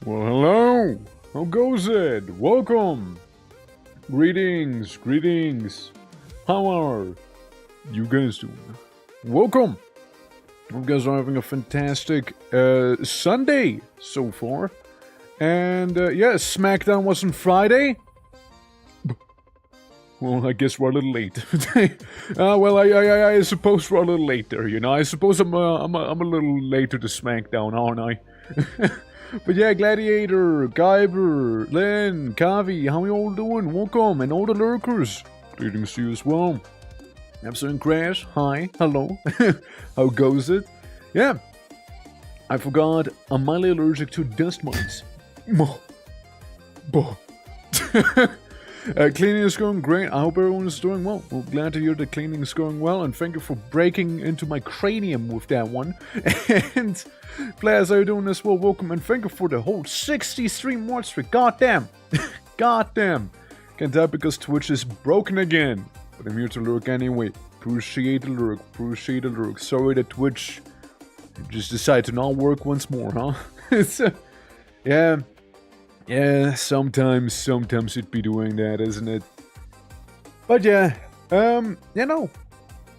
Well, hello! How goes it? Welcome! Greetings, greetings! How are you guys doing? Welcome! You guys are having a fantastic Sunday so far. And yeah, SmackDown was on Friday. Well, I guess we're a little late. Well, I suppose we're a little late there, you know. I suppose I'm a little late to the SmackDown, aren't I? But yeah, Gladiator, Guyver, Len, Kavi, how you all doing? Welcome, and all the lurkers. Greetings to you as well. Absolute Crash, hi, hello. How goes it? Yeah, I forgot, I'm mildly allergic to dust mites. Cleaning is going great. I hope everyone is doing well. Well, glad to hear the cleaning is going well, and thank you for breaking into my cranium with that one. And players, how you doing as well? Welcome, and thank you for the whole 60 stream watch streak. Goddamn, goddamn. Can't tell because Twitch is broken again, but I'm here to lurk anyway. Appreciate the lurk. Appreciate the lurk. Sorry that Twitch just decided to not work once more, huh? It's yeah. Yeah, sometimes it'd be doing that, isn't it? But yeah, you know,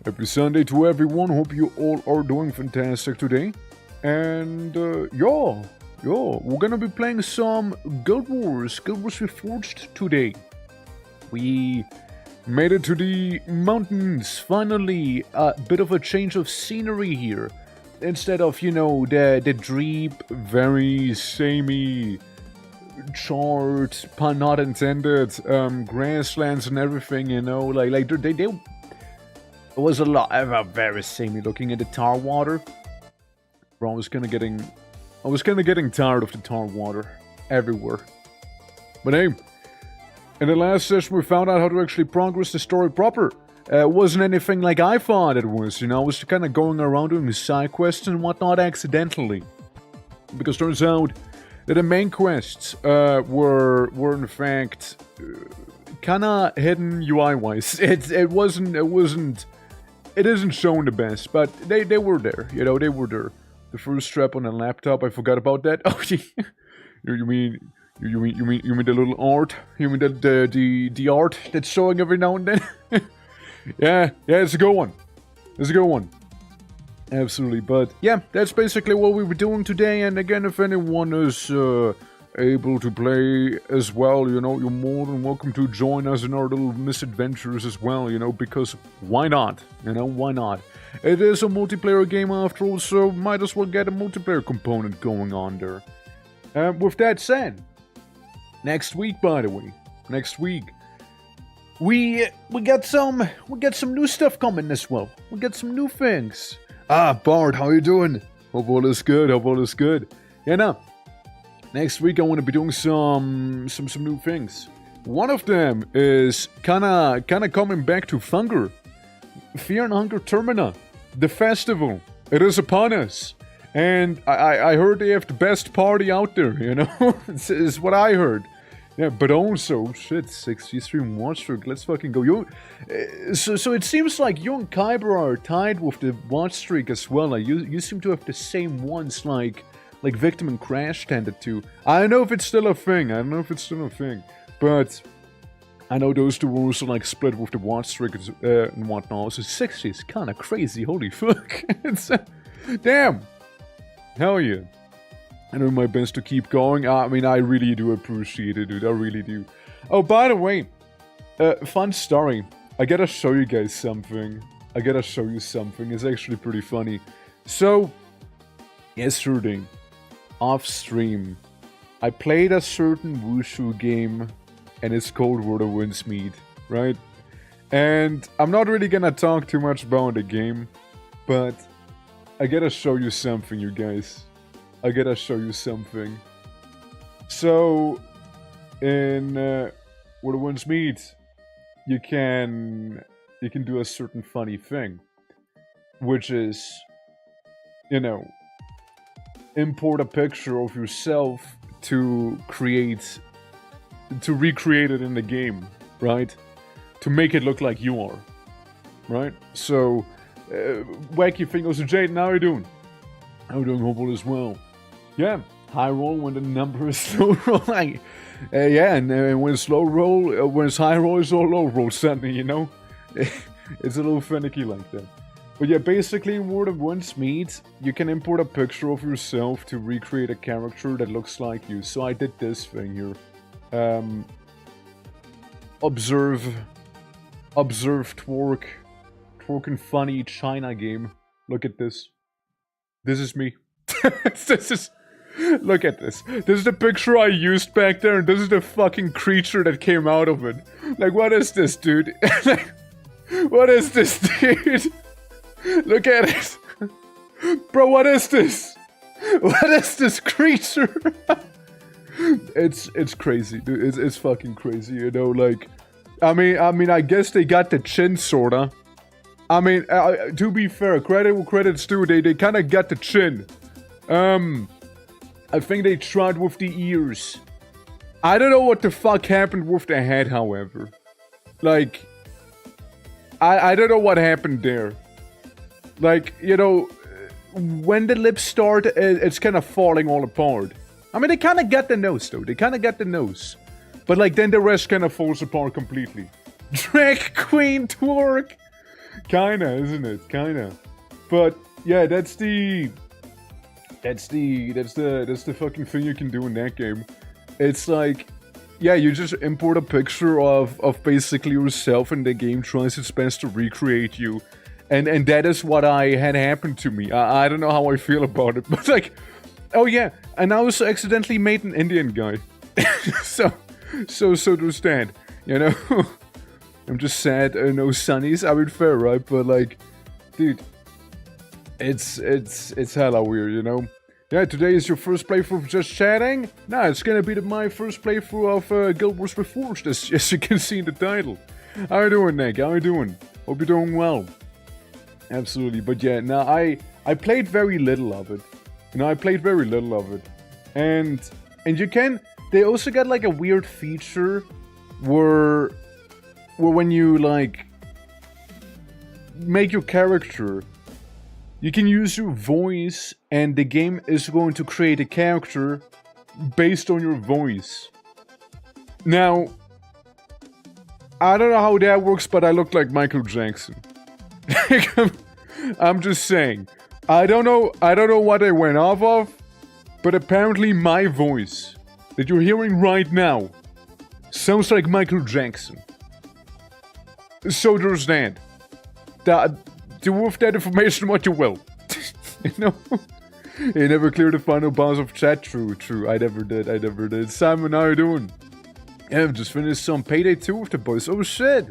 happy Sunday to everyone. Hope you all are doing fantastic today. And, yeah, we're gonna be playing some Guild Wars Reforged today. We made it to the mountains, finally. A bit of a change of scenery here. Instead of, you know, the dreep, very samey, chart, pun not intended, grasslands and everything, you know, like they it was a lot of very samey looking at the tar water. Bro, I was kinda getting tired of the tar water everywhere. But hey, in the last session we found out how to actually progress the story proper. It wasn't anything like I thought it was, you know, I was kinda going around doing side quests and whatnot accidentally. Because turns out that the main quests were in fact kinda hidden UI-wise. It isn't shown the best, but they were there, you know, they were there. The first strap on a laptop, I forgot about that. Oh, you mean the little art? You mean the art that's showing every now and then? yeah, it's a good one. It's a good one. Absolutely, but yeah, that's basically what we were doing today. And again, if anyone is able to play as well, you know, you're more than welcome to join us in our little misadventures as well, you know, because why not? You know, why not? It is a multiplayer game after all, so might as well get a multiplayer component going on there. With that said, next week, by the way, we got some new stuff coming as well. We got some new things. Bard, how you doing? Hope all is good, Yeah, now, next week I want to be doing some new things. One of them is kinda coming back to Thunder. Fear and Hunger Termina, the festival. It is upon us. And I heard they have the best party out there, you know? It's what I heard. Yeah, but also, shit, 63 watch streak, let's fucking go. So it seems like you and Kyber are tied with the watch streak as well. Like, you seem to have the same ones like Victim and Crash tended to. I don't know if it's still a thing, but I know those two were also like split with the watch streak and whatnot. So 60 is kinda crazy, holy fuck. It's, damn! Hell yeah. I do my best to keep going. I mean, I really do appreciate it, dude. I really do. Oh, by the way, fun story. I gotta show you guys something. It's actually pretty funny. So, yesterday, off stream, I played a certain wushu game, and it's called World of Windsmeet, right? And I'm not really gonna talk too much about the game, but I gotta show you something, you guys. So, in World of Windsmeet, you can do a certain funny thing, which is, you know, import a picture of yourself to recreate it in the game, right? To make it look like you are, right? So, wacky thing. Also, Jaden, how are you doing? How are you doing? Hope all is well. Yeah, high roll when the number is slow rolling. Yeah, and when slow roll, when it's high roll, it's all low roll suddenly, you know? It's a little finicky like that. But yeah, basically in War of Windsmeet, you can import a picture of yourself to recreate a character that looks like you. So I did this thing here. Observe twerk and funny China game. Look at this. This is me. This is... Look at this. This is the picture I used back there, and this is the fucking creature that came out of it. Like, what is this, dude? Like, what is this, dude? Look at it. Bro, what is this? What is this creature? It's crazy, dude. It's fucking crazy, you know, like... I mean, I guess they got the chin, sorta. I mean, to be fair, credit where credit's due, they kinda got the chin. I think they tried with the ears. I don't know what the fuck happened with the head, however. Like... I don't know what happened there. Like, you know, when the lips start, it's kind of falling all apart. I mean, they kind of got the nose, though. They kind of got the nose. But, like, then the rest kind of falls apart completely. Drag queen twerk! Kinda, isn't it? Kinda. But, yeah, that's the fucking thing you can do in that game. It's like, yeah, you just import a picture of basically yourself, and the game tries its best to recreate you. And that is what had happened to me. I don't know how I feel about it, but like, oh yeah, and I also accidentally made an Indian guy. so there's that, you know? I'm just sad, no sunnies, I mean, fair, right? But like, dude, it's hella weird, you know? Yeah, today is your first playthrough of Just Chatting? Nah, it's gonna be my first playthrough of Guild Wars Reforged, as you can see in the title. How you doing, Nick? How you doing? Hope you're doing well. Absolutely, but yeah, now I played very little of it. You know, I played very little of it. And you can... They also got like a weird feature where when you like make your character, you can use your voice and the game is going to create a character based on your voice. Now, I don't know how that works, but I look like Michael Jackson. I'm just saying. I don't know what I went off of, but apparently my voice that you're hearing right now sounds like Michael Jackson. So there's that. Do with that information what you will. You know? You never cleared the final boss of chat. True. I never did. Simon, how you doing? Yeah, I've just finished some Payday 2 with the boys. Oh shit!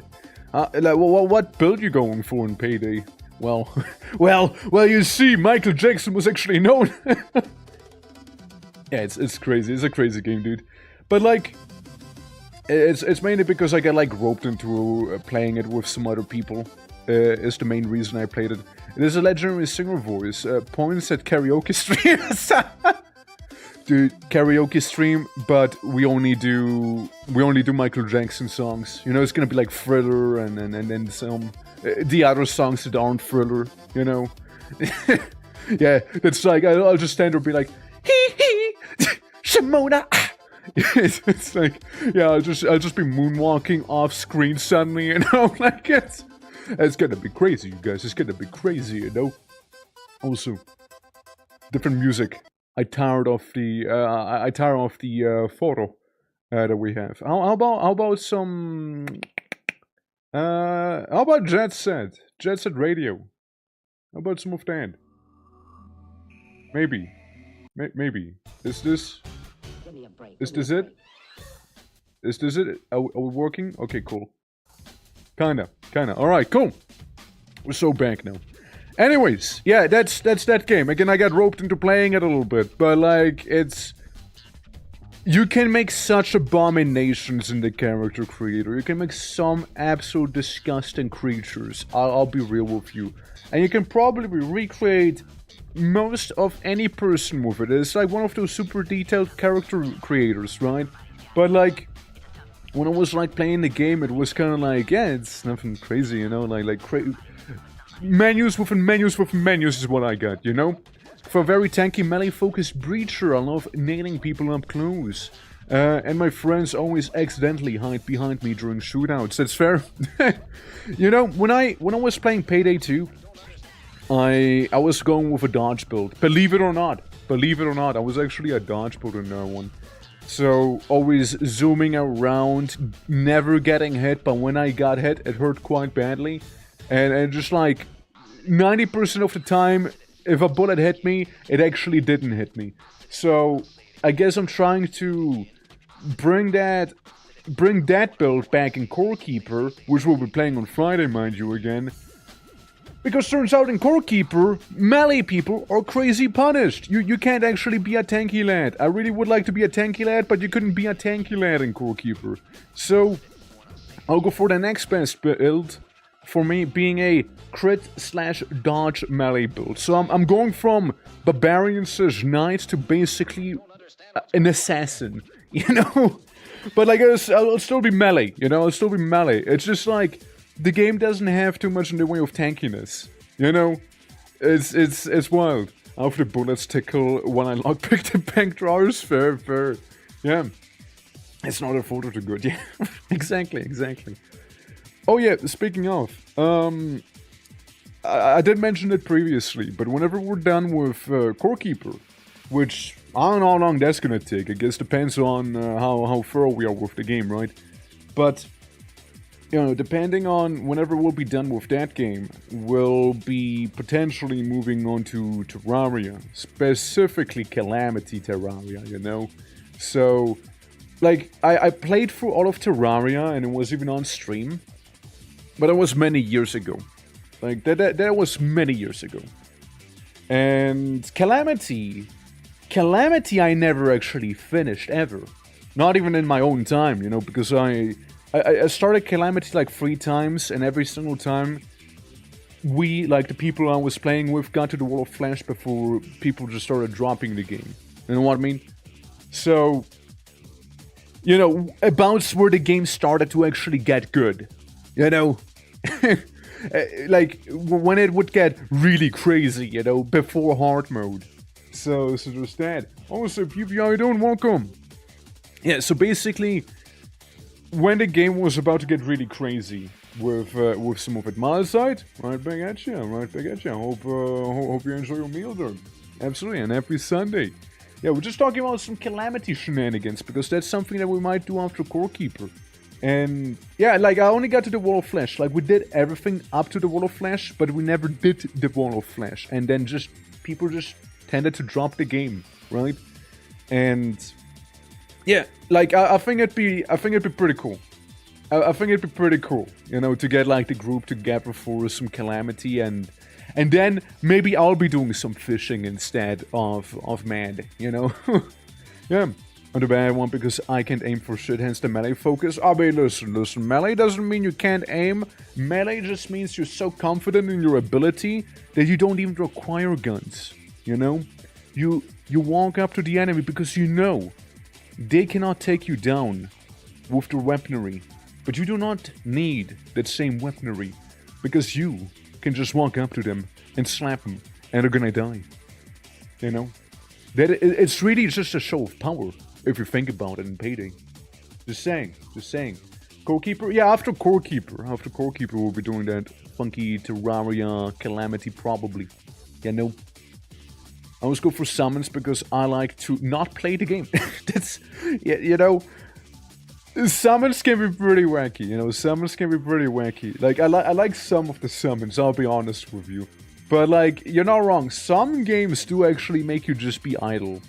Like, what build you going for in Payday? Well, you see, Michael Jackson was actually known. Yeah, it's crazy. It's a crazy game, dude. But like, it's mainly because I got like roped into playing it with some other people. Is the main reason I played it. It is a legendary singer voice. Points at karaoke streams. Dude, karaoke stream, but we only do Michael Jackson songs. You know, it's gonna be like Thriller and then some the other songs that aren't Thriller. You know, yeah, it's like I'll just stand there and be like, hee Shimona. It's like, yeah, I'll just be moonwalking off screen suddenly, you know, like it's gonna be crazy, you guys. It's gonna be crazy, you know. Also, different music. I tired of the photo that we have. How about some? How about Jet Set Radio? How about some of that? Maybe. Is this it? Is this it? Are we working? Okay, cool. Kinda. Alright, cool. We're so back now. Anyways, yeah, that's that game. Again, I got roped into playing it a little bit, but like, you can make such abominations in the character creator. You can make some absolute disgusting creatures. I'll be real with you. And you can probably recreate most of any person with it. It's like one of those super detailed character creators, right? But like, when I was like playing the game, it was kind of like, yeah, it's nothing crazy, you know, menus within menus is what I got, you know? For a very tanky melee-focused breacher, I love nailing people up close. And my friends always accidentally hide behind me during shootouts. That's fair. You know, when I was playing Payday 2, I was going with a dodge build. Believe it or not, I was actually a dodge build in that one. So, always zooming around, never getting hit, but when I got hit, it hurt quite badly. And just like 90% of the time, if a bullet hit me, it actually didn't hit me. So, I guess I'm trying to bring that build back in Core Keeper, which we'll be playing on Friday, mind you, again. Because turns out in Core Keeper, melee people are crazy punished. You can't actually be a tanky lad. I really would like to be a tanky lad, but you couldn't be a tanky lad in Core Keeper. So, I'll go for the next best build. For me, being a crit/dodge melee build. So I'm going from Barbarian/Knight to basically an assassin, you know? But like, I'll still be melee, you know? I'll still be melee. It's just like, the game doesn't have too much in the way of tankiness, you know? It's wild. After bullets tickle when I lockpick the bank drawers, fair. Yeah. It's not a photo too good, yeah. Exactly. Oh yeah, speaking of, I did mention it previously, but whenever we're done with Core Keeper, which I don't know how long that's gonna take, I guess depends on how thorough we are with the game, right? But, you know, depending on whenever we'll be done with that game, we'll be potentially moving on to Terraria, specifically Calamity Terraria, you know? So, like, I played through all of Terraria, and it was even on stream. But it was many years ago. Like, that was many years ago. And Calamity I never actually finished, ever. Not even in my own time, you know, because I started Calamity like 3 times, and every single time we, like the people I was playing with, got to the Wall of Flash before people just started dropping the game. You know what I mean? So, you know, about where the game started to actually get good. You know, like, when it would get really crazy, you know, before hard mode. So there's that. Also, PvP, how you doing? Welcome. Yeah, so basically, when the game was about to get really crazy with some of it, my side, right back at you. Hope you enjoy your meal there. Absolutely, and happy Sunday. Yeah, we're just talking about some Calamity shenanigans, because that's something that we might do after Core Keeper. And yeah, like, I only got to the Wall of Flash. Like, we did everything up to the Wall of Flash, but we never did the Wall of Flash. And then people just tended to drop the game, right? And yeah, like, I think it'd be pretty cool. I think it'd be pretty cool, you know, to get like the group together for some Calamity, and then maybe I'll be doing some fishing instead of Mad, you know? Yeah. I'm the bad one because I can't aim for shit, hence the melee focus. I mean, listen, melee doesn't mean you can't aim. Melee just means you're so confident in your ability that you don't even require guns, you know? You walk up to the enemy because you know they cannot take you down with their weaponry. But you do not need that same weaponry, because you can just walk up to them and slap them, and they're gonna die. You know? It's really just a show of power. If you think about it in Payday. Just saying. Core Keeper? Yeah, after Core Keeper we'll be doing that funky Terraria Calamity probably. Yeah, no. I always go for summons because I like to not play the game. That's, yeah, you know, summons can be pretty wacky, Like, I like some of the summons, I'll be honest with you. But, like, you're not wrong. Some games do actually make you just be idle.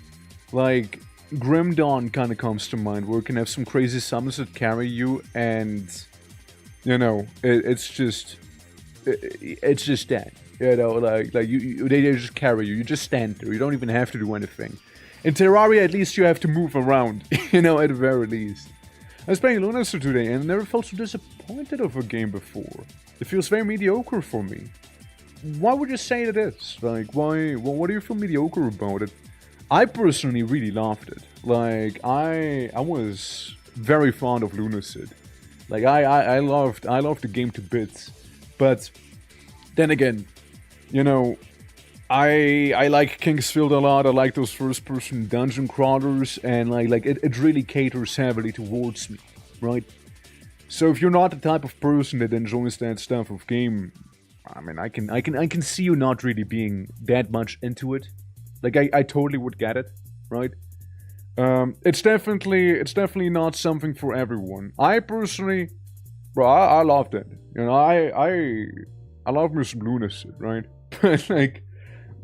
Like, Grim Dawn kind of comes to mind, where you can have some crazy summons that carry you, and, you know, it's just that, you know, like they just carry you, you just stand there, you don't even have to do anything. In Terraria, at least you have to move around, you know, at the very least. I was playing Lunaster today, and I never felt so disappointed of a game before. It feels very mediocre for me. Why would you say it is? Like, why? Well, what do you feel mediocre about it? I personally really loved it. Like, I was very fond of Lunacid. Like, I loved the game to bits. But then again, you know, I like Kingsfield a lot. I like those first-person dungeon crawlers, and it really caters heavily towards me, right? So if you're not the type of person that enjoys that stuff of game, I mean, I can see you not really being that much into it. Like I totally would get it, right? It's definitely not something for everyone. I personally, bro, I loved it. You know, I love me some lunacy, right? But like,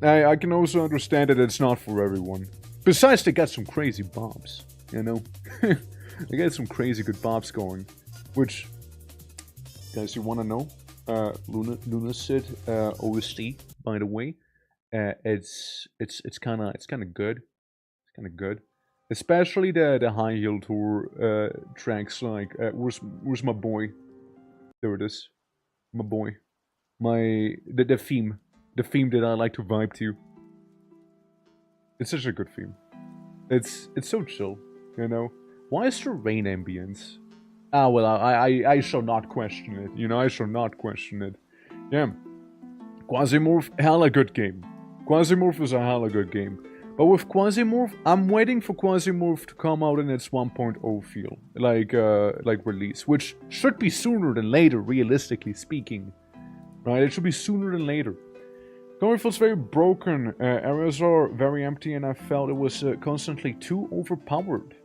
I can also understand that it's not for everyone. Besides, they got some crazy bobs, you know? They got some crazy good bobs going. Which, guys, you wanna know? Lunacid OST, by the way. It's kinda good. It's kinda good. Especially the high heel tour tracks like where's my boy? There it is. My boy. The theme. The theme that I like to vibe to. It's such a good theme. It's so chill, you know? Why is there rain ambience? Ah, well, I shall not question it. You know, I shall not question it. Yeah. Quasimorph, hella good game. Quasimorph is a hella good game. But with Quasimorph, I'm waiting for Quasimorph to come out in its 1.0 feel. Like release. Which should be sooner than later, realistically speaking. Right? It should be sooner than later. Going feels very broken. Areas are very empty and I felt it was constantly too overpowered.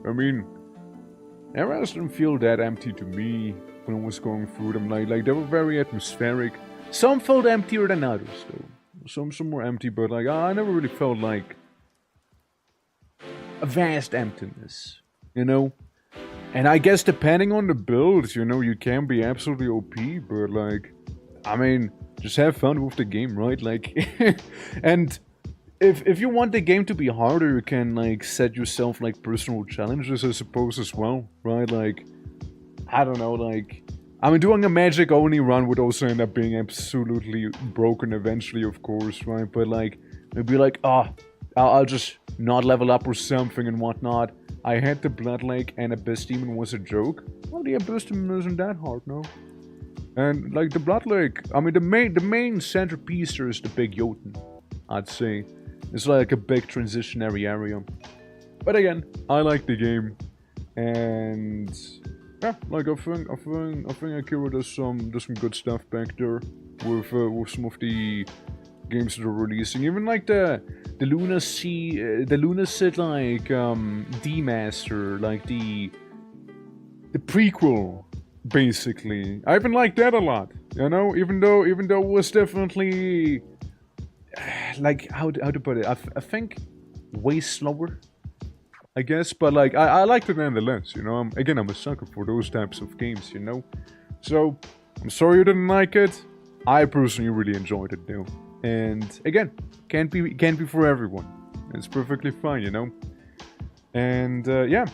I mean, areas didn't feel that empty to me when I was going through them. Like they were very atmospheric. Some felt emptier than others, though. Some were empty, but like I never really felt like a vast emptiness, you know. And I guess depending on the build, you know, you can be absolutely OP, but like, I mean, just have fun with the game, right? Like, and if you want the game to be harder, you can like set yourself like personal challenges, I suppose, as well, right? Like, I don't know, like, I mean, doing a magic only run would also end up being absolutely broken eventually, of course, right? But like, maybe like, I'll just not level up or something and whatnot. I had the Blood Lake and Abyss Demon was a joke. Well, the Abyss Demon isn't that hard, no. And like the Blood Lake, I mean, the main centerpiece there is the Big Jotun, I'd say. It's like a big transitionary area. But again, I like the game, and yeah, like I think Akira does some good stuff back there with some of the games that are releasing. Even like the Lunacid like D-Master, like the prequel, basically. I even like that a lot, you know. Even though it was definitely like how to put it. I think way slower, I guess, but like I liked it nonetheless, you know. I'm a sucker for those types of games, you know. So I'm sorry you didn't like it. I personally really enjoyed it though. And again, can't be for everyone. It's perfectly fine, you know. And yeah,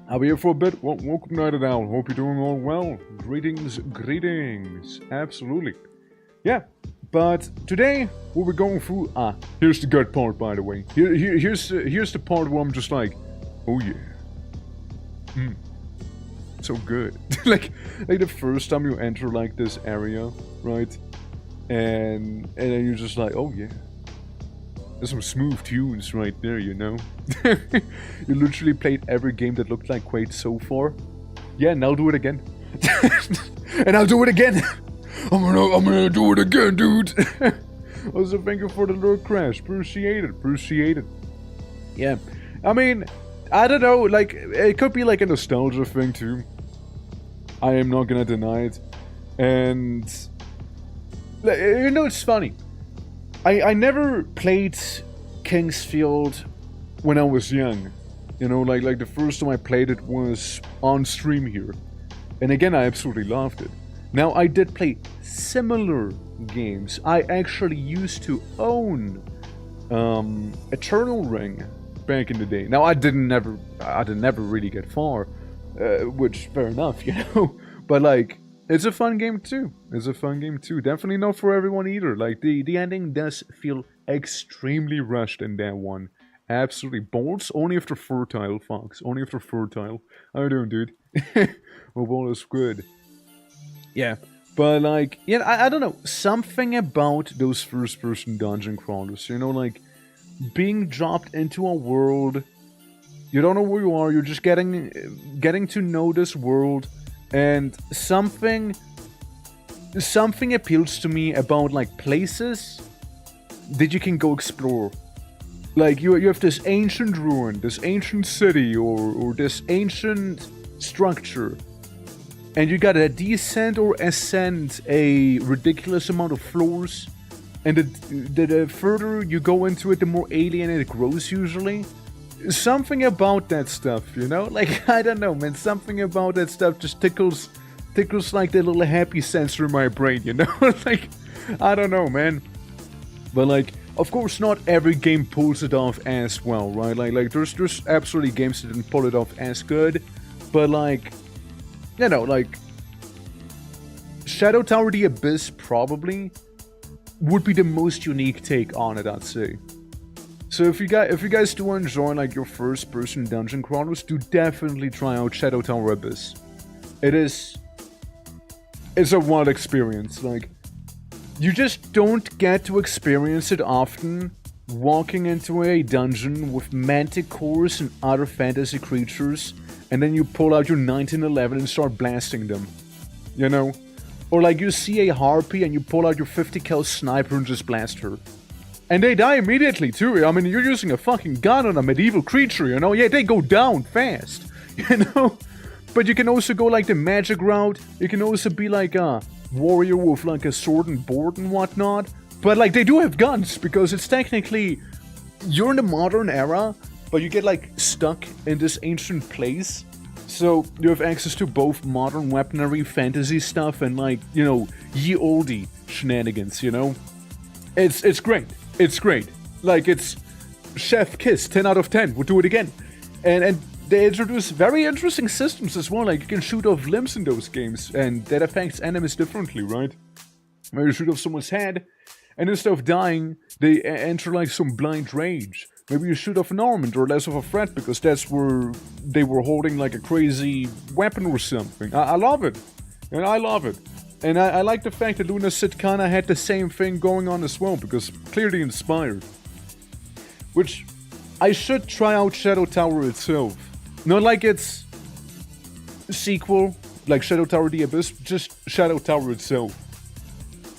I'll be here for a bit. Well, welcome, Night Owl. Hope you're doing all well. Greetings. Absolutely. Yeah. But today, what we're going through, here's the good part, by the way. Here's the part where I'm just like, oh yeah, so good. like the first time you enter like this area, right? And then you're just like, oh yeah, there's some smooth tunes right there, you know. You literally played every game that looked like Quake so far. Yeah, and I'll do it again. And I'll do it again. I'm gonna do it again, dude. Also, thank you for the little crash. Appreciate it. Yeah, I mean, I don't know. Like, it could be like a nostalgia thing too. I am not gonna deny it. And you know, it's funny. I never played Kingsfield when I was young. You know, like the first time I played it was on stream here, and again, I absolutely loved it. Now, I did play similar games. I actually used to own Eternal Ring back in the day. Now, I didn't never really get far, which fair enough, you know. But like, it's a fun game too. Definitely not for everyone either. Like the ending does feel extremely rushed in that one. Absolutely. Bolts only after fertile, Fox. Only after fertile. How you doing, dude? Well, all is good. Yeah, But, like, yeah, I don't know. Something about those first-person dungeon crawlers, you know, like, being dropped into a world, you don't know where you are, you're just getting to know this world, and something appeals to me about, like, places that you can go explore. Like, you have this ancient ruin, this ancient city, or this ancient structure, and you gotta descend or ascend a ridiculous amount of floors, and the further you go into it, the more alien it grows usually. Something about that stuff, you know? Like, I don't know, man, something about that stuff just tickles like that little happy sensor in my brain, you know? Like, I don't know, man. But, like, of course not every game pulls it off as well, right? Like there's absolutely games that didn't pull it off as good, but, like, you know, like, Shadow Tower The Abyss probably would be the most unique take on it, I'd say. So if you guys do enjoy, like, your first-person dungeon crawlers, do definitely try out Shadow Tower Abyss. It's a wild experience. Like, you just don't get to experience it often, walking into a dungeon with manticores and other fantasy creatures, and then you pull out your 1911 and start blasting them, you know? Or, like, you see a harpy and you pull out your 50 cal sniper and just blast her. And they die immediately, too. I mean, you're using a fucking gun on a medieval creature, you know? Yeah, they go down fast, you know? But you can also go, like, the magic route. You can also be, like, a warrior with, like, a sword and board and whatnot. But, like, they do have guns, because it's technically... You're in the modern era, but you get, like, stuck in this ancient place. So, you have access to both modern weaponry, fantasy stuff, and, like, you know, ye olde shenanigans, you know? It's great. It's great. Like, it's chef kiss, 10 out of 10. We'll do it again. And they introduce very interesting systems as well. Like, you can shoot off limbs in those games, and that affects enemies differently, right? Where you shoot off someone's head, and instead of dying, they enter, like, some blind rage. Maybe you shoot off an arm and they're less of a threat because that's where they were holding, like, a crazy weapon or something. I love it. And I love it. And I like the fact that Luna Sid kinda had the same thing going on as well, because clearly inspired. Which, I should try out Shadow Tower itself. Not like its sequel, like Shadow Tower The Abyss, just Shadow Tower itself.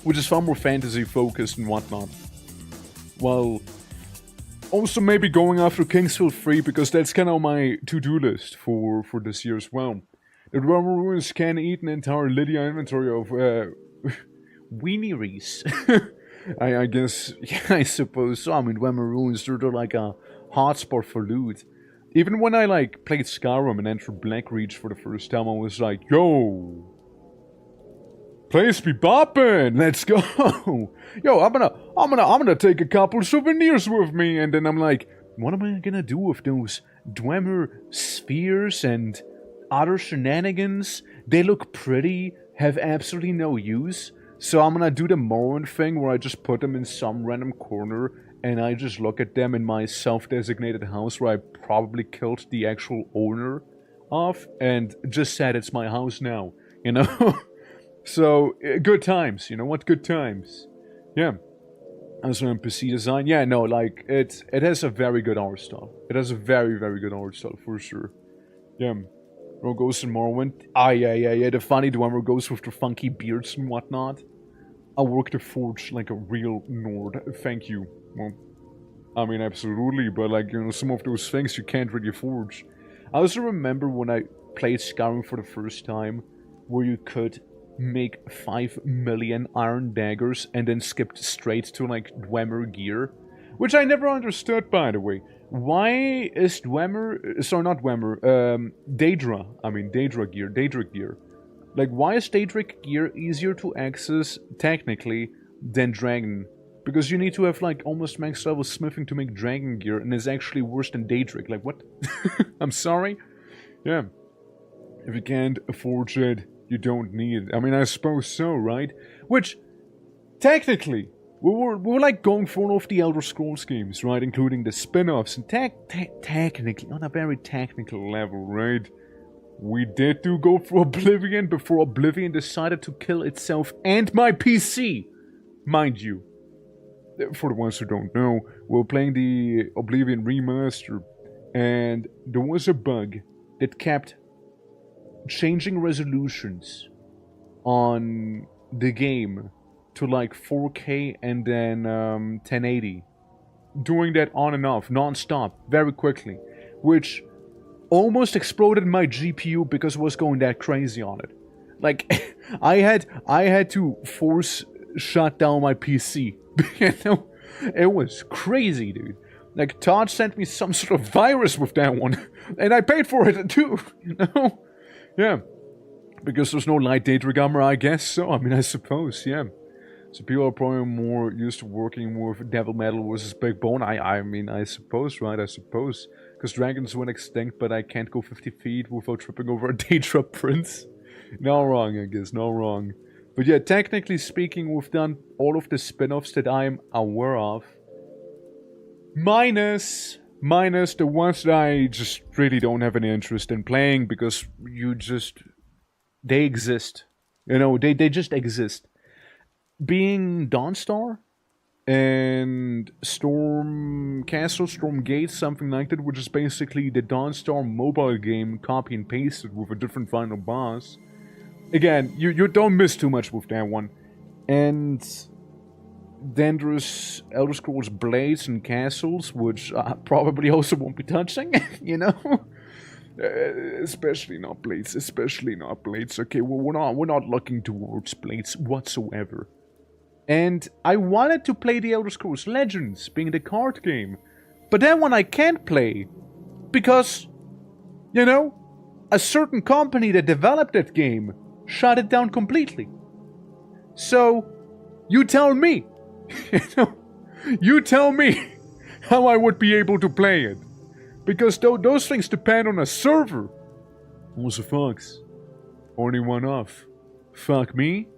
Which is far more fantasy focused and whatnot. While also maybe going after Kingsfield 3, because that's kind of on my to-do list for this year as well. The Dwemer Ruins can eat an entire Lydia inventory of Weeneries. I guess, yeah, I suppose so. I mean, Dwemer Ruins, they're like a hotspot for loot. Even when I, like, played Skyrim and entered Blackreach for the first time, I was like, yo, place be boppin', let's go. Yo, I'm gonna take a couple souvenirs with me, and then I'm like, what am I gonna do with those Dwemer spheres and other shenanigans? They look pretty, have absolutely no use, so I'm gonna do the Morrowind thing where I just put them in some random corner and I just look at them in my self-designated house where I probably killed the actual owner of and just said it's my house now, you know? So, good times, you know what? Good times. Yeah. Also NPC design, yeah, no, like, it has a very good art style. It has a very, very good art style, for sure. Yeah. Ghosts in Morrowind. Ah, yeah, the funny Dwemer ghosts with the funky beards and whatnot. I work the forge like a real Nord. Thank you. Well, I mean, absolutely, but, like, you know, some of those things you can't really forge. I also remember when I played Skyrim for the first time, where you could make 5 million iron daggers and then skipped straight to, like, Dwemer gear. Which I never understood, by the way. Why is Dwemer... Sorry, not Dwemer. Daedric gear. Like, why is Daedric gear easier to access, technically, than Dragon? Because you need to have, like, almost max level smithing to make Dragon gear, and it's actually worse than Daedric. Like, what? I'm sorry? Yeah. If you can't forge it, you don't need it. I mean, I suppose so, right? Which, technically, we were like going for all of the Elder Scrolls games, right? Including the spin-offs, and technically, on a very technical level, right? We did go through Oblivion before Oblivion decided to kill itself and my PC, mind you. For the ones who don't know, we're playing the Oblivion remaster, and there was a bug that kept changing resolutions on the game to like 4K and then 1080. Doing that on and off, non-stop, very quickly, which almost exploded my GPU because it was going that crazy on it. Like, I had to force shut down my PC. You know, it was crazy, dude. Like, Todd sent me some sort of virus with that one, and I paid for it too, you know? Yeah, because there's no light data camera, I guess so. I mean, I suppose, yeah. So people are probably more used to working with Devil Metal versus Big Bone. I mean, I suppose, right? I suppose. Because dragons went extinct, but I can't go 50 feet without tripping over a Daedra Prince. No wrong, I guess, no wrong. But yeah, technically speaking, we've done all of the spin-offs that I'm aware of. Minus the ones that I just really don't have any interest in playing because they exist. You know, they just exist. Being Dawnstar and Storm Castle, Storm Gate, something like that, which is basically the Dawnstar mobile game copy and pasted with a different final boss. Again, you don't miss too much with that one. And then there's Elder Scrolls Blades and Castles, which I probably also won't be touching, you know? Especially not Blades, okay? Well, we're not looking towards Blades whatsoever. And I wanted to play the Elder Scrolls Legends, being the card game. But that one I can't play. Because, you know, a certain company that developed that game shut it down completely. So, you tell me. You know, you tell me how I would be able to play it. Because those things depend on a server. Also, fucks. Only one off. Fuck me.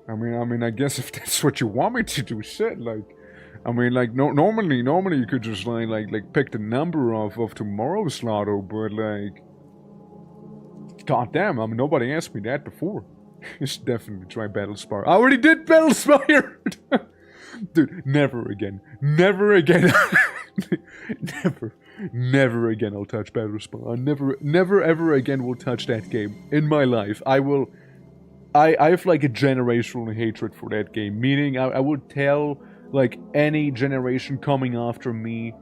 I mean, I guess if that's what you want me to do, shit, like, I mean, like, normally you could just, like, pick the number of tomorrow's lotto, but, like, goddamn, I mean, nobody asked me that before. You should definitely try Battlespire. I already did Battlespire! Dude, never again. Never again. Never again I'll touch Battlespire. Never ever again will touch that game in my life. I have like a generational hatred for that game, meaning I would tell like any generation coming after me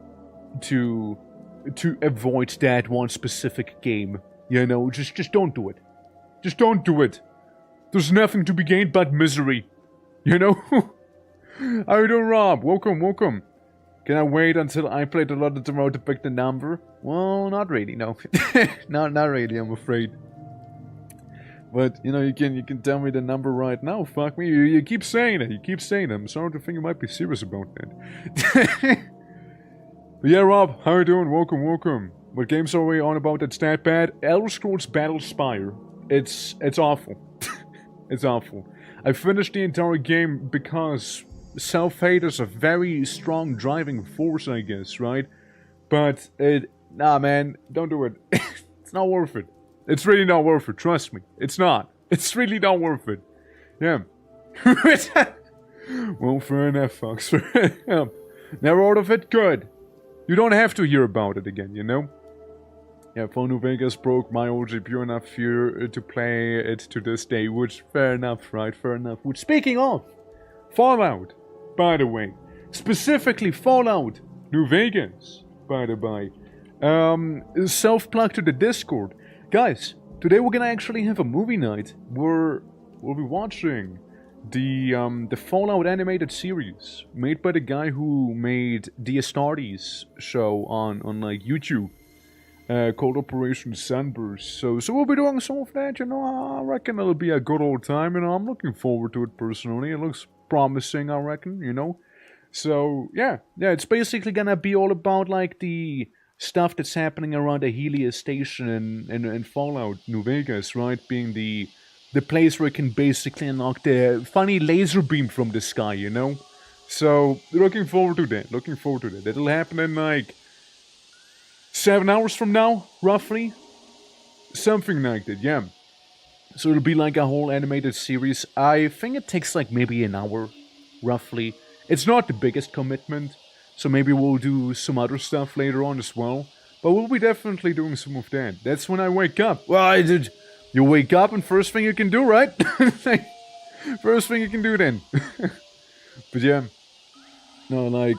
to avoid that one specific game. You know, just don't do it. Just don't do it. There's nothing to be gained but misery. You know? How you doing, Rob? Welcome. Can I wait until I play the lot tomorrow to pick the number? Well, not really, no. not really, I'm afraid. But, you know, you can tell me the number right now. Fuck me, you keep saying it. I'm starting to think you might be serious about that. But yeah, Rob, how you doing? Welcome. What games are we on about that's that bad? Elder Scrolls Battlespire. It's awful. It's awful. I finished the entire game because self-hate is a very strong driving force, I guess, right? But nah, man, don't do it. It's not worth it. It's really not worth it, trust me. It's not. It's really not worth it. Yeah. Well, fair enough, folks. Never heard of it? Good. You don't have to hear about it again, you know? Yeah, Phone New Vegas broke my old GPU enough fear to play it to this day, which, fair enough, right? Fair enough. Which, speaking of, Fallout, by the way. Specifically, Fallout New Vegas, by the by. Self-plug to the Discord. Guys, today we're gonna actually have a movie night. We'll be watching the Fallout animated series made by the guy who made the Astartes show on like YouTube, called Operation Sunburst. So we'll be doing some of that. You know, I reckon it'll be a good old time. You know, I'm looking forward to it personally. It looks promising, I reckon. You know, so yeah, it's basically gonna be all about like the stuff that's happening around the Helios station in Fallout New Vegas, right? Being the place where you can basically unlock the funny laser beam from the sky, you know? So, looking forward to that. It'll happen in like 7 hours from now, roughly. Something like that, yeah. So it'll be like a whole animated series. I think it takes like maybe an hour, roughly. It's not the biggest commitment, so maybe we'll do some other stuff later on as well. But we'll be definitely doing some of that. That's when I wake up. Well, I did. You wake up and first thing you can do, right? First thing you can do then. But yeah. No, like,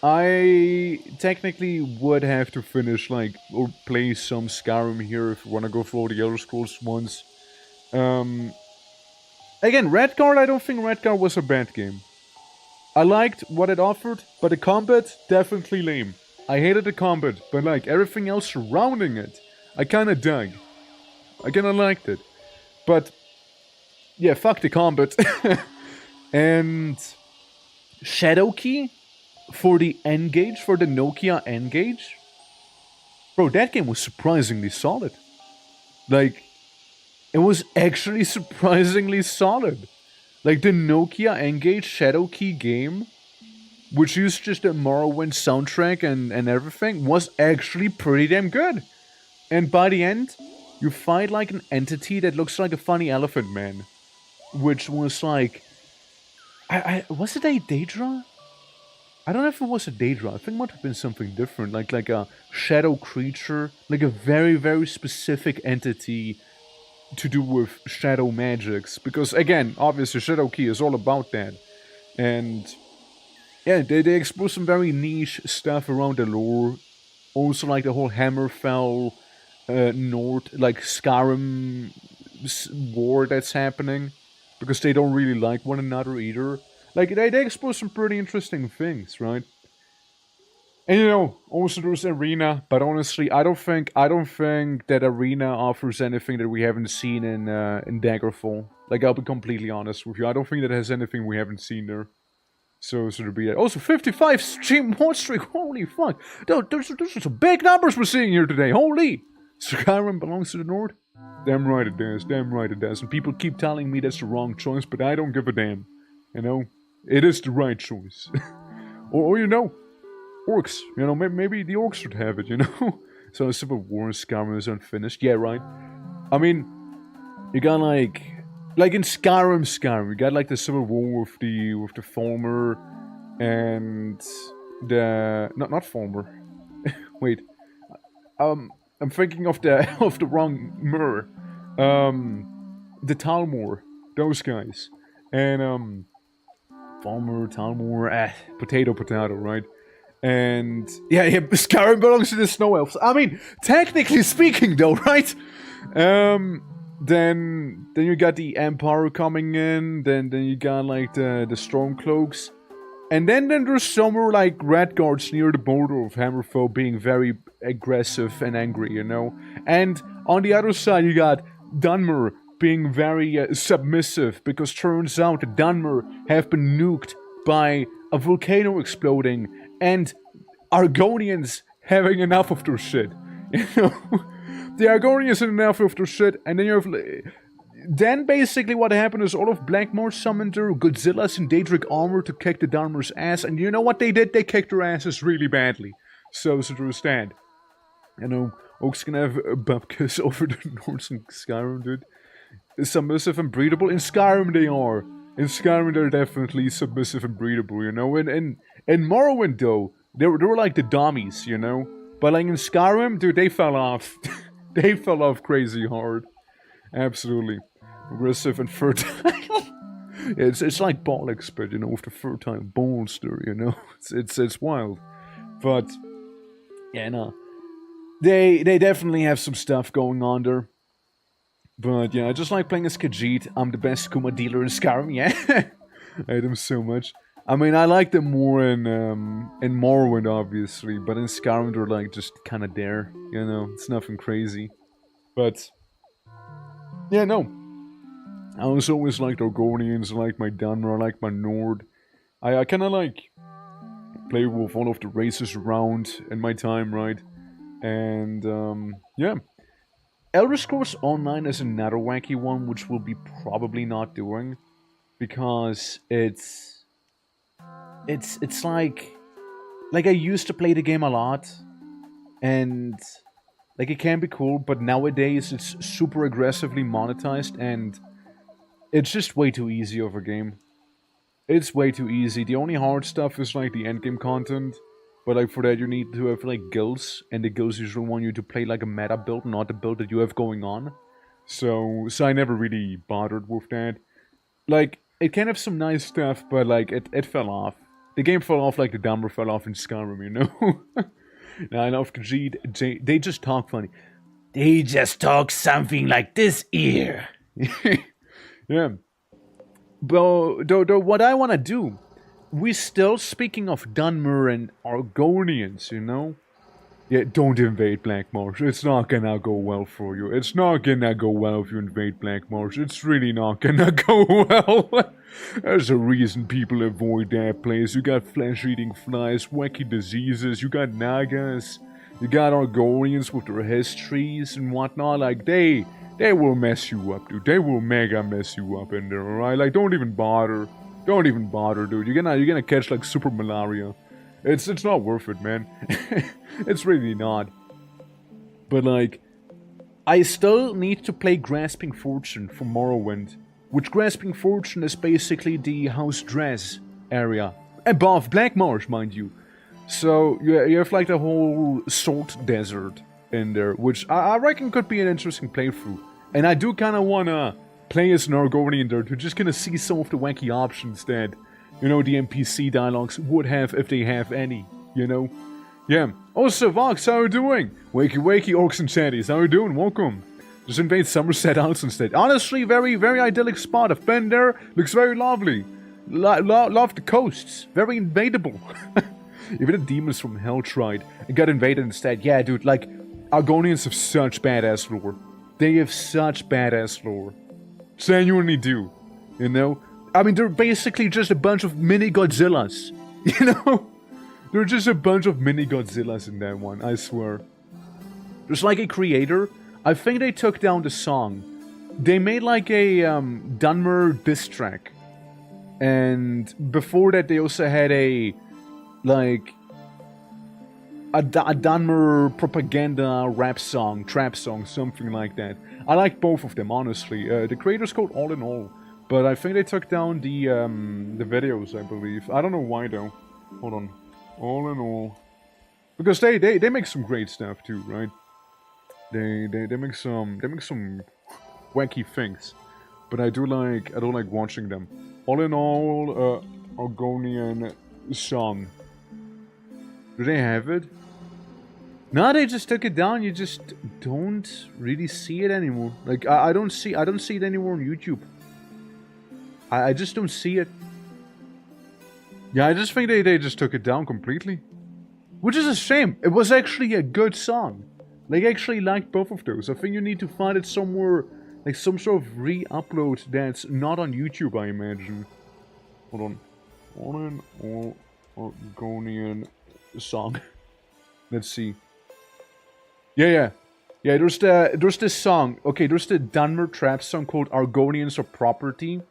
I technically would have to finish, like, or play some Skyrim here if we want to go for all the Elder Scrolls ones. Um, Again, Redguard, I don't think Redguard was a bad game. I liked what it offered, but the combat, definitely lame. I hated the combat, but like, everything else surrounding it, I kinda dug. I kinda liked it. But, yeah, fuck the combat. And Shadowkey for the N-Gage, for the Nokia N-Gage. Bro, that game was surprisingly solid. Like, it was actually surprisingly solid. Like, the Nokia N-Gage Shadowkey game, which used just a Morrowind soundtrack and everything, was actually pretty damn good. And by the end, you fight like an entity that looks like a funny elephant man. Which was like... was it a Daedra? I don't know if it was a Daedra. I think it might have been something different. Like a shadow creature. Like a very, very specific entity to do with shadow magics. Because, again, obviously Shadowkey is all about that. And... yeah, they explore some very niche stuff around the lore. Also, like the whole Hammerfell, Nord, like Skyrim war that's happening. Because they don't really like one another either. Like, they explore some pretty interesting things, right? And you know, also there's Arena, but honestly, I don't think that Arena offers anything that we haven't seen in Daggerfall. Like, I'll be completely honest with you. I don't think that has anything we haven't seen there. So there'll be that. Also, 55 stream watch streak. Holy fuck! There's some big numbers we're seeing here today. Holy! Skyrim belongs to the North. Damn right it does. Damn right it does. And people keep telling me that's the wrong choice, but I don't give a damn. You know, it is the right choice. or you know, orcs. You know, maybe the orcs should have it. You know. So Civil War in Skyrim is unfinished. Yeah, right. I mean, you got like in Skyrim, you got like the Civil War with the former and the not former. Wait, I'm thinking of the of the wrong Mur. The Talmor, those guys, and former Talmor, potato, right? And yeah, Skyrim belongs to the Snow Elves. I mean, technically speaking, though, right? Then you got the Empire coming in. Then you got like the Stormcloaks, and then there's somewhere like Redguards near the border of Hammerfell being very aggressive and angry, you know. And on the other side, you got Dunmer being very submissive because turns out that Dunmer have been nuked by a volcano exploding and Argonians having enough of their shit, you know. The Argonians had enough of their shit, and then you have... then basically what happened is all of Blackmoor summoned their Godzillas in Daedric armor to kick the Dunmer's ass, and you know what they did? They kicked their asses really badly. So there's that. You know, Oak's gonna have bupkis over the Nords in Skyrim, dude. Submissive and breedable? In Skyrim they are. In Skyrim they're definitely submissive and breedable, you know? In Morrowind, though, they were like the dummies, you know? But like in Skyrim, dude, they fell off. They fell off crazy hard. Absolutely. Aggressive and fertile. It's like bollocks, but you know, with the fertile bolster, you know? It's wild. But yeah, no. They definitely have some stuff going on there. But yeah, I just like playing as Khajiit. I'm the best Kuma dealer in Skyrim, yeah. I hate him so much. I mean, I like them more in Morrowind, obviously, but in Skyrim they're like just kind of there, you know. It's nothing crazy, but yeah, no. I also always liked Argonians. I like my Dunmer. I like my Nord. I kind of like play with all of the races around in my time, right? And yeah. Elder Scrolls Online is another wacky one, which we'll be probably not doing because it's like I used to play the game a lot, and Like, it can be cool, but nowadays it's super aggressively monetized, and it's just way too easy of a game. It's way too easy. The only hard stuff is, like, the endgame content. But, like, for that you need to have, like, guilds. And the guilds usually want you to play, like, a meta build, not the build that you have going on. So I never really bothered with that. Like, it can have some nice stuff, but, like, it fell off. The game fell off like the Dumber fell off in Skyrim, you know? Now, I love Khajiit. They just talk funny. They just talk something like this here. Yeah. But though, what I want to do, we still, speaking of Dunmer and Argonians, you know? Yeah, don't invade Black Marsh. It's not gonna go well for you. It's not gonna go well if you invade Black Marsh. It's really not gonna go well. There's a reason people avoid that place. You got flesh-eating flies, wacky diseases, you got Nagas, you got Argonians with their histories and whatnot. Like, they will mess you up, dude. They will mega mess you up in there, alright? Like, don't even bother. Don't even bother, dude. You're gonna catch, like, super malaria. It's not worth it, man. It's really not. But, like, I still need to play Grasping Fortune for Morrowind. Which Grasping Fortune is basically the House Dress area. Above Black Marsh, mind you. So, you have, like, the whole Salt Desert in there. Which I reckon could be an interesting playthrough. And I do kind of want to play as an Argonian there to just kind of see some of the wacky options that, you know, the NPC dialogues would have if they have any, you know? Yeah. Also, Vox, how you doing? Wakey wakey, Orcs and Chatties, how you doing? Welcome. Just invade Somerset House instead. Honestly, very, very idyllic spot. I've been there. Looks very lovely. Love the coasts. Very invadable. Even the demons from Hell tried and got invaded instead. Yeah, dude, like, Argonians have such badass lore. They have such badass lore. Genuinely do. You know? I mean, they're basically just a bunch of mini Godzillas. You know? They're just a bunch of mini Godzillas in that one, I swear. There's like a creator. I think they took down the song. They made like a Dunmer diss track. And before that they also had a, like, a Dunmer propaganda rap song, trap song, something like that. I like both of them, honestly. The creator's called All in All. But I think they took down the videos, I believe. I don't know why though. Hold on. All in All. Because they make some great stuff too, right? They make some wacky things. But I don't like watching them. All in All, Argonian song. Do they have it? No, they just took it down. You just don't really see it anymore. Like, I don't see it anymore on YouTube. I just don't see it. Yeah, I just think they just took it down completely. Which is a shame. It was actually a good song. Like, I actually liked both of those. I think you need to find it somewhere, like some sort of re-upload that's not on YouTube, I imagine. Hold on. All in All Argonian song. Let's see. Yeah, there's this song. Okay, there's the Dunmer trap song called Argonians of Property.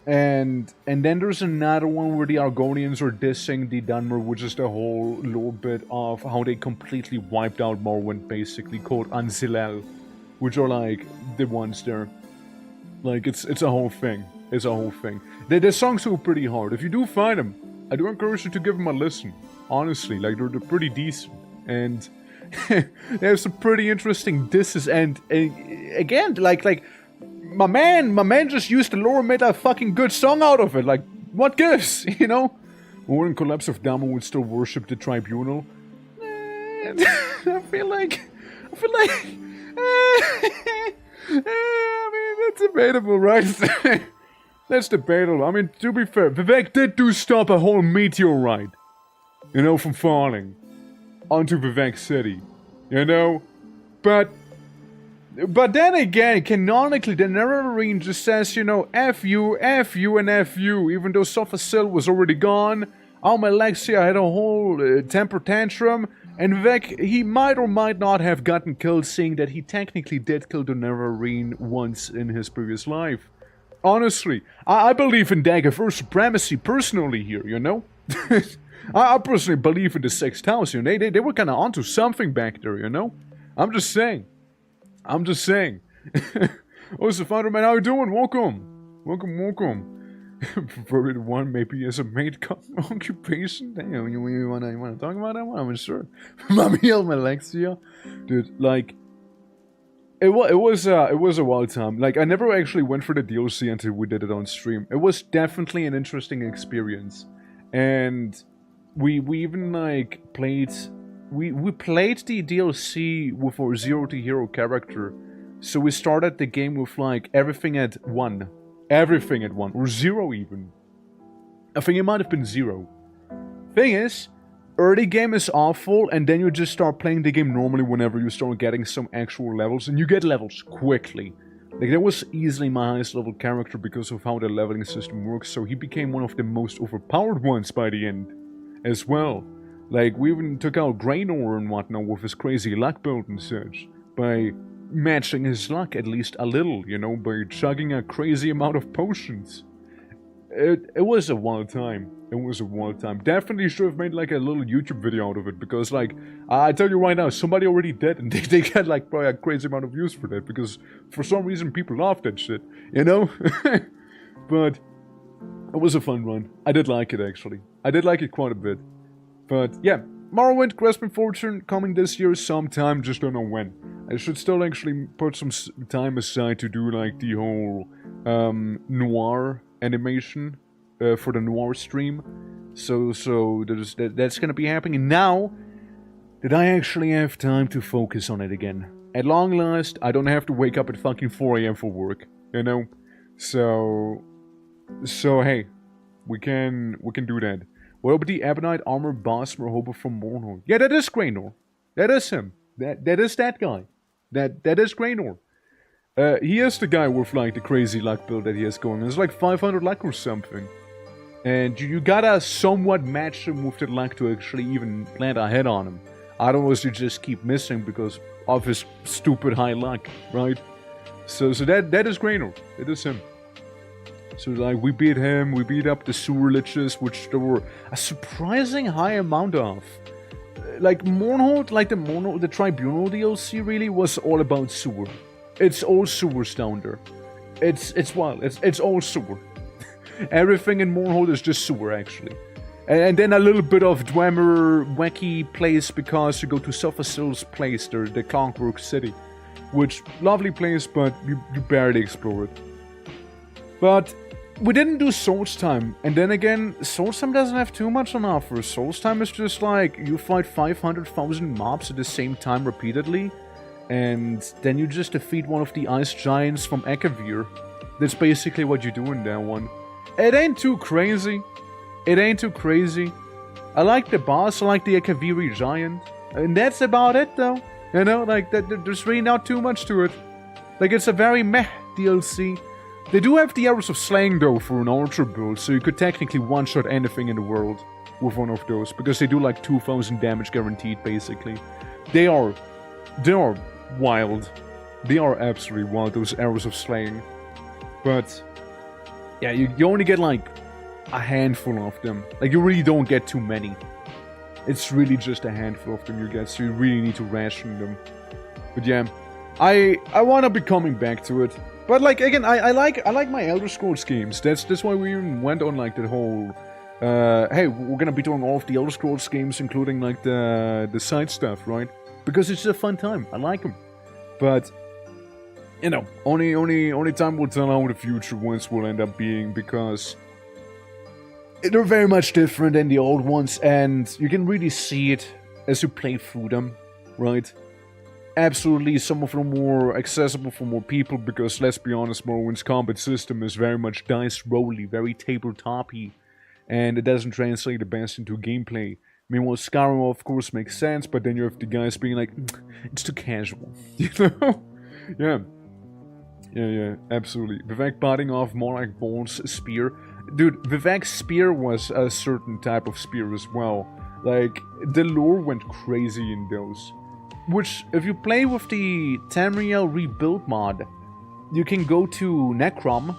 And then there's another one where the Argonians are dissing the Dunmer, which is the whole little bit of how they completely wiped out Morrowind, basically, called Anzilel, which are like the ones there. Like, it's a whole thing. It's a whole thing. The songs are pretty hard. If you do find them, I do encourage you to give them a listen. Honestly, like, they're pretty decent. And they have some pretty interesting disses. And again, like my man just used the lore and made a fucking good song out of it. Like, what gives, you know? Or in Collapse of Dama would still worship the tribunal. I feel like I mean, that's debatable, right? That's debatable. I mean, to be fair, Vivek did do stop a whole meteorite, you know, from falling onto Vivek City, you know? But then again, canonically, the narrator just says, you know, F you, and F you, even though Sophasil was already gone. Almalexia had a whole temper tantrum, and Vivek, he might or might not have gotten killed, seeing that he technically did kill the Neverine once in his previous life. Honestly, I believe in Daggerverse supremacy personally here, you know? I personally believe in the Sixth House, you know? They were kinda onto something back there, you know? I'm just saying. I'm just saying. Oh, so Fireman, how you doing? Welcome. Welcome. Prefer the one maybe as a maid occupation. Damn, you wanna talk about that one? I'm sure. Mommy Alexia, dude, like it was a wild time. Like I never actually went for the DLC until we did it on stream. It was definitely an interesting experience, and we even like played. We played the DLC with our 0 to hero character, so we started the game with like everything at 1. Everything at 1, or 0 even. I think it might have been 0. Thing is, early game is awful, and then you just start playing the game normally whenever you start getting some actual levels, and you get levels quickly. Like, that was easily my highest level character because of how the leveling system works, so he became one of the most overpowered ones by the end, as well. Like, we even took out Graynor and whatnot with his crazy luck build and such, by matching his luck at least a little, you know, by chugging a crazy amount of potions. It was a wild time. It was a wild time. Definitely should have made like a little YouTube video out of it, because like, I tell you right now, somebody already did, and they got like probably a crazy amount of views for that, because for some reason people love that shit, you know? But it was a fun run. I did like it, actually. I did like it quite a bit. But yeah, Morrowind, Grasping Fortune, coming this year sometime, just don't know when. I should still actually put some time aside to do like the whole noir animation for the noir stream. So that's gonna be happening now that I actually have time to focus on it again. At long last, I don't have to wake up at fucking 4 AM for work, you know? So hey, we can do that. What about the Ebonite Armor Boss Merhoba from Mournhold? Yeah, that is Graynor. That is him. That is that guy. That is Graynor. He is the guy with like the crazy luck build that he has going. It's like 500 luck or something. And you gotta somewhat match him with that luck to actually even plant a hit on him. Otherwise you just keep missing because of his stupid high luck, right? So that is Graynor. It is him. So like we beat him, we beat up the sewer liches, which there were a surprising high amount of. Like Mournhold, like the Tribunal DLC really was all about sewer. It's all sewers down there. It's wild. It's all sewer. Everything in Mournhold is just sewer actually. And then a little bit of Dwemer wacky place because you go to Sophasil's place there, the Clockwork City. Which, lovely place, but you barely explore it. But we didn't do Souls Time, and then again, Souls Time doesn't have too much on offer. Souls Time is just like, you fight 500,000 mobs at the same time repeatedly, and then you just defeat one of the ice giants from Akavir. That's basically what you do in that one. It ain't too crazy. It ain't too crazy. I like the boss, I like the Akaviri giant, and that's about it though. You know, like, there's really not too much to it. Like, it's a very meh DLC. They do have the Arrows of Slaying though for an archer build, so you could technically one-shot anything in the world with one of those, because they do like 2000 damage guaranteed basically. They are wild. They are absolutely wild, those Arrows of Slaying. But yeah, you only get like a handful of them. Like, you really don't get too many. It's really just a handful of them you get, so you really need to ration them. But yeah, I wanna be coming back to it. But like, again, I like my Elder Scrolls games. That's why we even went on like that whole hey, we're gonna be doing all of the Elder Scrolls games, including like the side stuff, right? Because it's a fun time. I like them. But you know, only time will tell how the future ones will end up being, because they're very much different than the old ones, and you can really see it as you play through them, right? Absolutely, some of them more accessible for more people, because let's be honest, Morrowind's combat system is very much dice rolly, very tabletop-y, and it doesn't translate the best into gameplay. Meanwhile, Skyrim of course makes sense, but then you have the guys being like, it's too casual, you know? Yeah, absolutely. Vivek biting off more like Ball's spear. Dude, Vivek's spear was a certain type of spear as well. Like, the lore went crazy in those. Which, if you play with the Tamriel Rebuild mod, you can go to Necrom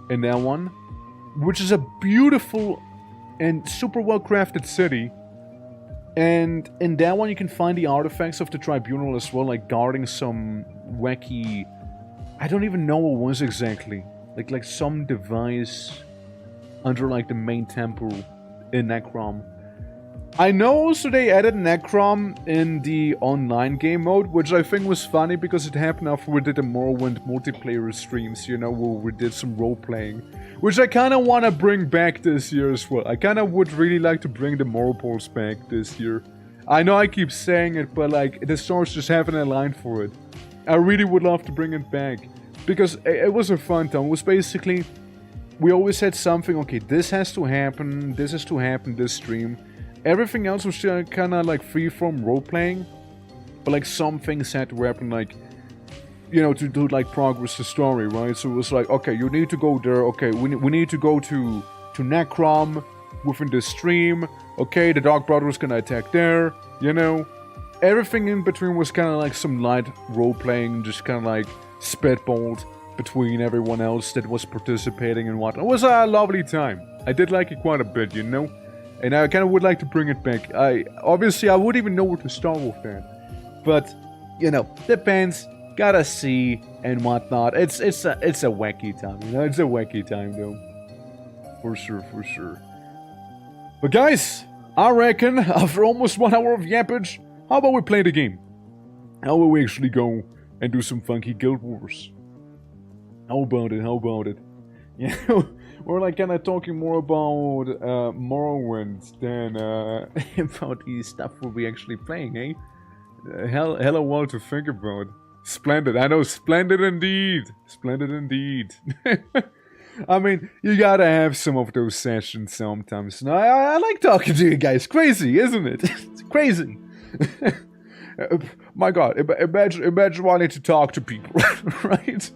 in that one, which is a beautiful and super well crafted city. And in that one, you can find the artifacts of the tribunal as well, like guarding some wacky... I don't even know what it was exactly. Like some device under like the main temple in Necrom. I know also they added Necrom in the online game mode, which I think was funny because it happened after we did the Morrowind multiplayer streams, you know, where we did some role-playing. Which I kind of want to bring back this year as well. I kind of would really like to bring the Morrowind back this year. I know I keep saying it, but like, the stars just haven't aligned for it. I really would love to bring it back. Because it was a fun time. It was basically, we always had something, okay, this has to happen, this has to happen this stream. Everything else was kind of like free-form role-playing, but like some things had to happen, like, you know, to do like progress the story, right? So it was like, okay, you need to go there, okay, we need to go to Necrom within the stream, okay, the Dark Brother's gonna attack there, you know? Everything in between was kind of like some light role-playing, just kind of like spitballed between everyone else that was participating and whatnot. It was a lovely time. I did like it quite a bit, you know? And I kind of would like to bring it back. Obviously, I wouldn't even know where to start with that. But, you know, depends. Gotta see and whatnot. It's a wacky time, you know? It's a wacky time, though. For sure, for sure. But guys, I reckon after almost 1 hour of yappage, how about we play the game? How about we actually go and do some funky Guild Wars? How about it? How about it? You know, we're like kind of talking more about Morrowind than about the stuff we'll be actually playing, eh? Hella wild to think about. Splendid. I know, splendid indeed. Splendid indeed. I mean, you gotta have some of those sessions sometimes. And I like talking to you guys. Crazy, isn't it? It's crazy. My God, imagine wanting to talk to people, right?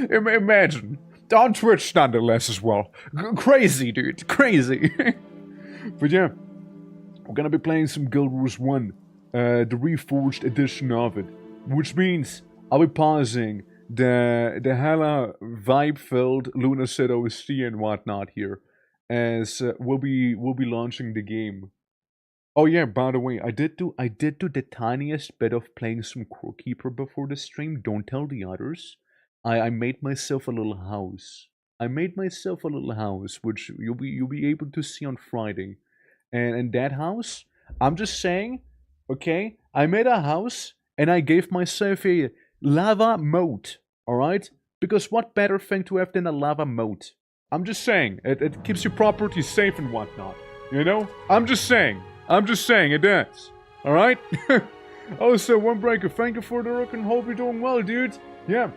Imagine. On Twitch, nonetheless, as well. Crazy, dude. Crazy. But yeah, we're gonna be playing some Guild Wars 1, the Reforged edition of it. Which means I'll be pausing the hella vibe-filled Lunacid OST and whatnot here, as we'll be launching the game. Oh yeah, by the way, I did do the tiniest bit of playing some Core Keeper before the stream. Don't tell the others. I made myself a little house. Which you'll be able to see on Friday. And in that house, I'm just saying, okay, I made a house and I gave myself a lava moat, alright? Because what better thing to have than a lava moat? I'm just saying, it keeps your property safe and whatnot, you know? I'm just saying it does, alright? Also, One Breaker, thank you for the work and hope you're doing well, dude. Yeah.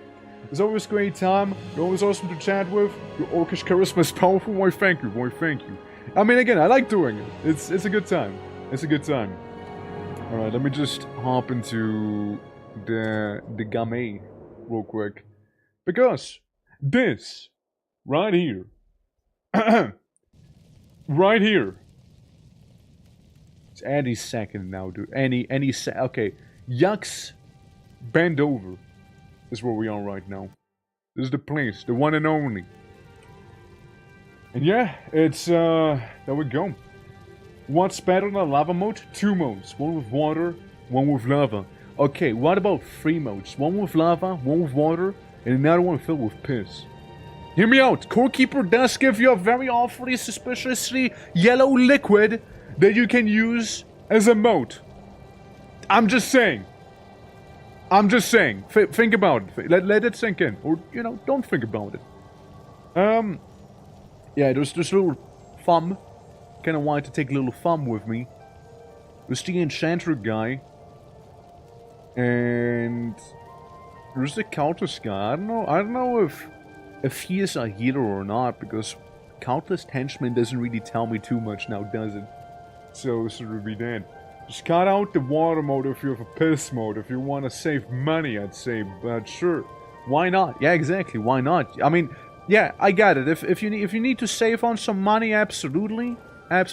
It's always a great time. You're always awesome to chat with. Your orcish charisma is powerful. Why, thank you. Why, thank you. I mean, again, I like doing it. It's a good time. It's a good time. Alright, let me just hop into the game real quick. Because this, right here, right here, it's any second now, dude. Okay, Yucks, bend over. Is where we are right now. This is the place, the one and only. And yeah, it's there we go. What's better than a lava mode? 2 modes. One with water, one with lava. Okay, what about 3 modes? One with lava, one with water, and another one filled with piss. Hear me out. Core Keeper does give you a very awfully suspiciously yellow liquid that you can use as a mode. I'm just saying. Think about it. Let it sink in. Or, you know, don't think about it. Yeah, there's this little thumb. Kinda wanted to take a little thumb with me. There's the Enchanter guy. And there's the Countless guy. I don't know if he is a healer or not, because Countless Henchman doesn't really tell me too much now, does it? So it would be that. Just cut out the water mode if you have a piss mode. If you want to save money, I'd say, but sure. Why not? Yeah, exactly. Why not? I mean, yeah, I got it. If you need to save on some money, absolutely.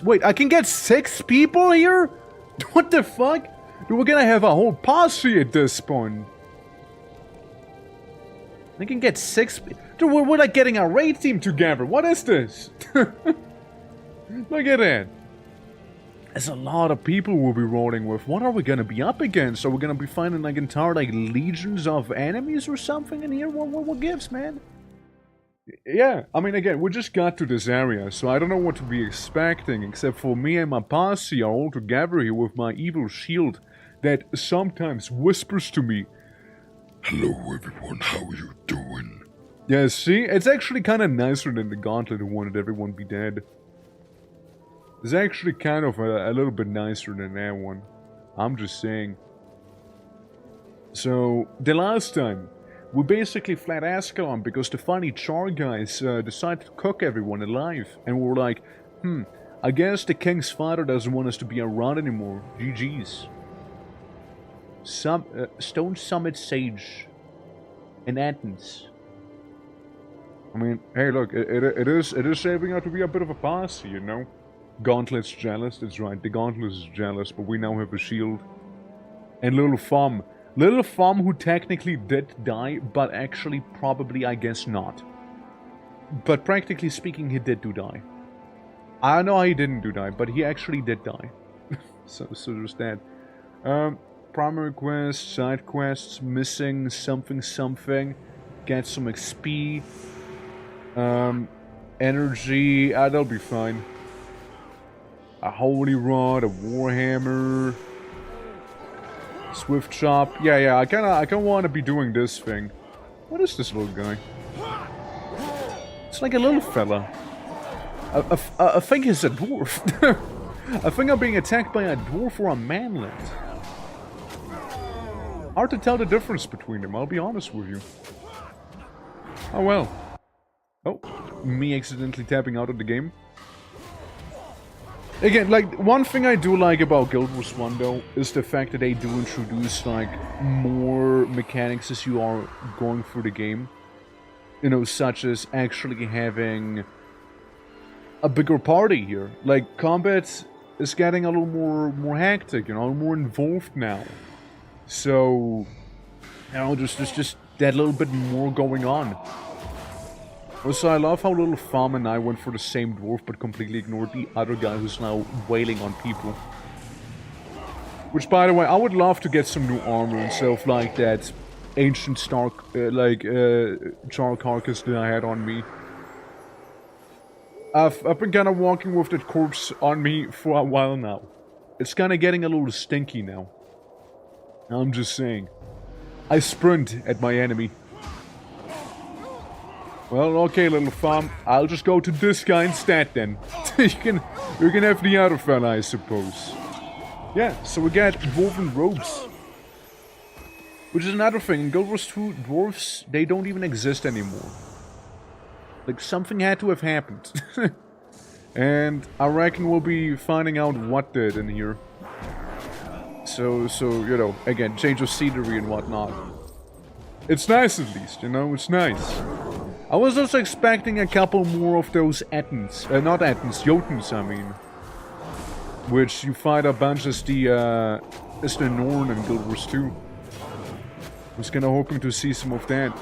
Wait, I can get 6 people here? What the fuck? Dude, we're gonna have a whole posse at this point. I can get 6 Dude, we're like getting a raid team together. What is this? Look at that. There's a lot of people we'll be rolling with. What are we gonna be up against? Are we gonna be finding like entire like legions of enemies or something in here? What gives, man? Yeah, I mean, again, we just got to this area, so I don't know what to be expecting, except for me and my posse are all together here with my evil shield that sometimes whispers to me, "Hello everyone, how you doing?" Yeah, see? It's actually kind of nicer than the gauntlet who wanted everyone be dead. It's actually kind of a little bit nicer than that one. I'm just saying. So, the last time, we basically fled Ascalon because the funny Char guys decided to cook everyone alive. And we were like, I guess the King's father doesn't want us to be around anymore. GG's. Stone Summit Sage. In Athens. I mean, hey look, it is shaping out to be a bit of a posse, you know? Gauntlet's jealous, that's right, the Gauntlet is jealous, but we now have a shield. And Little Thumb. Little Thumb who technically did die, but actually probably I guess not. But practically speaking, he did die. I know he didn't die, but he actually did die. so there's that. Primary quests, side quests, missing something. Get some XP. Energy, that'll be fine. A Holy Rod, a Warhammer. Swift Chop. Yeah, I kinda want to be doing this thing. What is this little guy? It's like a little fella. I think he's a dwarf. I think I'm being attacked by a dwarf or a manlet. Hard to tell the difference between them, I'll be honest with you. Oh well. Oh, me accidentally tapping out of the game. Again, like, one thing I do like about Guild Wars 1, though, is the fact that they do introduce, like, more mechanics as you are going through the game. You know, such as actually having a bigger party here. Like, combat is getting a little more hectic, you know, more involved now. So, you know, there's just that little bit more going on. Also, I love how Little Thumb and I went for the same dwarf, but completely ignored the other guy who's now wailing on people. Which, by the way, I would love to get some new armor and stuff like that ancient Char carcass that I had on me. I've been kind of walking with that corpse on me for a while now. It's kind of getting a little stinky now. I'm just saying. I sprint at my enemy. Well, okay, Little Thumb. I'll just go to this guy instead then. you can have the other fella, I suppose. Yeah, so we got woven robes. Which is another thing. In Guild Wars 2, dwarves, they don't even exist anymore. Like, something had to have happened. And I reckon we'll be finding out what did in here. So, you know, again, change of scenery and whatnot. It's nice at least, you know, it's nice. I was also expecting a couple more of those Ettins. Not Ettins, Jotuns, I mean. Which you fight a bunch as the Norn in Guild Wars 2. I was kinda hoping to see some of that.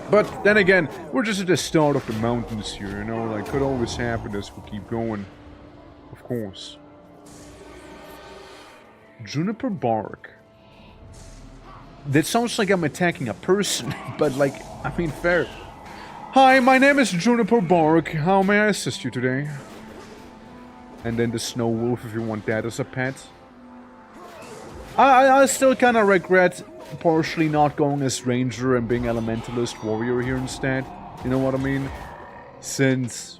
But then again, we're just at the start of the mountains here, you know, like, could always happen as we keep going. Of course. Juniper bark. That sounds like I'm attacking a person, but like, I mean, fair. Hi, my name is Juniper Bark. How may I assist you today? And then the Snow Wolf, if you want that as a pet. I still kind of regret partially not going as Ranger and being Elementalist Warrior here instead. You know what I mean? Since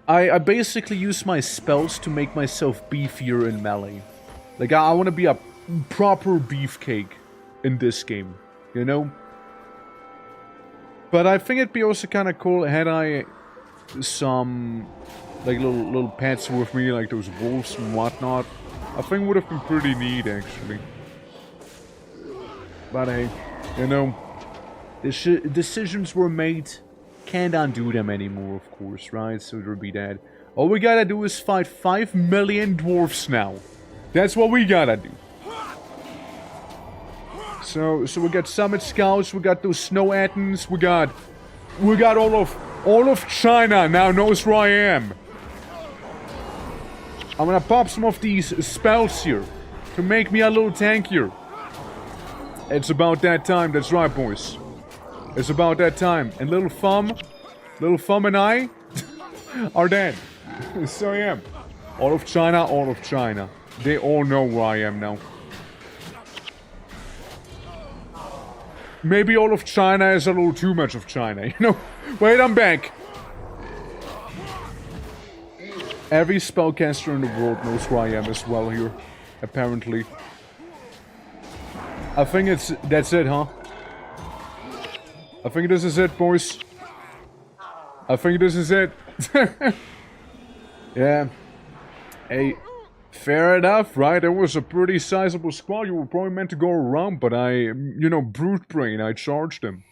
I basically use my spells to make myself beefier in melee. Like, I want to be a proper beefcake in this game, you know? But I think it'd be also kind of cool had I some, like, little pets with me, like those wolves and whatnot. I think would have been pretty neat, actually. But hey, you know, decisions were made, can't undo them anymore, of course, right? So there'll be that. All we gotta do is fight 5 million dwarfs now. That's what we gotta do. So we got Summit Scouts, we got those Snow Attons, we got all of China now knows where I am. I'm gonna pop some of these spells here to make me a little tankier. It's about that time, that's right, boys. It's about that time. And little Thumb and I are dead. So yeah. All of China. They all know where I am now. Maybe all of China is a little too much of China, you know? Wait, I'm back. Every spellcaster in the world knows where I am as well here, apparently. I think that's it, huh? I think this is it, boys. I think this is it. Yeah. Hey, fair enough, right? It was a pretty sizable squad. You were probably meant to go around, but I, you know, brute brain, I charged them.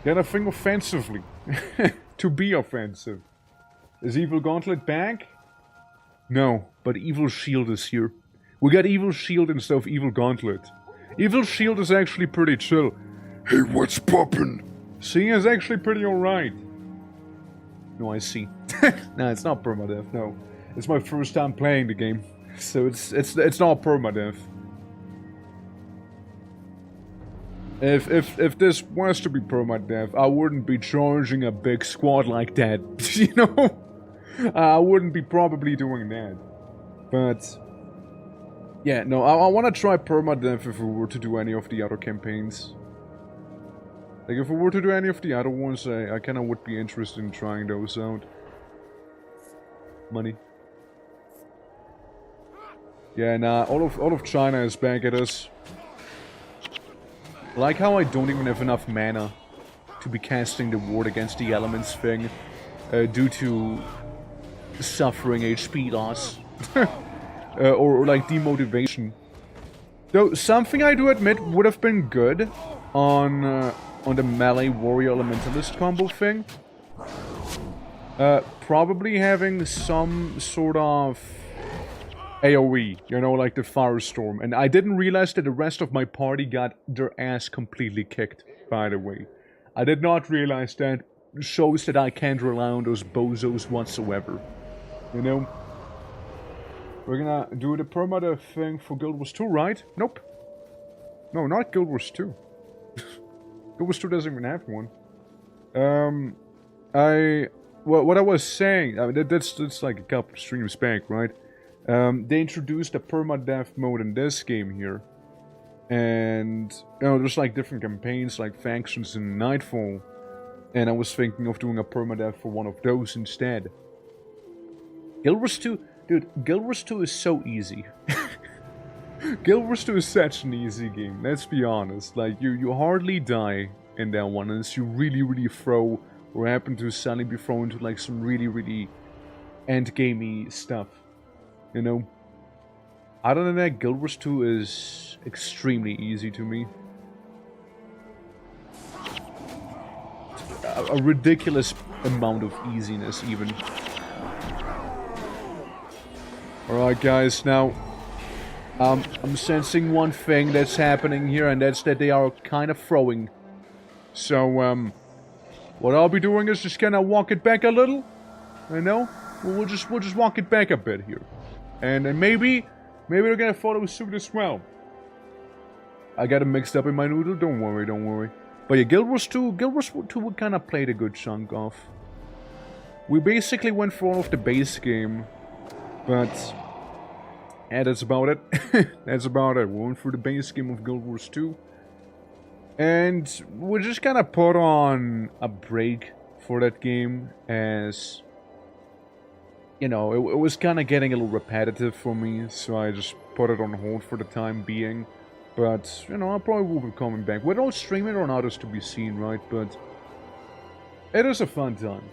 Gotta think offensively. To be offensive. Is Evil Gauntlet back? No, but Evil Shield is here. We got Evil Shield instead of Evil Gauntlet. Evil Shield is actually pretty chill. Hey, what's poppin'? See, it's actually pretty alright. No, I see. No, it's not permadeath, no. It's my first time playing the game. So it's not permadeath. If this was to be permadeath, I wouldn't be charging a big squad like that. You know? I wouldn't be probably doing that. But yeah, no, I want to try permadeath if we were to do any of the other campaigns. Like, if we were to do any of the other ones, I kind of would be interested in trying those out. Money. Yeah, nah, all of China is back at us. Like how I don't even have enough mana to be casting the Ward Against the Elements thing, due to suffering HP loss. or like demotivation. Though, something I do admit would have been good on the melee warrior elementalist combo thing. Probably having some sort of AoE, you know, like the Firestorm. And I didn't realize that the rest of my party got their ass completely kicked, by the way. I did not realize that. Shows that I can't rely on those bozos whatsoever. You know? We're gonna do the permadeath thing for Guild Wars 2, right? Nope. No, not Guild Wars 2. Guild Wars 2 doesn't even have one. What I was saying, I mean, that's like a couple streams back, right? They introduced a permadeath mode in this game here. And, you know, there's like different campaigns, like factions in Nightfall. And I was thinking of doing a permadeath for one of those instead. Guild Wars 2, dude, Guild Wars 2 is so easy. Guild Wars 2 is such an easy game, let's be honest. Like, you hardly die in that one unless you really throw, or happen to suddenly be thrown into like some really endgamey stuff. You know? Other than that, Guild Wars 2 is extremely easy to me. A ridiculous amount of easiness, even. Alright, guys, now I'm sensing one thing that's happening here, and that's that they are kind of throwing. So, what I'll be doing is just gonna walk it back a little. You know? We'll just walk it back a bit here. And maybe they're gonna follow suit as well. I got it mixed up in my noodle, don't worry. But yeah, Guild Wars 2 we kind of played a good chunk of. We basically went for all of the base game, but yeah, that's about it. That's about it. We went for the base game of Guild Wars 2. And we just kind of put on a break for that game, as, you know, it was kind of getting a little repetitive for me, so I just put it on hold for the time being. But, you know, I probably will be coming back. Whether I'll stream it or not is to be seen, right? But it is a fun time.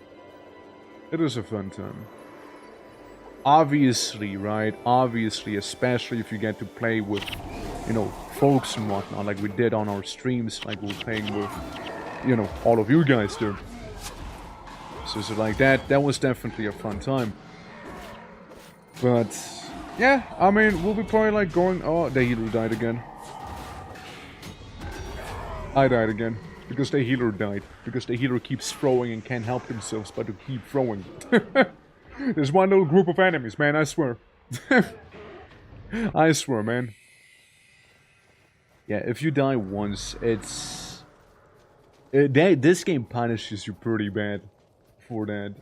It is a fun time. Obviously, right? Obviously, especially if you get to play with, you know, folks and whatnot, like we did on our streams, like we were playing with, you know, all of you guys there. So like that was definitely a fun time. But yeah, I mean, we'll be probably like going, oh, the healer died again. I died again. Because the healer died. Because the healer keeps throwing and can't help themselves but to keep throwing. There's one little group of enemies, man, I swear. I swear, man. Yeah, if you die once, it's... this game punishes you pretty bad for that.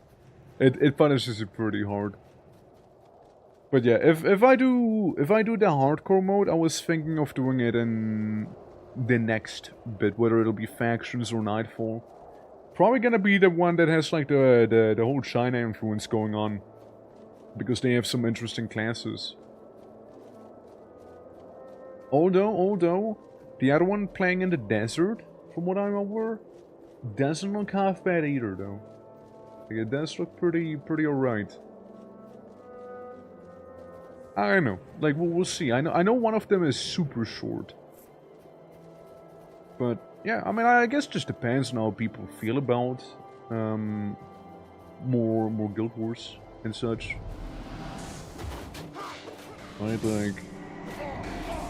It punishes you pretty hard. But yeah, if I do the hardcore mode, I was thinking of doing it in the next bit, whether it'll be factions or Nightfall. Probably gonna be the one that has like the whole China influence going on, because they have some interesting classes. Although the other one playing in the desert, from what I'm aware, doesn't look half bad either though. Like, it does look pretty alright. I don't know. Like, we'll see. I know one of them is super short. But, yeah, I mean, I guess it just depends on how people feel about more Guild Wars and such. Right, like...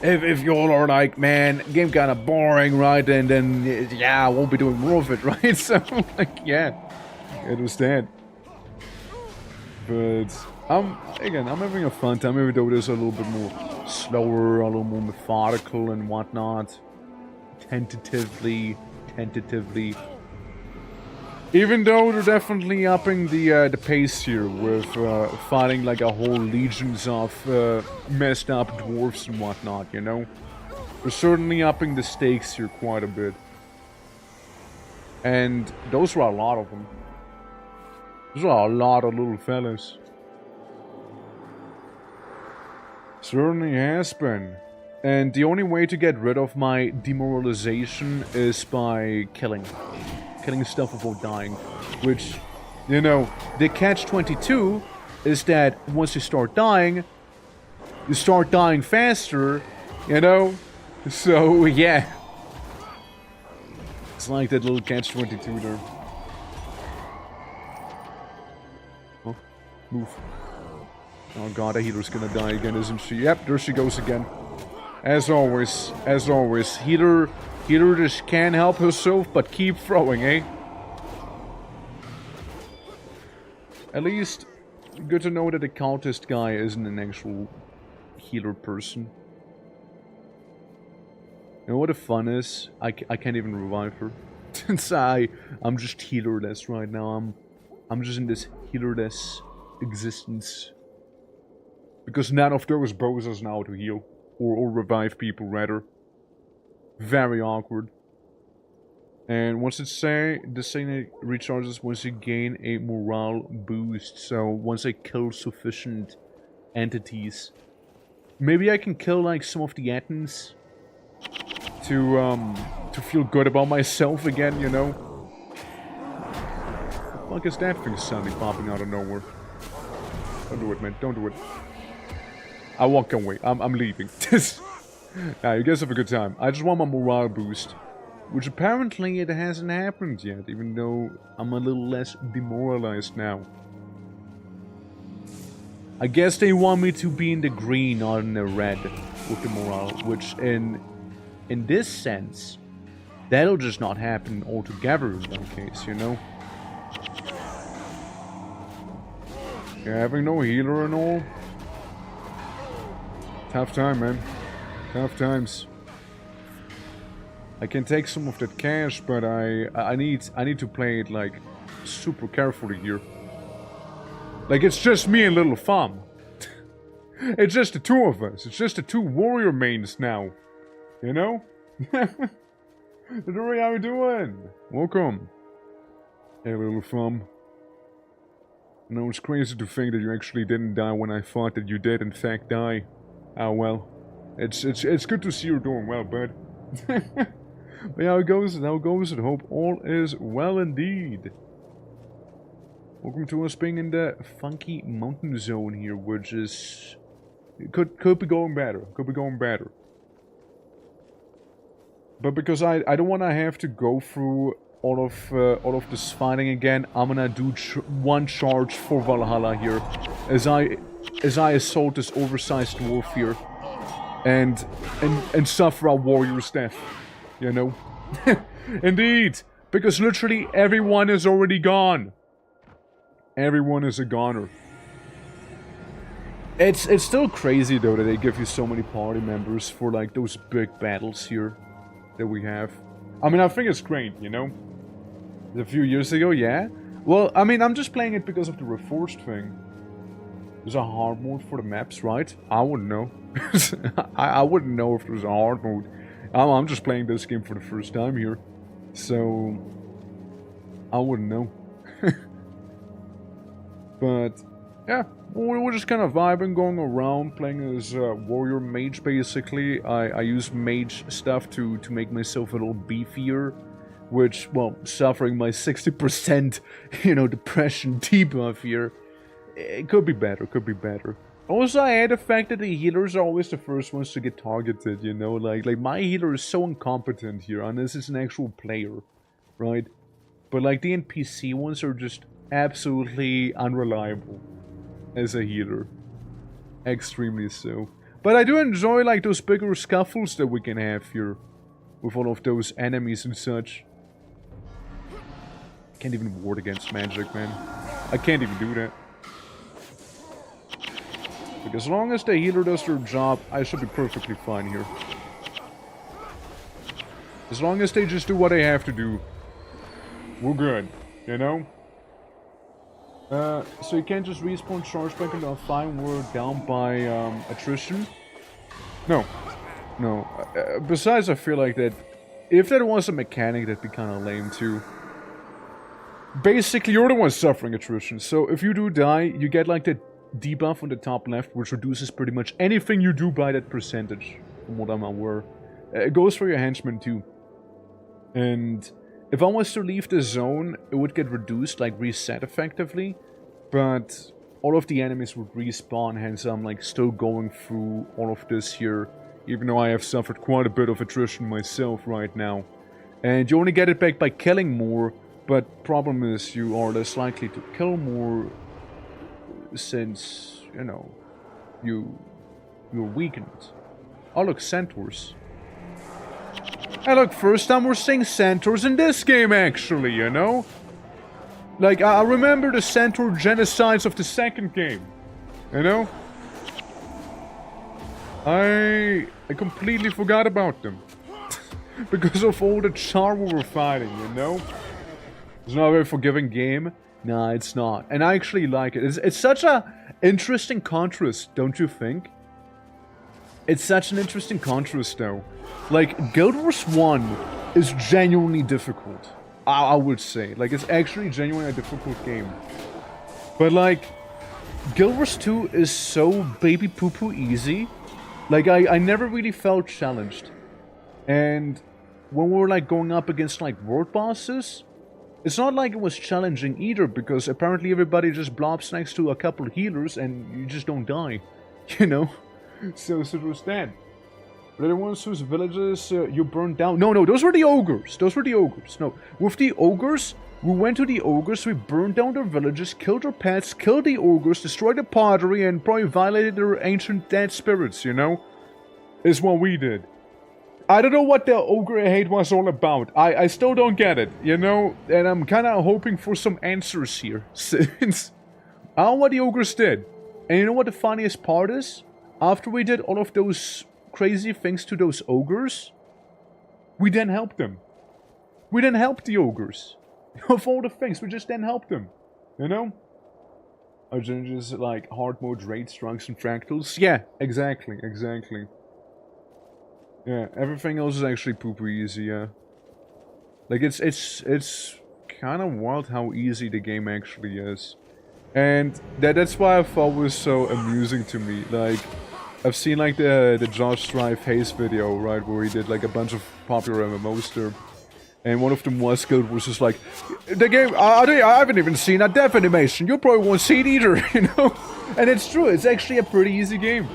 If y'all are like, man, game kinda boring, right? And then, yeah, I won't be doing more of it, right? So, like, yeah. I understand. But... again, I'm having a fun time, even though it is a little bit more slower, a little more methodical and whatnot. Tentatively. Even though they're definitely upping the pace here with fighting like a whole legions of messed up dwarves and whatnot, you know? They're certainly upping the stakes here quite a bit. And those were a lot of them. Those are a lot of little fellas. Certainly has been. And the only way to get rid of my demoralization is by killing stuff without dying. Which, you know, the catch-22 is that once you start dying faster, you know? So, yeah. It's like that little catch-22 there. Oh, move. Oh god, a healer's gonna die again, isn't she? Yep, there she goes again. As always. Healer just can't help herself but keep throwing, eh? At least, good to know that the cultist guy isn't an actual healer person. You know what the fun is? I can't even revive her. Since I'm just healerless right now. I'm just in this healerless existence. Because none of those bozos know how to heal. Or revive people, rather. Very awkward. And what's it say? This thing recharges once you gain a morale boost. So, once I kill sufficient entities. Maybe I can kill, like, some of the Ettins. To feel good about myself again, you know? What the fuck is that thing suddenly popping out of nowhere? Don't do it, man. Don't do it. I walk away. I'm leaving. Nah, you guys have a good time. I just want my morale boost. Which apparently it hasn't happened yet, even though I'm a little less demoralized now. I guess they want me to be in the green, not in the red, with the morale. Which, in this sense, that'll just not happen altogether in that case, you know? Yeah, having no healer and all. Tough time, man. Tough times. I can take some of that cash, but I need to play it like super carefully here. Like it's just me and Little Thumb. It's just the two of us. It's just the two warrior mains now. You know? Dory, how you doing? Welcome. Hey, Little Thumb. No, it's crazy to think that you actually didn't die when I thought that you did in fact die. Oh well. It's good to see you're doing well, bud. But yeah, how it goes, I hope all is well indeed. Welcome to us being in the funky mountain zone here, which is... Could be going better. Could be going better. But because I don't want to have to go through all of this fighting again, I'm gonna do one charge for Valhalla here, as I assault this oversized dwarf here, and suffer a warrior's death, you know. Indeed, because literally everyone is already gone. Everyone is a goner. It's still crazy though that they give you so many party members for like those big battles here that we have. I mean, I think it's great, you know? A few years ago, yeah. Well, I mean, I'm just playing it because of the Reforged thing. There's a hard mode for the maps, right? I wouldn't know. I wouldn't know if there's a hard mode. I'm just playing this game for the first time here. So, I wouldn't know. But, yeah. We're just kind of vibing, going around, playing as warrior mage, basically. I use mage stuff to make myself a little beefier. Which, well, suffering my 60%, you know, depression debuff here. It could be better, could be better. Also, I hate the fact that the healers are always the first ones to get targeted, you know? Like my healer is so incompetent here, and this is an actual player, right? But, like, the NPC ones are just absolutely unreliable as a healer. Extremely so. But I do enjoy, like, those bigger scuffles that we can have here. With all of those enemies and such. Can't even ward against magic, man. I can't even do that. Like, as long as the healer does their job, I should be perfectly fine here. As long as they just do what they have to do, we're good, you know? So you can't just respawn charge back into a fine, we're down by attrition? No. No. Besides, I feel like that if that was a mechanic, that'd be kind of lame too. Basically, you're the one suffering attrition, so if you do die, you get like that debuff on the top left, which reduces pretty much anything you do by that percentage, from what I'm aware. It goes for your henchmen too. And if I was to leave the zone, it would get reduced, like reset effectively, but all of the enemies would respawn, hence I'm like still going through all of this here, even though I have suffered quite a bit of attrition myself right now. And you only get it back by killing more, but problem is you are less likely to kill more since, you know, you're weakened. Oh look, centaurs. Hey look, first time we're seeing centaurs in this game actually, you know? Like, I remember the centaur genocides of the second game, you know? I completely forgot about them. Because of all the char we were fighting, you know? It's not a very forgiving game. Nah, it's not. And I actually like it. It's such a interesting contrast, don't you think? It's such an interesting contrast, though. Like, Guild Wars 1 is genuinely difficult. I would say. Like, it's actually genuinely a difficult game. But, like, Guild Wars 2 is so baby poo-poo easy. Like, I never really felt challenged. And when we were, like, going up against, like, world bosses, it's not like it was challenging either, because apparently everybody just blobs next to a couple healers and you just don't die. You know? So it was that. But the ones whose villages you burned down. No, those were the ogres. Those were the ogres. No, with the ogres, we went to the ogres, we burned down their villages, killed their pets, killed the ogres, destroyed the pottery, and probably violated their ancient dead spirits, you know? Is what we did. I don't know what the ogre hate was all about. I still don't get it, you know? And I'm kind of hoping for some answers here. Since I don't know what the ogres did. And you know what the funniest part is? After we did all of those crazy things to those ogres, we then helped them. We then helped the ogres. Of all the things, we just then helped them. You know? Are just like hard mode raids, trunks, and fractals? Yeah, exactly. Yeah, everything else is actually poo-poo easy, yeah. Like, it's kind of wild how easy the game actually is. And that's why I thought it was so amusing to me. Like, I've seen like the Josh Strife Hayes video, right, where he did like a bunch of popular MMOs there. And one of them was just like, the game, I haven't even seen a death animation, you probably won't see it either, you know? And it's true, it's actually a pretty easy game.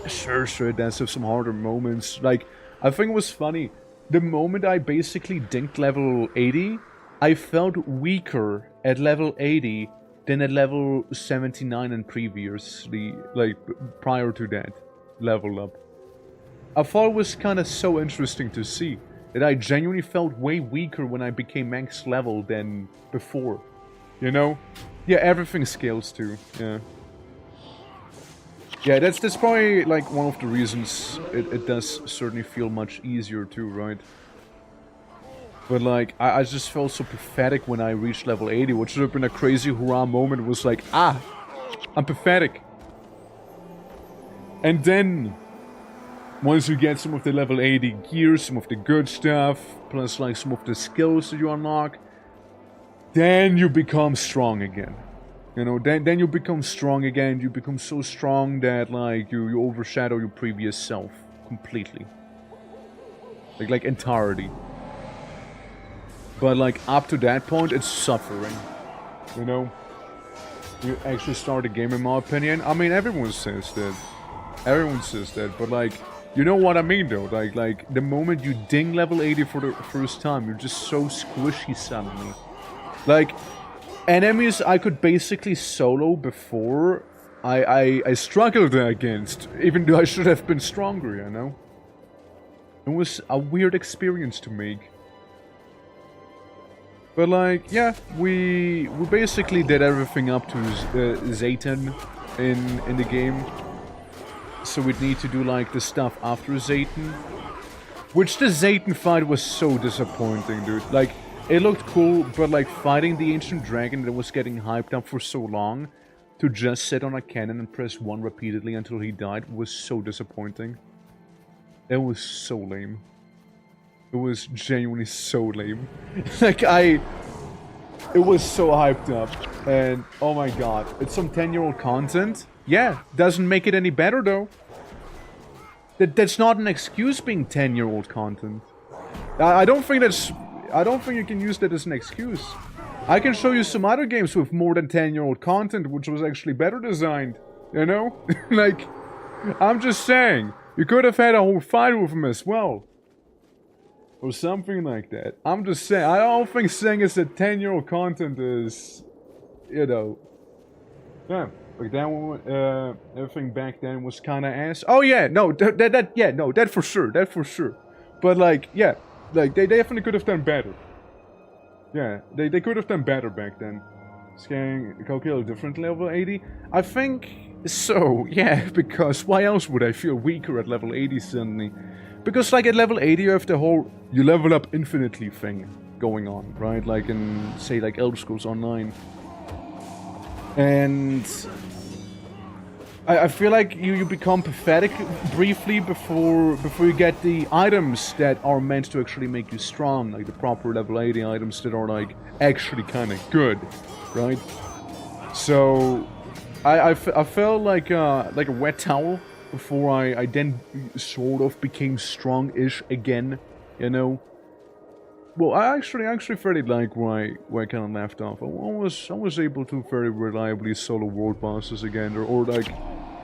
Sure, it does have some harder moments. Like, I think it was funny, the moment I basically dinked level 80, I felt weaker at level 80 than at level 79 and previously, like, prior to that level up. I thought it was kind of so interesting to see that I genuinely felt way weaker when I became max level than before. You know? Yeah, everything scales too, yeah. Yeah, that's probably like one of the reasons it does certainly feel much easier too, right? But like, I just felt so pathetic when I reached level 80, which should have been a crazy hurrah moment. It was like, ah, I'm pathetic. And then, once you get some of the level 80 gear, some of the good stuff, plus like some of the skills that you unlock, then you become strong again. You know, then you become strong again. You become so strong that like you overshadow your previous self completely. Like entirety. But like up to that point, it's suffering. You know? You actually start a game, in my opinion. I mean, everyone says that. Everyone says that, but like, you know what I mean though? Like the moment you ding level 80 for the first time, you're just so squishy suddenly. Like, enemies I could basically solo before, I struggled against, even though I should have been stronger, you know? It was a weird experience to make. But like, yeah, we basically did everything up to Zayton in the game. So we'd need to do like the stuff after Zayton. Which the Zayton fight was so disappointing, dude. Like, it looked cool, but like fighting the ancient dragon that was getting hyped up for so long to just sit on a cannon and press 1 repeatedly until he died was so disappointing. It was so lame. It was genuinely so lame. Like, it was so hyped up. And, oh my god, it's some 10-year-old content? Yeah, doesn't make it any better though. That's not an excuse being 10-year-old content. I don't think you can use that as an excuse. I can show you some other games with more than 10-year-old content, which was actually better designed. You know? Like, I'm just saying, you could have had a whole fight with him as well. Or something like that. I'm just saying, I don't think saying it's a 10-year-old content is, you know. Yeah, like that one, everything back then was kind of ass. Oh yeah, no, that for sure, But like, yeah, like they definitely could have done better. Yeah, they could have done better back then. Scanning, calculate a different level 80. I think so. Yeah, because why else would I feel weaker at level 80 suddenly? Because like at level 80 you have the whole you level up infinitely thing going on, right? Like in, say, like Elder Scrolls Online. And I feel like you become pathetic briefly before you get the items that are meant to actually make you strong, like the proper level 80 items that are like actually kind of good, right? So I felt like a wet towel before I then sort of became strong-ish again, you know. Well, I actually fairly like where I kind of left off. I was able to very reliably solo world bosses again, or like,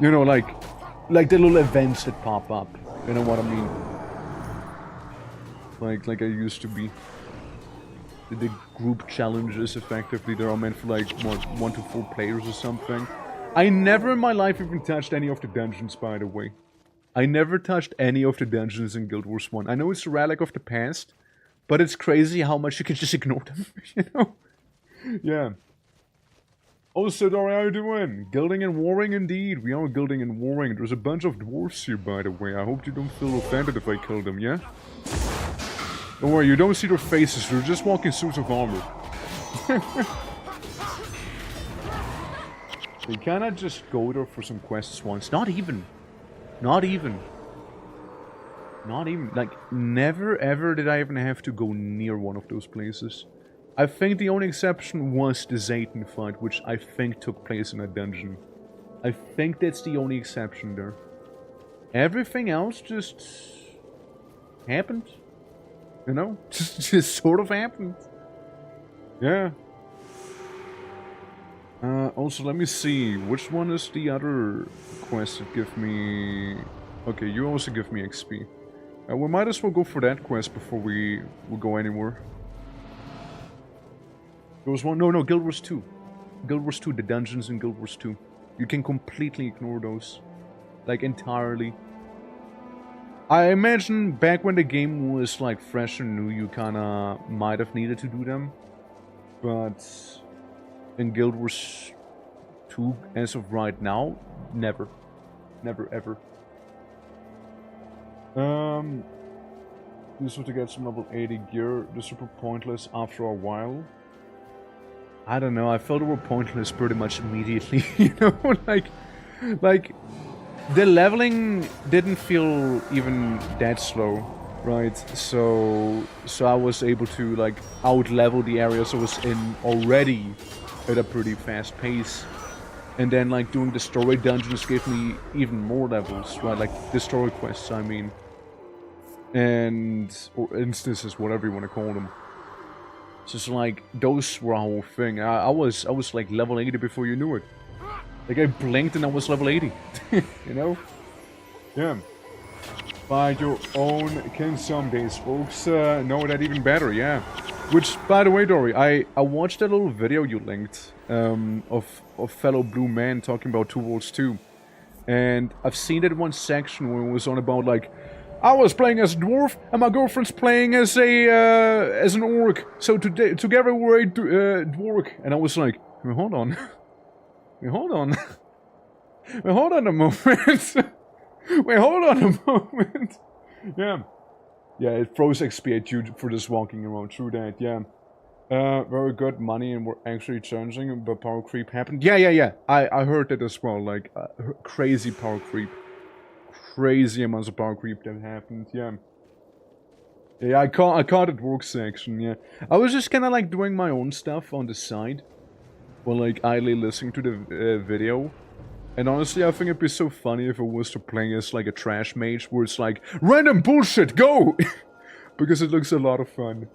you know, like the little events that pop up. You know what I mean? Like I used to be. The group challenges, effectively, they're all meant for like what, 1 to 4 players or something. I never in my life even touched any of the dungeons, by the way. I never touched any of the dungeons in Guild Wars 1. I know it's a relic of the past, but it's crazy how much you can just ignore them, you know? Yeah. Also, Dori, how you doing? Guilding and warring, indeed. We are guilding and warring. There's a bunch of dwarves here, by the way. I hope you don't feel offended if I kill them, yeah? Don't worry, you don't see their faces. They're just walking suits of armor. You cannot just go there for some quests once. Not even. Not even. Not even. Like, never ever did I even have to go near one of those places. I think the only exception was the Zayton fight, which I think took place in a dungeon. I think that's the only exception there. Everything else just happened. You know? Just sort of happened. Yeah. Also, let me see. Which one is the other quest that give me... Okay, you also give me XP. We might as well go for that quest before we go anywhere. There was one... No, Guild Wars 2. Guild Wars 2, the dungeons in Guild Wars 2. You can completely ignore those. Like, entirely. I imagine back when the game was, like, fresh and new, you kinda might have needed to do them. But... in Guild Wars 2, as of right now, never. Never ever. This was to get some level 80 gear. The super pointless after a while. I don't know, I felt they were pointless pretty much immediately, you know, like, the leveling didn't feel even that slow, right? So I was able to, like, out-level the areas I was in already at a pretty fast pace. And then, like, doing the story dungeons gave me even more levels, right? Like, the story quests, I mean. Or instances, whatever you want to call them. So it's like, those were a whole thing. I was like level 80 before you knew it. Like I blinked and I was level 80. You know? Yeah. Find your own kin some days, folks. Know that even better, yeah. Which, by the way, Dory, I watched that little video you linked of fellow blue man talking about 2 Worlds 2. And I've seen that one section where it was on about like, I was playing as a dwarf, and my girlfriend's playing as an orc. So together we're a dwarf. And I was like, wait, hold on. Wait, hold on. Wait, hold on a moment. Wait, hold on a moment. Yeah. Yeah, it throws XP at you for just walking around through that, yeah. Very good money, and we're actually challenging, but power creep happened. Yeah. I heard that as well, like, crazy power creep. Crazy amounts of power creep that happened, yeah. Yeah, I caught it work section, yeah. I was just kinda like doing my own stuff on the side. While like idly listening to the video. And honestly, I think it'd be so funny if I was to play as like a trash mage where it's like, random bullshit, go! Because it looks a lot of fun.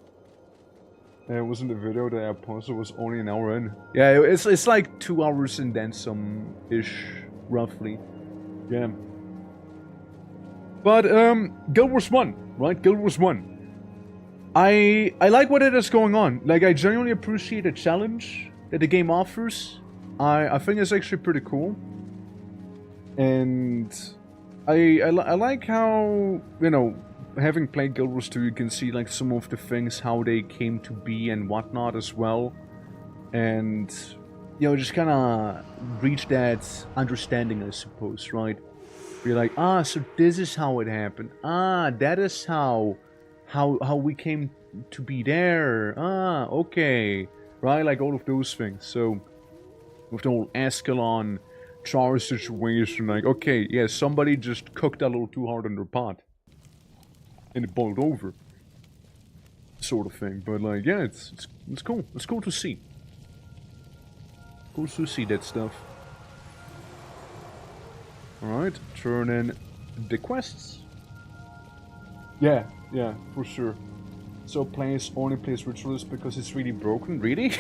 And it wasn't the video that I posted, it was only an hour in. Yeah, it's like 2 hours and then some-ish, roughly. Yeah. But, Guild Wars 1, right? Guild Wars 1. I like what it is going on. Like, I genuinely appreciate the challenge that the game offers. I think it's actually pretty cool. And I like how, you know, having played Guild Wars 2, you can see, like, some of the things, how they came to be and whatnot as well. And, you know, just kind of reach that understanding, I suppose, right? You're like, ah, so this is how it happened. Ah, that is how we came to be there. Ah, okay. Right, like all of those things. So, with the whole Ascalon Char situation, like, okay, yeah, somebody just cooked a little too hard in their pot. And it boiled over. Sort of thing. But, like, yeah, it's cool. It's cool to see. Cool to see that stuff. Alright, turn in the quests. Yeah, for sure. So players only plays Ritualist because it's really broken? Really?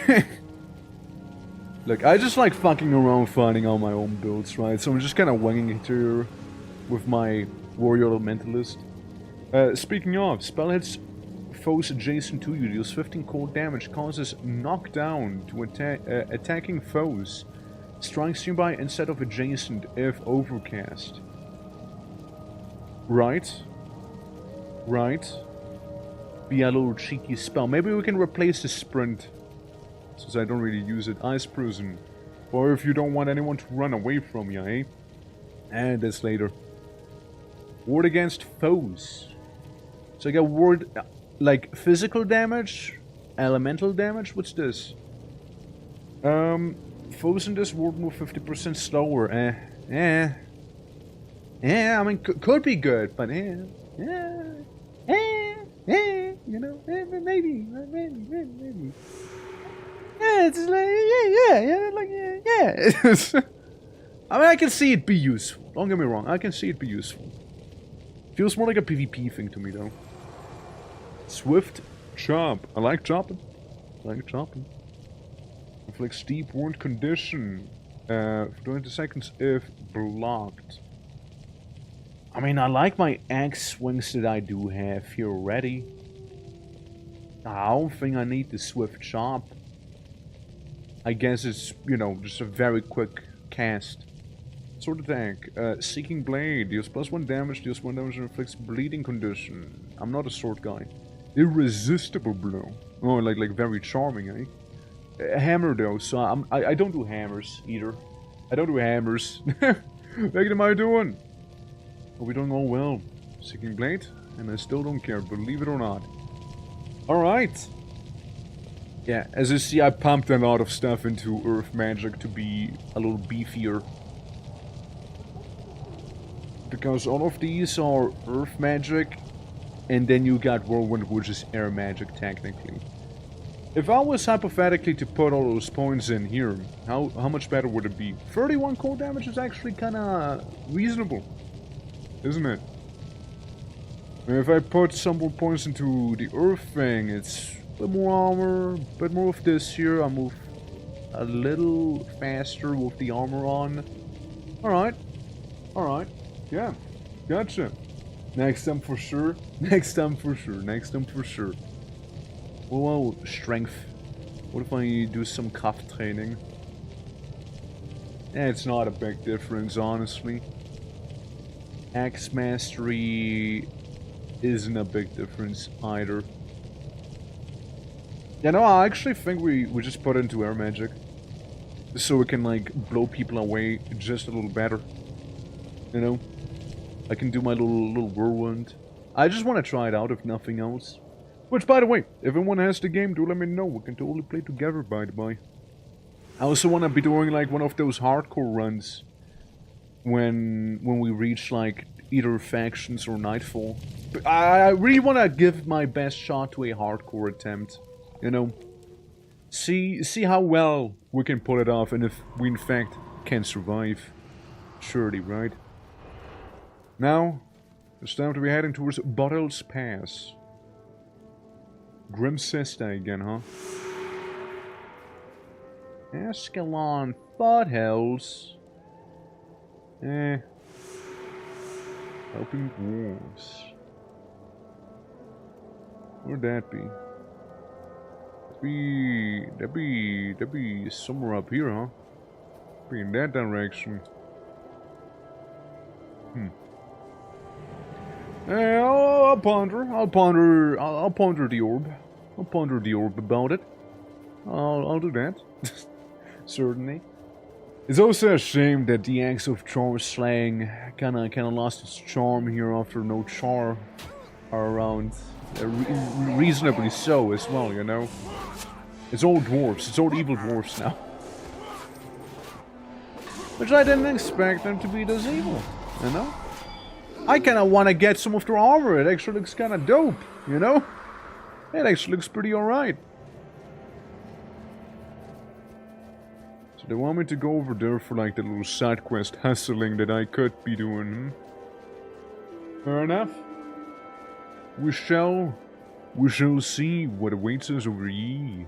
Look, I just like fucking around finding out my own builds, right? So I'm just kind of winging it here with my Warrior Elementalist. Speaking of, spell hits foes adjacent to you, deals 15 cold damage, causes knockdown to attacking foes. Strikes nearby instead of adjacent if overcast. Right. Be a little cheeky spell. Maybe we can replace the sprint. Since I don't really use it. Ice Prison. Or if you don't want anyone to run away from you, eh? And that's later. Ward against foes. So I got ward, like, physical damage? Elemental damage? What's this? Foes in this ward move 50% slower. Yeah, I mean, could be good, but you know, maybe. Yeah, it's like, yeah. I mean, I can see it be useful. Don't get me wrong, I can see it be useful. Feels more like a PvP thing to me, though. Swift chop. I like chopping. Inflicts deep wound condition for 20 seconds if blocked. I mean, I like my axe swings that I do have here already. I don't think I need the swift chop. I guess it's, you know, just a very quick cast. Sword attack. Seeking Blade. Deals +1 damage, deals 1 damage and inflicts bleeding condition. I'm not a sword guy. Irresistible blow. Oh, like very charming, eh? Hammer though, so I don't do hammers either. I don't do hammers. What am I doing? Are we doing all well? Seeking Blade? And I still don't care, believe it or not. Alright. Yeah, as you see, I pumped a lot of stuff into Earth Magic to be a little beefier. Because all of these are Earth Magic, and then you got Whirlwind, which is Air Magic, technically. If I was hypothetically to put all those points in here, how much better would it be? 31 cold damage is actually kinda reasonable, isn't it? And if I put some more points into the Earth thing, it's a bit more armor, a bit more of this here. I move a little faster with the armor on. Alright. Alright. Yeah. Gotcha. Next time for sure. Next time for sure. Next time for sure. Well, strength. What if I do some cuff training? Yeah, it's not a big difference, honestly. Axe mastery isn't a big difference either. Yeah, no, I actually think we just put it into air magic. So we can, like, blow people away just a little better. You know? I can do my little whirlwind. I just want to try it out, if nothing else. Which, by the way, if anyone has the game, do let me know. We can totally play together, by the way. I also want to be doing, like, one of those hardcore runs. When we reach, like, either factions or nightfall. But I really want to give my best shot to a hardcore attempt. You know? See how well we can pull it off, and if we, in fact, can survive. Surely, right? Now, it's time to be heading towards Bottles Pass. Grim Sister again, huh? Ascalon Foothills. Helping Dwarves. Where'd that be? That'd be somewhere up here, huh? Be in that direction. I'll ponder the orb. I'll ponder the orb about it. I'll do that. Certainly. It's also a shame that the Axe of Charm slaying kinda lost its charm here after no char are around. Reasonably so as well, you know. It's all dwarves. It's all evil dwarves now. Which I didn't expect them to be this evil, you know. I kinda wanna get some of their armor. It actually looks kinda dope, you know? It actually looks pretty alright. So they want me to go over there for like the little side quest hustling that I could be doing, Fair enough. We shall see what awaits us over ye.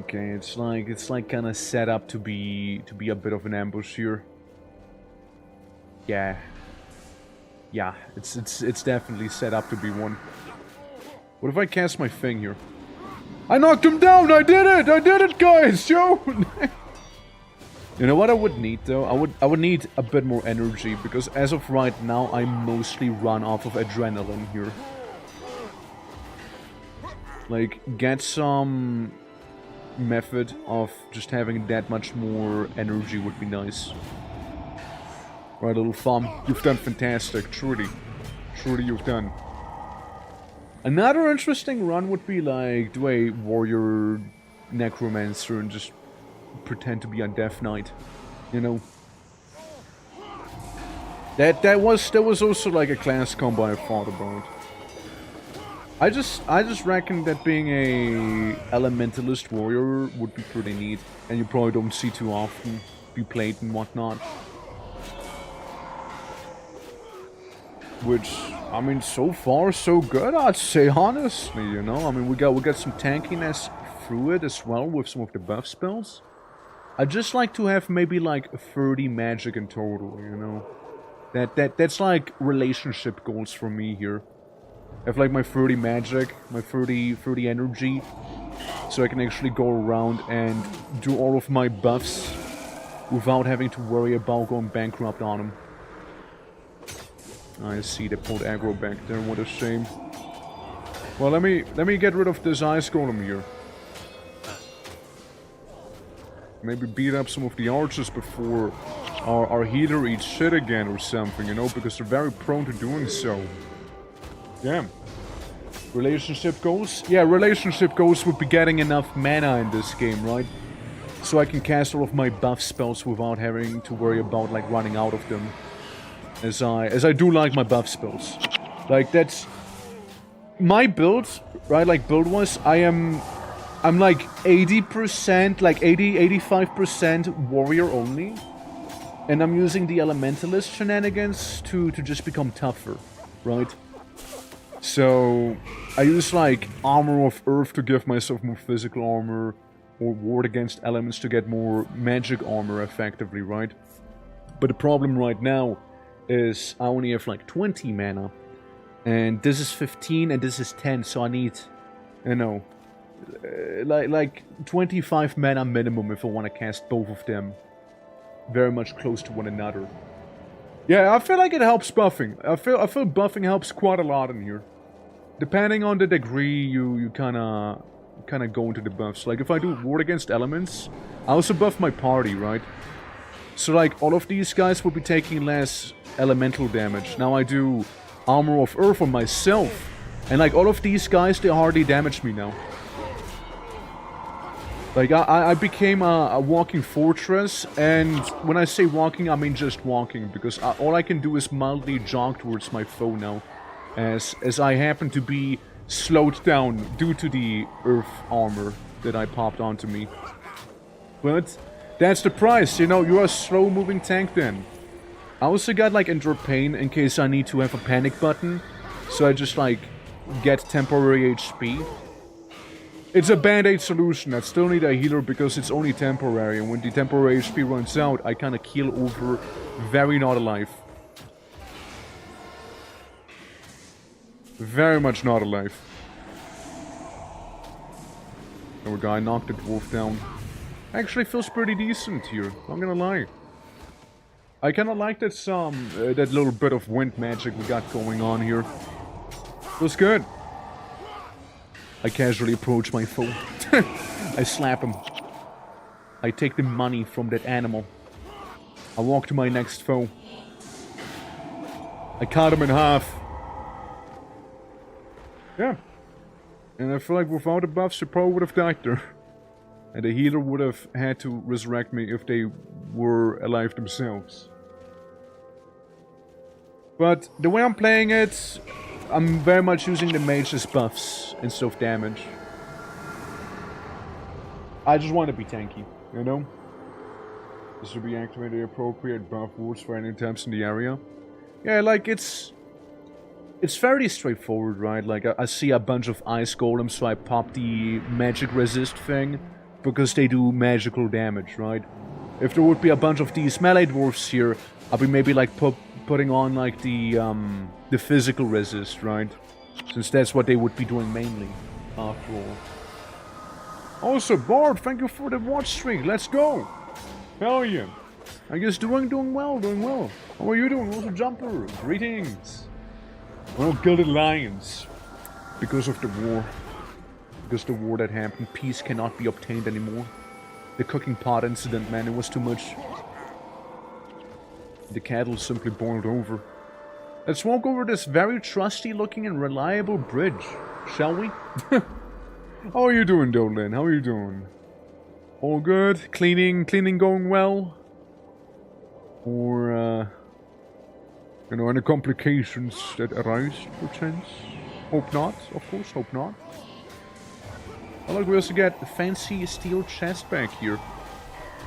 Okay, it's like kind of set up to be a bit of an ambush here. Yeah, it's definitely set up to be one. What if I cast my thing here? I knocked him down! I did it, guys! Yo! You know what I would need though? I would need a bit more energy because as of right now I mostly run off of adrenaline here. Like, get some method of just having that much more energy would be nice. Right, little thumb, you've done fantastic, truly. Truly you've done. Another interesting run would be like, do a warrior necromancer and just pretend to be a death knight, you know. That was also like a class combo I thought about. I just reckon that being a elementalist warrior would be pretty neat, and you probably don't see too often, be played and whatnot. Which, I mean, so far so good, I'd say, honestly, you know. I mean, we got some tankiness through it as well with some of the buff spells. I'd just like to have maybe like 30 magic in total, you know. That's like relationship goals for me here. I have like my 30 magic, my 30 energy, so I can actually go around and do all of my buffs without having to worry about going bankrupt on them. I see they pulled aggro back there, what a shame. Well, let me get rid of this ice golem here. Maybe beat up some of the archers before our healer eats shit again or something, you know, because they're very prone to doing so. Yeah. Relationship goals? Yeah, relationship goals would be getting enough mana in this game, right? So I can cast all of my buff spells without having to worry about, like, running out of them. As I do like my buff spells. Like, that's... My build, right, like, build-wise, I'm like 80%, like 85% warrior only. And I'm using the elementalist shenanigans to just become tougher, right? So, I use, like, Armor of Earth to give myself more physical armor, or Ward Against Elements to get more magic armor effectively, right? But the problem right now is I only have, like, 20 mana. And this is 15 and this is 10, so I need, you know, like 25 mana minimum if I want to cast both of them very much close to one another. Yeah, I feel like it helps buffing. I feel buffing helps quite a lot in here. Depending on the degree you kinda go into the buffs. Like if I do Ward Against Elements, I also buff my party, right? So like all of these guys will be taking less elemental damage. Now I do Armor of Earth on myself. And like all of these guys, they hardly damage me now. Like, I became a walking fortress, and when I say walking, I mean just walking, because all I can do is mildly jog towards my foe now, as I happen to be slowed down due to the earth armor that I popped onto me. But that's the price, you know, you're a slow-moving tank then. I also got, like, Endure Pain in case I need to have a panic button, so I just, like, get temporary HP. It's a band-aid solution. I still need a healer because it's only temporary. And when the temporary HP runs out, I kind of keel over very not alive. Very much not alive. There we go, I knocked the dwarf down. Actually feels pretty decent here, I'm gonna lie. I kinda like that that little bit of wind magic we got going on here. Feels good. I casually approach my foe. I slap him. I take the money from that animal. I walk to my next foe. I cut him in half. Yeah. And I feel like without the buffs, they probably would have died there. And the healer would have had to resurrect me if they were alive themselves. But the way I'm playing it, I'm very much using the mage's buffs instead of damage. I just want to be tanky, you know? This will be activating the appropriate buff wards for any attempts in the area. Yeah, like it's fairly straightforward, right? Like I see a bunch of ice golems, so I pop the magic resist thing because they do magical damage, right? If there would be a bunch of these melee dwarfs here, I'd be maybe like putting on like the physical resist, right? Since that's what they would be doing mainly, after all. Also, Bard, thank you for the watch streak. Let's go. Hell yeah. I guess doing well. How are you doing? Also, Jumper. Greetings. Well, Gilded Lions. Because of the war. Because the war that happened, peace cannot be obtained anymore. The cooking pot incident, man, it was too much. The cattle simply boiled over. Let's walk over this very trusty looking and reliable bridge, shall we? How are you doing, Dolan? How are you doing? All good? Cleaning going well? Or, you know, any complications that arise, perchance? Hope not, of course, hope not. Oh look, we also get a fancy steel chest back here.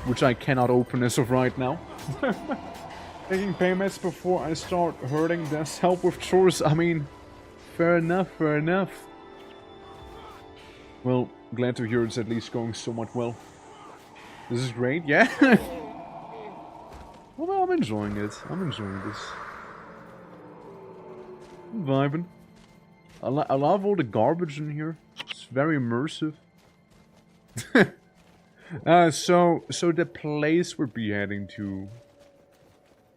Which I cannot open as of right now. Taking payments before I start hurting does help with chores. I mean, fair enough, fair enough. Well, glad to hear it's at least going somewhat well. This is great, yeah? Well, I'm enjoying it. I'm enjoying this. I'm vibing. I love all the garbage in here. It's very immersive. So the place we'd be heading to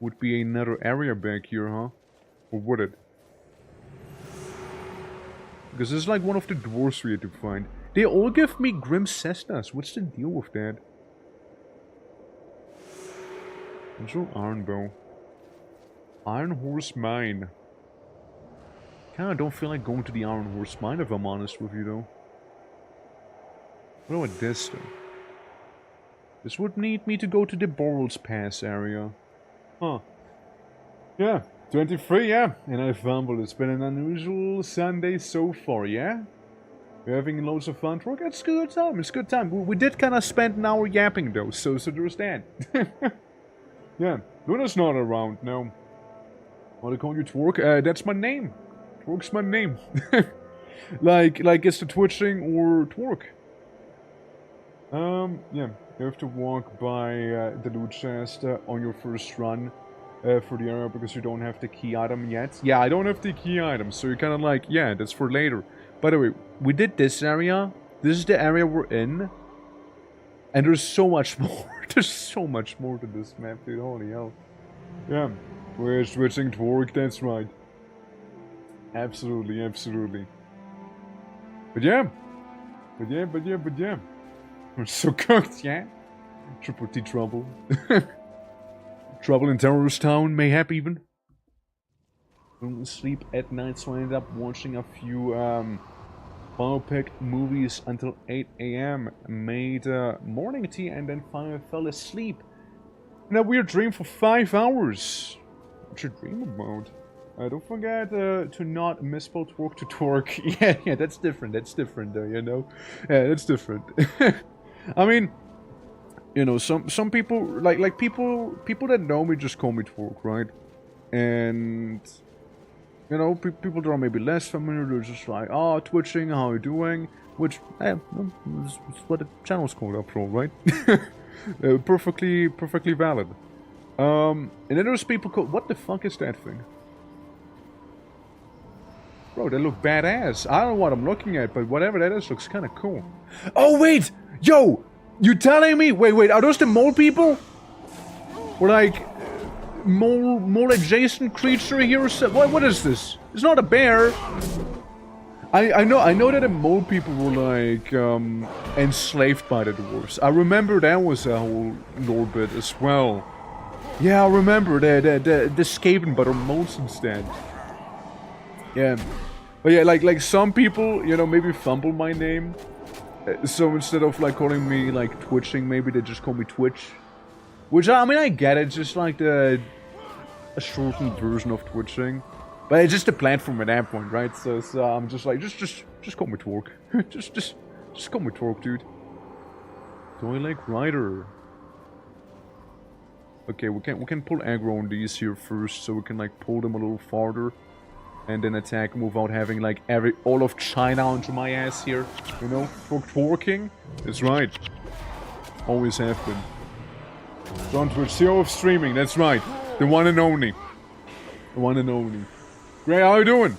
would be another area back here, huh? Or would it? Because this is like one of the dwarves we had to find. They all give me Grim Cestas. What's the deal with that? Control Iron Bow. Iron Horse Mine. Kinda don't feel like going to the Iron Horse Mine if I'm honest with you though. What about this though? This would need me to go to the Borals Pass area. Huh. Yeah, 23, yeah. And I fumbled. It's been an unusual Sunday so far, yeah? We're having loads of fun. It's good time. It's good time. We did kind of spend an hour yapping though, so there's that. Yeah, Luna's not around, no. Want to call you Twerk? That's my name. Twerk's my name. like it's the twitching or Twerk. Yeah. You have to walk by the loot chest on your first run for the area because you don't have the key item yet. Yeah, I don't have the key item, so you're kind of like, yeah, that's for later. By the way, we did this area. This is the area we're in. And there's so much more. There's so much more to this map, dude. Holy hell. Yeah, we're switching to work, that's right. Absolutely, absolutely. But yeah. But yeah. We're so cooked, yeah? Triple T trouble. Trouble in Terrorist Town, mayhap even. Don't sleep at night, so I ended up watching a few biopic movies until 8 AM. Made morning tea and then finally fell asleep. In a weird dream for 5 hours. What's your dream about? Don't forget to not misspell twerk to twerk. Yeah, that's different though, you know? Yeah, that's different. I mean, you know, some people like people that know me just call me twerk, right? And you know, people that are maybe less familiar, they're just like, oh, twitching, how are you doing? Which, it's what the channel's called after all, right? Perfectly valid. And then there's people called, what the fuck is that thing? Bro, they look badass. I don't know what I'm looking at, but whatever that is looks kind of cool. Oh, wait! Yo! You telling me? Wait, are those the mole people? Or like, mole adjacent creature here or so? What is this? It's not a bear. I know that the mole people were like, enslaved by the dwarves. I remember that was a whole lore bit as well. Yeah, I remember the escaping but are moles instead. Yeah. But yeah, like some people, you know, maybe fumble my name. So instead of like calling me like twitching, maybe they just call me Twitch. Which, I mean, I get it, it's just like a shortened version of twitching. But it's just a platform at that point, right? So I'm just like, just call me Twerk. just call me Twerk, dude. Toy Lake Rider. Okay, we can pull aggro on these here first, so we can like pull them a little farther. And then attack them without having like all of China onto my ass here. You know? Twerking? That's right. Always have been. John Twitch, CEO of streaming, that's right. The one and only. The one and only. Gray, how you doing?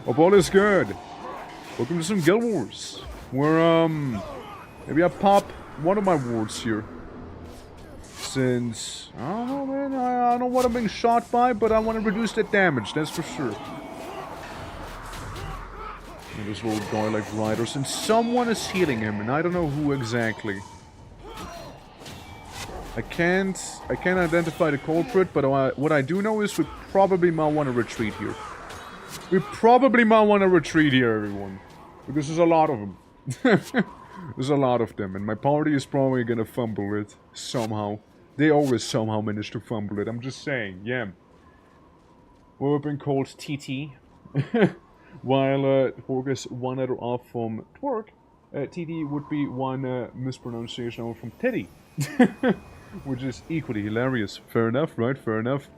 Hope all is good. Welcome to some Guild Wars. Where, maybe I pop one of my wards here. Since, I don't know, man, I don't know what I'm being shot by, but I want to reduce that damage, that's for sure. And this little guy like riders, and someone is healing him, and I don't know who exactly. I can't identify the culprit, but what I do know is we probably might want to retreat here. We probably might want to retreat here, everyone. Because there's a lot of them. There's a lot of them, and my party is probably gonna fumble it somehow. They always somehow manage to fumble it, I'm just saying, yeah. We've been called TT. While Twerk is one letter off from Twerk, TT would be one mispronunciation off from Titty. Which is equally hilarious. Fair enough, right? Fair enough.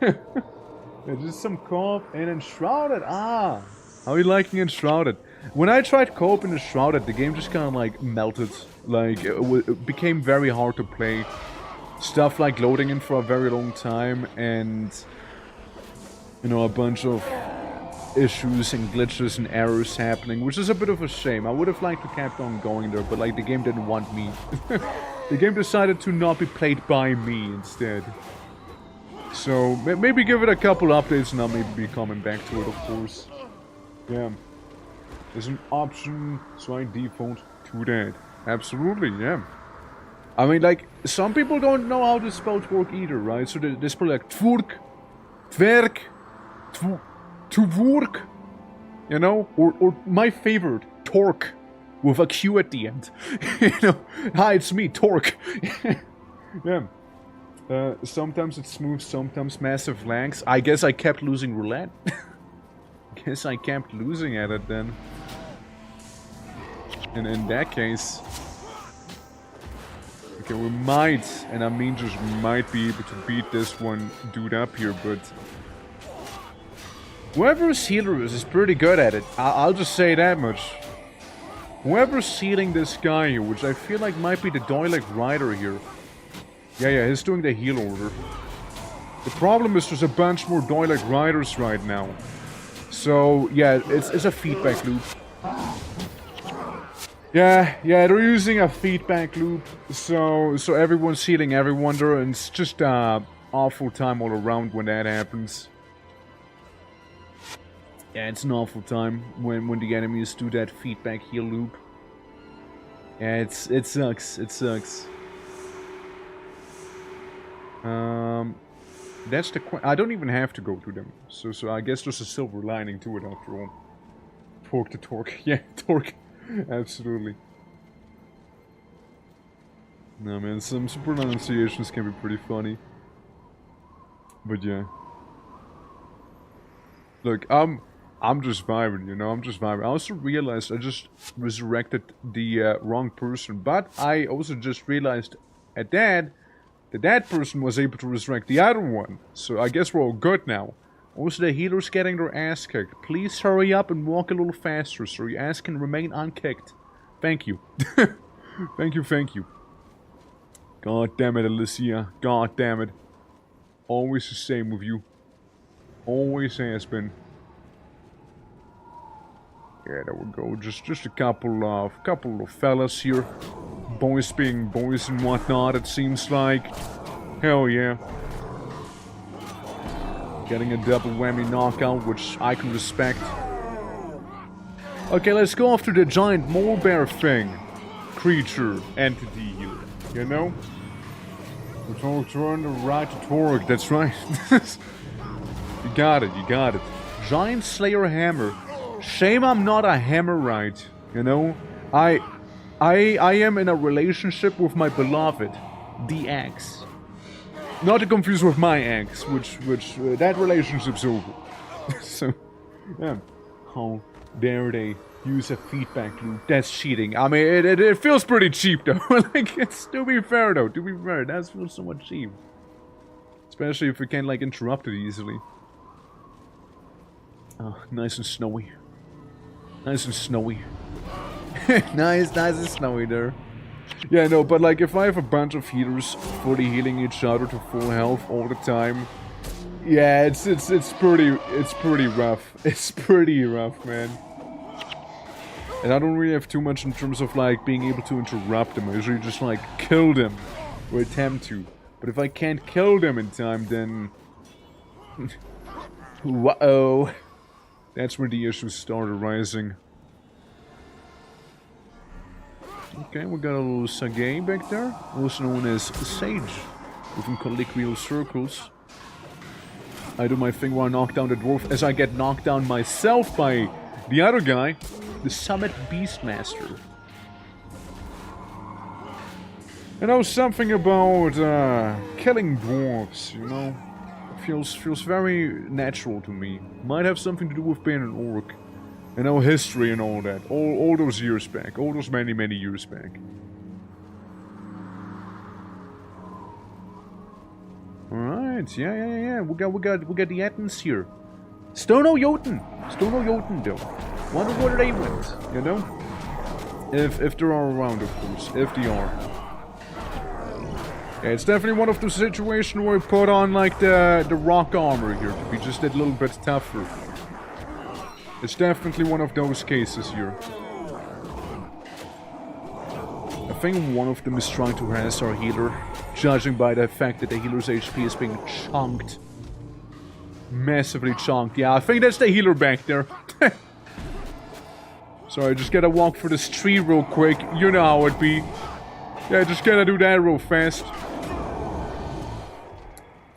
Yeah, just some co-op and Enshrouded. Ah! How are you liking Enshrouded? When I tried co-op in Enshrouded, the game just kind of like melted. Like, it became very hard to play. Stuff like loading in for a very long time and, you know, a bunch of issues and glitches and errors happening, which is a bit of a shame. I would have liked to kept on going there, but like the game didn't want me. The game decided to not be played by me instead. So maybe give it a couple updates and I'll maybe be coming back to it, of course. Yeah. There's an option, so I default to that. Absolutely, yeah. I mean, like, some people don't know how to spell twerk either, right? So they spell like twerk, twerk, twerk, you know? Or my favorite, torque, with a Q at the end. You know? Hi, it's me, torque. Yeah. Sometimes it's smooth, sometimes massive lags. I guess I kept losing roulette. Guess I kept losing at it then. And in that case... Okay, we might, and I mean just might be able to beat this one dude up here, but... Whoever's healer is pretty good at it. I'll just say that much. Whoever's healing this guy here, which I feel like might be the Doylek Rider here. Yeah, he's doing the heal order. The problem is there's a bunch more Doylek Riders right now. So, yeah, it's a feedback loop. Yeah, they're using a feedback loop, so everyone's healing everyone there, and it's just awful time all around when that happens. Yeah, it's an awful time when the enemies do that feedback heal loop. Yeah, it sucks. It sucks. That's the I don't even have to go to them, so I guess there's a silver lining to it after all. Torque to torque, yeah, torque. Absolutely. No man, some pronunciations can be pretty funny. But yeah. Look, I'm just vibing, you know, I'm just vibing. I also realized I just resurrected the wrong person, but I also just realized at that person was able to resurrect the other one. So I guess we're all good now. Also, the healer's getting their ass kicked. Please hurry up and walk a little faster so your ass can remain unkicked. Thank you. Thank you. God damn it, Alicia. God damn it. Always the same with you. Always has been. Yeah, there we go. Just a couple of fellas here. Boys being boys and whatnot, it seems like. Hell yeah. Getting a double whammy knockout, which I can respect. Okay, let's go after the giant mole bear thing. Creature, entity here. You know? We're trying to right to torque, that's right. You got it. Giant Slayer Hammer. Shame I'm not a hammerite, you know? I am in a relationship with my beloved, the ex. Not to confuse with my ex, which that relationship's over. So, yeah. How dare they use a feedback loop? That's cheating. I mean, it feels pretty cheap though. Like, it's, to be fair, it does feel somewhat cheap. Especially if we can't, like, interrupt it easily. Oh, nice and snowy. Nice and snowy. nice and snowy there. Yeah, no, but like if I have a bunch of healers fully healing each other to full health all the time, yeah, it's pretty rough. It's pretty rough, man. And I don't really have too much in terms of like being able to interrupt them. I usually just like kill them or attempt to. But if I can't kill them in time, then whoa, that's where the issues start arising. Okay, we got a little Sage back there, also known as Sage, within colloquial circles. I do my thing while I knock down the dwarf, as I get knocked down myself by the other guy, the Summit Beastmaster. You know, something about killing dwarves, you know, feels very natural to me. Might have something to do with being an orc. You know, history and all that. All those years back. All those many years back. Alright, yeah. We got the Ettins here. Stono Jotun though. Wonder where they went, you know? If they are around, of course. If they are. Yeah, it's definitely one of those situations where we put on like the rock armor here to be just a little bit tougher. It's definitely one of those cases here. I think one of them is trying to harass our healer, judging by the fact that the healer's HP is being chunked. Massively chunked. Yeah, I think that's the healer back there. Sorry, just gotta walk through this tree real quick. You know how it be. Yeah, just gotta do that real fast.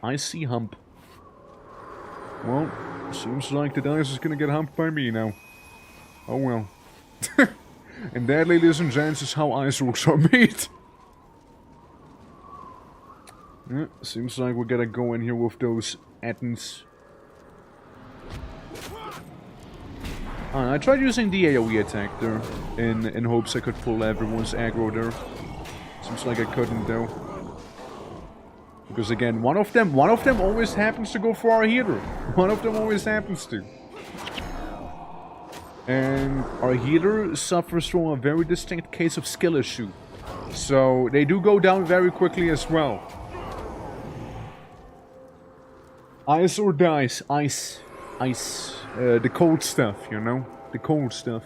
I see hump. Well, seems like the dice is gonna get humped by me now. Oh well. And that, ladies and gents, is how ice rocks are made. Yeah, seems like we gotta go in here with those atoms. I tried using the AoE attack there, in hopes I could pull everyone's aggro there. Seems like I couldn't though. Because again, one of them always happens to go for our healer. One of them always happens to. And our healer suffers from a very distinct case of skill issue. So they do go down very quickly as well. Ice or dice? Ice. Ice. The cold stuff, you know? The cold stuff.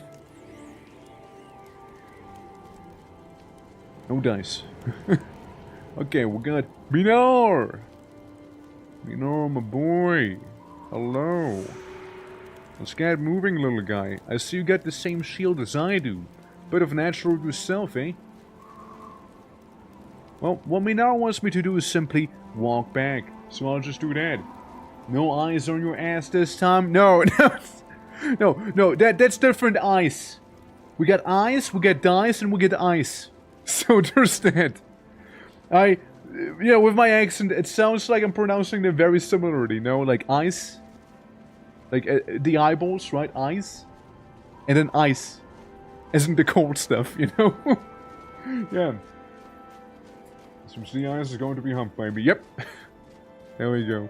No dice. Okay, we got Minar! Minar, my boy. Hello. Let's get moving, little guy. I see you got the same shield as I do. Bit of natural yourself, eh? Well, what Minar wants me to do is simply walk back. So I'll just do that. No eyes on your ass this time? No, no, that's different ice. We got eyes, we got dice, and we get ice. So there's that. Yeah, with my accent, it sounds like I'm pronouncing them very similarly, you know? Like ice. Like the eyeballs, right? Eyes. And then ice. As in the cold stuff, you know? Yeah. Seems the ice is going to be humped by me. Yep. There we go.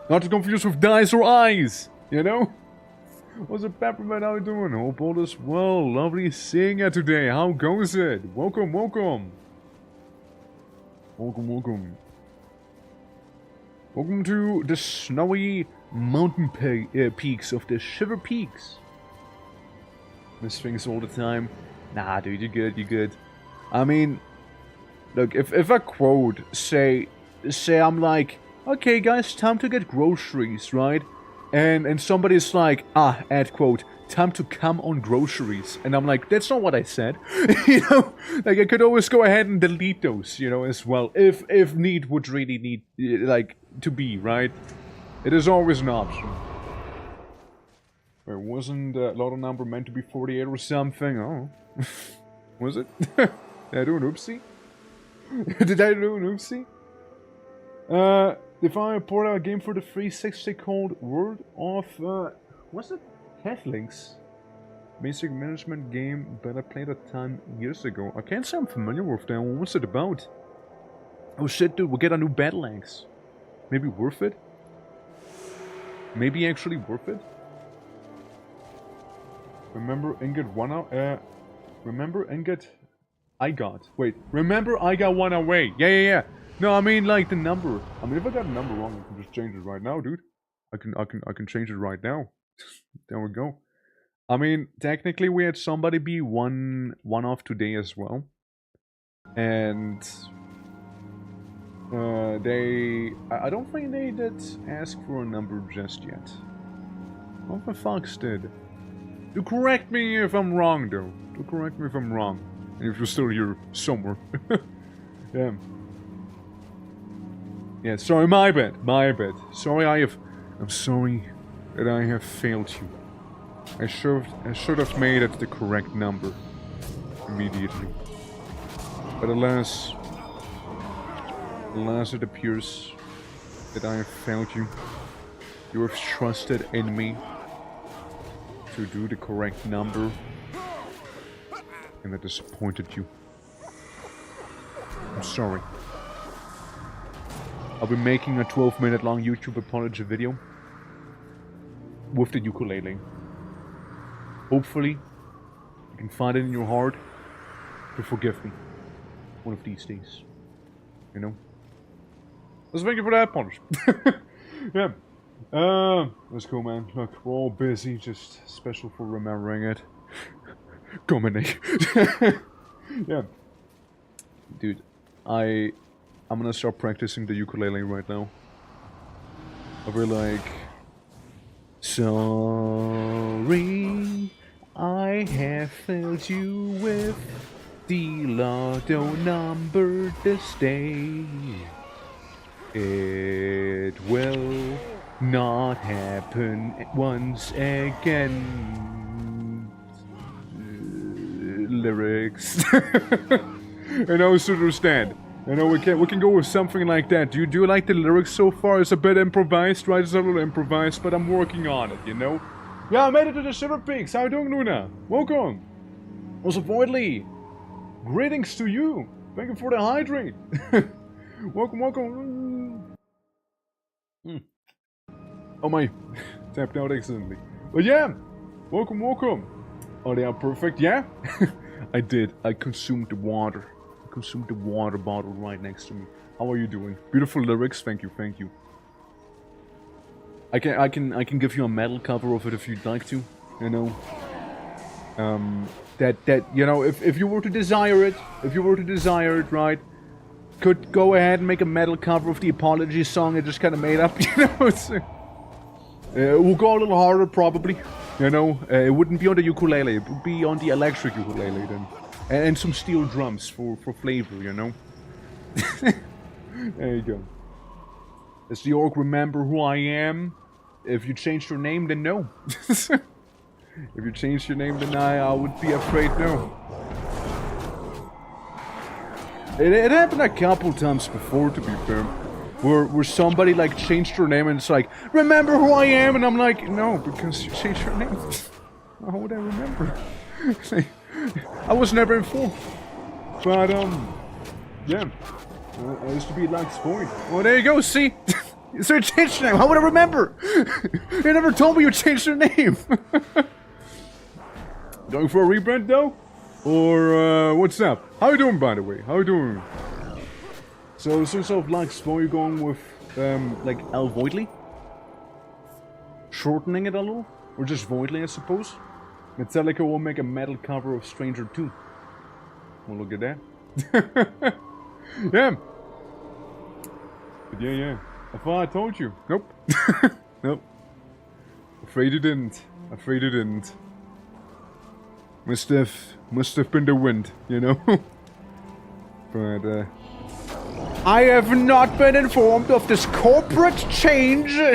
Not to confuse with dice or eyes, you know? What's up, Peppermint? How you doing? Hope all is well. Lovely seeing you today. How goes it? Welcome, welcome. Welcome, welcome. Welcome to the snowy mountain peaks of the Shiver Peaks. Miss things all the time. Nah, dude, you're good, you're good. I mean, look, if I quote, say I'm like, okay guys, time to get groceries, right? And somebody's like, add quote, time to come on groceries. And I'm like, that's not what I said. You know, like I could always go ahead and delete those, you know, as well. If need would really need, like, to be, right? It is always an option. Wait, wasn't lotto number meant to be 48 or something? Oh. Was it? Did I do an oopsie? Did I do an oopsie? If I port out a game for the 360 called World of, what's it? Halflings? Basic management game, but I played a ton years ago. I can't say I'm familiar with that one. What's it about? Oh shit, dude, we'll get a new battle axe. Maybe worth it? Maybe actually worth it? Remember Ingot 1 remember Ingot I got. Wait, remember I got one away. Yeah. No, I mean like the number. I mean if I got a number wrong, I can just change it right now, dude. I can change it right now. There we go. I mean, technically we had somebody be one off today as well. And I don't think they did ask for a number just yet. What the Fox did. Do correct me if I'm wrong though. Do correct me if I'm wrong. And if you're still here somewhere. Yeah. Yeah, sorry, my bad. Sorry I'm sorry that I have failed you. I should have made it the correct number immediately. But alas it appears that I have failed you. You have trusted in me to do the correct number, and I disappointed you. I'm sorry. I'll be making a 12-minute long YouTube apology video with the ukulele. Hopefully, you can find it in your heart to forgive me one of these days. You know? Let's thank you for that, Punch. Yeah. That's cool, man. Look, we're all busy, just special for remembering it. Dominic. Yeah. Dude, I'm gonna start practicing the ukulele right now. I'll be like... Sorry, I have failed you with The lotto number this day. It will not happen once again. Lyrics. And I also understand. You know, we can go with something like that. Do you like the lyrics so far? It's a bit improvised, right? It's a little improvised, but I'm working on it, you know? Yeah, I made it to the Silver Peaks. How you doing, Luna? Welcome. Also, Voidly. Greetings to you. Thank you for the hydrate. Welcome, welcome. Oh my, tapped out accidentally. But yeah, welcome, welcome. Oh, they are perfect, yeah? I did. I consumed the water. I consumed the water bottle right next to me. How are you doing? Beautiful lyrics, thank you, thank you. I can give you a metal cover of it if you'd like to, you know. That you know, if you were to desire it, right, could go ahead and make a metal cover of the apology song I just kind of made up, you know. We'll go a little harder probably, you know. It wouldn't be on the ukulele, it would be on the electric ukulele then, and some steel drums for flavor, you know. There you go. Does the orc remember who I am? If you changed your name, then no. If you changed your name, then I would be afraid no. It happened a couple times before, to be fair, where somebody like changed their name and it's like, remember who I am? And I'm like, no, because you changed your name. How would I remember? I was never informed. But yeah, I used to be like Spoy. Well, there you go. See, so you changed your name. How would I remember? They never told me you changed your name. Going for a rebrand though? Or what's up? How you doing, by the way? How you doing? So since I've like Spoy, you going with like L Voidly? Shortening it a little? Or just Voidly, I suppose? Metallica will make a metal cover of Stranger 2. Well, look at that. Yeah. But yeah. I thought I told you. Nope. Nope. Afraid you didn't. Afraid you didn't. Must have been the wind, you know? But, I have not been informed of this corporate change! Do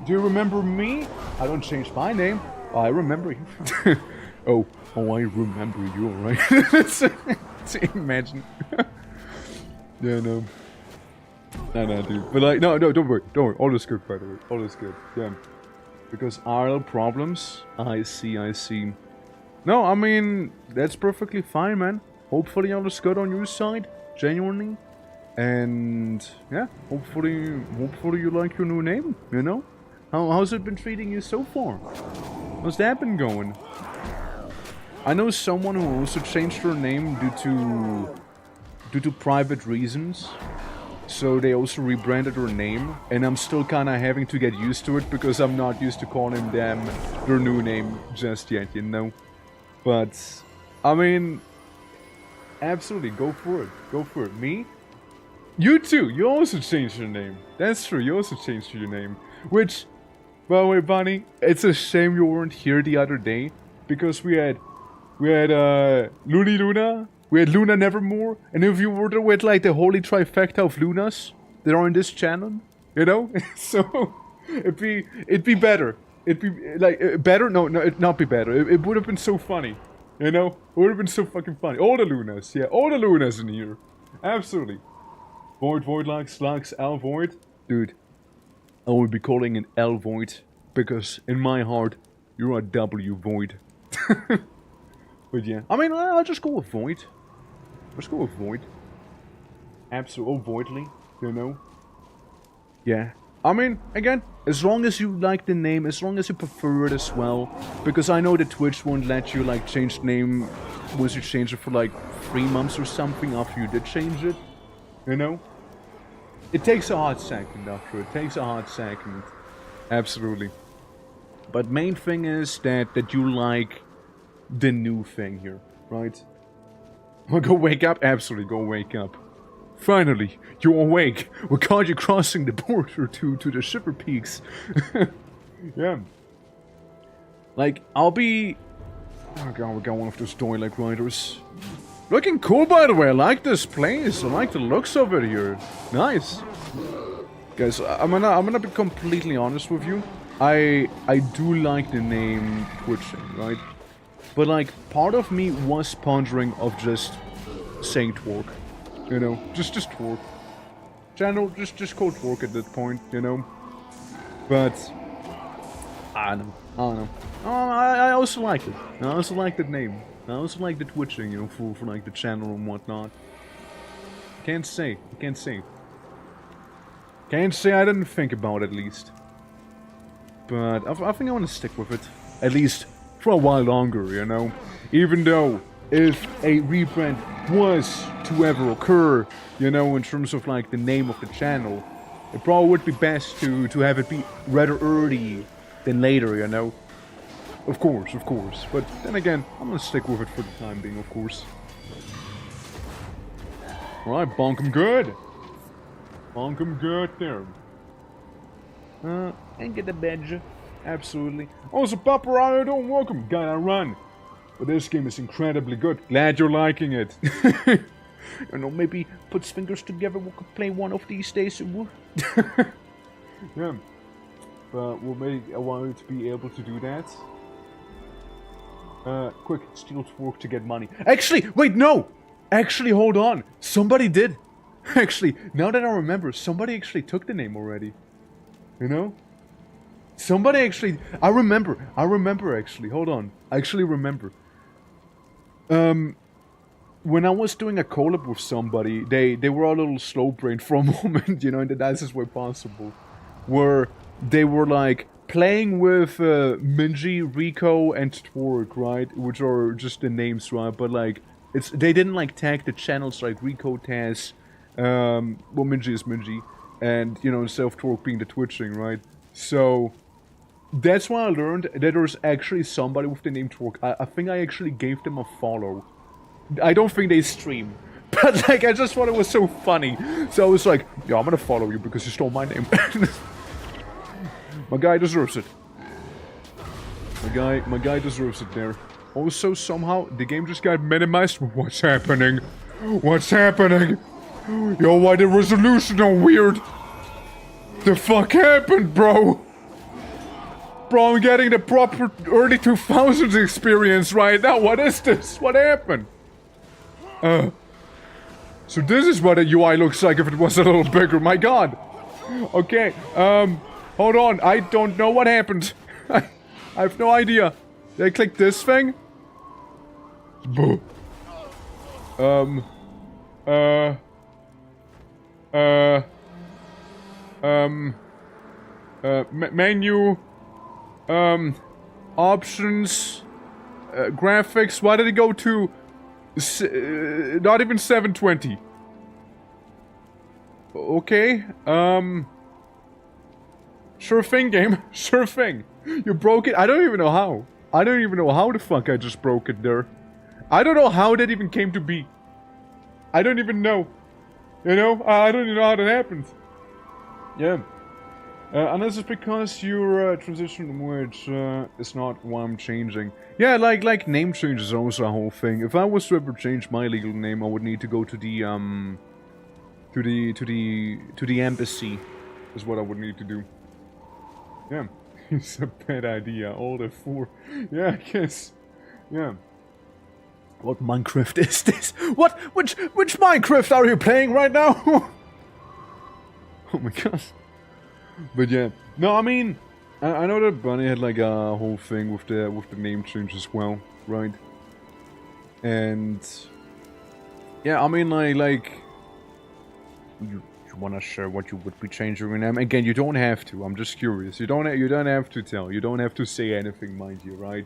you remember me? I don't change my name. Oh, I remember you. oh, I remember you, right? Imagine. Yeah, no. No, dude. But like, no, don't worry. All is good, by the way. All is good. Yeah. Because RL problems? I see. No, I mean, that's perfectly fine, man. Hopefully all is good on your side. Genuinely. And, yeah, hopefully you like your new name, you know? How's it been treating you so far? How's that been going? I know someone who also changed their name due to private reasons. So they also rebranded their name, and I'm still kinda having to get used to it because I'm not used to calling them their new name just yet, you know? But, I mean, absolutely, go for it. Me? You too, you also changed your name. That's true, you also changed your name. Which, by the way, Bunny, it's a shame you weren't here the other day, because we had Looney Luna, we had Luna Nevermore, and if you were there with like the holy trifecta of Lunas that are in this channel, you know? So, it'd be better. It'd be, like, better? No, it'd not be better. It would have been so funny, you know? It would have been so fucking funny. All the Lunas, yeah, all the Lunas in here. Absolutely. Void, Lux, L Void. Dude, I would be calling an L Void, because in my heart, you're a W Void. But yeah, I mean, I'll just go with Void. Let's go with Void. Absolutely, Voidly, you know? Yeah. I mean, again, as long as you like the name, as long as you prefer it as well, because I know that Twitch won't let you, like, change the name once you change it for, like, 3 months or something after you did change it, you know? It takes a hot second after, it takes a hot second. Absolutely. But main thing is that you like the new thing here, right? Well, go wake up? Absolutely, go wake up. Finally, you're awake. We caught you crossing the border to the Silver Peaks. Yeah. Like, I'll be Oh god, we got one of those doily riders. Looking cool, by the way. I like this place. I like the looks of it here. Nice. Guys, I'm gonna be completely honest with you. I do like the name Twitching, right? But like, part of me was pondering of just saying twerk. You know, just twerk. Channel, just call twerk at that point, you know? But I don't know. I also like it. I also like that name. I also like the Twitching, you know, for like the channel and whatnot. Can't say. Can't say I didn't think about it, at least. But I think I want to stick with it. At least for a while longer, you know? Even though, if a rebrand was to ever occur, you know, in terms of like the name of the channel, it probably would be best to have it be rather early than later, you know? Of course. But then again, I'm gonna stick with it for the time being, of course. Alright, bonk 'em good. Bonk 'em good there. And get the badge. Absolutely. Also, Paparazzo, don't welcome. Gotta run. But this game is incredibly good. Glad you're liking it. You know, maybe put fingers together, we could play one of these days. Yeah. But I want you to be able to do that. Quick, steal twerk to get money. Actually, wait, no! Actually, hold on. Somebody did. Actually, now that I remember, somebody actually took the name already. You know? Somebody actually... I remember actually. Hold on. I actually remember. When I was doing a collab with somebody, they were a little slow-brained for a moment, you know, in the nicest way possible. Where they were, like, playing with Minji, Rico, and Twerk, right? Which are just the names, right? But, like, they didn't, like, tag the channels like Rico, Taz, well, Minji is Minji, and, you know, instead of Twerk being the Twitching, right? So, that's why I learned that there's actually somebody with the name Twerk. I think I actually gave them a follow. I don't think they stream. But, like, I just thought it was so funny. So I was like, yeah, I'm gonna follow you because you stole my name. My guy deserves it. My guy deserves it there. Also, somehow, the game just got minimized. What's happening? What's happening? Yo, why the resolution so weird? The fuck happened, bro? Bro, I'm getting the proper early 2000s experience right now. What is this? What happened? So this is what a UI looks like if it was a little bigger. My god. Okay, hold on. I don't know what happened. I have no idea. Did I click this thing? Boo. Menu. Options. Graphics. Why did it go to... not even 720. Okay, sure thing, game. Sure thing. You broke it? I don't even know how. I don't even know how the fuck I just broke it there. I don't know how that even came to be. I don't even know. You know? I don't even know how that happened. Yeah. And this is because your transition which is not what I'm changing. Yeah, like name change is also a whole thing. If I was to ever change my legal name, I would need to go to the embassy. Is what I would need to do. Yeah, it's a bad idea. All the four. Yeah, I guess. Yeah. What Minecraft is this? What? Which Minecraft are you playing right now? Oh my god. But yeah, no, I mean, I know that Bunny had like a whole thing with the name change as well, right? And yeah, I mean, like you wanna share what you would be changing your name? Again, you don't have to. I'm just curious. You don't have to tell. You don't have to say anything, mind you, right?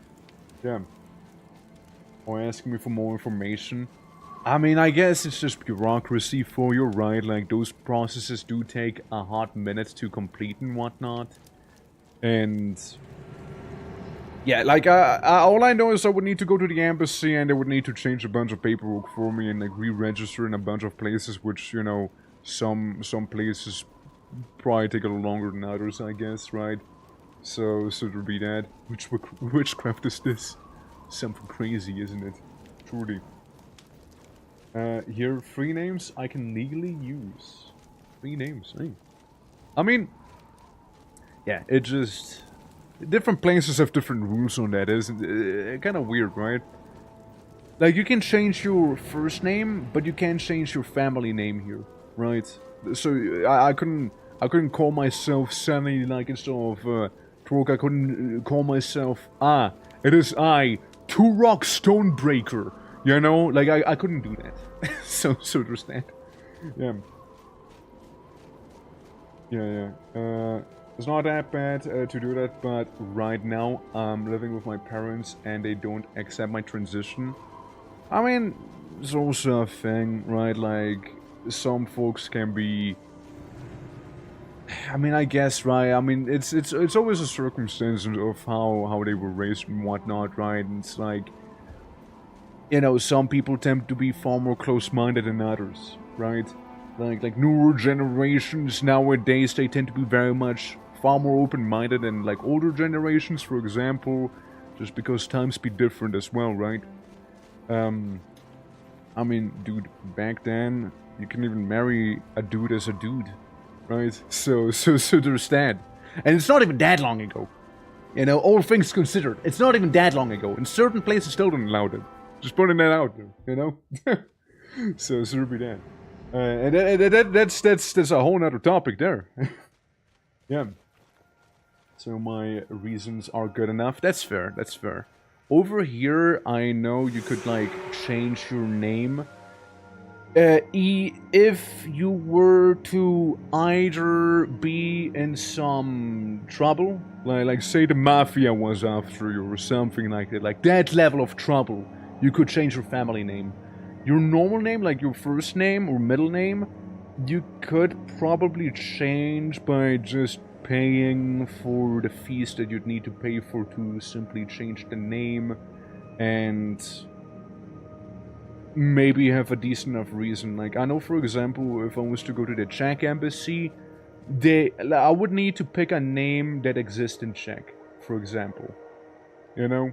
Yeah. Or asking me for more information. I mean, I guess it's just bureaucracy for you, right? Like, those processes do take a hot minute to complete and whatnot. And... yeah, like, all I know is I would need to go to the embassy and they would need to change a bunch of paperwork for me and, like, re-register in a bunch of places, which, you know, some places probably take a little longer than others, I guess, right? So there'll be that. Which witchcraft is this? something crazy, isn't it? Truly. Here, 3 names I can legally use. 3 names, hey. I mean, yeah, it just... Different places have different rules on that, isn't it? Kind of weird, right? Like, you can change your first name, but you can't change your family name here, right? So, I couldn't call myself Sunny, like, instead of, Twerk. I couldn't call myself, it is I, Two Rock Stonebreaker, you know? Like, I couldn't do that. so there's that. Yeah. Yeah. It's not that bad to do that, but right now I'm living with my parents and they don't accept my transition. I mean, it's also a thing, right? Like, some folks can be... I mean, I guess, right? I mean, it's always a circumstance of how they were raised and whatnot, right? And it's like, you know, some people tend to be far more close-minded than others, right? Like newer generations nowadays, they tend to be very much far more open-minded than like older generations, for example, just because times be different as well, right? I mean, dude, back then you can even marry a dude as a dude, right? So there's that, and it's not even that long ago, you know. All things considered, it's not even that long ago. And certain places still don't allow it. Just putting that out there, you know. so there'll be that. And that's a whole nother topic there. Yeah. So my reasons are good enough. That's fair. That's fair. Over here, I know you could like change your name. If you were to either be in some trouble, like say the mafia was after you or something like that level of trouble, you could change your family name. Your normal name, like your first name or middle name, you could probably change by just paying for the fees that you'd need to pay for to simply change the name, and maybe have a decent enough reason. Like, I know, for example, if I was to go to the Czech embassy, I would need to pick a name that exists in Czech, for example. You know?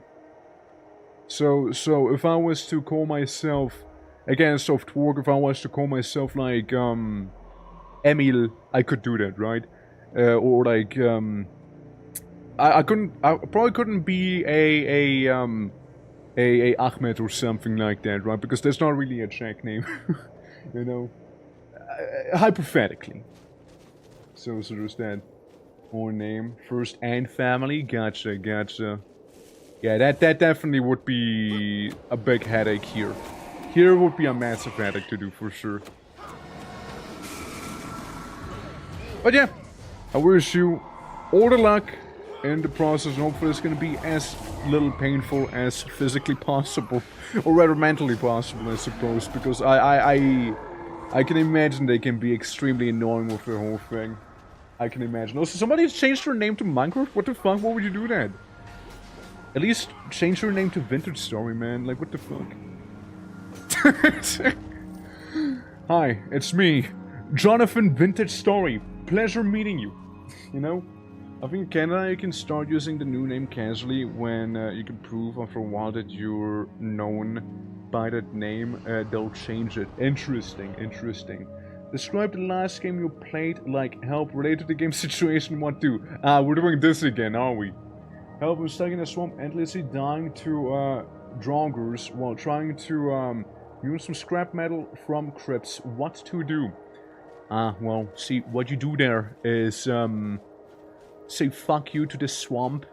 So if I was to call myself, again, soft work, if I was to call myself like Emil, I could do that, right? Or like I probably couldn't be a Ahmed or something like that, right? Because that's not really a Czech name, you know. Hypothetically. So there's that. Or name, first and family. Gotcha. Yeah, that definitely would be a big headache here. Here would be a massive headache to do for sure. But yeah, I wish you all the luck in the process, and hopefully it's going to be as little painful as physically possible, or rather mentally possible, I suppose, because I can imagine they can be extremely annoying with the whole thing. I can imagine. Also, somebody's changed their name to Minecraft? What the fuck? Why would you do that? At least change your name to Vintage Story, man. Like, what the fuck? Hi, it's me, Jonathan Vintage Story. Pleasure meeting you. You know? I think in Canada you can start using the new name casually when you can prove after a while that you're known by that name. They'll change it. Interesting. Describe the last game you played, like help related to the game situation. What do? We're doing this again, are we? Help, I'm stuck in a swamp, endlessly dying to drongers while trying to use some scrap metal from crypts. What to do? Well, see, what you do there is say fuck you to the swamp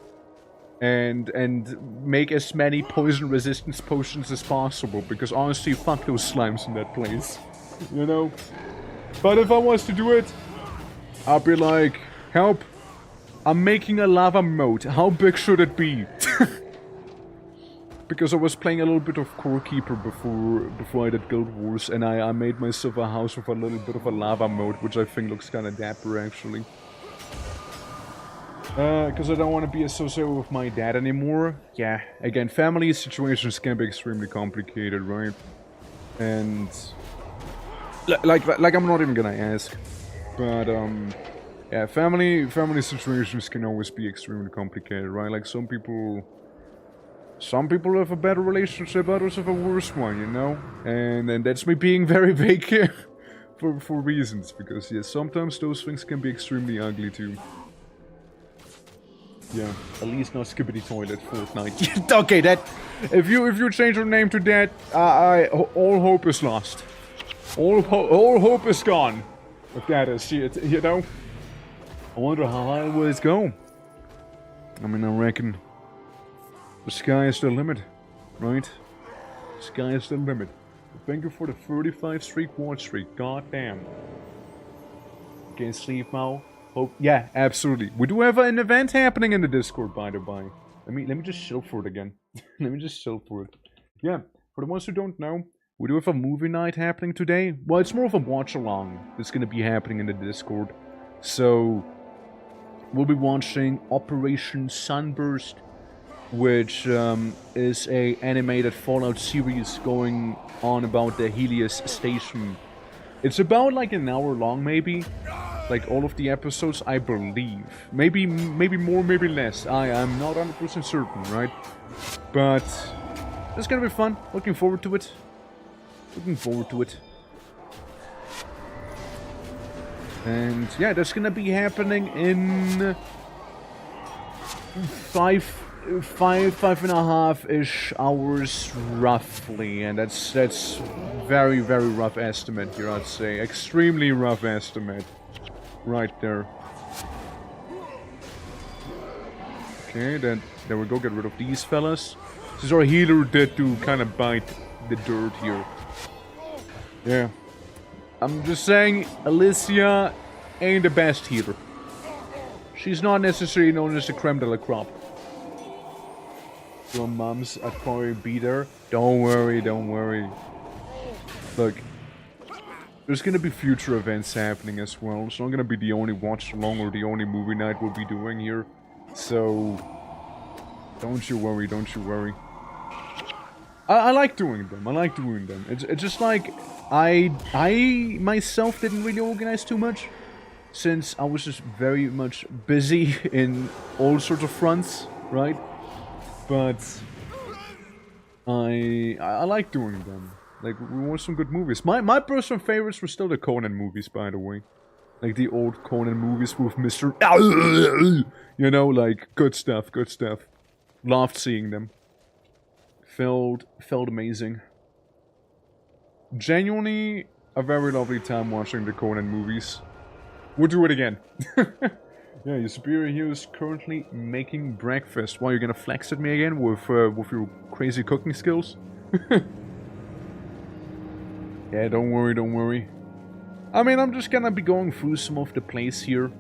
and make as many poison resistance potions as possible, because honestly, fuck those slimes in that place, you know? But if I was to do it, I'd be like, help, I'm making a lava moat. How big should it be? Because I was playing a little bit of Core Keeper before I did Guild Wars, and I made myself a house with a little bit of a lava moat, which I think looks kinda dapper, actually. Because I don't want to be associated with my dad anymore. Yeah, again, family situations can be extremely complicated, right? And like I'm not even gonna ask, but yeah, family situations can always be extremely complicated, right? Like some people some people have a better relationship, others have a worse one, you know? And that's me being very vague here for reasons, because yeah, sometimes those things can be extremely ugly too. Yeah, at least not Skibbity Toilet Fortnite. Okay, that if you change your name to that, all hope is lost. All hope is gone. If that is shit, you know. I wonder how high will it go. I mean, I reckon the sky is the limit, right? The sky is the limit. Thank you for the 35 streak, WARS streak. God damn. Can't sleep now. Hope. Yeah, absolutely. We do have an event happening in the Discord, by the way. Let me just chill for it again. Let me just chill for it. Yeah, for the ones who don't know, we do have a movie night happening today. Well, it's more of a watch-along that's gonna be happening in the Discord. So, we'll be watching Operation Sunburst, which is a animated Fallout series going on about the Helios station. It's about like an hour long, maybe. Like all of the episodes, I believe. Maybe more, maybe less. I'm not 100% certain, right? But it's gonna be fun. Looking forward to it. Looking forward to it. And yeah, that's gonna be happening in five and a half-ish hours roughly, and that's very rough estimate here, I'd say. Extremely rough estimate. Right there. Okay, then there we go, get rid of these fellas. This is our healer dead to kind of bite the dirt here. Yeah. I'm just saying, Alicia ain't the best healer. She's not necessarily known as the creme de la crop. Your mums, I'd probably be there. Don't worry, don't worry. Look, there's gonna be future events happening as well. It's not gonna be the only watch-along or the only movie night we'll be doing here. So, don't you worry, don't you worry. I like doing them, I like doing them. It's just like, I myself didn't really organize too much, since I was just very much busy in all sorts of fronts, right? But I like doing them. Like, we watched some good movies. My personal favorites were still the Conan movies, by the way. Like the old Conan movies with Mr. You know, like, good stuff, good stuff. Loved seeing them. Felt amazing. Genuinely a very lovely time watching the Conan movies. We'll do it again. Yeah, your superior hero is currently making breakfast. Why, you're gonna flex at me again with your crazy cooking skills? Yeah, don't worry, don't worry. I mean, I'm just gonna be going through some of the plays here.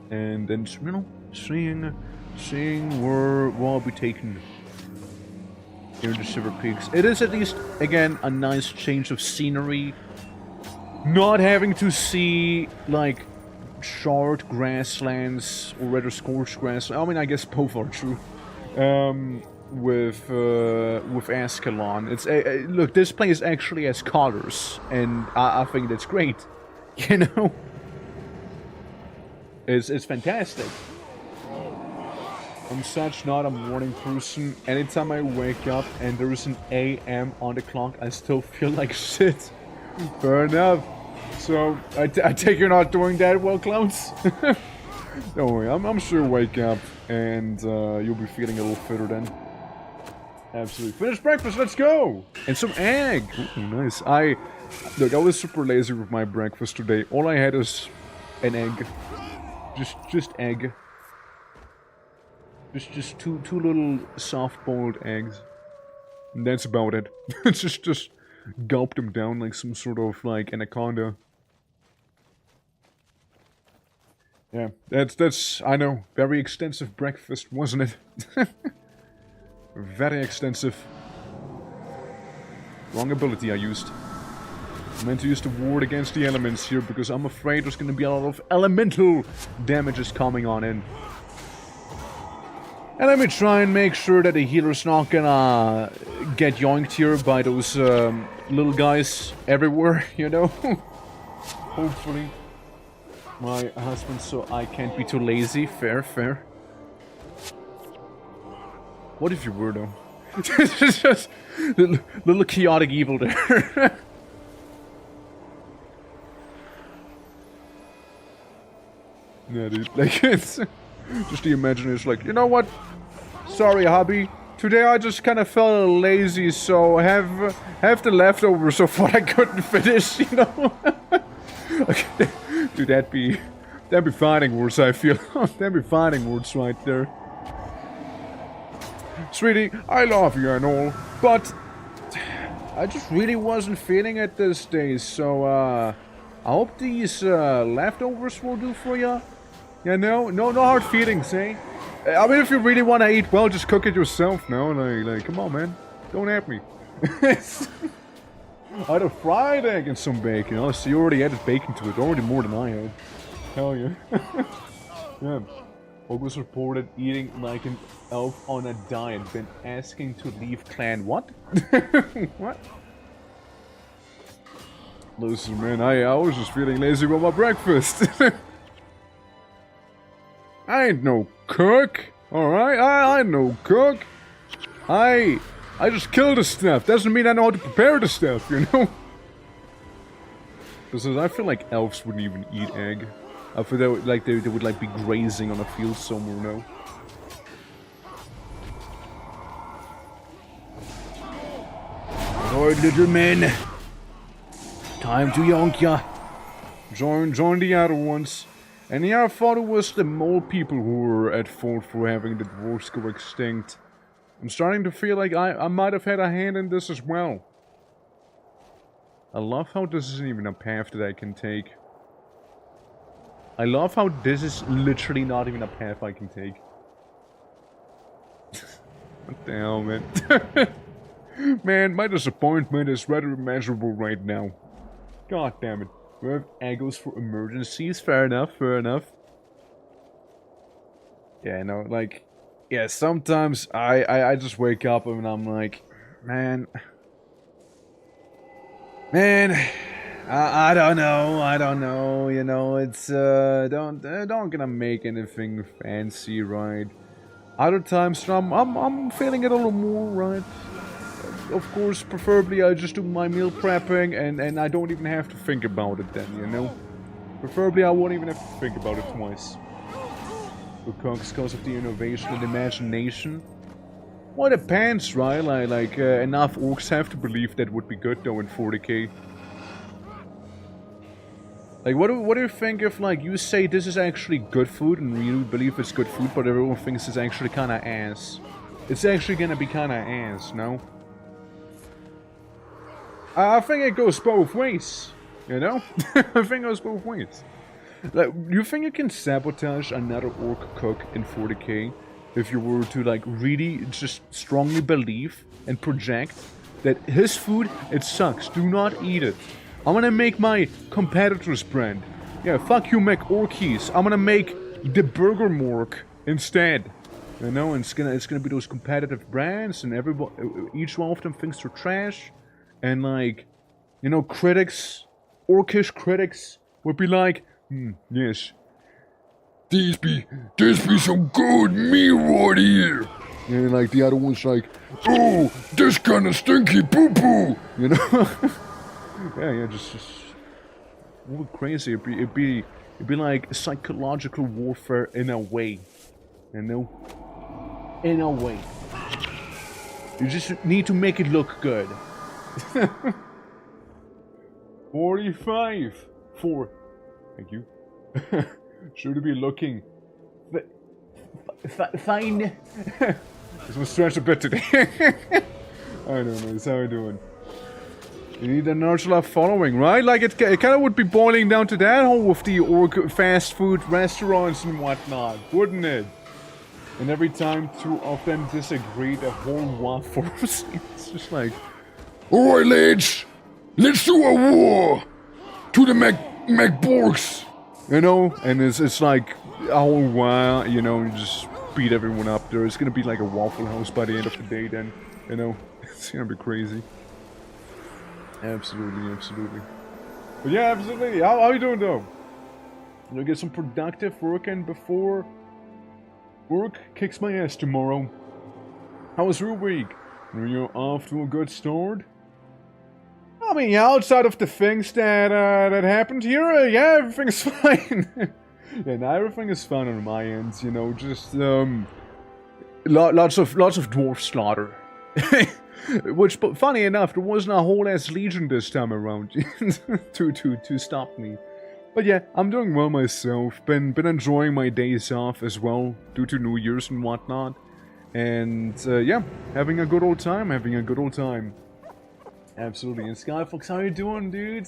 And then, you know, seeing where I'll be taken. Here in the Silver Peaks. It is at least, again, a nice change of scenery. Not having to see, like, charred grasslands or rather scorched grasslands. I mean, I guess both are true. With Ascalon, it's look. This place actually has colors, and I think that's great. You know, it's fantastic. I'm such not a morning person. Anytime I wake up and there is an AM on the clock, I still feel like shit. Fair enough. So I take you're not doing that well, Clowns. Don't worry, I'm sure you'll wake up and you'll be feeling a little fitter then. Absolutely. Finished breakfast, let's go! And some egg! Ooh, nice. Look, I was super lazy with my breakfast today. All I had is an egg. Just egg. Just two little soft-boiled eggs. And that's about it. just gulp them down like some sort of, like, anaconda. Yeah, that's, I know, very extensive breakfast, wasn't it? Very extensive. Wrong ability I used. I meant to use the ward against the elements here because I'm afraid there's gonna be a lot of elemental damages coming on in. And let me try and make sure that the healer's not gonna get yoinked here by those little guys everywhere, you know? Hopefully. My husband, so I can't be too lazy. Fair. What if you were, though? It's just little chaotic evil there. Yeah, dude. Like, it's just the imagination. Like, you know what? Sorry, hubby. Today I just kind of felt a little lazy, so have the leftovers of what I couldn't finish. You know? Okay. Dude, that'd be fighting words. I feel that'd be fighting words right there. Sweetie, I love you and all, but I just really wasn't feeling it this day, so I hope these leftovers will do for you. Yeah, no hard feelings, eh? I mean, if you really want to eat well, just cook it yourself, no? Like, come on, man. Don't have me. I had a fried egg and some bacon. Oh, so you already added bacon to it. Already more than I had. Hell yeah. Yeah. Hog was reported eating like an elf on a diet. Been asking to leave clan. What? What? Listen, man, I was just feeling lazy about my breakfast. I ain't no cook, alright? I ain't no cook. I just kill the stuff. Doesn't mean I know how to prepare the stuff, you know? Because I feel like elves wouldn't even eat egg. I feel they would, like, they would like be grazing on a field somewhere, no? Alright, little man. Time to yonk ya. Join the other ones. And yeah, I thought it was the mole people who were at fault for having the dwarves go extinct. I'm starting to feel like I might have had a hand in this as well. I love how this isn't even a path that I can take. I love how this is literally not even a path I can take. What the hell, man? Man, my disappointment is rather immeasurable right now. God damn it. We have angles for emergencies. Fair enough, fair enough. Yeah, no, like... Yeah, sometimes I just wake up and I'm like... Man... I don't know, you know, it's, don't gonna make anything fancy, right? Other times, I'm feeling it a little more, right? Of course, preferably I just do my meal prepping and I don't even have to think about it then, you know? Preferably I won't even have to think about it twice. Because of the innovation and imagination. Well, it depends, right? Like enough orcs have to believe that would be good though in 40k. Like, what do you think if, like, you say this is actually good food, and you believe it's good food, but everyone thinks it's actually kinda ass? It's actually gonna be kinda ass, no? I think it goes both ways, you know? I think it goes both ways. Like, you think you can sabotage another orc cook in 40k if you were to, like, really just strongly believe and project that his food, it sucks, do not eat it. I'm gonna make my competitor's brand. Yeah, fuck you, McOrkies. I'm gonna make the Burger Mork instead. You know, and it's gonna be those competitive brands, and everybody, each one of them thinks they're trash. And like, you know, critics, orcish critics, would be like, yes, This be some good meat right here. and like the other one's like, Oh, this kind of stinky poo-poo. you know. Yeah, just all crazy. It'd be like psychological warfare in a way, you know. In a way, you just need to make it look good. 45 for. Thank you. Should be looking. Fine. This was stretched a bit today. I don't know. How are you doing? You need a nurturer following, right? Like, it kind of would be boiling down to that whole with the orc fast food restaurants and whatnot, wouldn't it? And every time two of them disagree, the whole war force. It's just like... Alright, lads. Let's do a war. To the MacBorgs. You know? And it's like a whole war, you know, you just beat everyone up there. It's gonna be like a Waffle House by the end of the day then, you know? It's gonna be crazy. Absolutely. But yeah, absolutely. How are you doing though? I'm gonna get some productive work in before work kicks my ass tomorrow. How was your week? Were you off to a good start? I mean, yeah, outside of the things that happened here, yeah, everything's fine. Yeah, no, everything is fine on my end, you know, just, lots of dwarf slaughter. Which, but funny enough, there wasn't a whole ass legion this time around to stop me. But yeah, I'm doing well myself. Been enjoying my days off as well, due to New Year's and whatnot. And yeah, having a good old time, Absolutely. And Skyfox, how you doing, dude?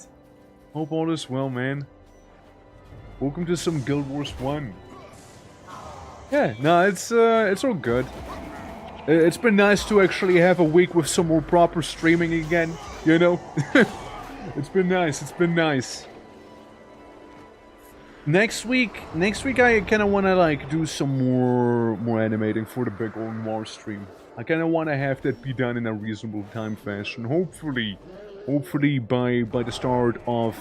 Hope all is well, man. Welcome to some Guild Wars 1. Yeah, no, it's all good. It's been nice to actually have a week with some more proper streaming again, you know? It's been nice. Next week I kind of want to like do some more animating for the big old war stream. I kind of want to have that be done in a reasonable time fashion. Hopefully by the start of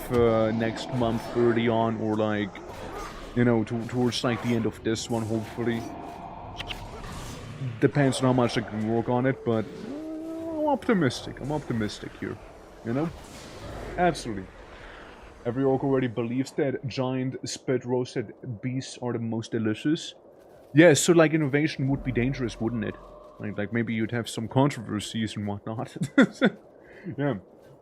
next month, early on, or like, you know, towards like the end of this one. Hopefully, depends on how much I can work on it, but I'm optimistic here. You know, absolutely. Every orc already believes that giant spit roasted beasts are the most delicious. Yeah, so like innovation would be dangerous, wouldn't it? Like maybe you'd have some controversies and whatnot. Yeah.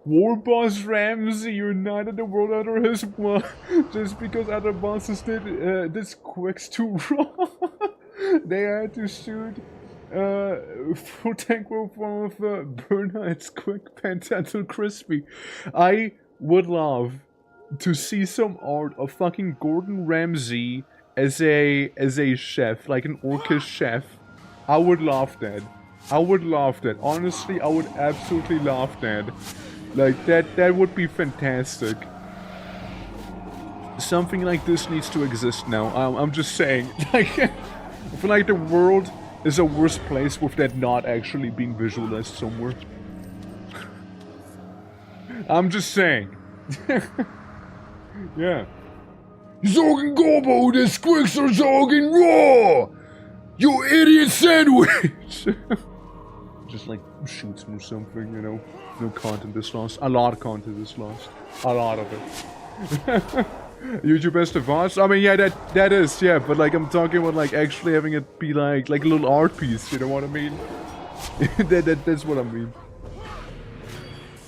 War boss Ramsey united the world under his blood just because other bosses did this quicks too raw. They had to shoot full tank rope of Bernard's quick pentantal crispy. I would love to see some art of fucking Gordon Ramsay as a chef, like an orcish chef. I would love that. Honestly, I would absolutely love that. Like, that would be fantastic. Something like this needs to exist now. I'm just saying. Like, I feel like the world is a worse place with that not actually being visualized somewhere. I'm just saying. Yeah. Zogen Gobo, the squicks are zogen raw! You idiot sandwich! Just like shoots me or something, you know. No content is lost. A lot of content is lost. A lot of it. YouTube best advanced? I mean, yeah, that is, yeah, but like I'm talking about like actually having it be like a little art piece, you know what I mean? That's what I mean.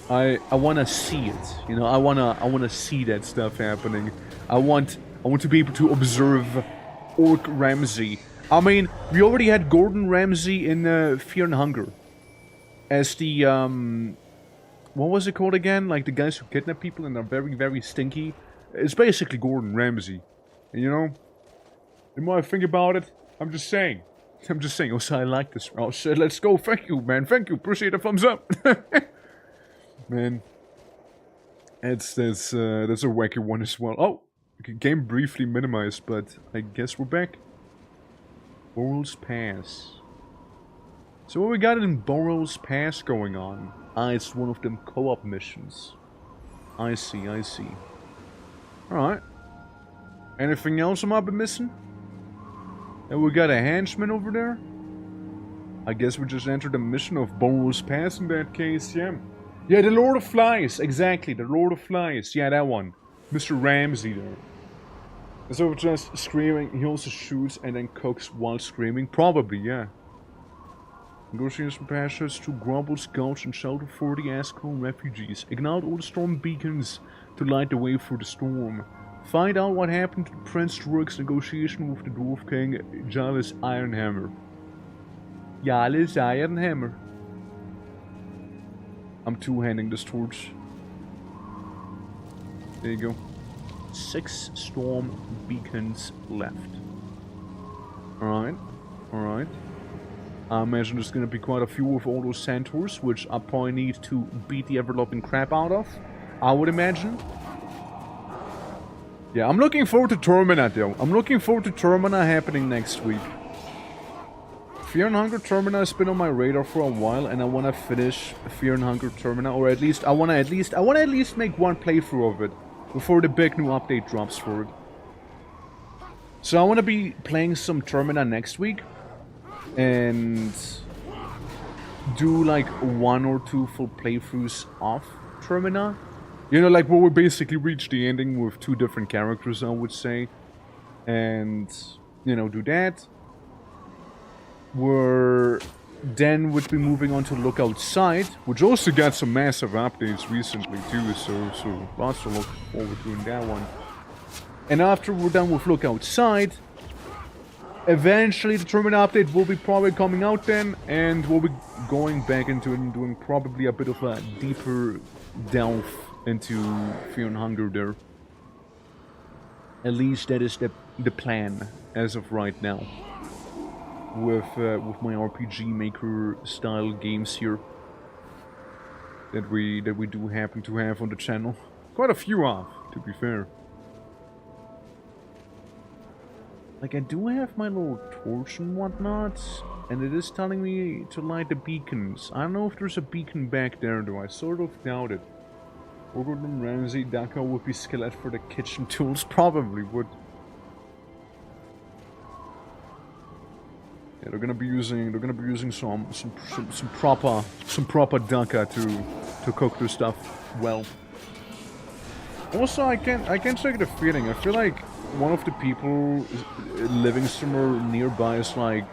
I wanna see it, you know. I wanna see that stuff happening. I want to be able to observe Orc Ramsay. I mean, we already had Gordon Ramsay in Fear and Hunger as the what was it called again? Like the guys who kidnap people and are very, very stinky. It's basically Gordon Ramsay. And you know, the more I think about it, I'm just saying. Oh, so I like this. Oh shit, let's go. Thank you, man. Thank you. Appreciate the thumbs up. Man, that's a wacky one as well. Oh, game briefly minimized, but I guess we're back. Borrow's Pass. So what we got in Borrow's Pass going on? Ah, it's one of them co-op missions. I see. Alright. Anything else I might be missing? And we got a henchman over there? I guess we just entered the mission of Borrow's Pass in that case, yeah. Yeah, the Lord of Flies, exactly, the Lord of Flies. Yeah, that one. Mr. Ramsay there. So just screaming, he also shoots and then cooks while screaming? Probably, yeah. Negotiation passes to Grumble's Gulch and shelter for the Ascalon refugees. Ignite all the storm beacons to light the way through the storm. Find out what happened to Prince Druk's negotiation with the Dwarf King, Jalis Ironhammer. Jalis Ironhammer. I'm two-handing this torch. There you go. 6 storm beacons left. Alright. I imagine there's gonna be quite a few of all those centaurs, which I probably need to beat the ever-loving crap out of. I would imagine. Yeah, I'm looking forward to Termina, though. I'm looking forward to Termina happening next week. Fear and Hunger Termina has been on my radar for a while, and I want to finish Fear and Hunger Termina, or at least I want to at least make one playthrough of it before the big new update drops for it. So I want to be playing some Termina next week, and do like 1 or 2 full playthroughs of Termina. You know, like where we basically reach the ending with 2 different characters, I would say. And, you know, do that. We're then would be moving on to Look Outside, which also got some massive updates recently too, so lots to look forward to in that one. And after we're done with Look Outside, eventually the Termina update will be probably coming out then, and we'll be going back into it and doing probably a bit of a deeper delve into Fear and Hunger there. At least that is the plan as of right now. With my RPG Maker style games here that we do happen to have on the channel. Quite a few of, to be fair. Like, I do have my little torch and whatnot, and it is telling me to light the beacons. I don't know if there's a beacon back there though, I sort of doubt it. Gordon Ramsay, Daka would be skillet for the kitchen tools, probably would. Yeah, they're gonna be using some proper Daka to cook their stuff well. Also, I can't shake the feeling. I feel like one of the people living somewhere nearby is like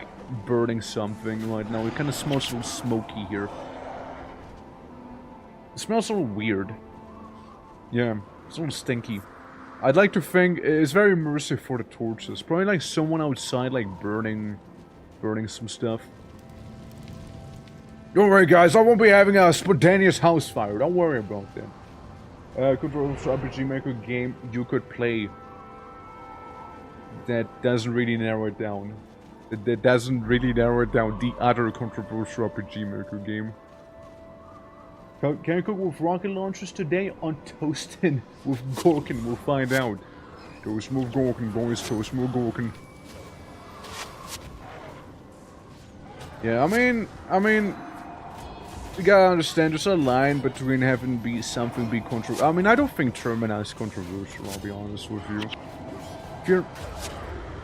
burning something right now. It kind of smells a little smoky here. It smells a little weird. Yeah, it's a little stinky. I'd like to think it's very immersive for the torches. Probably like someone outside like burning some stuff. Don't worry guys, I won't be having a spontaneous house fire. Don't worry about that. Control RPG Maker game you could play. That doesn't really narrow it down. That doesn't really narrow it down. The other controversial RPG Maker game. Can I cook with rocket launchers today? On toasted with Gorkin, we'll find out. Toast more Gorkin, boys, toast more Gorkin. Yeah, I mean, you gotta understand, there's a line between having something be controversial. I mean, I don't think Termina is controversial, I'll be honest with you. Fear...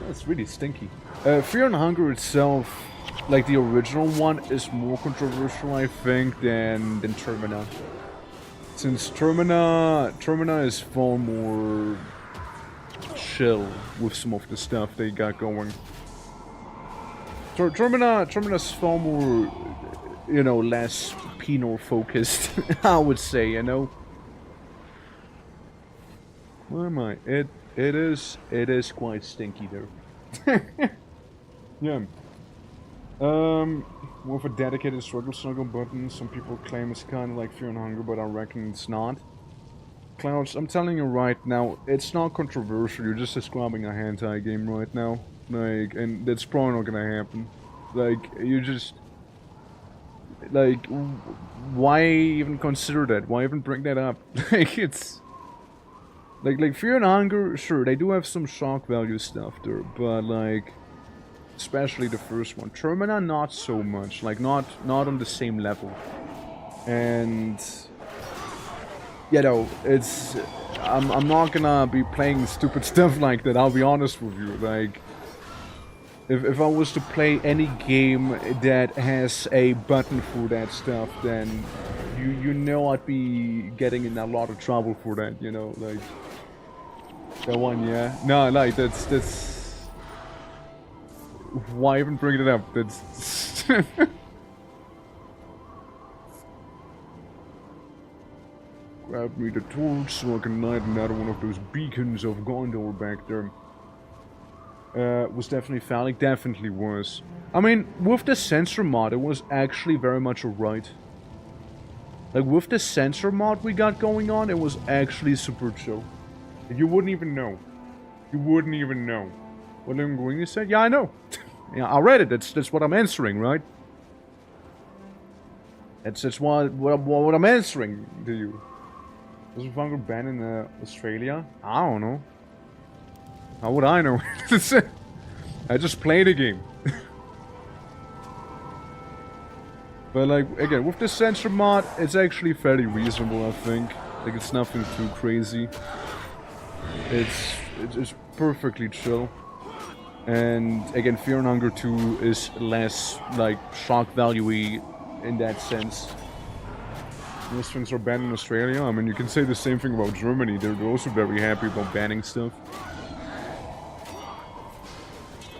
That's really stinky. Fear and Hunger itself, like the original one, is more controversial, I think, than Termina. Since Termina is far more chill with some of the stuff they got going. Termina's far more, you know, less penal focused, I would say, you know. Where am I? It is quite stinky there. Yeah. With a dedicated struggle button, some people claim it's kind of like Fear and Hunger, but I reckon it's not. Clouds, I'm telling you right now, it's not controversial, you're just describing a hentai game right now. Like, and that's probably not gonna happen. Like, you just... Like, why even consider that? Why even bring that up? Like, it's... Like, Fear and Hunger, sure, they do have some shock value stuff there, but, like... Especially the first one. Termina, not so much. Like, not on the same level. And... You know, it's... I'm not gonna be playing stupid stuff like that, I'll be honest with you. Like... If I was to play any game that has a button for that stuff, then you know I'd be getting in a lot of trouble for that, you know, like that one, yeah. No, like that's why even bring it up? That's grab me the torch so I can light another one of those beacons of Gondor back there. Was definitely phallic, definitely was. I mean, with the sensor mod, it was actually very much alright. Like, with the sensor mod we got going on, it was actually super chill. You wouldn't even know. You wouldn't even know. What I'm going to say? Yeah, I know. Yeah, I read it. That's what I'm answering, right? That's what I'm answering to you. Was Fungal banned in Australia? I don't know. How would I know? I just play the game. But like, again, with the sensor mod, it's actually fairly reasonable, I think. Like, it's nothing too crazy. It's perfectly chill. And again, Fear and Hunger 2 is less, like, shock value-y in that sense. Most things are banned in Australia. I mean, you can say the same thing about Germany. They're also very happy about banning stuff.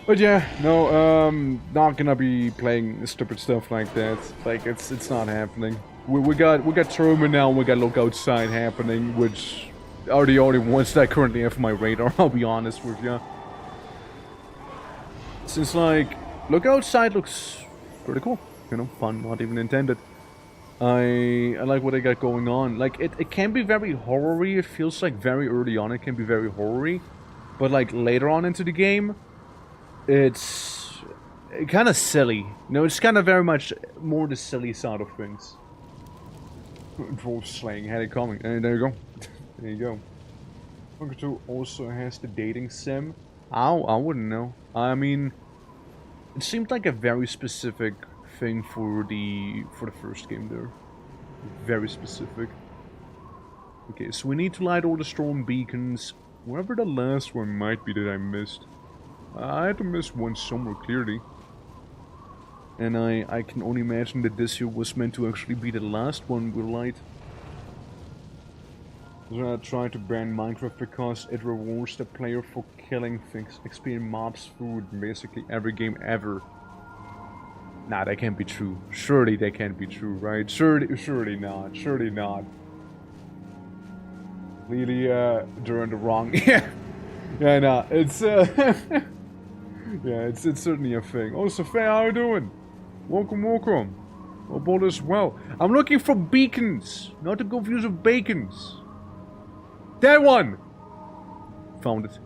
But yeah, no, not gonna be playing stupid stuff like that. Like, it's not happening. We got Terminal, we got Look Outside happening, which are the only ones that I currently have on my radar, I'll be honest with you. Since, like, Look Outside looks pretty cool. You know, fun, not even intended. I like what they got going on. Like, it can be very horror-y. It feels like very early on it can be very horror-y. But, like, later on into the game, it's kind of silly. You know, it's kind of very much more the silly side of things. Wolf slaying had it coming. And there you go. There you go. Bunker 2 also has the dating sim. I wouldn't know. I mean, it seemed like a very specific thing for the first game there. Very specific. Okay, so we need to light all the storm beacons. Wherever the last one might be that I missed. I had to miss one somewhere clearly. And I can only imagine that this here was meant to actually be the last one we light. So I tried to ban Minecraft because it rewards the player for killing things, XP mobs through basically every game ever. Nah, that can't be true. Surely that can't be true, right? Surely not. Surely not. Really, they're in the wrong. Yeah, nah, it's yeah, it's certainly a thing. Oh, Sophia, how you doing? Welcome. Hope all is well. I'm looking for beacons, not to confuse with bacons. That one! Found it.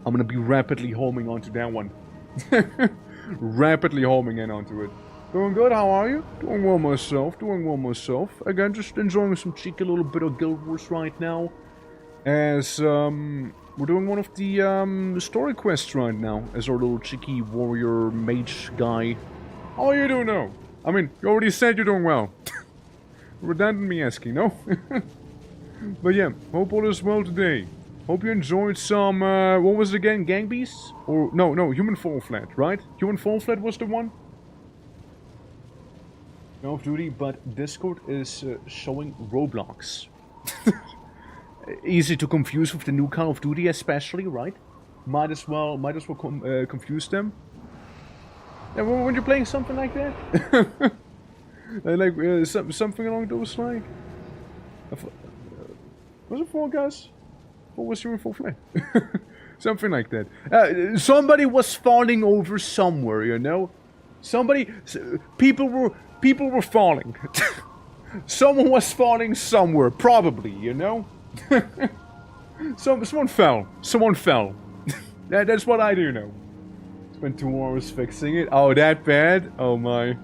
I'm gonna be rapidly homing onto that one. Rapidly homing in onto it. Doing good, how are you? Doing well myself. Again, just enjoying some cheeky little bit of Guild Wars right now. As, we're doing one of the, story quests right now. As our little cheeky warrior mage guy. How are you doing now? I mean, you already said you're doing well. Redundant me asking, no? But yeah, hope all is well today. Hope you enjoyed some, what was it again? Gang Beasts? Or, no, Human Fall Flat, right? Human Fall Flat was the one? Call of Duty, but Discord is showing Roblox. Easy to confuse with the new Call of Duty especially, right? Might as well confuse them. Yeah, when you're playing something like that? Like, something along those lines? Was it Fall Guys? Or was Human Fall Flat? Something like that. Somebody was falling over somewhere, you know? People were falling. Someone was falling somewhere, probably, you know? Someone fell. That's what I do know. Spent 2 hours fixing it. Oh, that bad? Oh my.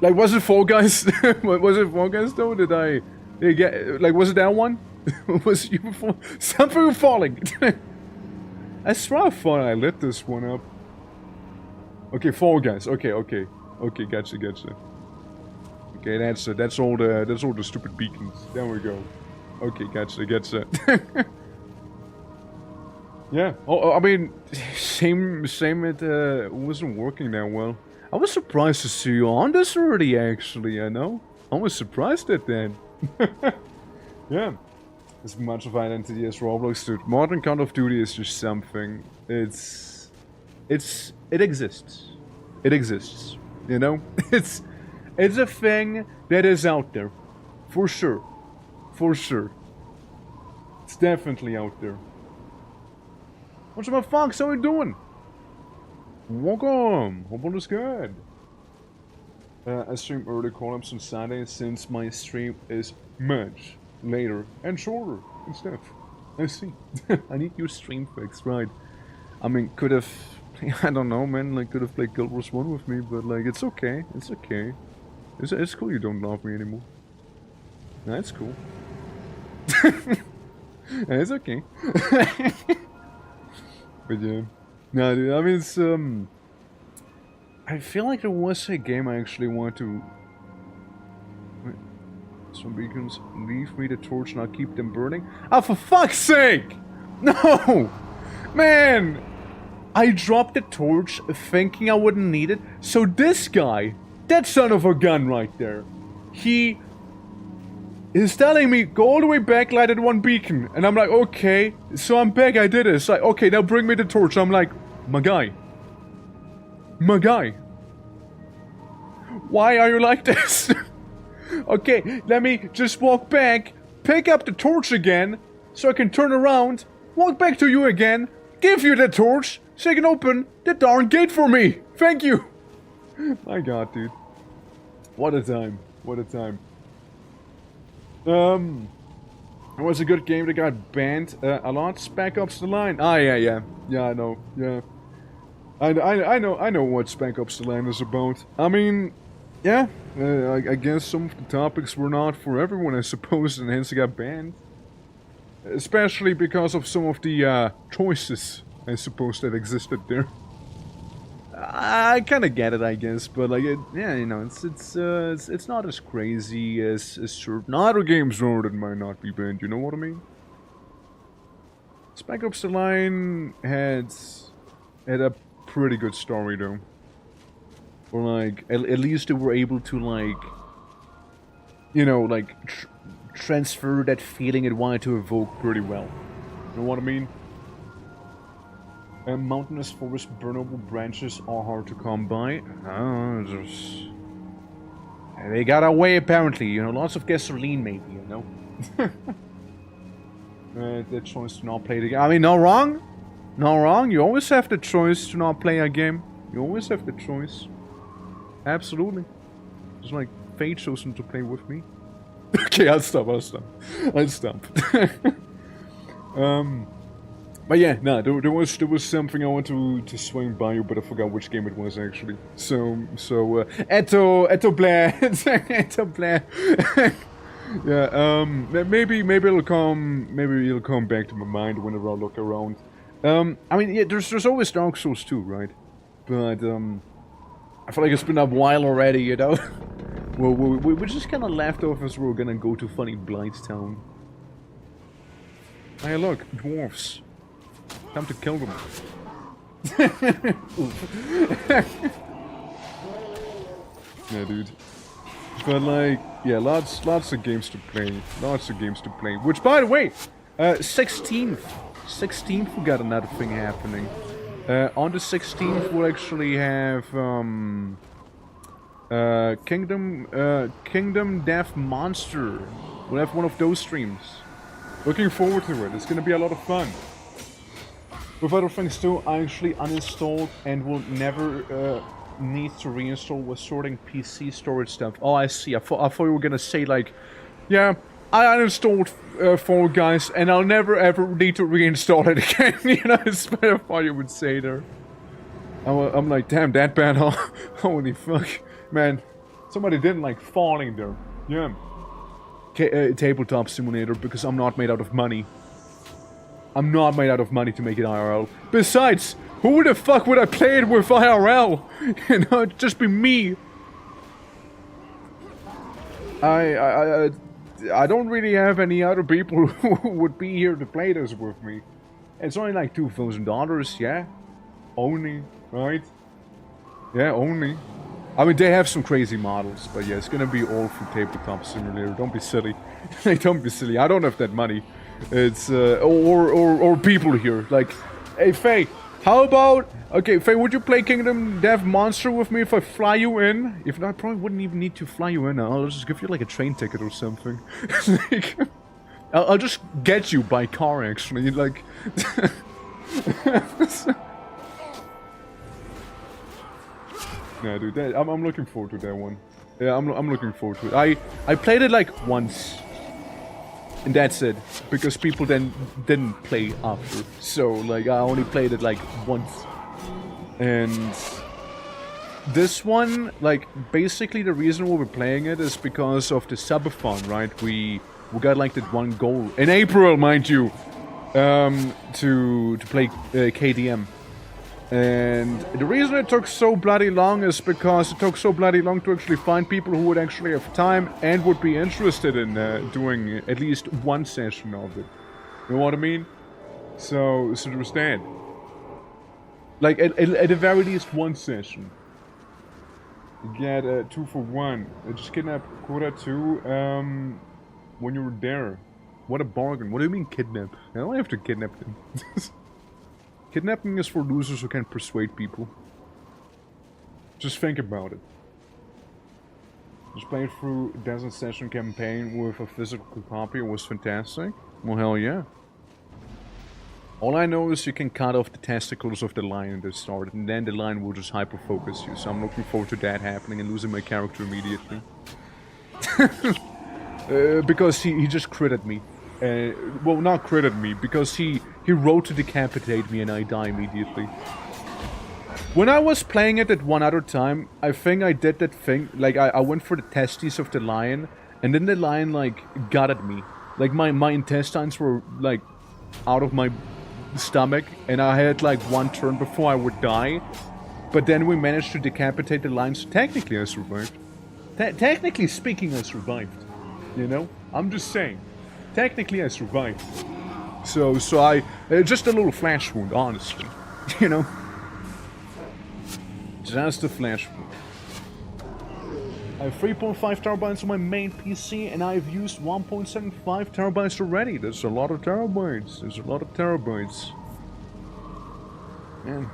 Like, was it Fall Guys? Was it Fall Guys though? Did I get, like, was it that one? Was you something falling? I swear I thought I lit this one up. Okay, Fall Guys. Okay, gotcha. Okay, that's all the stupid beacons. There we go. Okay, gotcha. Yeah. Oh, I mean, same. It wasn't working that well. I was surprised to see you on this already. Actually, I know. I was surprised at that. Yeah. As much of identity as Roblox, dude. Modern Call of Duty is just something. It exists. It exists. You know? It's a thing that is out there. For sure. It's definitely out there. What's up, Fox? How you doing? Welcome. Hope all is good. I stream early call-ups on Saturday since my stream is much later and shorter and stuff. I see. I need your stream fix, right? I mean, could have... I don't know, man. Like, could have played Guild Wars 1 with me, but, like, it's okay. It's okay. It's cool you don't love me anymore. That's cool. It's okay. But yeah. No, dude, I mean, it's, I feel like there was a game I actually want to... Wait. Some beacons, leave me the torch and I'll keep them burning. Oh, for fuck's sake! No! Man! I dropped the torch thinking I wouldn't need it. So this guy, that son of a gun right there, he is telling me, go all the way back, light at one beacon. And I'm like, okay, so I'm back, I did it. It's like, okay, now bring me the torch. I'm like, my guy. My guy. Why are you like this? Okay, let me just walk back, pick up the torch again, so I can turn around, walk back to you again, give you the torch, so you can open the darn gate for me. Thank you. My god, dude. What a time. What a time. It was a good game that got banned a lot. Spec Ops The Line. Ah, yeah. Yeah, I know. Yeah. I know what Spec Ops The Line is about. I mean, yeah. I guess some of the topics were not for everyone, I suppose, and hence it got banned. Especially because of some of the choices, I suppose, that existed there. I kind of get it, I guess, but like, yeah, you know, it's not as crazy as certain other games are that might not be banned. You know what I mean? Spec Ops The Line had a pretty good story though, or like at least they were able to like, you know, like transfer that feeling it wanted to evoke pretty well. You know what I mean? Mountainous forest, burnable branches are hard to come by. They got away apparently, you know, lots of gasoline maybe, you know. The choice to not play the game. I mean, no wrong. No wrong. You always have the choice to not play a game. You always have the choice. Absolutely. Just like fate chosen to play with me. Okay, I'll stop. But yeah, no, there was something I wanted to swing by you, but I forgot which game it was actually. Eto Blair, Eto Blair. Yeah, maybe it'll come back to my mind whenever I look around. I mean, yeah, there's always Dark Souls 2, right? But I feel like it's been a while already, you know. Well, we just kind of left off as we were gonna go to funny Blightstown. Hey, look, dwarfs. Time to kill them. Yeah, dude. But like, yeah, lots of games to play. Which, by the way, 16th we got another thing happening. On the 16th we'll actually have Kingdom Death Monster. We'll have one of those streams. Looking forward to it. It's gonna be a lot of fun. With other things too, I actually uninstalled and will never need to reinstall with sorting PC storage stuff. Oh, I see. I thought you were gonna say like, yeah, I uninstalled Fall Guys and I'll never ever need to reinstall it again. You know, it's what I thought you would say there. I'm like, damn, that bad, huh? Holy fuck. Man, somebody didn't like falling there. Yeah. Tabletop simulator, because I'm not made out of money. I'm not made out of money to make it IRL. Besides, who the fuck would I play it with IRL? You know, it'd just be me. I don't really have any other people who would be here to play this with me. It's only like $2,000, yeah? Only, right? Yeah, only. I mean, they have some crazy models, but yeah, it's gonna be all for Tabletop Simulator. Don't be silly. Don't be silly. I don't have that money. It's, or people here. Like, hey, Faye, how about... Okay, Faye, would you play Kingdom Death Monster with me if I fly you in? If not, I probably wouldn't even need to fly you in. I'll just give you, like, a train ticket or something. Like, I'll just get you by car, actually. Like... Yeah, dude, I'm looking forward to that one. Yeah, I'm looking forward to it. I played it like once, and that's it, because people then didn't play after. So like I only played it like once, and this one, like basically the reason why we're playing it is because of the subathon, right? We got like that one goal in April, mind you, to play KDM. And the reason it took so bloody long is because it took so bloody long to actually find people who would actually have time and would be interested in doing at least one session of it. You know what I mean? So there was that. Like, at the very least, one session. You get 2 for 1. Just kidnap quota 2 when you were there. What a bargain. What do you mean kidnap? I don't have to kidnap them. Kidnapping is for losers who can persuade people. Just think about it. Just playing through Desert Session campaign with a physical copy was fantastic. Well, hell yeah. All I know is you can cut off the testicles of the lion at the start, and then the lion will just hyper-focus you, so I'm looking forward to that happening and losing my character immediately. Because he just critted me. Well, not critted me, because he wrote to decapitate me and I die immediately. When I was playing it at one other time, I think I did that thing, like I went for the testes of the lion, and then the lion, like, got at me. Like, my intestines were, like, out of my stomach, and I had, like, one turn before I would die. But then we managed to decapitate the lion, so technically I survived. Technically speaking, I survived. You know? I'm just saying. Technically I survived. So I... just a little flesh wound, honestly. You know? Just a flesh wound. I have 3.5 terabytes on my main PC, and I've used 1.75 terabytes already. That's a lot of terabytes. There's a lot of terabytes. Man.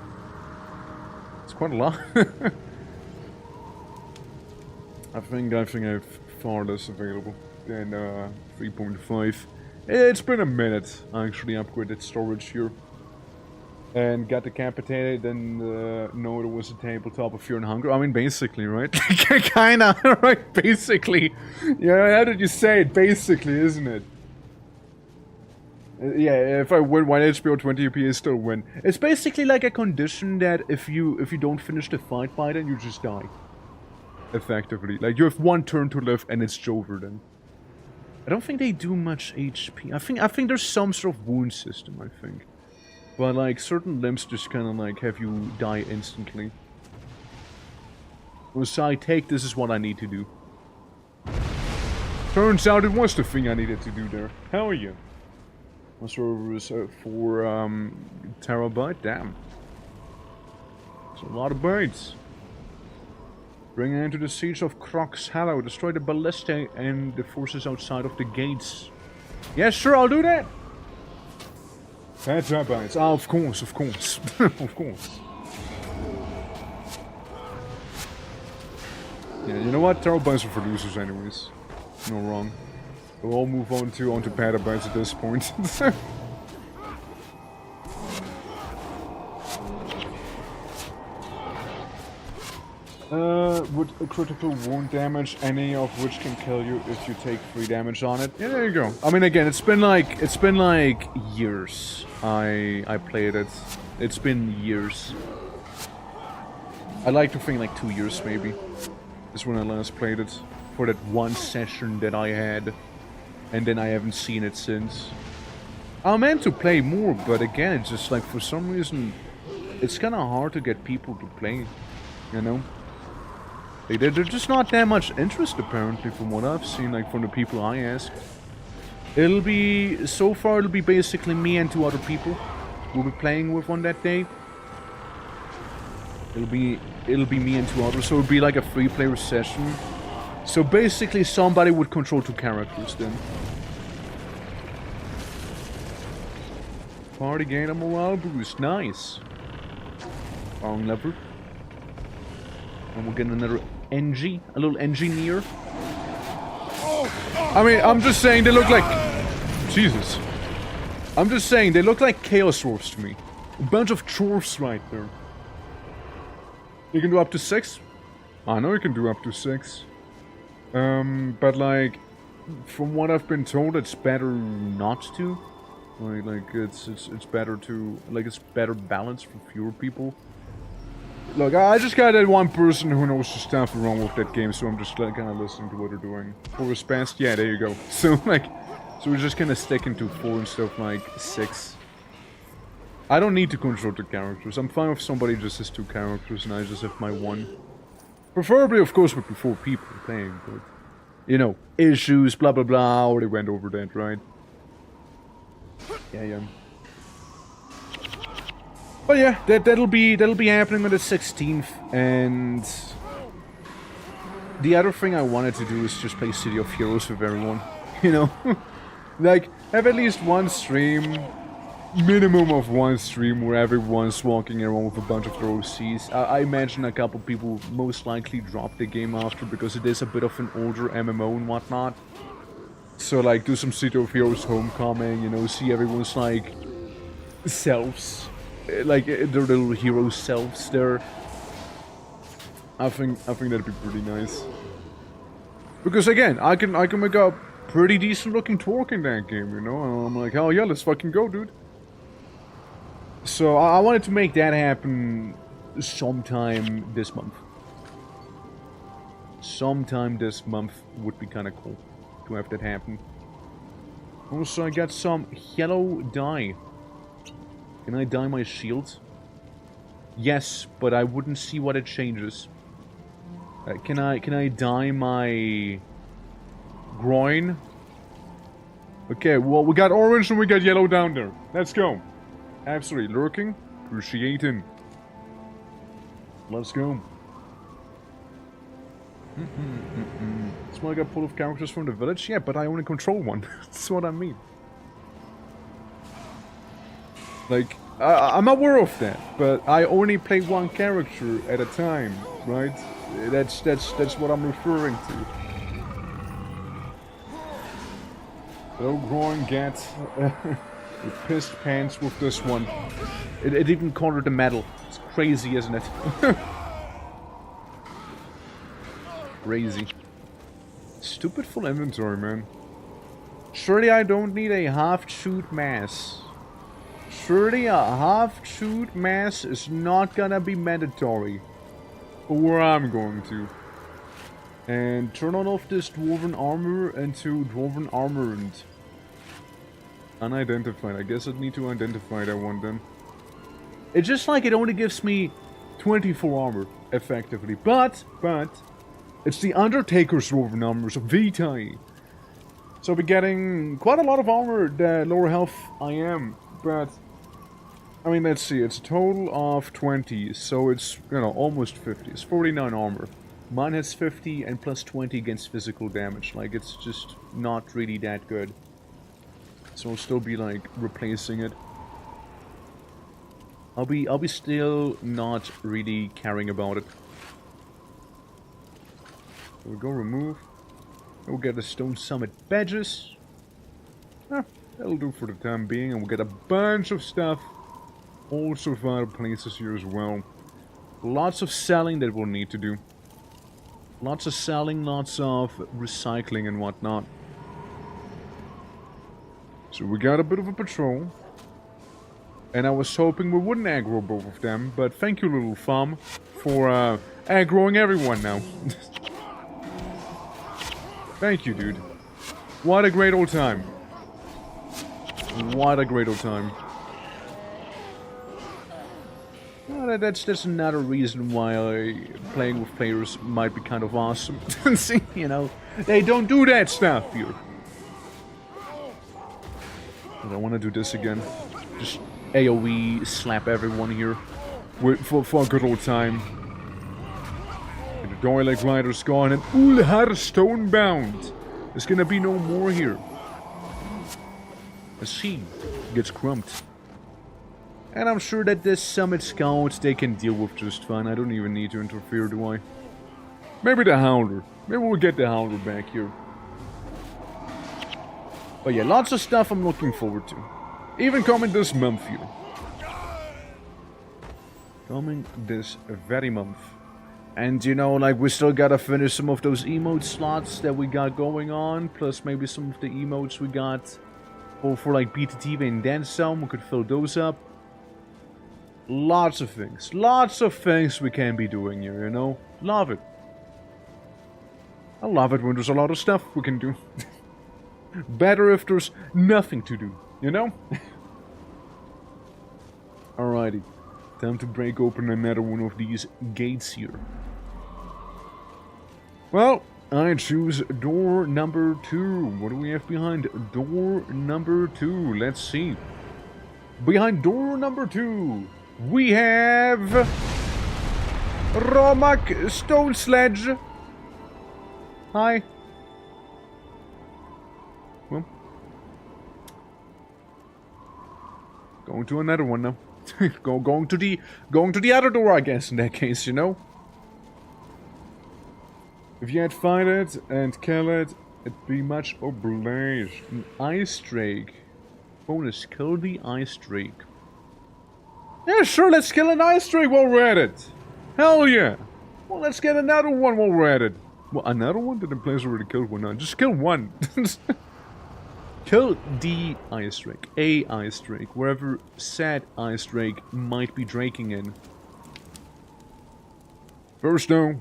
It's quite a lot. I think I have far less available than 3.5. It's been a minute. I actually upgraded storage here. And got decapitated and know there was a tabletop of Fear and Hunger. I mean, basically, right? Kinda, right? Basically. Yeah, how did you say it? Basically, isn't it? Yeah, if I win 1 HBO 20p, I still win. It's basically like a condition that if you don't finish the fight by then, you just die. Effectively. Like, you have one turn to live and it's over then. I don't think they do much HP. I think there's some sort of wound system, I think. But, like, certain limbs just kind of, like, have you die instantly. So I take this is what I need to do. Turns out it was the thing I needed to do there. Hell yeah. My server is 4 terabyte. Damn. It's a lot of bytes. Bring an end to the siege of Croc's Hollow. Destroy the ballista and the forces outside of the gates. Yeah, sure, I'll do that. 10 terabytes. Oh, of course, of course. Of course. Yeah, you know what? Terabytes are for losers anyways. No wrong. We'll all move on to petabytes at this point. Would a critical wound damage, any of which can kill you if you take 3 damage on it? Yeah, there you go. I mean, again, it's been like years. I played it. It's been years. I like to think like 2 years maybe. Is when I last played it. For that one session that I had. And then I haven't seen it since. I meant to play more, but again, it's just like for some reason, it's kind of hard to get people to play. You know? There's just not that much interest apparently from what I've seen, like from the people I asked. So far it'll be basically me and 2 other people we'll be playing with on that day. It'll be me and 2 others, so it'll be like a 3-player session. So basically somebody would control 2 characters then. Party gain a morale boost, nice. Wrong lever. And we'll get another ENG, a little engineer. I mean, I'm just saying they look like... Jesus. I'm just saying they look like Chaos Dwarfs to me. A bunch of dwarfs right there. You can do up to 6? I know you can do up to 6. But like, from what I've been told, it's better not to. Like it's better to... Like, it's better balanced for fewer people. Look, I just got that one person who knows the stuff wrong with that game, so I'm just like, kind of listening to what they're doing. Forest Past, yeah, there you go. So like, we're just kind of sticking to 4 instead of like 6. I don't need to control the characters. I'm fine if somebody just has 2 characters and I just have my 1. Preferably, of course, with 4 people playing, but you know, issues, blah blah blah. I already went over that, right? Yeah. But yeah, that'll be happening on the 16th, and the other thing I wanted to do is just play City of Heroes with everyone, you know, like have at least one stream, minimum of one stream where everyone's walking around with a bunch of their OCs. I imagine a couple people most likely drop the game after because it is a bit of an older MMO and whatnot. So like do some City of Heroes Homecoming, you know, see everyone's like selves. Like their little hero selves there. I think that'd be pretty nice. Because again, I can make a pretty decent looking twerk in that game, you know? And I'm like, hell yeah, let's fucking go, dude. So I wanted to make that happen sometime this month. Sometime this month would be kind of cool to have that happen. Also, I got some yellow dye. Can I dye my shield? Yes, but I wouldn't see what it changes. Can I dye my groin? Okay, well we got orange and we got yellow down there. Let's go. Absolutely lurking, appreciating. Let's go. So I got full of characters from the village. Yeah, but I only control one. That's what I mean. Like, I'm aware of that, but I only play one character at a time, right? That's what I'm referring to. So going get pissed pants with this one. It even colored the metal. It's crazy, isn't it? Crazy. Stupid full inventory, man. Surely I don't need a half-chewed mass. Surely a half-chewed mass is not gonna be mandatory for where I'm going to. And turn on off this dwarven armor into dwarven armored. Unidentified. I guess I'd need to identify that one then. It's just like it only gives me 24 armor, effectively. But, it's the Undertaker's dwarven armor, so Vitae. So I'll be getting quite a lot of armor the lower health I am, but I mean, let's see, it's a total of 20, so it's, you know, almost 50. It's 49 armor. Mine has 50 and plus 20 against physical damage. Like, it's just not really that good. So I'll still be, like, replacing it. I'll be still not really caring about it. So we'll go remove. We'll get the Stone Summit badges. That'll do for the time being, and we'll get a bunch of stuff. Also vital places here as well. Lots of selling that we'll need to do. Lots of selling, lots of recycling and whatnot. So we got a bit of a patrol. And I was hoping we wouldn't aggro both of them, but thank you, little thumb, for aggroing everyone now. Thank you, dude. What a great old time. What a great old time. Well, that's another reason why playing with players might be kind of awesome. See, you know, they don't do that stuff here. But I want to do this again. Just AoE slap everyone here for a good old time. And the Doileg Rider's gone and Ulhar Stonebound. There's gonna be no more here. As he gets crumped. And I'm sure that this Summit Scouts they can deal with just fine. I don't even need to interfere, do I? Maybe the Howler. Maybe we'll get the Howler back here. But yeah, lots of stuff I'm looking forward to. Even coming this month here. Coming this very month. And you know, like, we still gotta finish some of those emote slots that we got going on. Plus maybe some of the emotes we got for like BTTV and then some. We could fill those up. Lots of things we can be doing here, you know? Love it. I love it when there's a lot of stuff we can do. Better if there's nothing to do, you know? Alrighty. Time to break open another one of these gates here. Well, I choose door number 2. What do we have behind door number 2? Let's see. Behind door number 2, We have Romak Stone Sledge. Hi. Well, going to another one now. going to the other door, I guess. In that case, you know. If you had fight it and kill it, it'd be much obliged. An ice drake. Bonus, kill the ice drake. Yeah, sure, let's kill an ice drake while we're at it. Hell yeah. Well, let's get another one while we're at it. Well, another one? Didn't place already killed one. No, just kill one. Kill the ice drake. A ice drake. Wherever said ice drake might be draking in. First though,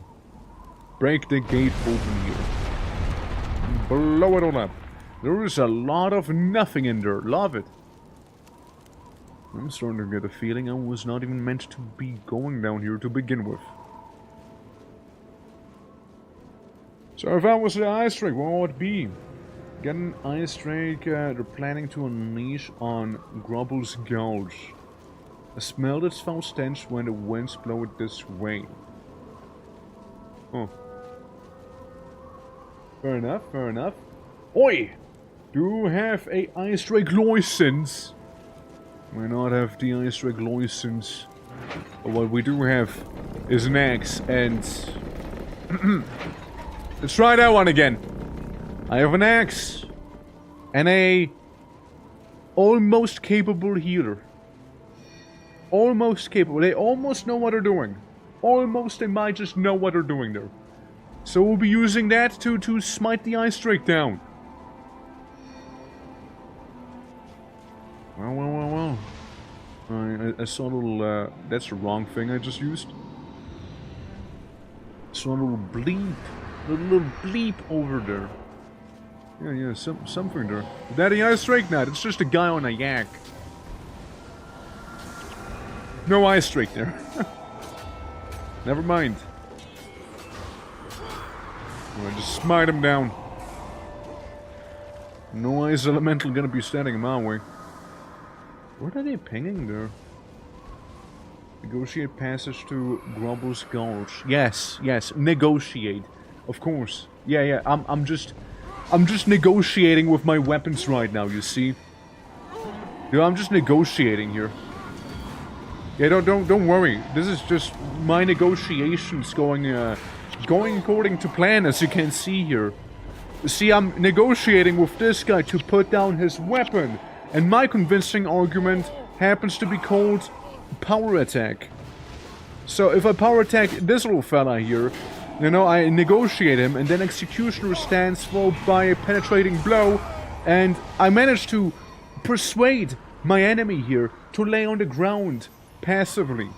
break the gate open here. Blow it all up. There is a lot of nothing in there. Love it. I'm starting to get a feeling I was not even meant to be going down here to begin with. So if I was the ice drake, what would it be? Get an ice drake they're planning to unleash on Grubble's Gulch. I smelled its foul stench when the winds blow it this way. Oh. Fair enough, fair enough. Oi! Do have a ice drake license? Why not have the ice drake license? But what we do have is an axe and... Let's try that one again. I have an axe and a almost capable healer. Almost capable. They almost know what they're doing. Almost they might just know what they're doing there. So we'll be using that to smite the ice drake down. Well. I saw a little, that's the wrong thing I just used. Saw a little bleep. A little bleep over there. Yeah, something there. Is that the ice drake? Nah, it's just a guy on a yak. No ice drake there. Never mind. I'll just smite him down. No ice elemental gonna be standing in my way. What are they pinging there? Negotiate passage to Grubble's Gulch. Yes, negotiate. Of course. Yeah, I'm just negotiating with my weapons right now, you see? Yeah, I'm just negotiating here. Yeah, don't worry. This is just my negotiations going according to plan, as you can see here. See, I'm negotiating with this guy to put down his weapon, and my convincing argument happens to be called power attack. So if I power attack this little fella here, you know, I negotiate him, and then Executioner stands followed by a penetrating blow, and I manage to persuade my enemy here to lay on the ground passively.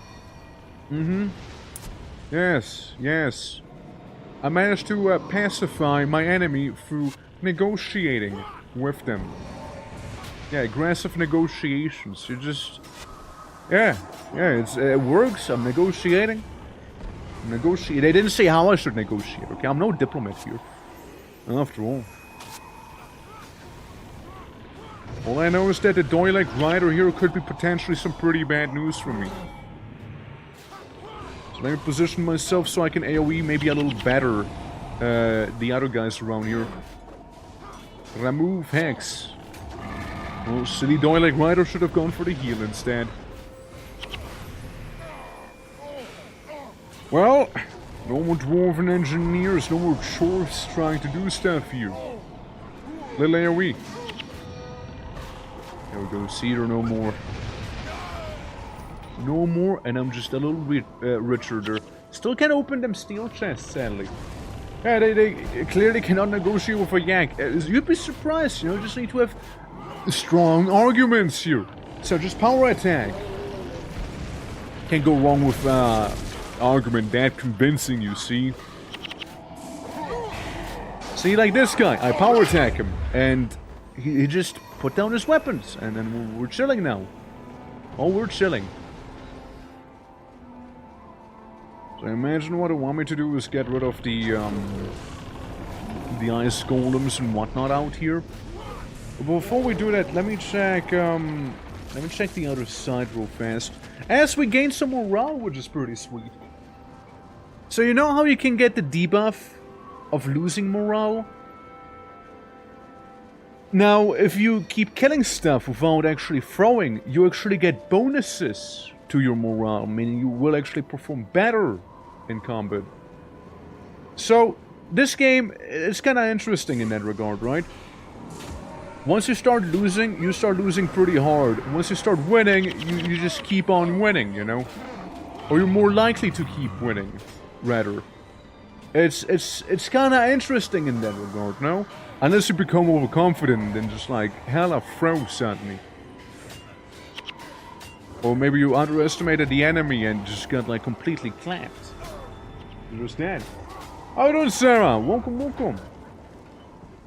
Yes. I managed to pacify my enemy through negotiating with them. Yeah, aggressive negotiations. You just... Yeah, it works. I'm negotiating. They didn't say how I should negotiate, okay? I'm no diplomat here. After all. All I know is that the Doylek Rider here could be potentially some pretty bad news for me. So let me position myself so I can AoE maybe a little better the other guys around here. Remove Hex. Well, silly Doylek Rider should have gone for the heal instead. Well, no more dwarven engineers, no more chorfs trying to do stuff here. Little AoE. There we go, Cedar no more. No more, and I'm just a little richer there. Still can't open them steel chests, sadly. Yeah, they clearly cannot negotiate with a yak. You'd be surprised, you know, just need to have strong arguments here. So just power attack. Can't go wrong with argument that convincing, you see. See, like this guy, I power attack him, and he just put down his weapons, and then we're chilling now. Oh, we're chilling. So I imagine what I want me to do is get rid of the ice golems and whatnot out here. But before we do that, let me check Let me check the other side real fast. As we gain some morale, which is pretty sweet. So you know how you can get the debuff of losing morale? Now, if you keep killing stuff without actually throwing, you actually get bonuses to your morale, meaning you will actually perform better in combat. So, this game is kind of interesting in that regard, right? Once you start losing pretty hard. Once you start winning, you just keep on winning, you know? Or you're more likely to keep winning, rather. It's kind of interesting in that regard, no? Unless you become overconfident and just like hella throws at me. Or maybe you underestimated the enemy and just got like completely clapped. You understand? How you doing, Sarah? Welcome, welcome.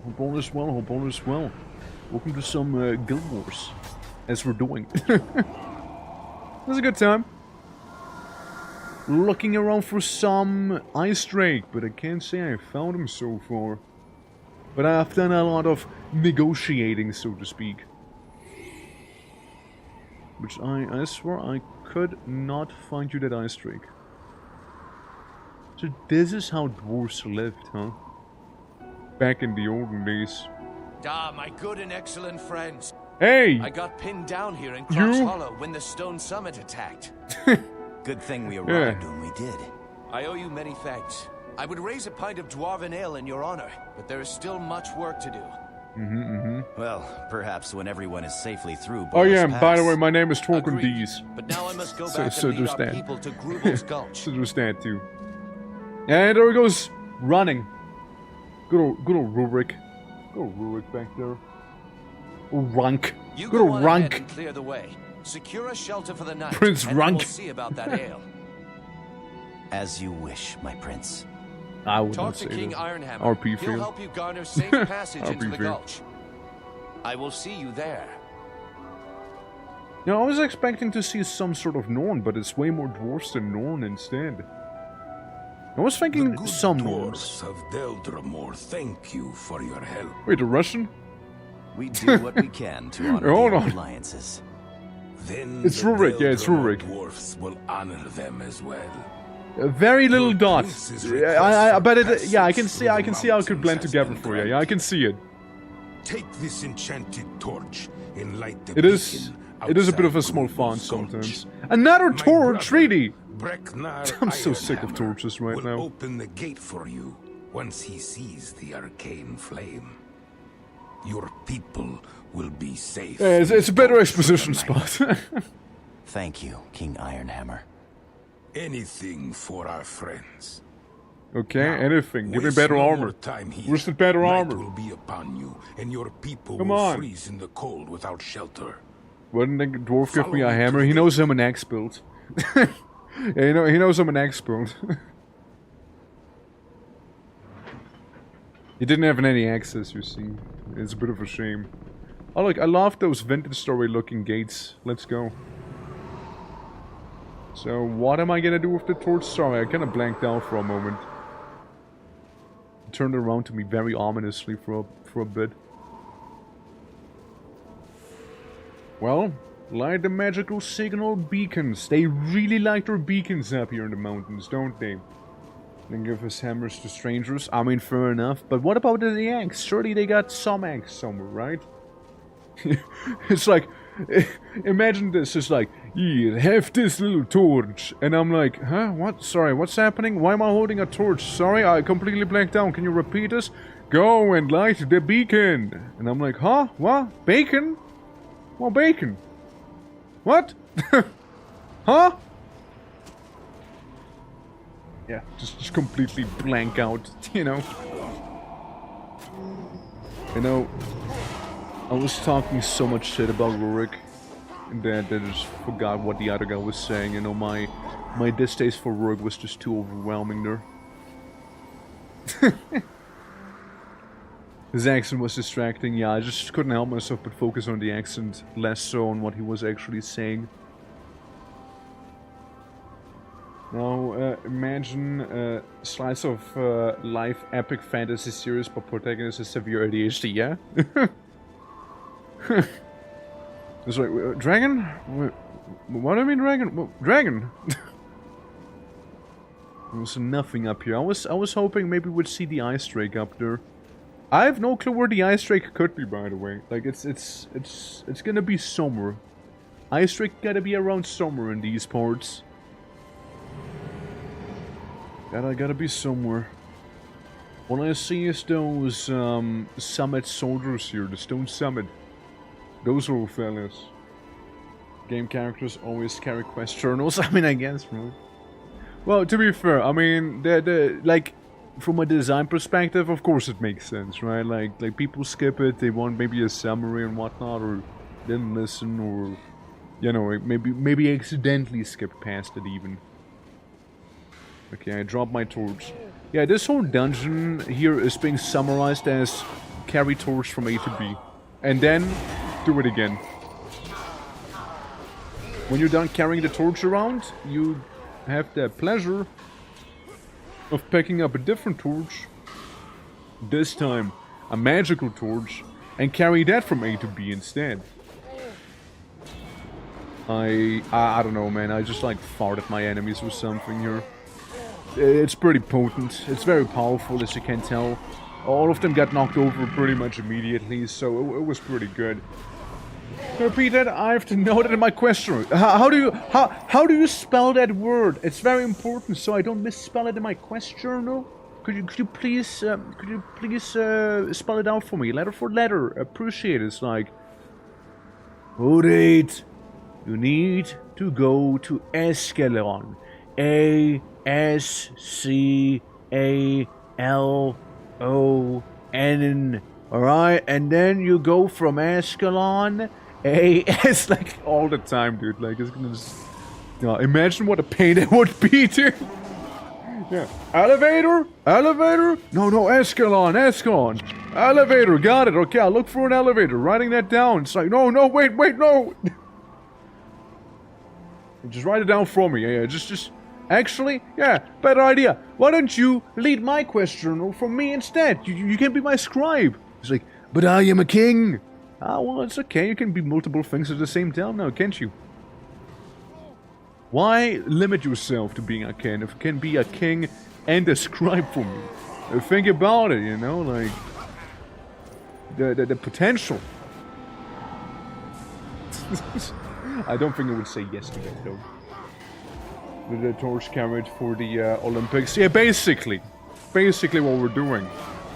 Hope all is well, hope all is well. Welcome to some Guild Wars, as we're doing. It was a good time. Looking around for some Ice Drake, but I can't say I found him so far. But I've done a lot of negotiating, so to speak. Which I swear I could not find you that Ice Drake. So this is how dwarves lived, huh? Back in the olden days. Ah, my good and excellent friends. Hey! I got pinned down here in Crotch Hollow when the Stone Summit attacked. Good thing we arrived when we did. I owe you many thanks. I would raise a pint of dwarven ale in your honor, but there is still much work to do. Well, perhaps when everyone is safely through. Oh yeah, Pass. by the way, my name is Tolkien Agreed. Dees. But now I must go back So and lead there's our that. people to Grubel's Gulch. So there's that too. And there he goes, running. Good old Rurik. Good old Rurik back there. Oh, Rank. You Good go old on ahead Rank. and clear the way. Secure a shelter for the night. Prince and Rank. we'll see about that ale. As you wish, my prince. I would Talk not to say King that. Ironhammer. RP He'll field. help you garner safe passage RP into the field. gulch. I will see you there. You know, I was expecting to see some sort of Norn, but it's way more dwarfs than Norn instead. I was thinking The good some Norns. dwarves of Deldramore thank you for your help. Wait, a Russian? We do what we can to honor Hold the on. alliances. Then It's the Rurik, yeah, it's Deldramore Rurik. dwarfs will honor them as well. A very little Your dot. prince's I bet it. request Yeah, I for can see. I can see how it could blend mountains has together been for you. Yeah, I can see it. Take this enchanted torch and light the It is. beacon It is a bit of a outside small Grubel's font Gulch. sometimes. Another My torch, brother, really. Breknar I'm so sick of Ironhammer torches right will now. open the gate for you once he sees the arcane flame. Your people will be safe. Yeah, it's a better for exposition the night. spot. Thank you, King Ironhammer. Anything for our friends. Okay, Now, anything. Give me waste better no armor. more time here. Where's the better Night armor? will be upon you, and your people Come will on. freeze in the cold without shelter. Wouldn't the dwarf give me Follow a me to hammer? the He knows gate. I'm an axe build. Yeah, he knows I'm an axe build. He didn't have any access, you see. It's a bit of a shame. Oh look, I love those vintage story looking gates. Let's go. So what am I gonna do with the torch? Sorry, I kinda blanked out for a moment. He turned around to me very ominously for a bit. Well, light the magical signal beacons. They really like their beacons up here in the mountains, don't they? And give us hammers to strangers. I mean, fair enough. But what about the eggs? Surely they got some eggs somewhere, right? It's like, imagine this. It's like, yeah, have this little torch. And I'm like, huh? What? Sorry, what's happening? Why am I holding a torch? Sorry, I completely blanked out. Can you repeat this? Go and light the beacon. And I'm like, huh? What? Bacon? Well, bacon. What? Huh? Yeah, just completely blank out, you know? You know, I was talking so much shit about Rurik that I just forgot what the other guy was saying. You know, my distaste for Rurik was just too overwhelming there. His accent was distracting, yeah, I just couldn't help myself but focus on the accent, less so on what he was actually saying. Now, imagine a slice of life epic fantasy series, but protagonist has severe ADHD, yeah? It's like, dragon? What do I mean dragon? Dragon? There's nothing up here. I was hoping maybe we'd see the ice drake up there. I have no clue where the ice drake could be, by the way. Like, it's gonna be summer. Ice drake gotta be around summer in these parts. Gotta be somewhere. All I see is those summit soldiers here, the stone summit. Those little fellas. Game characters always carry quest journals. I mean, I guess, right? Well, to be fair, I mean, like, from a design perspective, of course it makes sense, right? Like people skip it, they want maybe a summary and whatnot, or didn't listen, or, you know, maybe accidentally skip past it even. Okay, I dropped my torch. Yeah, this whole dungeon here is being summarized as carry torch from A to B. And then, do it again. When you're done carrying the torch around, you have the pleasure of picking up a different torch. This time, a magical torch, and carry that from A to B instead. I don't know, man. I just like fart at my enemies or something here. It's pretty potent. It's very powerful, as you can tell. All of them got knocked over pretty much immediately, so it was pretty good. Repeat that. I have to know that in my question. How do you spell that word? It's very important, so I don't misspell it in my quest journal. Could you please spell it out for me, letter for letter? Appreciate it. It's like, Odate, you need to go to Escalon. A-S-C-A-L-O-N. Alright, and then you go from Escalon. A-S, like, all the time, dude. Like, it's gonna just... imagine what a pain it would be, dude. Yeah. Elevator? Elevator? No, Escalon, Escalon. Elevator, got it. Okay, I'll look for an elevator. Writing that down. It's like, no, wait, no. Just write it down for me. Yeah, just... Actually, yeah, better idea. Why don't you lead my quest journal from me instead? You can be my scribe. He's like, but I am a king. Ah, well, it's okay. You can be multiple things at the same time now, can't you? Why limit yourself to being a king if you can be a king and a scribe for me? Think about it, you know, like... The potential. I don't think I would say yes to that, though. The torch carried for the Olympics. Yeah, basically what we're doing.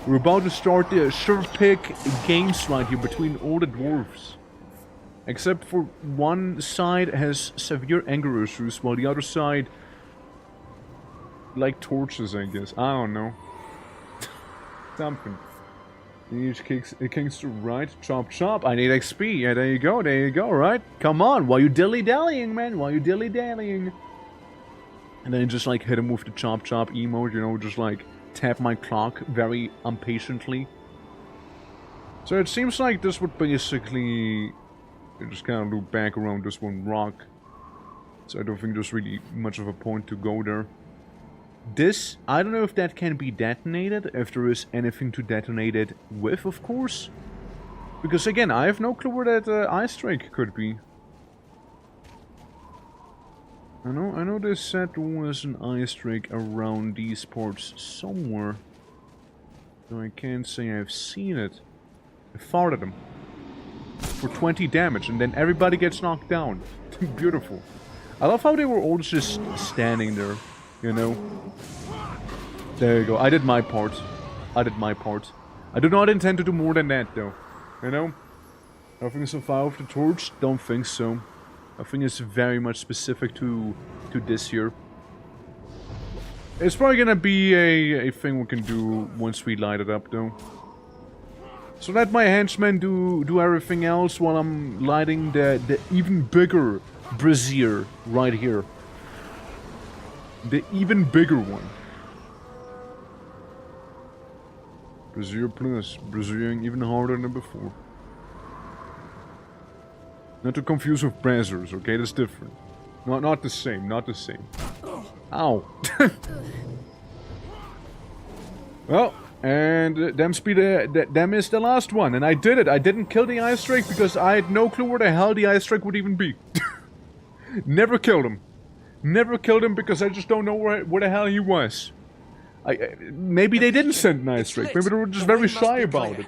We're about to start the sure-pick games right here between all the dwarves. Except for one side has severe anger issues, while the other side... like torches, I guess. I don't know. Something. Each king's to right. Chop, chop. I need XP. Yeah, there you go, right? Come on, why you dilly-dallying, man? Why you dilly-dallying? And then just like hit him with the chop chop emote, you know, just like tap my clock very impatiently. So it seems like this would basically just kind of loop back around this one rock. So I don't think there's really much of a point to go there. This, I don't know if that can be detonated, if there is anything to detonate it with, of course. Because again, I have no clue where that ice drake could be. I know they said there was an ice drake around these parts somewhere. So I can't say I've seen it. I farted him. For 20 damage, and then everybody gets knocked down. Beautiful. I love how they were all just standing there, you know. There you go. I did my part. I do not intend to do more than that, though. You know? Nothing survive the torch? Don't think so. I think it's very much specific to this year. It's probably gonna be a thing we can do once we light it up, though. So let my henchmen do everything else while I'm lighting the even bigger brazier right here. The even bigger one. Brazier plus, braziering even harder than before. Not to confuse with brazzers, okay? That's different. Not the same, not the same. Ow. Well, And them is the last one. And I did it. I didn't kill the Ice Drake because I had no clue where the hell the Ice Drake would even be. Never killed him. Never killed him because I just don't know where the hell he was. Maybe they didn't send an Ice Drake. Maybe they were just very shy about it.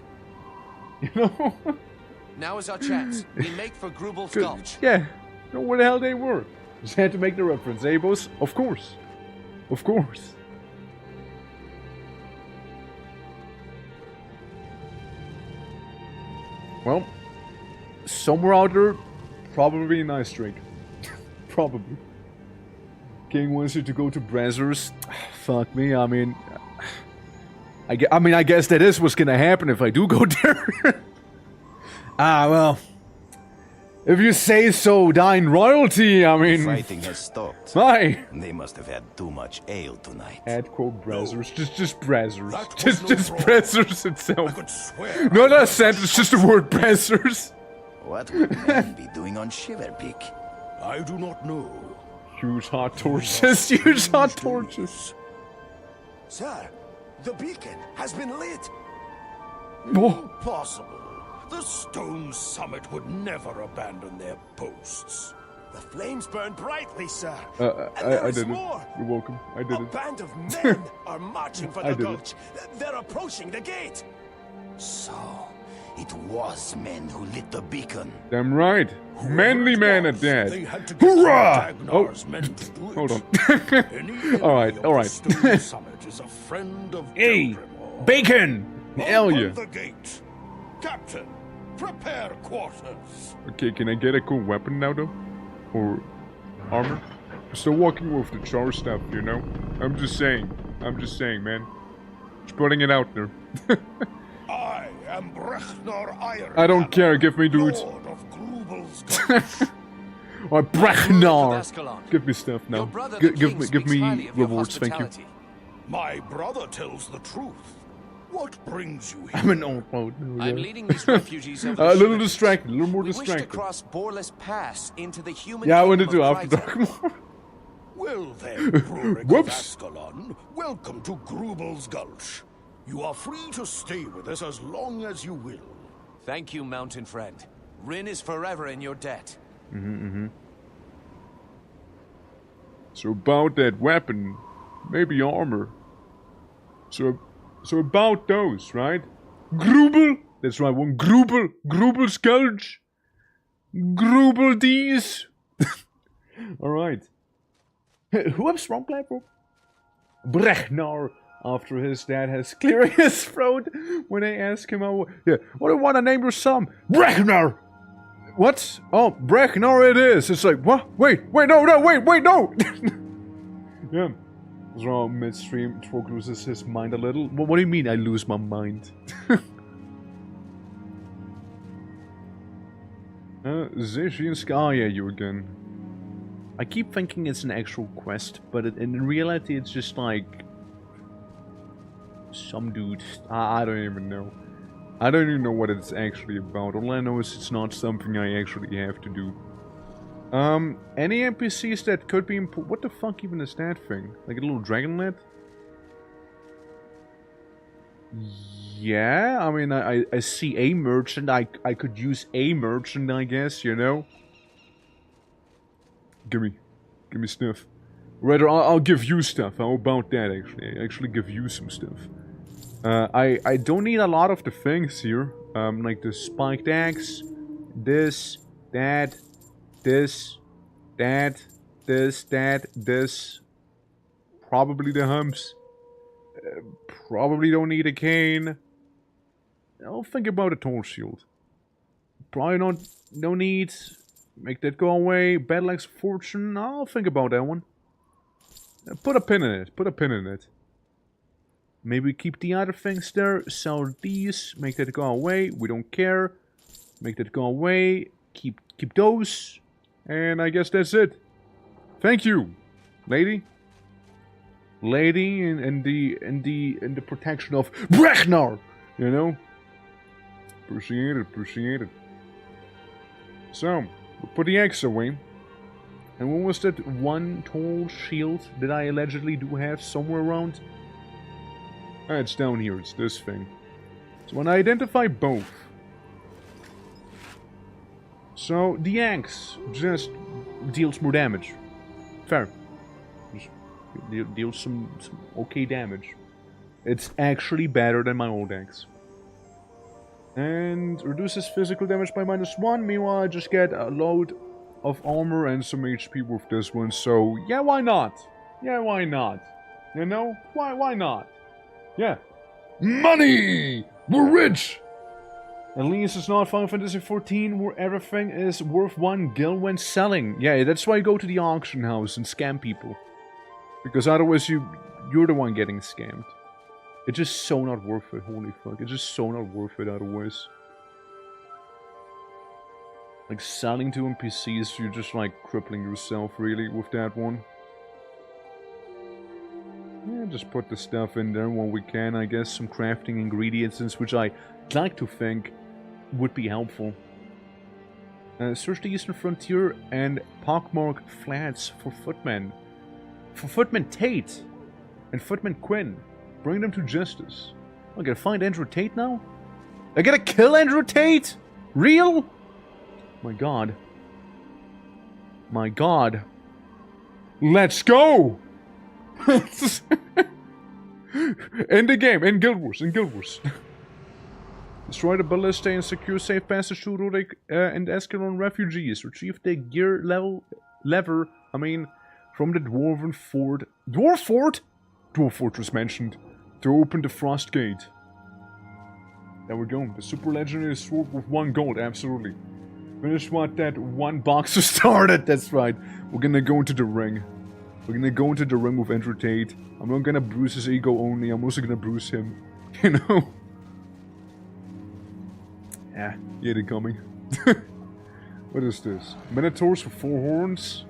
You know? Now is our chance. We make for Grubel's Gulch. Yeah. Know where the hell they were. Just had to make the reference, eh, boss? Of course. Of course. Well, somewhere out there, probably an Ice Drake. Probably. King wants you to go to Brazzers. Fuck me, I mean... I guess that is what's gonna happen if I do go there. Well... If you say so, thine royalty, I mean... Fighting has stopped. Hi! They must have had too much ale tonight. Add quote Brazzers. Just Brazzers. That Just was no Brazzers I itself. could swear. No, not a sentence, just the word Brazzers. What would men be doing on Shiverpeak? I do not know. Huge hot torches, huge hot torches. Sir, the beacon has been lit. Oh, Impossible. The stone summit would never abandon their posts. The flames burn brightly, sir. I did it. You're welcome. I did A it. band of men are marching for I the did gulch. They're approaching the gate. So, it was men who lit the beacon. Damn right. Manly man at They that. had to get Hoorah! Dagnar's men to do it. Hold on. Any Alright, enemy of alright. the stone summit is a friend of Hey! Gilgrimor. Bacon! Hell Open yeah. the gate. Captain, prepare quarters. Okay, can I get a cool weapon now though? Or armor? I'm still walking with the char stuff, you know? I'm just saying, man. Just putting it out there. I am Brechnor Iron. I don't care, give me dudes. Lord of Grubel's Gulch. Or Brechnar. Ascalon. Give me stuff now. Your brother, the Give king, me speaks highly of your rewards, thank you. hospitality. My brother tells the truth. What brings you here? I'm an old mode. I'm leading these refugees over A little Shiverpeak. distracted, a little more We wish to distracted. cross Boreless Pass into the human Yeah, I kingdom wanted to of after Kryta. dark more. Well then, Rurik of Whoops. Ascalon, welcome to Grubel's Gulch. You are free to stay with us as long as you will. Thank you, mountain friend. Rin is forever in your debt. So about that weapon, maybe armor. So about those, right? Grubel! That's right, one Grubel! Grubel's Gulch! Grubel D's! Alright. Who have strong platform? Brechnar, after his dad has cleared his throat when they ask him how. Yeah, what do you want to name your son? Brechnar! What? Oh, Brechnar it is! It's like, what? Wait, no, wait, no! Yeah. So midstream, Trog loses his mind a little. Well, what do you mean I lose my mind? Zeshian yeah, you again. I keep thinking it's an actual quest, but in reality it's just like... some dude. I don't even know. I don't even know what it's actually about. All I know is it's not something I actually have to do. Any NPCs that could be important? What the fuck even is that thing? Like a little dragonlet? Yeah, I mean, I see a merchant. I could use a merchant, I guess, you know? Give me stuff. Rather, I'll give you stuff. How about that, actually? I actually give you some stuff. I don't need a lot of the things here. Like the spiked axe, this, that, this, that, this. Probably the humps. Probably don't need a cane. I'll think about a tall shield. Probably no need. Make that go away. Battle axe fortune. I'll think about that one. Put a pin in it. Maybe keep the other things there. Sell these. Make that go away. We don't care. Make that go away. Keep those. And I guess that's it. Thank you, lady. Lady in the protection of Brechnar. You know? Appreciate it. So, we'll put the axe away. And what was that one tall shield that I allegedly do have somewhere around? Ah, it's down here. It's this thing. So when I identify both... So, the axe just deals more damage. Fair. Just deals some okay damage. It's actually better than my old axe. And reduces physical damage by -1. Meanwhile, I just get a load of armor and some HP with this one. So, yeah, why not? Yeah, why not? You know? Why not? Yeah. Money! We're rich! At least it's not Final Fantasy XIV where everything is worth 1 gil when selling. Yeah, that's why you go to the auction house and scam people. Because otherwise you're the one getting scammed. It's just so not worth it, holy fuck. It's just so not worth it otherwise. Like, selling to NPCs, you're just like crippling yourself really with that one. Yeah, just put the stuff in there when we can, I guess. Some crafting ingredients, which I'd like to think would be helpful. Search the Eastern Frontier and pockmark flats for footmen. For Footman Tate and Footman Quinn. Bring them to justice. I gotta find Andrew Tate now? I gotta kill Andrew Tate? Real? My god. My god. Let's go! In the game, in Guild Wars, Destroy the ballista and secure safe passage to Rurik and Escalon refugees. Retrieve the gear lever, from the Dwarven Fort. Dwarf Fort? Dwarf Fortress mentioned. To open the Frost Gate. There we go. The super legendary sword with 1 gold, absolutely. Finish what that one boxer started, that's right. We're gonna go into the ring. We're gonna go into the ring with Andrew Tate. I'm not gonna bruise his ego only, I'm also gonna bruise him. You know? Yeah, they're coming. What is this? Minotaurs with 4 horns?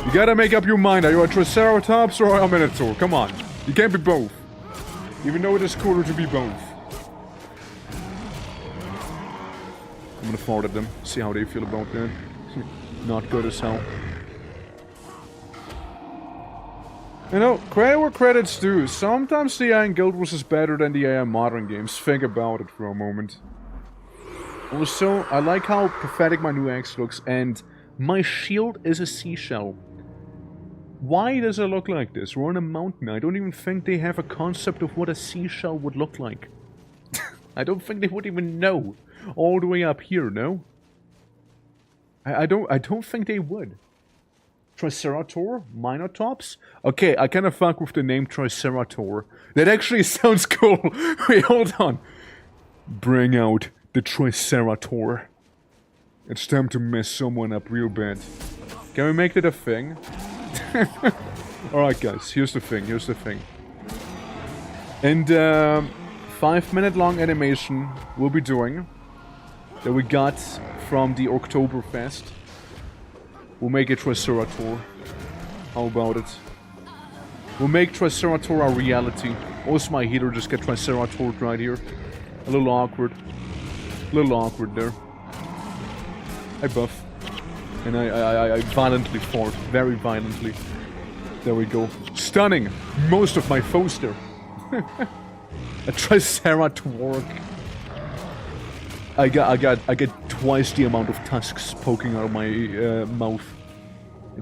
You gotta make up your mind, are you a Triceratops or a Minotaur? Come on. You can't be both. Even though it is cooler to be both. I'm gonna fart at them, see how they feel about that. Not good as hell. You know, credit where credit's due. Sometimes the AI in Guild Wars is better than the AI in modern games. Think about it for a moment. Also, I like how pathetic my new axe looks, and my shield is a seashell. Why does it look like this? We're on a mountain. I don't even think they have a concept of what a seashell would look like. I don't think they would even know. All the way up here, no? I don't think they would. Triceratops? Minotaurs? Okay, I kinda fuck with the name Triceratops. That actually sounds cool. Wait, hold on. Bring out the Triceratops. It's time to mess someone up real bad. Can we make that a thing? Alright guys, here's the thing. And 5-minute long animation we'll be doing that we got from the Oktoberfest. We'll make it Triceratops. How about it? We'll make Triceratops a reality. Also my healer just get Triceratops right here. A little awkward. There. I buff. And I violently fought. Very violently. There we go. Stunning! Most of my foes there. A Triceratops. I get twice the amount of tusks poking out of my mouth.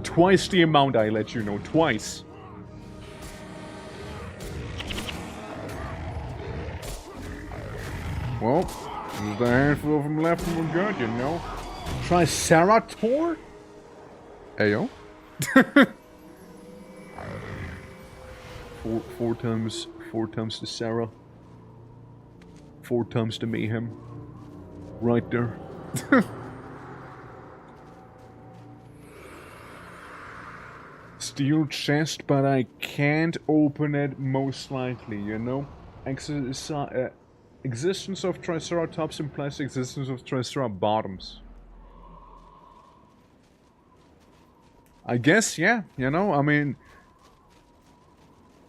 Twice the amount, I let you know. Twice. Well, there's a handful of them left and we're good, you know. Triceratops? Ayo. Four times the Sarah. 4 times the mayhem. Right there. Steel chest, but I can't open it most likely, you know? Existence of Triceratops implies the existence of Triceratops bottoms. I guess, yeah, you know, I mean...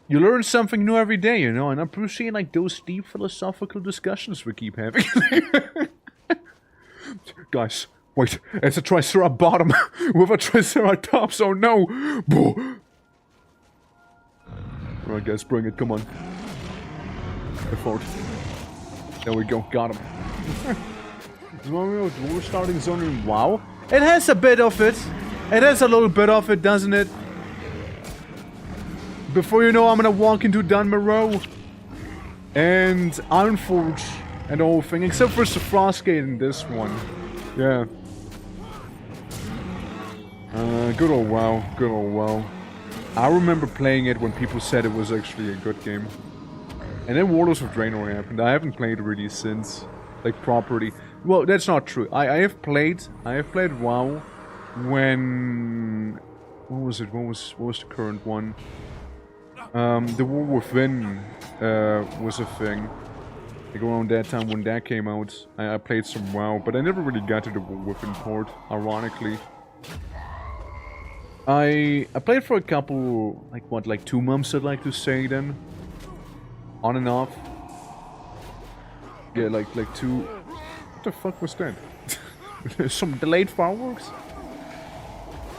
You learn something new every day, you know, and I appreciate, like, those deep philosophical discussions we keep having. Guys, wait, it's a Triceratops bottom with a Triceratops, oh no! Alright guys, bring it, come on. effort. There we go, got him. We're starting zone in WoW. It has a bit of it. It has a little bit of it, doesn't it? Before you know, I'm gonna walk into Dunmerrow and Ironforge and the whole thing, except for the Frostgate in this one. Yeah. Good old WoW. Good old WoW. I remember playing it when people said it was actually a good game. And then Warlords of Draenor happened. I haven't played really since. Like, properly. Well, that's not true. I have played WoW when... What was it? What was the current one? The War Within was a thing. Like around that time when that came out, I played some WoW, but I never really got to the War Within part, ironically. I played for a couple, like 2 months, I'd like to say then. On and off. Yeah, like 2... What the fuck was that? Some delayed fireworks?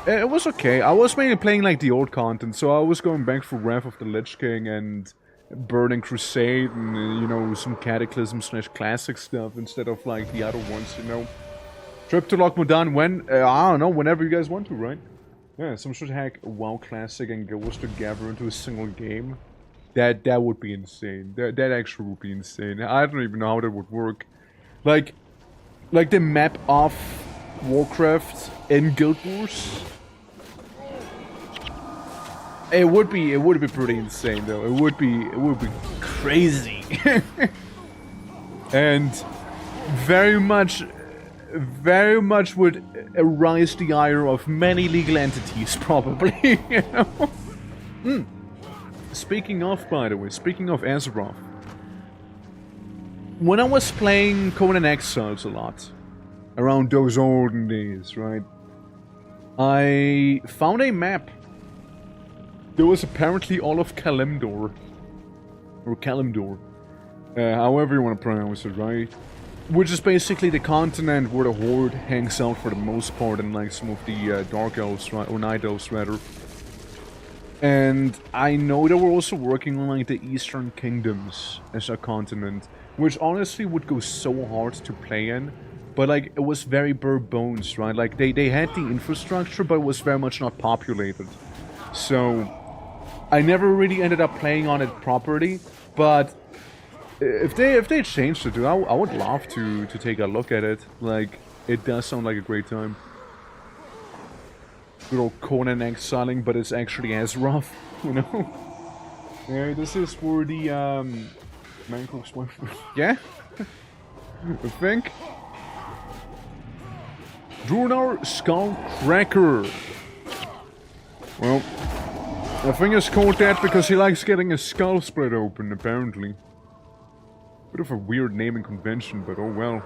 It was okay. I was mainly playing like the old content, so I was going back for Wrath of the Lich King and Burning Crusade and, you know, some Cataclysm / classic stuff instead of like the other ones, you know. Trip to Loch Modan when, I don't know, whenever you guys want to, right? Yeah, some should hack a WoW Classic and Guilds together into a single game. That would be insane. That actually would be insane. I don't even know how that would work. Like the map of Warcraft in Guild Wars. It would be pretty insane though. It would be crazy. And very much would arouse the ire of many legal entities, probably, you know? Speaking of, by the way, speaking of Azeroth. When I was playing Conan Exiles a lot, around those olden days, right? I found a map. There was apparently all of Kalimdor. Or Kalimdor. However you want to pronounce it, right? Which is basically the continent where the Horde hangs out for the most part, and like some of the Dark Elves, right? Or Night Elves, rather. And I know they were also working on like the Eastern Kingdoms as a continent, which honestly would go so hard to play in. But like, it was very bare bones, right? Like, they had the infrastructure, but it was very much not populated. So, I never really ended up playing on it properly, but if they changed it, dude, I would love to take a look at it. Like, it does sound like a great time. Good old Conan exiling, but it's actually Azeroth, you know? Yeah, this is for the, Manco's wife. Yeah? I think. Drunar Skullcracker. Well, I think it's called that because he likes getting his skull split open, apparently. Bit of a weird naming convention, but oh well.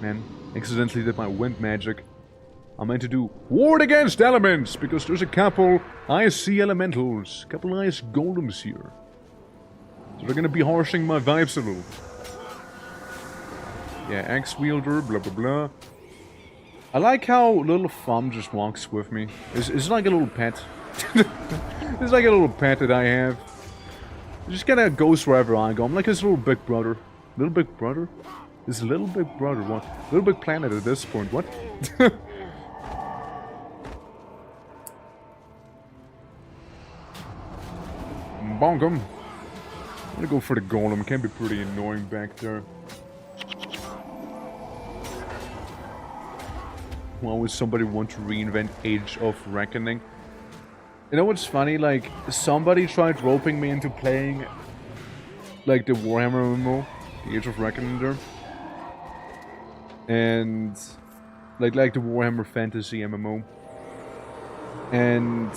Man, accidentally did my wind magic. I meant to do Ward Against Elements, because there's a couple ice elementals, couple ice golems here. So they're gonna be harshing my vibes a little. Yeah, axe wielder, blah blah blah. I like how little Thumb just walks with me. It's like a little pet. It's like a little pet that I have. He just kinda goes wherever I go. I'm like his little big brother. Little big brother? His little big brother, what? Little big planet at this point, what? Bonk him. I'm gonna go for the golem. It can be pretty annoying back there. Why would somebody want to reinvent Age of Reckoning? You know what's funny? Like, somebody tried roping me into playing, like, the Warhammer MMO, the Age of Reckoning there. And, like the Warhammer Fantasy MMO. And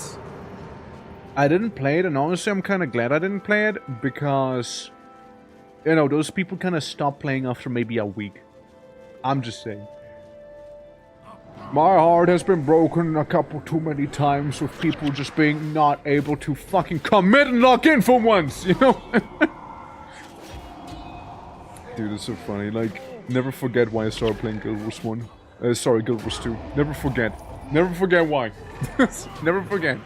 I didn't play it, and honestly I'm kind of glad I didn't play it, because, you know, those people kind of stopped playing after maybe a week. I'm just saying. My heart has been broken a couple too many times with people just being not able to fucking commit and lock in for once, you know? Dude, it's so funny. Like, never forget why I started playing Guild Wars 1. Sorry, Guild Wars 2. Never forget. Never forget why. Never forget.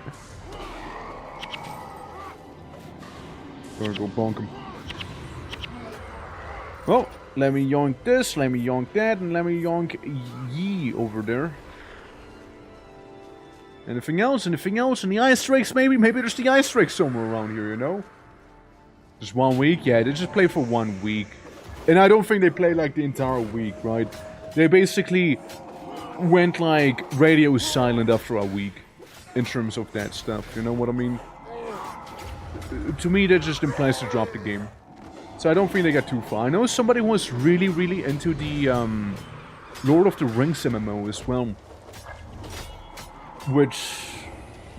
Gonna go bonk him. Well, let me yoink this, let me yoink that, and let me yoink ye over there. Anything else? Anything else? And the ice tricks, maybe? Maybe there's the ice trick somewhere around here, you know? Just 1 week? Yeah, they just play for 1 week. And I don't think they play like the entire week, right? They basically went like radio silent after a week. In terms of that stuff, you know what I mean? To me, that just implies to drop the game. So I don't think they got too far. I know somebody was really, really into the Lord of the Rings MMO as well. Which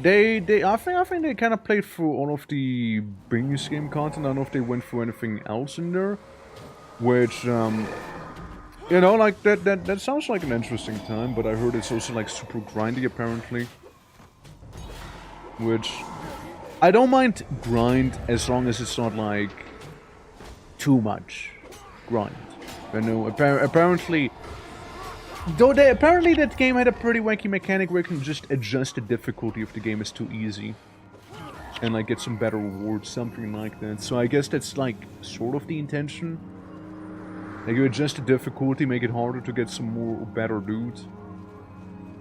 I think they kind of played through all of the base game content. I don't know if they went through anything else in there. Which, you know, like that sounds like an interesting time. But I heard it's also like super grindy apparently. Which I don't mind grind as long as it's not like too much grind. You know, apparently, apparently that game had a pretty wacky mechanic where you can just adjust the difficulty if the game is too easy, and like get some better rewards, something like that. So I guess that's like sort of the intention. Like you adjust the difficulty, make it harder to get some more better loot.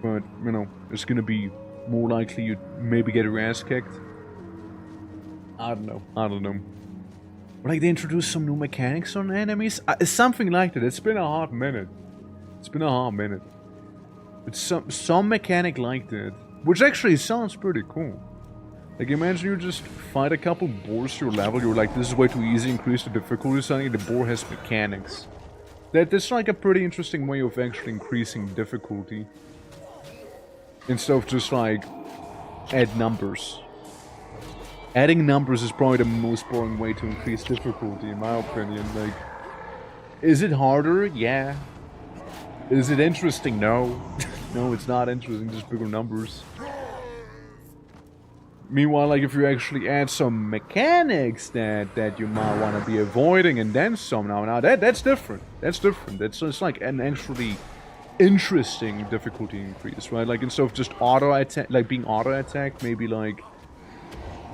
But you know, it's gonna be more likely you'd maybe get your ass kicked. I don't know. Or like they introduced some new mechanics on enemies? Something like that. It's been a hot minute. It's some mechanic like that. Which actually sounds pretty cool. Like imagine you just fight a couple boars to your level, you're like, this is way too easy, increase the difficulty, suddenly the boar has mechanics. That's like a pretty interesting way of actually increasing difficulty. Instead of just like, add numbers. Adding numbers is probably the most boring way to increase difficulty, in my opinion. Like, is it harder? Yeah. Is it interesting? No. No, it's not interesting, just bigger numbers. Meanwhile, like, if you actually add some mechanics that you might want to be avoiding, and then some, now that's different. That's different. It's like an actually interesting difficulty increase, right? Like instead of just auto attack, like being auto attacked, maybe like,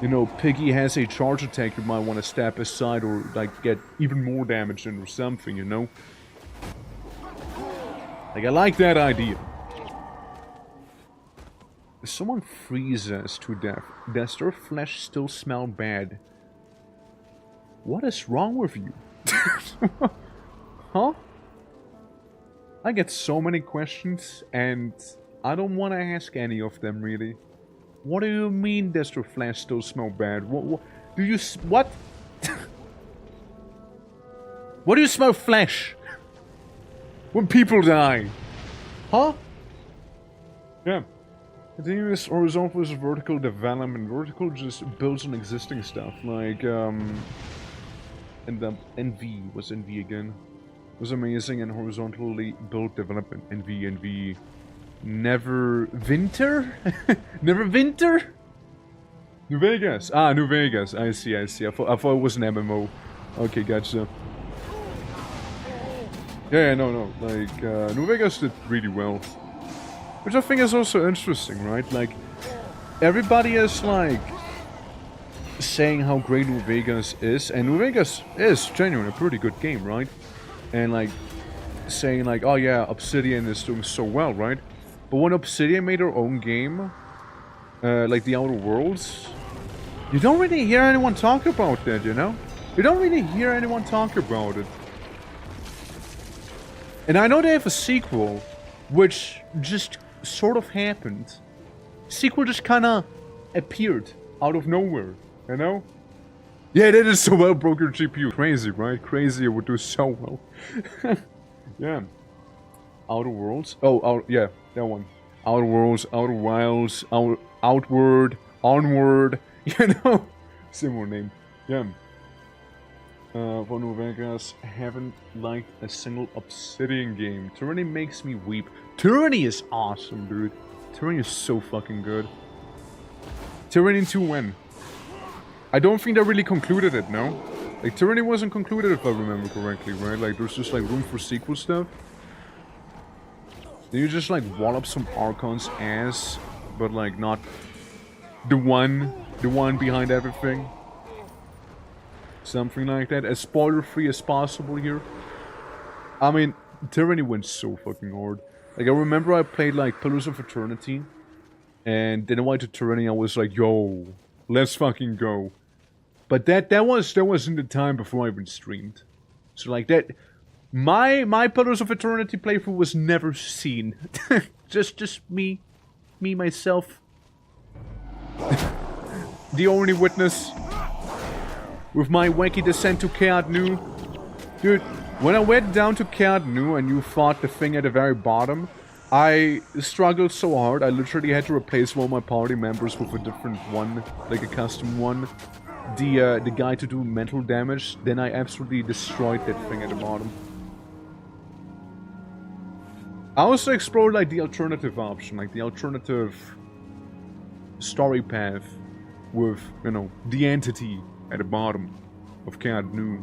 you know, Piggy has a charge attack, you might want to step aside or like get even more damage in or something, you know? Like I like that idea. If someone freezes to death, does their flesh still smell bad? What is wrong with you? Huh? I get so many questions, and I don't want to ask any of them, really. What do you mean, does your flesh still smell bad? What do you... What? What do you smell flesh? When people die? Huh? Yeah. Continuous horizontal versus vertical development. Vertical just builds on existing stuff, like, and the NV, what's NV again? Was amazing and horizontally built development. NV. Never winter? Never winter? New Vegas. Ah, New Vegas. I see. I thought it was an MMO. Okay, gotcha. Yeah, no. Like, New Vegas did really well. Which I think is also interesting, right? Like, everybody is like saying how great New Vegas is, and New Vegas is genuinely a pretty good game, right? And like saying like, oh yeah, Obsidian is doing so well, right? But when Obsidian made their own game, like the Outer Worlds, you don't really hear anyone talk about that, you know? You don't really hear anyone talk about it. And I know they have a sequel, which just sort of happened. Sequel just kinda appeared out of nowhere, you know? Yeah, that is so well, broke your GPU. Crazy, right? Crazy, it would do so well. Yeah. Outer Worlds? Oh, yeah, that one. Outer Worlds, Outer Wilds, Outward, Onward, you know? Similar name. Yeah. For New Vegas, haven't liked a single Obsidian game. Tyranny makes me weep. Tyranny is awesome, dude. Tyranny is so fucking good. Tyranny 2 when? I don't think they really concluded it, no? Like, Tyranny wasn't concluded if I remember correctly, right? Like, there's just, like, room for sequel stuff. Then you just, like, wallop some Archon's ass, but, like, not the one behind everything. Something like that. As spoiler-free as possible here. I mean, Tyranny went so fucking hard. Like, I remember I played, like, Pillars of Eternity. And then I went to Tyranny, I was like, yo, let's fucking go. But that was in the time before I even streamed. So, like, that... My Pillars of Eternity playthrough was never seen. just me, myself. The only witness. With my wacky descent to Caad Nu. Dude, when I went down to Caad Nu and you fought the thing at the very bottom, I struggled so hard, I literally had to replace all my party members with a different one, like a custom one. The guy to do mental damage, then I absolutely destroyed that thing at the bottom. I also explored, like, the alternative option, like, the alternative story path with, you know, the entity at the bottom of Caad Nu.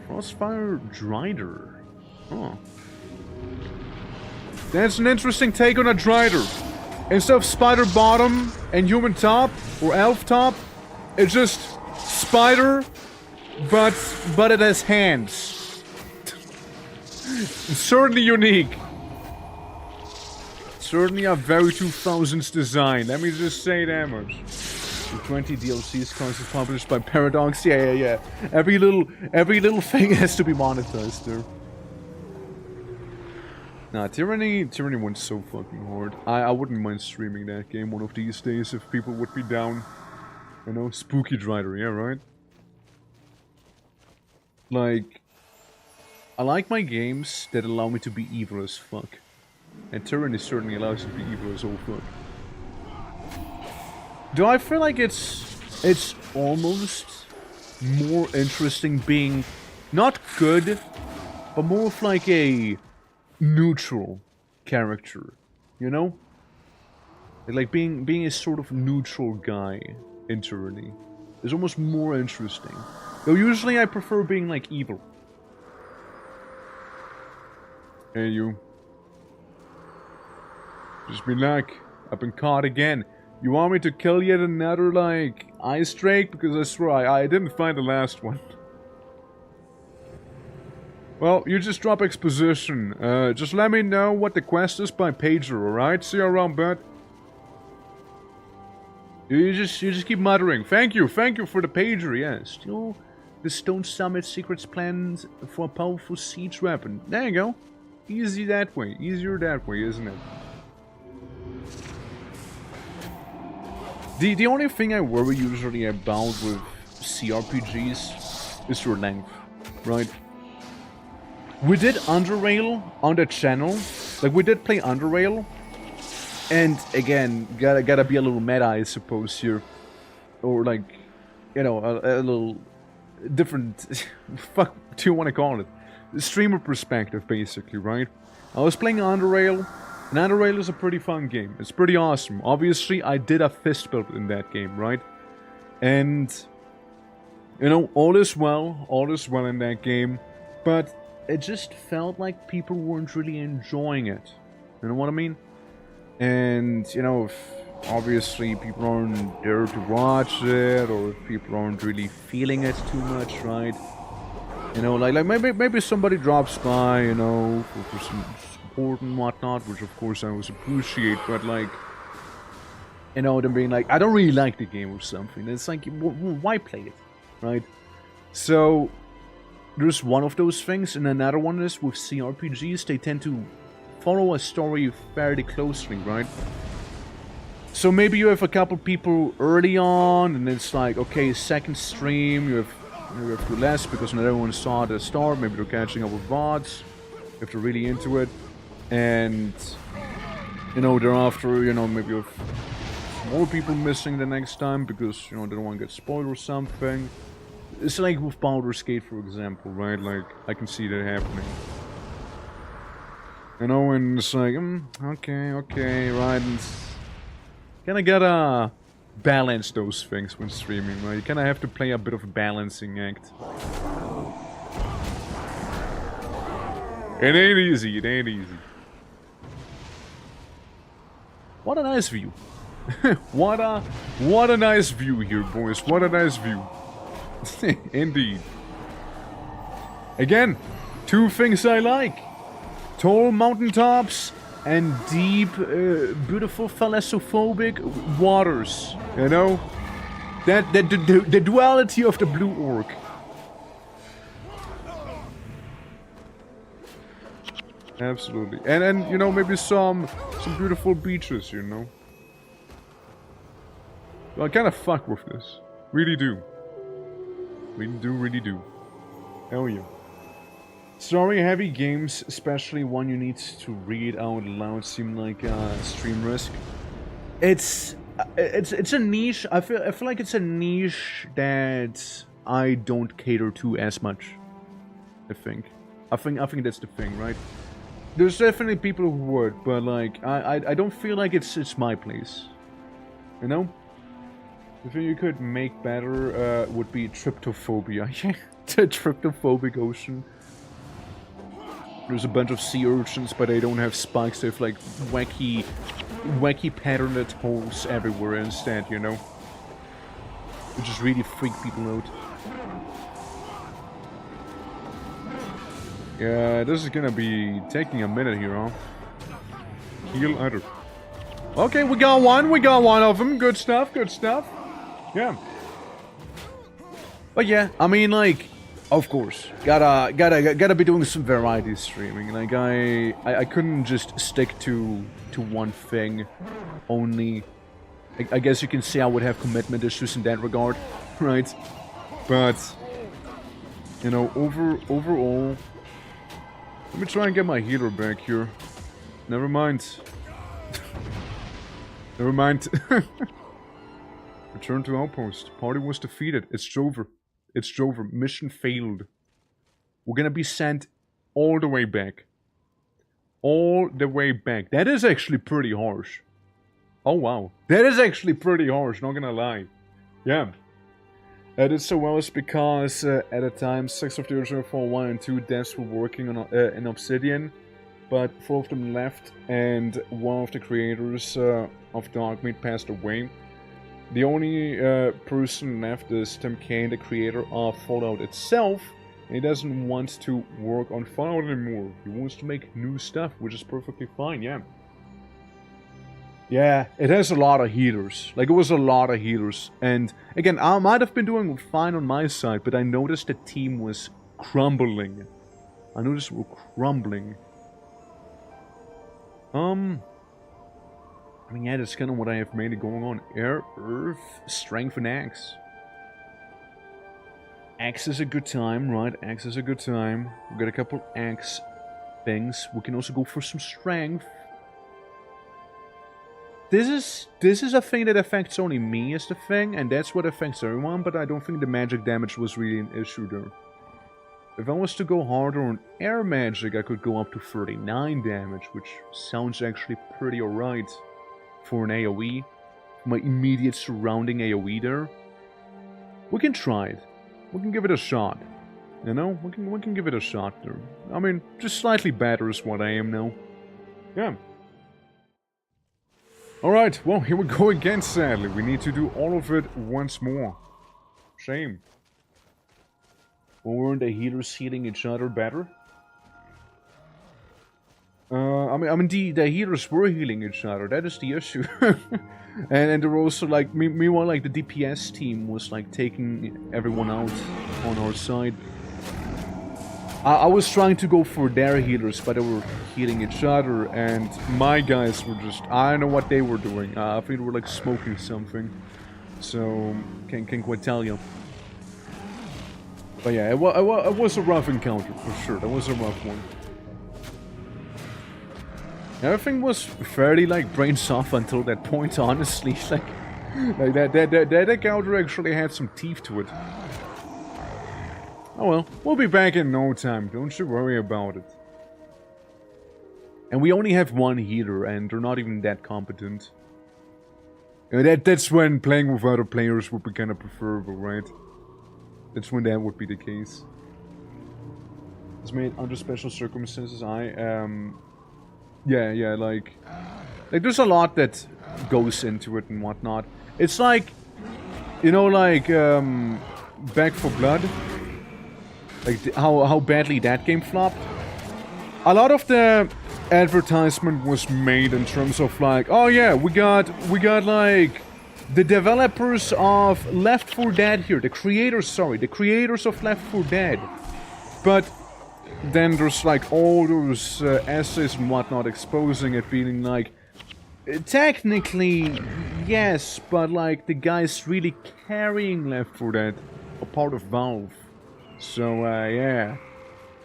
Frostfire Drider. Oh. That's an interesting take on a Drider. Instead of spider bottom and human top, or elf top, it's just spider, but it has hands. Certainly unique. Certainly a very 2000s design. Let me just say that much. The 20 DLCs constantly published by Paradox. Yeah. Every little thing has to be monetized there. Nah, Tyranny went so fucking hard. I wouldn't mind streaming that game one of these days if people would be down. You know, Spooky Drider, yeah, right? Like, I like my games that allow me to be evil as fuck. And Tyranny certainly allows you to be evil as all fuck. Do I feel like it's almost more interesting being not good, but more of like a neutral character, you know? Like being a sort of neutral guy in Tyranny is almost more interesting. Though usually I prefer being like evil. Hey you. Just be like, I've been caught again. You want me to kill yet another, like, ice drake? Because I swear I didn't find the last one. Well, you just drop exposition. Just let me know what the quest is by pager, alright? See you around, bud. You just keep muttering. Thank you for the pager, yeah. Still, the Stone Summit secrets plans for a powerful siege weapon. There you go. Easy that way. Easier that way, isn't it? The only thing I worry usually about with CRPGs is your length, right? We did Underrail on the channel, like we did play Underrail, and again, gotta be a little meta, I suppose here, or like, you know, a little different. Fuck, do you want to call it? Streamer perspective, basically, right? I was playing Underrail. And Underrail is a pretty fun game. It's pretty awesome. Obviously, I did a fist build in that game, right? And, you know, all is well in that game. But it just felt like people weren't really enjoying it. You know what I mean? And, you know, if obviously people aren't there to watch it, or if people aren't really feeling it too much, right? You know, like maybe somebody drops by, you know, for some support and whatnot, which of course I always appreciate, but like, you know, them being like, I don't really like the game or something. It's like, why play it, right? So, there's one of those things, and another one is with CRPGs, they tend to follow a story fairly closely, right? So maybe you have a couple people early on, and it's like, okay, second stream, you have to do less because not everyone saw the start. Maybe they're catching up with VODs if they're really into it, and you know, thereafter, you know, maybe you have more people missing the next time because, you know, they don't want to get spoiled or something. It's like with Baldur's Gate, for example, right? Like, I can see that happening. You know, and it's like, okay, right, and kinda gotta balance those things when streaming, right? You kinda have to play a bit of a balancing act. It ain't easy, it ain't easy. What a nice view. What a nice view here, boys. What a nice view. Indeed. Again, two things I like. Tall mountaintops and deep, beautiful thalassophobic waters. You know? The duality of the blue orc. Absolutely. And you know, maybe some beautiful beaches, you know. Well, I kind of fuck with this. Really do. Really do. Hell yeah. Story-heavy games, especially one you need to read out loud, seem like stream risk. It's a niche. I feel like it's a niche that I don't cater to as much. I think that's the thing, right? There's definitely people who would, but like I don't feel like it's my place. You know? The thing you could make better would be tryptophobia. The tryptophobic ocean. There's a bunch of sea urchins, but they don't have spikes. They have like wacky patterned holes everywhere instead, you know? Which just really freak people out. Yeah, this is gonna be taking a minute here, huh? Heal other. Okay, we got one of them. Good stuff. Yeah. But yeah, I mean, like, of course, gotta be doing some variety streaming. Like, I couldn't just stick to one thing only. I guess you can say I would have commitment issues in that regard, right? But you know, overall, let me try and get my healer back here. Never mind. Never mind. Return to outpost. Party was defeated. It's Jover. Mission failed. We're gonna be sent all the way back. All the way back. That is actually pretty harsh. Oh wow. That is actually pretty harsh, not gonna lie. Yeah. I did so well is because at the time 6 of the original 1 and 2 devs were working on in Obsidian, but 4 of them left and one of the creators of Dogmeat passed away. The only person left is Tim Kaine, the creator of Fallout itself, and he doesn't want to work on Fallout anymore. He wants to make new stuff, which is perfectly fine, yeah. Yeah, it has a lot of healers. Like, it was a lot of healers. And, again, I might have been doing fine on my side, but I noticed the team was crumbling. I noticed we were crumbling. I mean, yeah, that's kind of what I have mainly going on. Air, Earth, Strength, and Axe. Axe is a good time, right? Axe is a good time. We've got a couple Axe things. We can also go for some Strength. This is a thing that affects only me as the thing, and that's what affects everyone, but I don't think the magic damage was really an issue there. If I was to go harder on air magic, I could go up to 39 damage, which sounds actually pretty alright for an AoE. My immediate surrounding AoE there. We can try it. We can give it a shot. You know? We can give it a shot there. I mean, just slightly better is what I am now. Yeah. Alright, well, here we go again, sadly. We need to do all of it once more. Shame. Well, weren't the healers healing each other better? I mean, the healers were healing each other. That is the issue. and they're also, like, meanwhile, like, the DPS team was, like, taking everyone out on our side. I was trying to go for their healers, but they were healing each other, and my guys were just... I don't know what they were doing. I think they were, like, smoking something. So, can't quite tell you. But yeah, it was a rough encounter, for sure. That was a rough one. Everything was fairly, like, brain soft until that point, honestly. Like that encounter actually had some teeth to it. Oh well, we'll be back in no time, don't you worry about it. And we only have one healer, and they're not even that competent. That's when playing with other players would be kind of preferable, right? That's when that would be the case. It's made under special circumstances. Yeah, like there's a lot that goes into it and whatnot. It's like, you know, like Back 4 Blood, like how badly that game flopped. A lot of the advertisement was made in terms of like, oh yeah, we got like the developers of Left 4 Dead here, the creators of Left 4 Dead. But then there's like all those essays and whatnot exposing it, being like, technically yes, but like the guys really carrying Left 4 Dead are part of Valve. So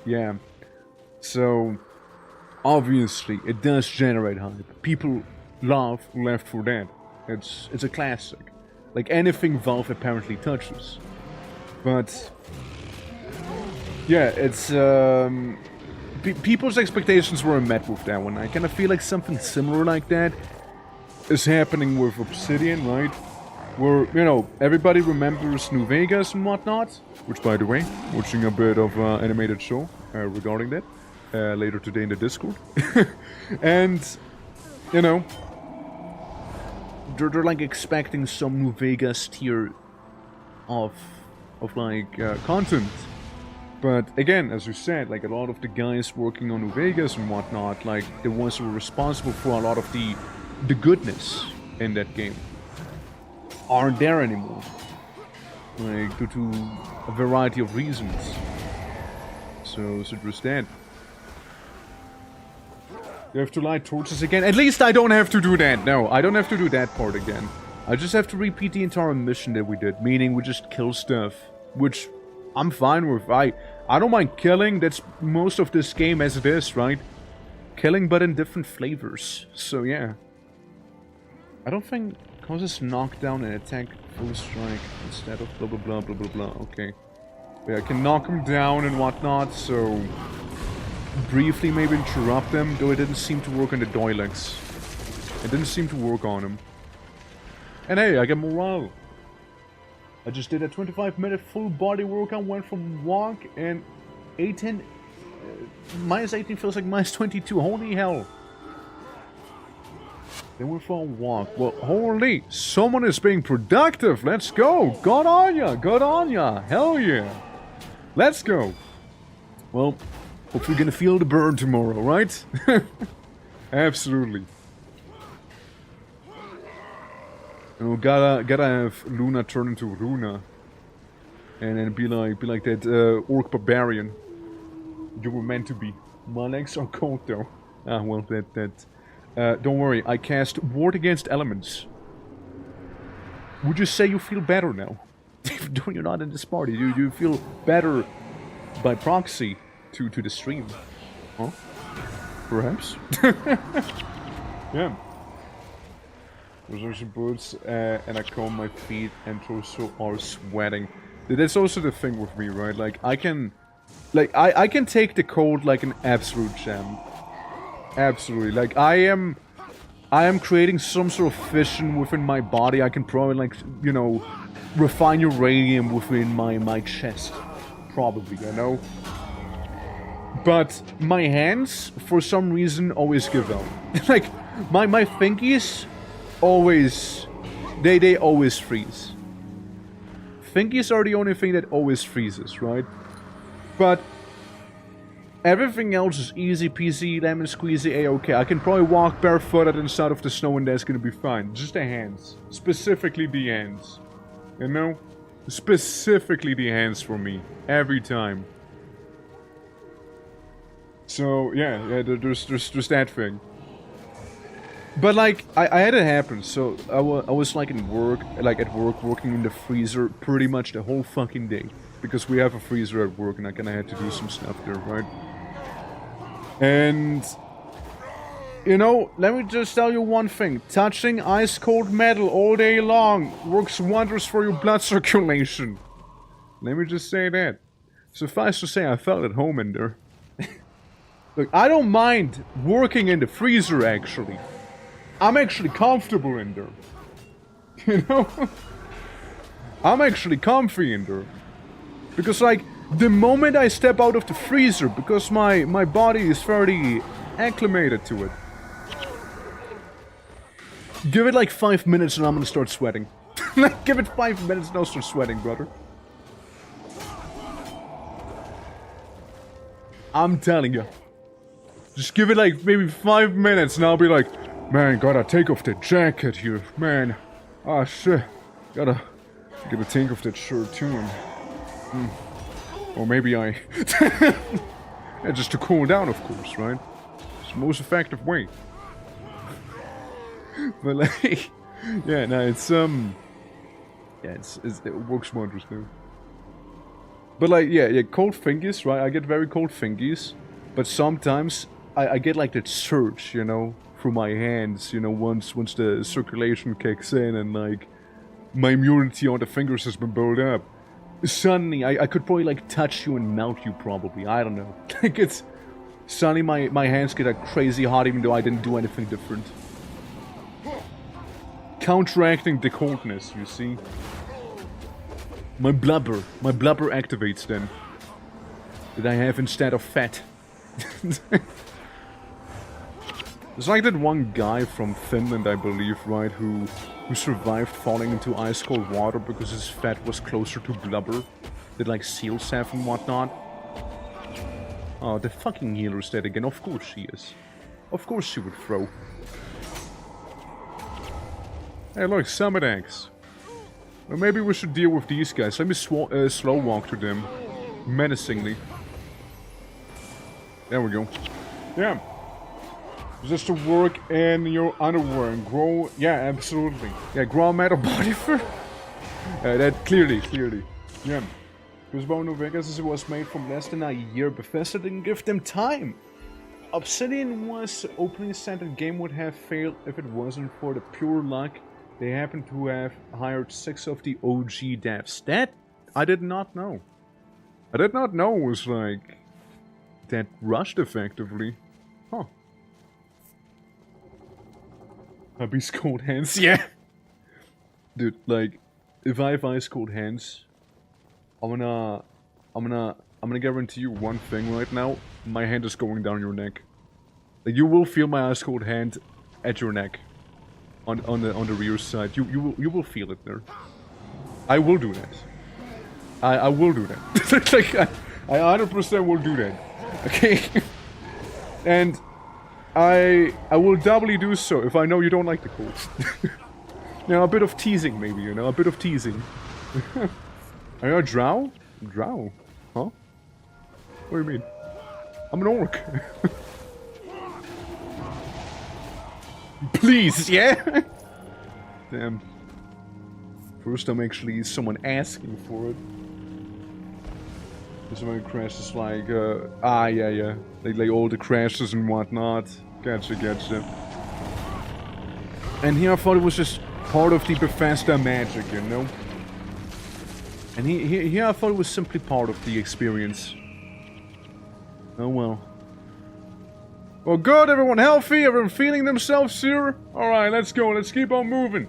yeah. So obviously it does generate hype. People love Left 4 Dead. It's a classic. Like anything Valve apparently touches. But yeah, it's people's expectations were met with that one. I kind of feel like something similar like that is happening with Obsidian, right? Where, you know, everybody remembers New Vegas and whatnot. Which, by the way, watching a bit of animated show regarding that later today in the Discord. And, you know, they're like expecting some New Vegas tier of like content. But again, as you said, like a lot of the guys working on New Vegas and whatnot, like the ones who were responsible for a lot of the goodness in that game, aren't there anymore. Like due to a variety of reasons. So there's that. You have to light torches again. At least I don't have to do that. No, I don't have to do that part again. I just have to repeat the entire mission that we did, meaning we just kill stuff, which I'm fine with. I don't mind killing. That's most of this game as it is, right? Killing, but in different flavors. So yeah. I don't think causes knockdown and attack full strike instead of blah blah blah blah blah blah. Okay. Yeah, I can knock him down and whatnot, so briefly maybe interrupt them, though it didn't seem to work on the Doilex. It didn't seem to work on him. And hey, I get morale. I just did a 25-minute full body workout, went from walk and 18... minus 18 feels like minus 22, holy hell. Then we're for a walk. Well, holy, someone is being productive, let's go. Good on ya, hell yeah. Let's go. Well, hope you're gonna feel the burn tomorrow, right? Absolutely. Oh, gotta have Luna turn into Runa, and then be like that orc barbarian you were meant to be. My legs are cold though. Ah, well, don't worry. I cast Ward Against Elements. Would you say you feel better now? Though you're not in this party, you feel better by proxy to the stream, huh? Perhaps. Yeah. Those are boots, and I comb my feet and torso are sweating. That's also the thing with me, right? Like, I can take the cold like an absolute gem. Absolutely. Like, I am creating some sort of fission within my body. I can probably, like, you know, refine uranium within my chest. Probably, you know? But my hands, for some reason, always give out. Like, my fingies... always, they always freeze. Fingies are the only thing that always freezes, right? But everything else is easy peasy, lemon squeezy, a-okay. I can probably walk barefooted inside of the snow and that's gonna be fine. Just the hands. Specifically the hands. You know? Specifically the hands for me. Every time. So, yeah, there's that thing. But like, I had it happen, so I was like at work working in the freezer pretty much the whole fucking day. Because we have a freezer at work and I kinda had to do some stuff there, right? And, you know, let me just tell you one thing. Touching ice cold metal all day long works wonders for your blood circulation. Let me just say that. Suffice to say, I felt at home in there. Look, I don't mind working in the freezer, actually. I'm actually comfortable in there. You know? I'm actually comfy in there. Because, like, the moment I step out of the freezer, because my body is fairly acclimated to it. Give it like 5 minutes and I'm gonna start sweating. Like, give it 5 minutes and I'll start sweating, brother. I'm telling you. Just give it like maybe 5 minutes and I'll be like, man, gotta take off the jacket here, man. Ah, shit. Gotta take off that shirt too. And, or maybe I... yeah, just to cool down, of course, right? It's the most effective way. But like... yeah, no, it's, yeah, it works wonders, though. But like, yeah, cold fingies, right? I get very cold fingies. But sometimes I get like that surge, you know, through my hands, you know, once the circulation kicks in and like my immunity on the fingers has been built up. Suddenly, I could probably like touch you and melt you probably, I don't know. Like it's, suddenly my hands get like crazy hot even though I didn't do anything different. Counteracting the coldness, you see. My blubber activates then. That I have instead of fat. There's like that one guy from Finland, I believe, right, who survived falling into ice cold water because his fat was closer to blubber that like seals have and whatnot. Oh, the fucking healer's dead again. Of course she is. Of course she would throw. Hey look, summit eggs. Well, maybe we should deal with these guys. Let me slow walk to them. Menacingly. There we go. Yeah. Just to work in your underwear and grow... yeah, absolutely. Yeah, grow a metal body for... that clearly. Yeah. Because New Vegas was made from less than a year. Bethesda didn't give them time. Obsidian was opening set the game would have failed if it wasn't for the pure luck. They happen to have hired 6 of the OG devs. That I did not know. I did not know it was like... that rushed effectively. Huh. Ice cold hands, yeah! Dude, like, if I have ice cold hands, I'm gonna guarantee you one thing right now. My hand is going down your neck. Like, you will feel my ice cold hand at your neck. On the rear side. You will feel it there. I will do that. I will do that. Like, I 100% will do that. Okay? And I will doubly do so if I know you don't like the cold. You know, a bit of teasing maybe, you know, a bit of teasing. Are you a drow? Drow? Huh? What do you mean? I'm an orc. Please, yeah? Damn. First I'm actually someone asking for it. Someone crashes like, yeah. Like all the crashes and whatnot. Gotcha. And here I thought it was just part of the Bethesda magic, you know? And here I thought it was simply part of the experience. Oh well. Well, good, everyone healthy, everyone feeling themselves here? Alright, let's go, let's keep on moving.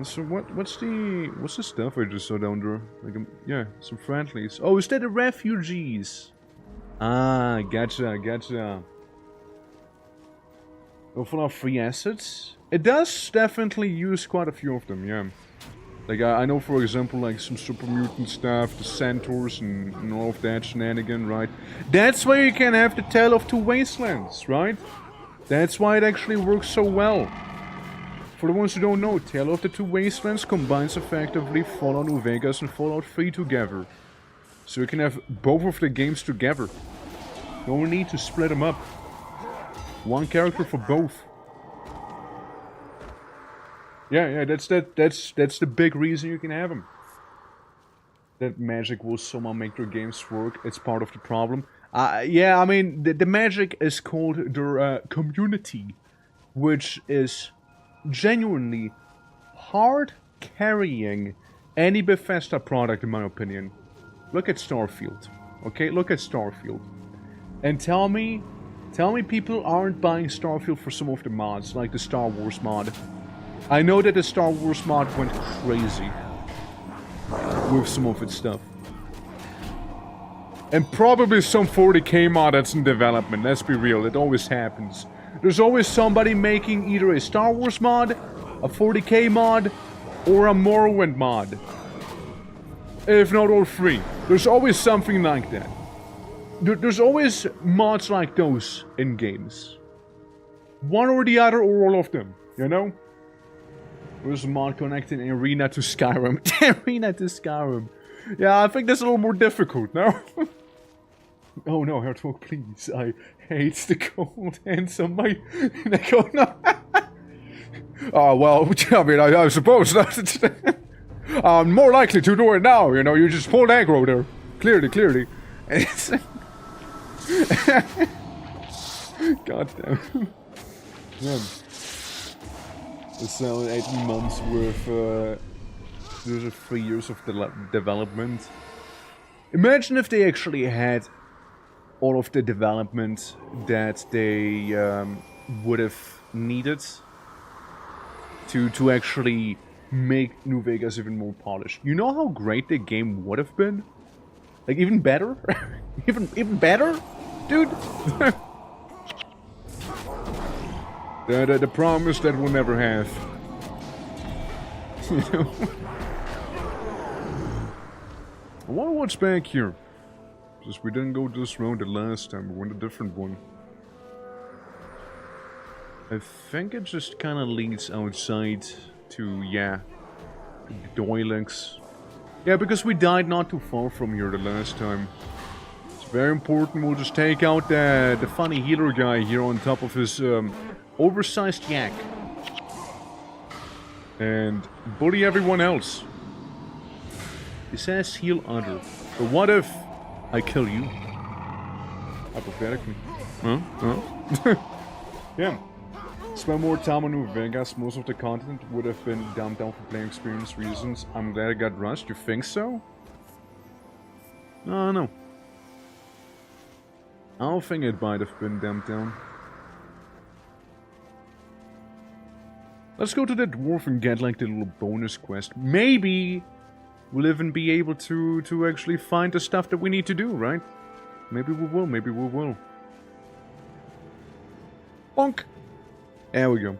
So what's the stuff I just saw down there? Like, yeah, some friendlies. Oh, is that the refugees? Ah, gotcha. Oh, for our free assets? It does definitely use quite a few of them, yeah. Like, I know, for example, like, some super mutant stuff, the centaurs and all of that shenanigan, right? That's why you can have the Tale of Two Wastelands, right? That's why it actually works so well. For the ones who don't know, Tale of the Two Wastelands combines effectively Fallout New Vegas and Fallout 3 together. So you can have both of the games together. No need to split them up. One character for both. Yeah, that's the big reason you can have them. That magic will somehow make their games work. It's part of the problem. Yeah, I mean, the magic is called their community, which is genuinely hard carrying any Bethesda product, in my opinion. Look at Starfield, okay? Look at Starfield, and tell me people aren't buying Starfield for some of the mods, like the Star Wars mod. I know that the Star Wars mod went crazy with some of its stuff. And probably some 40k mod that's in development, let's be real, it always happens. There's always somebody making either a Star Wars mod, a 40k mod, or a Morrowind mod. If not all three. There's always something like that. There's always mods like those in games. One or the other, or all of them, you know? There's a mod connecting Arena to Skyrim. Arena to Skyrim. Yeah, I think that's a little more difficult, no? Oh no, Hertog, please. I hate the cold hands on my neck. Oh no. Oh, well, I mean, I suppose not. I'm more likely to do it now, you know, you just pulled aggro there. Clearly. God damn. Yeah. So 18 months worth, there's 3 years of development. Imagine if they actually had all of the development that they would have needed to actually make New Vegas even more polished. You know how great the game would have been? Like, even better? even better? Dude? The promise that we'll never have. You know? I wonder what's back here. Since we didn't go this round the last time, we went a different one. I think it just kind of leads outside to, yeah, the Doilex. Yeah, because we died not too far from here the last time. It's very important. We'll just take out the funny healer guy here on top of his oversized yak. And bully everyone else. It says heal other. But what if I kill you? Hypothetically. Huh? Yeah. Spend more time on New Vegas. Most of the content would have been dumped down for playing experience reasons. I'm glad I got rushed. You think so? No, no. I don't think it might have been dumped down. Let's go to the dwarf and get like the little bonus quest. Maybe we'll even be able to actually find the stuff that we need to do, right? Maybe we will, maybe we will. Bonk! There we go.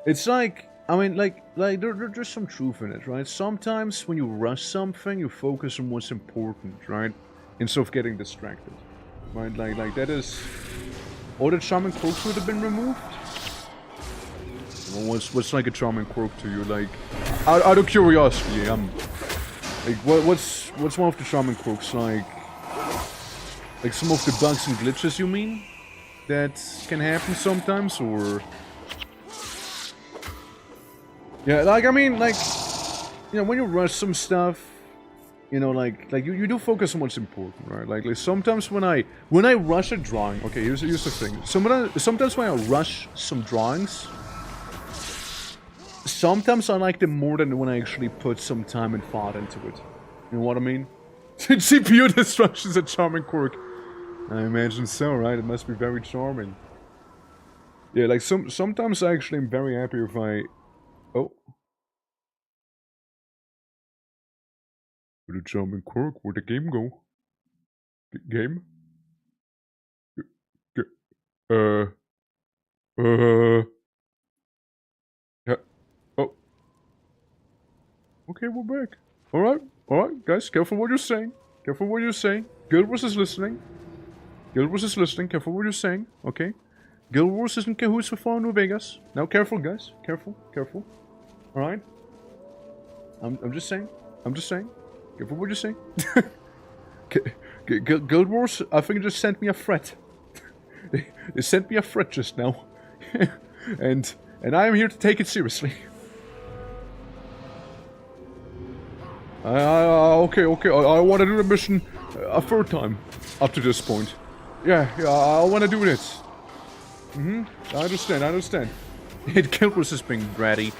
It's like, I mean, like there's some truth in it, right? Sometimes when you rush something, you focus on what's important, right? Instead of getting distracted, right? Like that is... All the charming quirks would have been removed. Well, what's like a charming quirk to you? Like, out of curiosity, like what's one of the charming quirks? Like some of the bugs and glitches, you mean? That can happen sometimes, or... Yeah, like, I mean, like, you know, when you rush some stuff, you know, like you do focus on what's important, right? Like sometimes when I rush a drawing, okay, here's the thing. Sometimes when I rush some drawings, sometimes I like them more than when I actually put some time and thought into it. You know what I mean? CPU destruction is a charming quirk. I imagine so, right? It must be very charming. Yeah, like sometimes I actually am very happy if I... Oh. Where'd the charming quirk? Where'd the game go? Game? Yeah. Oh. Okay, we're back. Alright, guys, careful what you're saying. Careful what you're saying. Guild Wars is listening. Guild Wars is listening. Careful what you're saying. Okay. Guild Wars is in cahoots with New Vegas. Now, careful, guys. Careful. Alright. I'm just saying. Careful what you're saying. Guild Wars, I think, just sent me a threat. They sent me a threat just now. and I am here to take it seriously. Okay. I want to do the mission a third time up to this point. Yeah, I want to do this. I understand. Guild Wars is being bratty.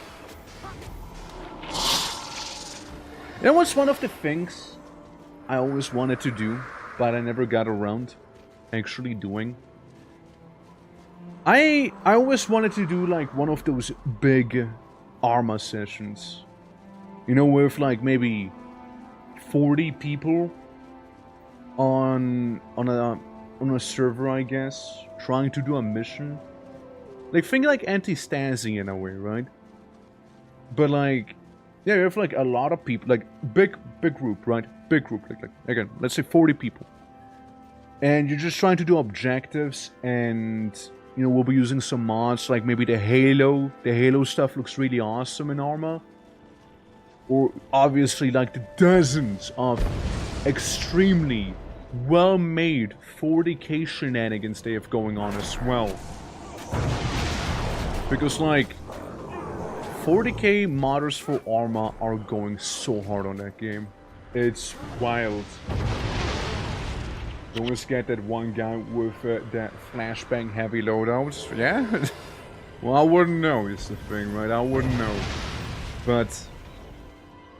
You know what's one of the things I always wanted to do, but I never got around actually doing? I always wanted to do like one of those big Arma sessions. You know, with like maybe 40 people on on a server, I guess, trying to do a mission. Like, think like anti-Stasi in a way, right? But like, yeah, you have like a lot of people, like big group, right? Big group, like again, let's say 40 people. And you're just trying to do objectives, and you know, we'll be using some mods, like maybe the Halo. The Halo stuff looks really awesome in Arma. Or obviously like the dozens of extremely well-made 40k shenanigans they have going on as well. Because like 40k modders for Arma are going so hard on that game. It's wild. You always get that one guy with that flashbang heavy loadouts. Yeah? Well, I wouldn't know is the thing, right? I wouldn't know. But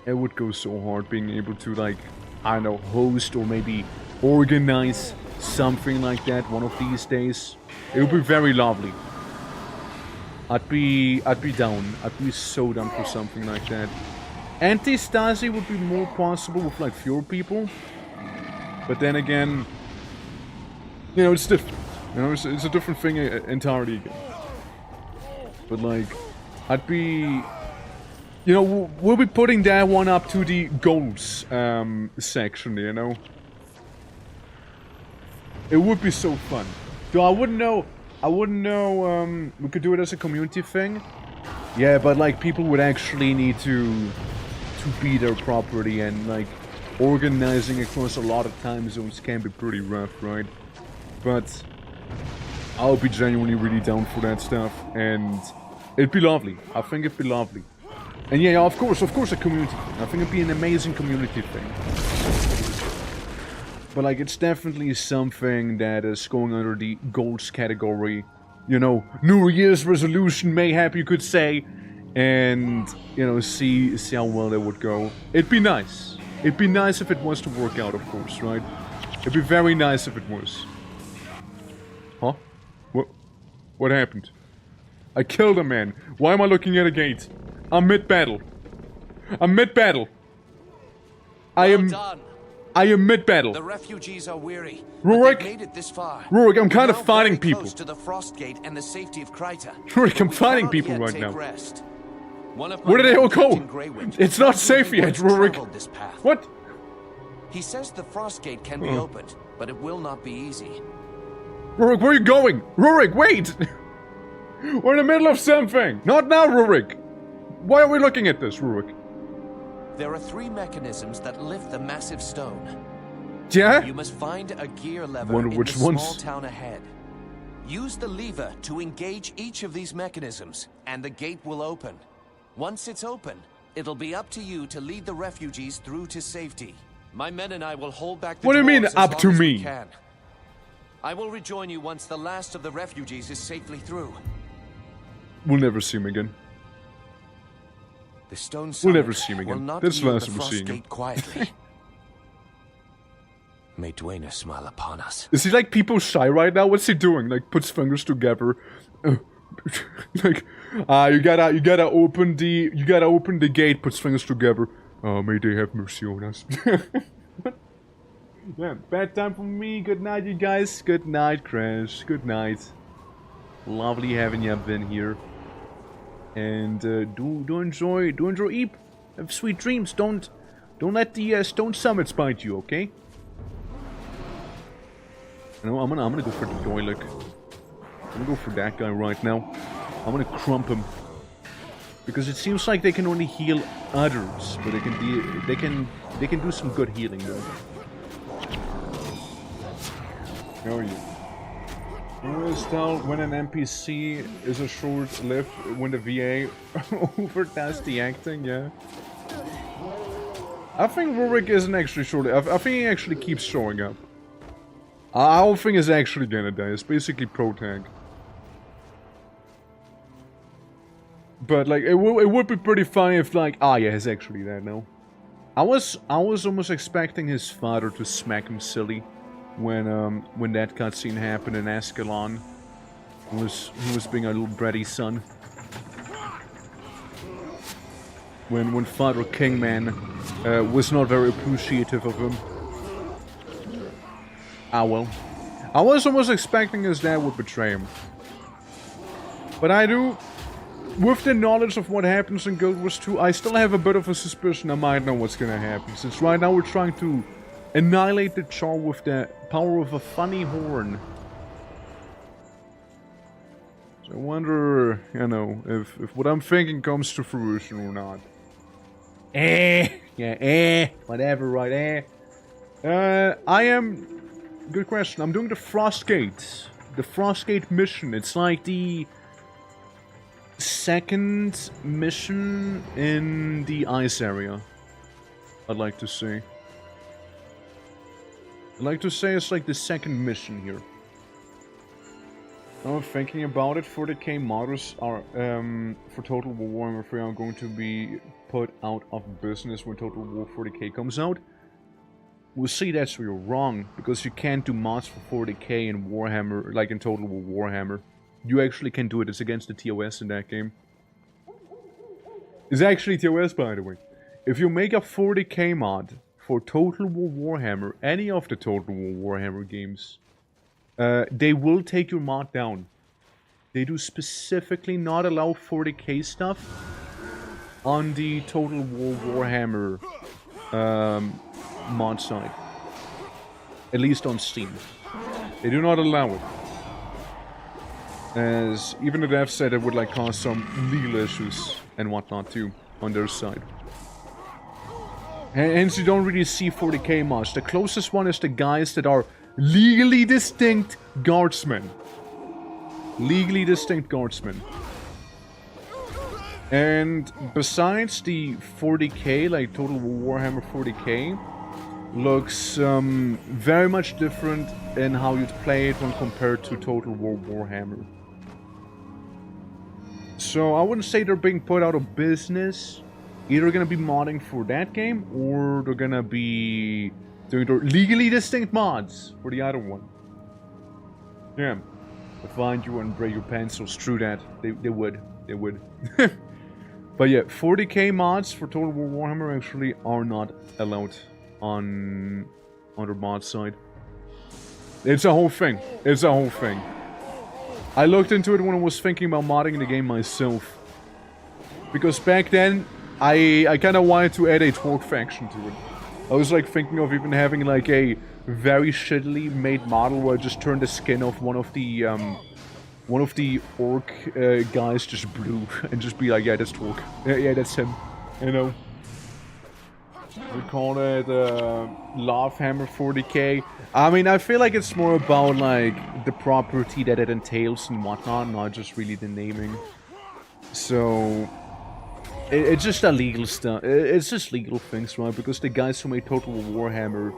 it would go so hard being able to, like, I don't know, host or maybe organize something like that one of these days. It would be very lovely. I'd be down. I'd be so down for something like that. Anti-Stasi would be more possible with like fewer people. But then again, you know, it's different. You know, it's a different thing entirely again. But like, I'd be... You know, we'll be putting that one up to the goals section, you know. It would be so fun. Though I wouldn't know, we could do it as a community thing. Yeah, but like people would actually need to be there properly, and like organizing across a lot of time zones can be pretty rough, right? But I'll be genuinely really down for that stuff, and it'd be lovely. I think it'd be lovely. And yeah, of course, a community thing. I think it'd be an amazing community thing. But like, it's definitely something that is going under the goals category. You know, New Year's resolution mayhap, you could say. And, you know, see how well that would go. It'd be nice. It'd be nice if it was to work out, of course, right? It'd be very nice if it was. Huh? What happened? I killed a man. Why am I looking at a gate? I'm mid-battle. I'm mid-battle. I am mid-battle. The refugees are weary. Rurik, made it this far. Rurik, I'm kind of fighting people. Close to the Frost Gate and the safety of Kryta. Rurik, I'm fighting people right now. Where did they all go? It's not safe yet, Rurik. What? He says the Frost Gate can be opened, but it will not be easy. Rurik, where are you going? Rurik, wait! We're in the middle of something. Not now, Rurik. Why are we looking at this, Rurik? There are 3 mechanisms that lift the massive stone. Yeah? You must find a gear lever Wonder in which the ones? small town ahead. Use the lever to engage each of these mechanisms, and the gate will open. Once it's open, it'll be up to you to lead the refugees through to safety. My men and I will hold back the What do you mean, dwarves as up long to as we me? can. I will rejoin you once the last of the refugees is safely through. We'll never see him again. The stone We'll never summit see him will again. not That's the yield last the of us Frost seeing him. Gate quietly. May Dwayne smile upon us. Is he like people shy right now? What's he doing? Like puts fingers together. Like, you gotta open the gate. Puts fingers together. Oh, may they have mercy on us. Yeah, bad time for me. Good night, you guys. Good night, Crash. Good night. Lovely having you been here. And do enjoy Eep. Have sweet dreams. Don't let the stone summits bite you, okay? No, I'm gonna go for the Doilik. I'm gonna go for that guy right now. I'm gonna crump him. Because it seems like they can only heal others, but they can do some good healing though. Oh yeah. Always tell when an NPC is a short-lived when the VA overdoes the acting, yeah. I think Rurik isn't actually short-lived. I think he actually keeps showing up. I don't think he's actually gonna die. It's basically pro tag. But like, it would be pretty funny if like, yeah, he's actually dead now. I was almost expecting his father to smack him silly when that cutscene happened in Ascalon. He was being a little bratty son. When Father Kingman was not very appreciative of him. Ah well. I was almost expecting his dad would betray him. But I do, with the knowledge of what happens in Guild Wars 2, I still have a bit of a suspicion I might know what's gonna happen. Since right now we're trying to annihilate the Char with the power of a funny horn. So I wonder, you know, if what I'm thinking comes to fruition or not. Whatever, right, I am... Good question. I'm doing the Frostgate. The Frostgate mission. It's like the second mission in the ice area. I'd like to say. I'd like to say it's like the second mission here. I'm thinking about it. 40k modders are, for Total War Warhammer 3 are going to be put out of business when Total War 40k comes out. We'll see that's where you're wrong, because you can't do mods for 40k in Warhammer, like in Total War Warhammer. You actually can do it. It's against the TOS in that game. It's actually TOS, by the way. If you make a 40k mod for Total War Warhammer, any of the Total War Warhammer games, they will take your mod down. They do specifically not allow 40k stuff on the Total War Warhammer mod side. At least on Steam. They do not allow it. As even the devs said it would like cause some legal issues and whatnot too on their side. Hence you don't really see 40k mods. The closest one is the guys that are legally distinct guardsmen. Legally distinct guardsmen. And besides the 40k, like Total War Warhammer 40k, looks very much different in how you'd play it when compared to Total War Warhammer. So I wouldn't say they're being put out of business. Either gonna be modding for that game, or they're gonna be doing their legally distinct mods for the other one. Yeah. They'll find you and break your pencils. True that. They would. They would. But yeah, 40k mods for Total War Warhammer actually are not allowed on their mod side. It's a whole thing. It's a whole thing. I looked into it when I was thinking about modding the game myself. Because back then, I kind of wanted to add a Twerk faction to it. I was like thinking of even having like a very shittily made model where I just turned the skin off one of the orc guys just blue and just be like, yeah, that's Twerk. Yeah, that's him. You know. We call it Lovehammer 40k. I mean, I feel like it's more about like the property that it entails and whatnot, not just really the naming. So it's just a legal stuff. It's just legal things, right? Because the guys who made Total War Warhammer,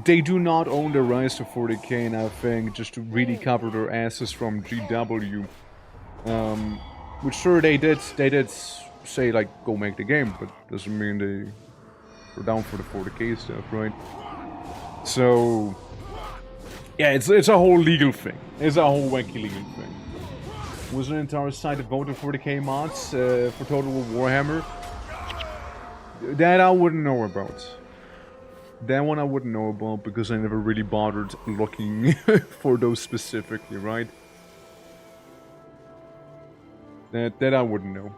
they do not own the rights to 40k, and I think just to really cover their asses from GW, which sure they did say like go make the game, but doesn't mean they're down for the 40k stuff, right? So yeah, it's a whole legal thing. It's a whole wacky legal thing. Was an entire site devoted for 40k mods for Total War Warhammer? That I wouldn't know about. That one I wouldn't know about because I never really bothered looking for those specifically, right? That I wouldn't know.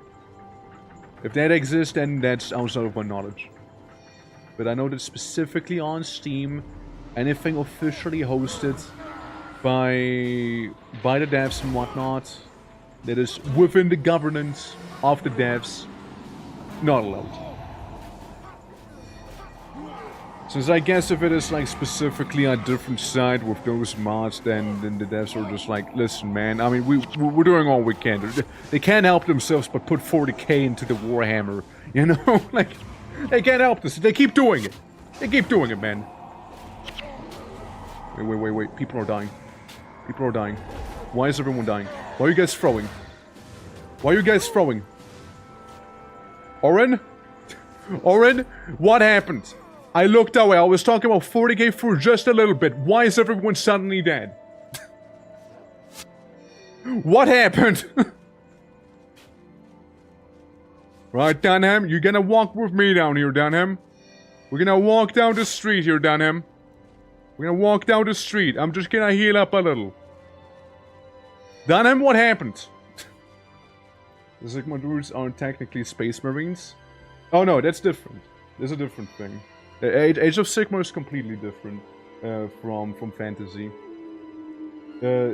If that exists, then that's outside of my knowledge. But I know that specifically on Steam, anything officially hosted by the devs and whatnot, that is within the governance of the devs, not allowed. Since I guess if it is like specifically a different site with those mods, then the devs are just like, listen man, I mean we're doing all we can. They can't help themselves but put 40k into the Warhammer, you know? Like, they can't help this. They keep doing it. They keep doing it, man. Wait. People are dying. People are dying. Why is everyone dying? Why are you guys throwing? Why are you guys throwing? Oren? Oren? What happened? I looked away. I was talking about 40k for just a little bit. Why is everyone suddenly dead? What happened? Right, Dunham? You're gonna walk with me down here, Dunham. We're gonna walk down the street here, Dunham. We're gonna walk down the street. I'm just gonna heal up a little. Then what happened? The Sigma dudes aren't technically space marines. Oh no, that's different. That's a different thing. Age of Sigmar is completely different from fantasy.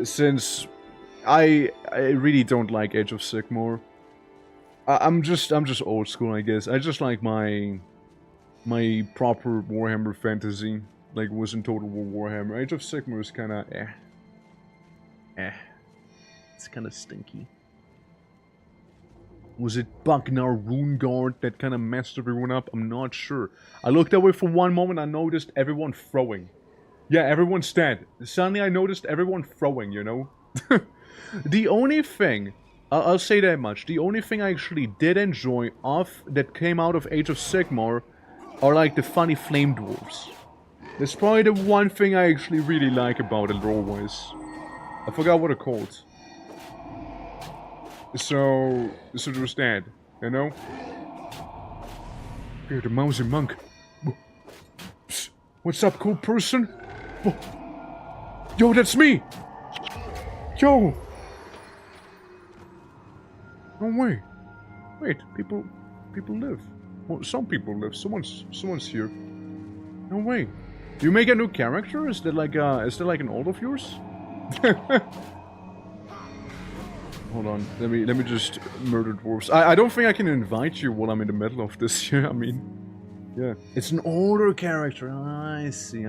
Since I really don't like Age of Sigmar. I'm just old school, I guess. I just like my proper Warhammer fantasy, like was in Total War Warhammer. Age of Sigmar is kind of It's kind of stinky. Was it Bucknar Runeguard that kind of messed everyone up? I'm not sure. I looked away for one moment, I noticed everyone throwing. Yeah, everyone's dead. Suddenly I noticed everyone throwing, you know? The only thing, I'll say that much, the only thing I actually did enjoy that came out of Age of Sigmar are like the funny flame dwarves. That's probably the one thing I actually really like about it lore-wise. I forgot what they're called. So there's that, you know? Here, the mousy monk. Psst. What's up, cool person? Yo, that's me! Yo! No way. Wait, people live. Well, some people live. Someone's here. No way. You make a new character? Is that like an old of yours? Hold on. Let me just murder dwarves. I don't think I can invite you while I'm in the middle of this. Yeah, I mean, yeah. It's an older character. I see.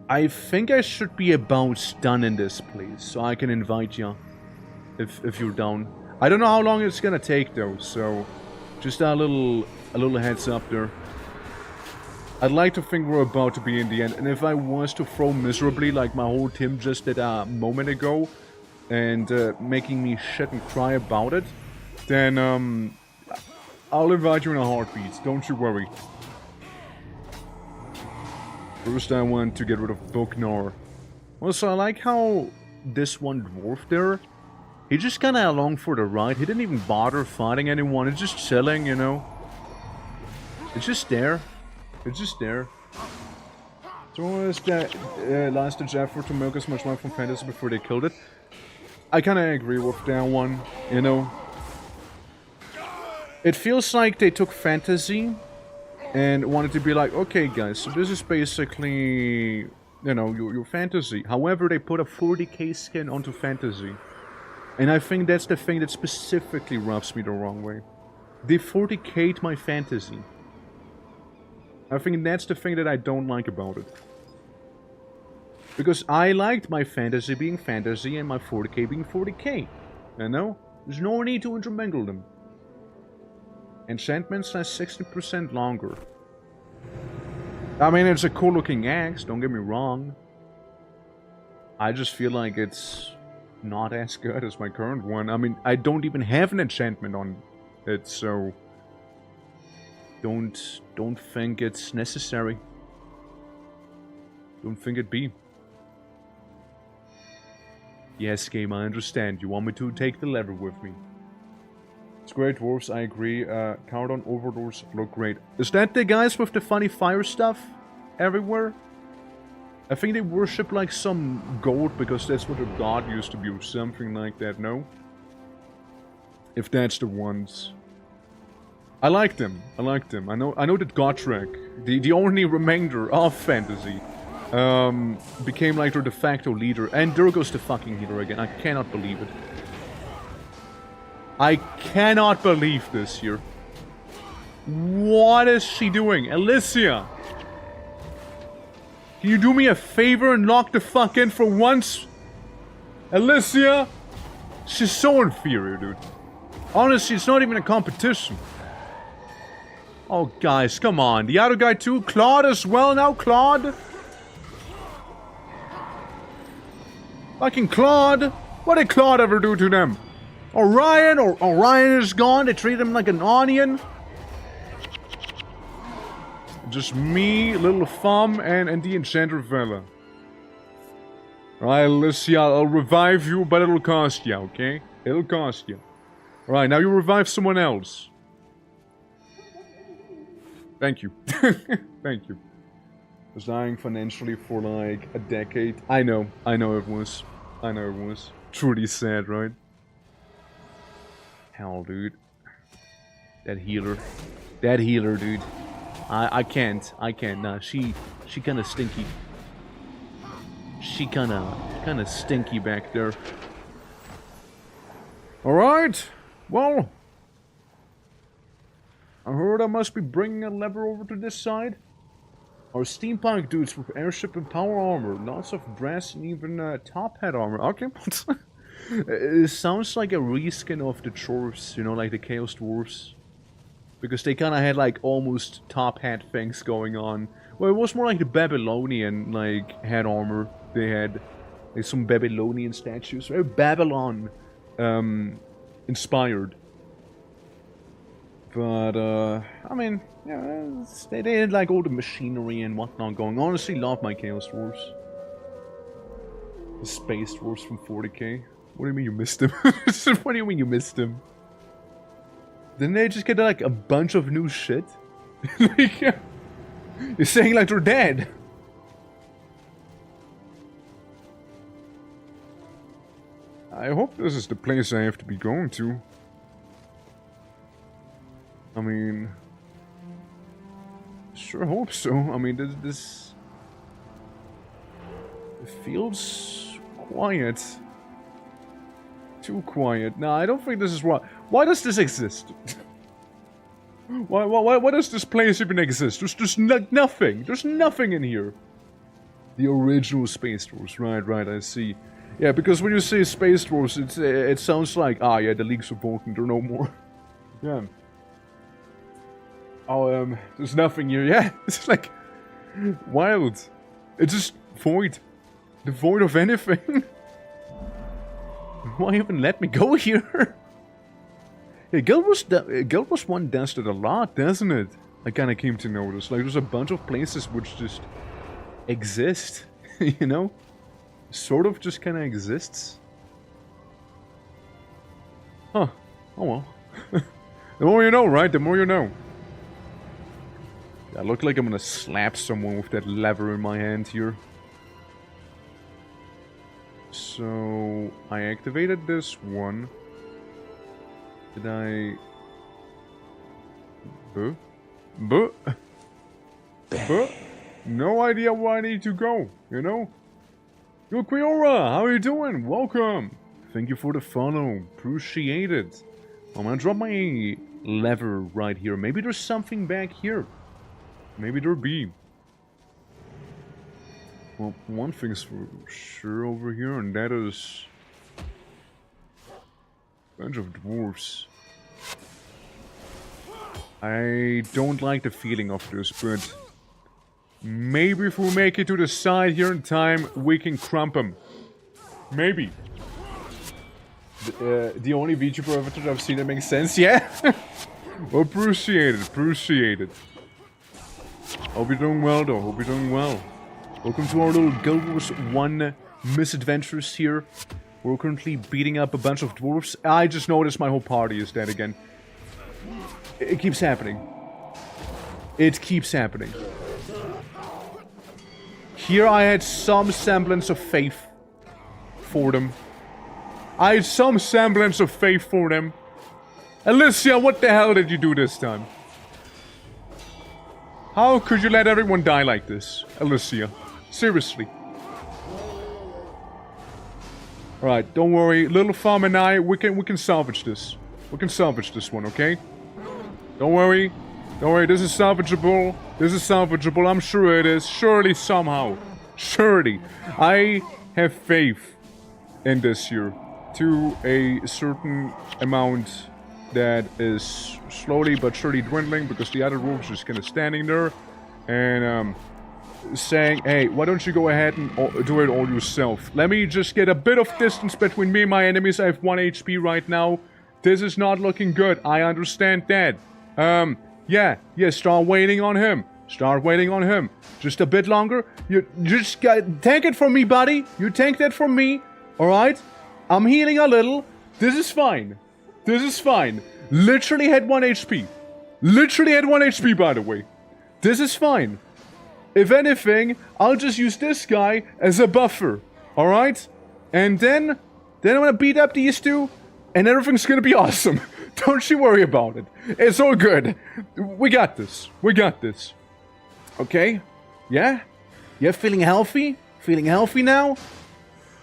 I think I should be about done in this place, so I can invite you. If you're down. I don't know how long it's gonna take though, so just a little heads up there. I'd like to think we're about to be in the end, and if I was to throw miserably like my whole team just did a moment ago, and making me shit and cry about it, then I'll invite you in a heartbeat, don't you worry. First I want to get rid of Bucknar. Also, I like how this one dwarf there, he just kinda along for the ride. He didn't even bother fighting anyone. It's just chilling, you know. It's just there. It's just there. So was that last effort to milk as much money from fantasy before they killed it? I kinda agree with that one, you know. It feels like they took fantasy and wanted to be like, okay guys, so this is basically, you know, your fantasy. However, they put a 40k skin onto fantasy. And I think that's the thing that specifically rubs me the wrong way. They 40k'd my fantasy. I think that's the thing that I don't like about it. Because I liked my fantasy being fantasy and my 40k being 40k. You know? There's no need to intermingle them. Enchantments last 60% longer. I mean, it's a cool looking axe, don't get me wrong. I just feel like it's not as good as my current one. I mean, I don't even have an enchantment on it, so don't think it's necessary. Don't think it be. Yes, game, I understand. You want me to take the lever with me. It's great, dwarves, I agree. Cardon overlords look great. Is that the guys with the funny fire stuff everywhere? I think they worship like some goat because that's what a god used to be or something like that, no? If that's the ones. I like them. I know that Gotrek, the only remainder of fantasy, became like their de facto leader. And there goes the fucking healer again. I cannot believe it. I cannot believe this here. What is she doing? Alicia! Can you do me a favor and lock the fuck in for once? Alicia! She's so inferior, dude. Honestly, it's not even a competition. Oh, guys, come on. The other guy too? Claude as well now? Claude? Fucking Claude? What did Claude ever do to them? Orion? Or Orion is gone? They treat him like an onion? Just me, little Thumb, and the Enchanter fella. Alright, Alicia, I'll revive you, but it'll cost you, okay? It'll cost you. Alright, now you revive someone else. Thank you. Thank you. Was dying financially for like a decade. I know it was. I know it was. Truly sad, right? Hell, dude. That healer. That healer, dude. I can't. Nah, she kinda stinky. She kinda stinky back there. Alright. Well. I heard I must be bringing a lever over to this side. Our steampunk dudes with airship and power armor. Lots of brass and even top hat armor. Okay. It sounds like a reskin of the dwarves, you know, like the Chaos Dwarves. Because they kind of had like almost top hat things going on. Well, it was more like the Babylonian like hat armor. They had like some Babylonian statues. Very Babylon inspired. But I mean, yeah, they had like all the machinery and whatnot going. Honestly, love my Chaos Dwarves. The Space Dwarves from 40k. What do you mean you missed them? What do you mean you missed them? Didn't they just get like a bunch of new shit? Like, you're saying like they're dead. I hope this is the place I have to be going to. I mean, sure hope so. I mean, this it feels quiet. Too quiet. No, I don't think this is right. Why does this exist? Why does this place even exist? There's nothing. There's nothing in here. The original Space Dwarves. Right, I see. Yeah, because when you say Space Dwarves, it sounds like, ah, yeah, the League's important. They're no more. Yeah. Oh, there's nothing here. Yeah, it's like wild. It's just void. The void of anything. Why even let me go here? Yeah, Guild Wars 1 does it a lot, doesn't it? I kinda came to notice. Like, there's a bunch of places which just exist, you know? Sort of just kinda exists. Huh. Oh well. The more you know, right? The more you know. I look like I'm gonna slap someone with that lever in my hand here. So, I activated this one. Did I... No idea where I need to go, you know? Yo, Quiora, how are you doing? Welcome! Thank you for the follow. Appreciate it. I'm gonna drop my lever right here. Maybe there's something back here. Maybe there be. Well, one thing's for sure over here, and that is a bunch of dwarves. I don't like the feeling of this, but maybe if we make it to the side here in time, we can crump them. Maybe. The only VTuber avatar I've seen that makes sense, yeah? Appreciate it. Hope you're doing well, though. Hope you're doing well. Welcome to our little Guild Wars 1 misadventures here. We're currently beating up a bunch of dwarves. I just noticed my whole party is dead again. It keeps happening. It keeps happening. Here I had some semblance of faith for them. I had some semblance of faith for them. Alicia, what the hell did you do this time? How could you let everyone die like this, Alicia? Seriously. Alright, don't worry. Little Farm and I, we can salvage this. We can salvage this one, okay? Don't worry. Don't worry, this is salvageable. This is salvageable, I'm sure it is. Surely, somehow. Surely. I have faith in this here. To a certain amount that is slowly but surely dwindling because the other wolves are just kind of standing there and saying, hey, why don't you go ahead and do it all yourself? Let me just get a bit of distance between me and my enemies. I have 1 HP right now. This is not looking good. I understand that. Yeah, start waiting on him. Start waiting on him. Just a bit longer. You just tank it from me, buddy. You tank that from me. Alright? I'm healing a little. This is fine. This is fine. Literally had 1 HP. Literally had 1 HP, by the way. This is fine. if anything, I'll just use this guy as a buffer. Alright? And then I'm gonna beat up these two, and everything's gonna be awesome. Don't you worry about it. It's all good. We got this. We got this. Okay? Yeah? Yeah, feeling healthy? Feeling healthy now?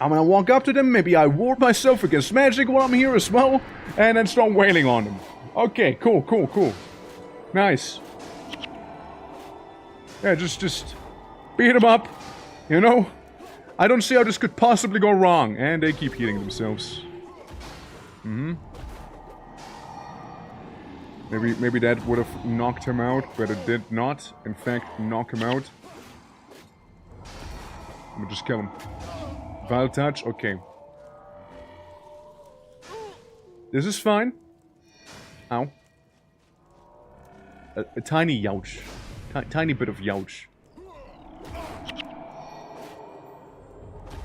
I'm gonna walk up to them, maybe I ward myself against magic while I'm here as well, and then start wailing on them. Okay, cool, cool, cool. Nice. Yeah, just beat them up, you know? I don't see how this could possibly go wrong, and they keep healing themselves. Maybe that would have knocked him out, but it did not, in fact, knock him out. Let me just kill him. Vile touch, okay. This is fine. Ow. A tiny youch. Tiny bit of youch.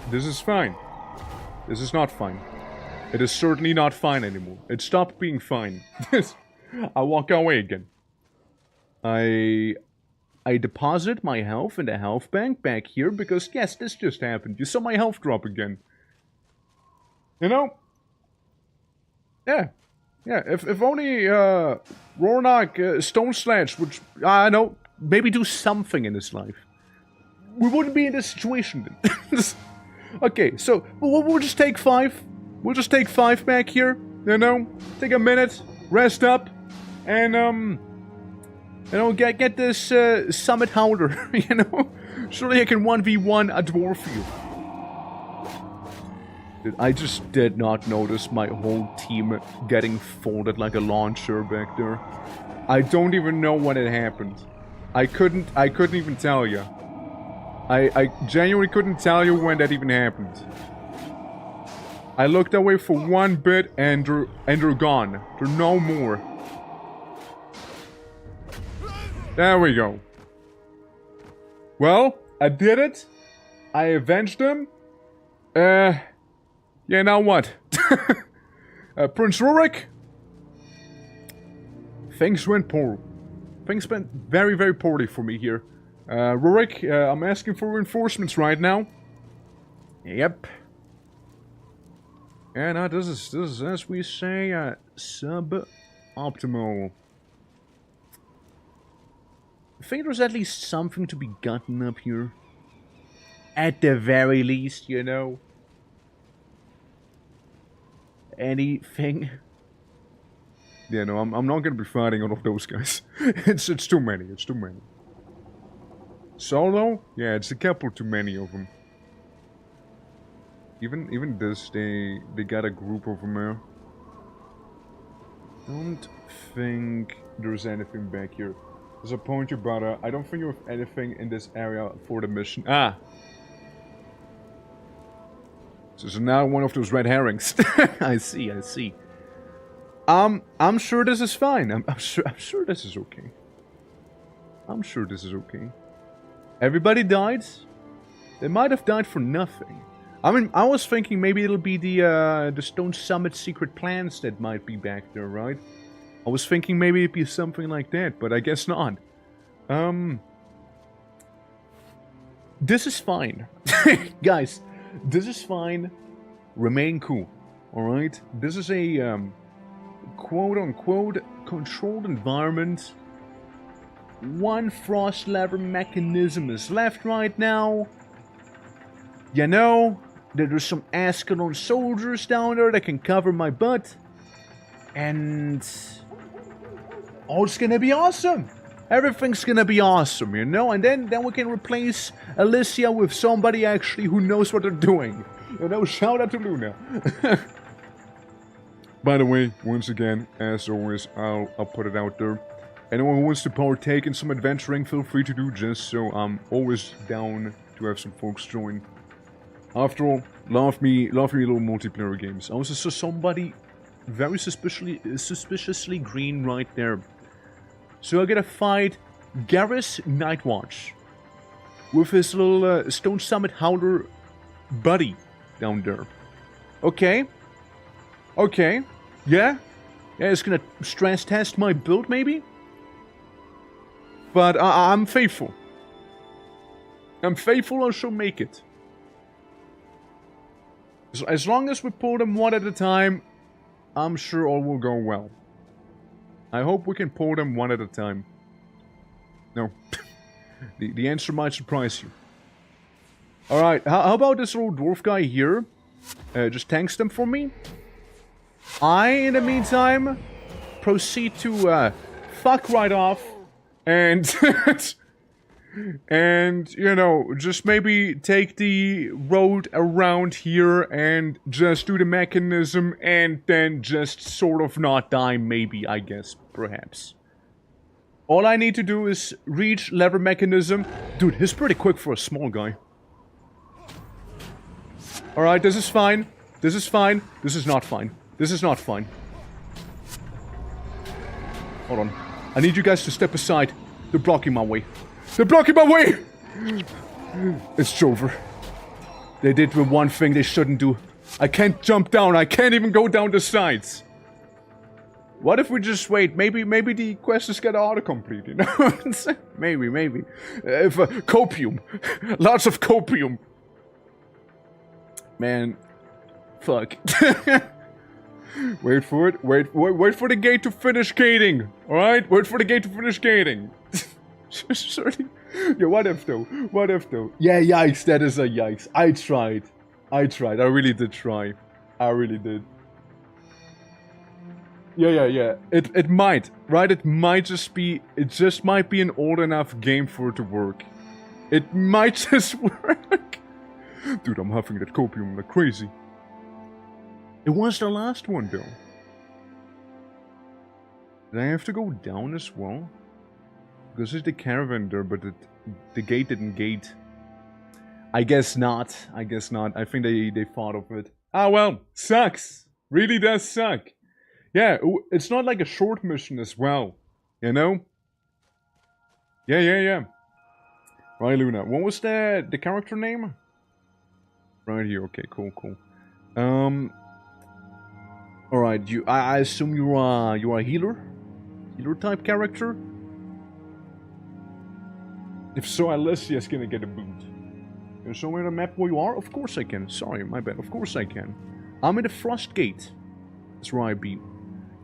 This is fine. This is not fine. It is certainly not fine anymore. It stopped being fine. I walk away again. I deposit my health in the health bank back here because, yes, this just happened. You saw my health drop again. You know? Yeah. Yeah, if only, Rornak, Stone Sledge would, I know, maybe do something in his life. We wouldn't be in this situation then. Okay, so, we'll just take 5. We'll just take 5 back here, you know? Take a minute, rest up, and, you know, get this, Summit Howler, you know? Surely I can 1v1 a dwarf here. I just did not notice my whole team getting folded like a launcher back there. I don't even know when it happened. I couldn't even tell you. I genuinely couldn't tell you when that even happened. I looked away for 1 bit and they're gone. They're no more. There we go. Well, I did it. I avenged them. Yeah, now what? Prince Rurik? Things went poor. Things went very, very poorly for me here. Rurik, I'm asking for reinforcements right now. Yep. And this is, as we say, sub-optimal. I think there's at least something to be gotten up here. At the very least, you know. Anything. Yeah, no, I'm not gonna be fighting all of those guys. it's too many, it's too many. Solo? Yeah, it's a couple too many of them. Even this, they got a group of them there. Don't think there's anything back here. Disappoint you, brother. I don't think you have anything in this area for the mission. Ah! This is now one of those red herrings. I see, I see. I'm sure this is fine. I'm sure this is okay. I'm sure this is okay. Everybody died. They might have died for nothing. I mean, I was thinking maybe it'll be the Stone Summit secret plans that might be back there, right? I was thinking maybe it'd be something like that, but I guess not. This is fine. Guys, this is fine. Remain cool. Alright? This is a, quote-unquote controlled environment. 1 frost lever mechanism is left right now. You know, there's some Ascalon soldiers down there that can cover my butt. And oh, it's gonna be awesome. Everything's gonna be awesome, you know? And then we can replace Alicia with somebody actually who knows what they're doing. You know, shout out to Luna. By the way, once again, as always, I'll put it out there. Anyone who wants to partake in some adventuring, feel free to do just so. I'm always down to have some folks join. After all, love me little multiplayer games. I also saw somebody very suspiciously green right there. So I gotta fight Garrus Nightwatch with his little Stone Summit Howler buddy down there. Okay. Okay. Yeah. Yeah, it's gonna stress test my build maybe. But I'm faithful. I'm faithful, I shall make it. As long as we pull them one at a time, I'm sure all will go well. I hope we can pull them one at a time. No. the answer might surprise you. Alright, how about this little dwarf guy here? Just tanks them for me. I, in the meantime, proceed to fuck right off. And... and, you know, just maybe take the road around here and just do the mechanism and then just sort of not die, maybe, I guess, perhaps. All I need to do is reach lever mechanism. Dude, he's pretty quick for a small guy. Alright, this is fine. This is fine. This is not fine. This is not fine. Hold on. I need you guys to step aside. They're blocking my way. They're blocking my way! It's over. They did the one thing they shouldn't do. I can't jump down. I can't even go down the sides. What if we just wait? Maybe the quest is gonna autocomplete, you know? maybe. If copium. Lots of copium. Man. Fuck. Wait for it. Wait for the gate to finish gating. Alright? Wait for the gate to finish gating. Sorry. Yeah, what if though? What if though? Yeah, yikes. That is a yikes. I tried. I really did try. I really did. Yeah. It might, right? It might just be... It just might be an old enough game for it to work. It might just work. Dude, I'm huffing that copium like crazy. It was the last one, though. Did I have to go down as well? Because there's the caravan there, but the gate didn't gate. I guess not. I think they thought of it. Ah, well. Sucks. Really does suck. Yeah, it's not like a short mission as well. You know? Yeah. Right, Luna. What was the character name? Right here. Okay, cool. Alright, I assume you are a healer? Healer type character? If so, Alessia's gonna get a boot. Can you show me the map where you are? Of course I can. Sorry, my bad. Of course I can. I'm in the Frost Gate. That's where I be.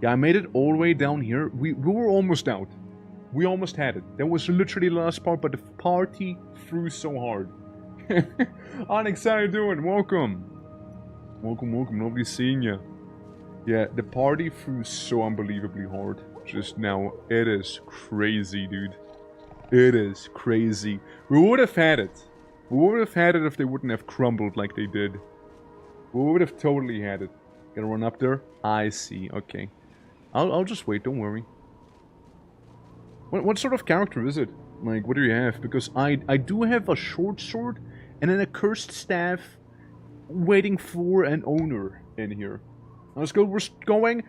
Yeah, I made it all the way down here. We were almost out. We almost had it. That was literally the last part, but the party threw so hard. Onyx, how you doing? Welcome. Welcome. Nobody's seeing you. Yeah, the party threw so unbelievably hard just now. It is crazy, dude. It is crazy. We would have had it. We would have had it if they wouldn't have crumbled like they did. We would have totally had it. Gonna run up there? I see. Okay. I'll just wait. Don't worry. What sort of character is it? Like, what do you have? Because I do have a short sword and then a cursed staff waiting for an owner in here. Let's go. We're going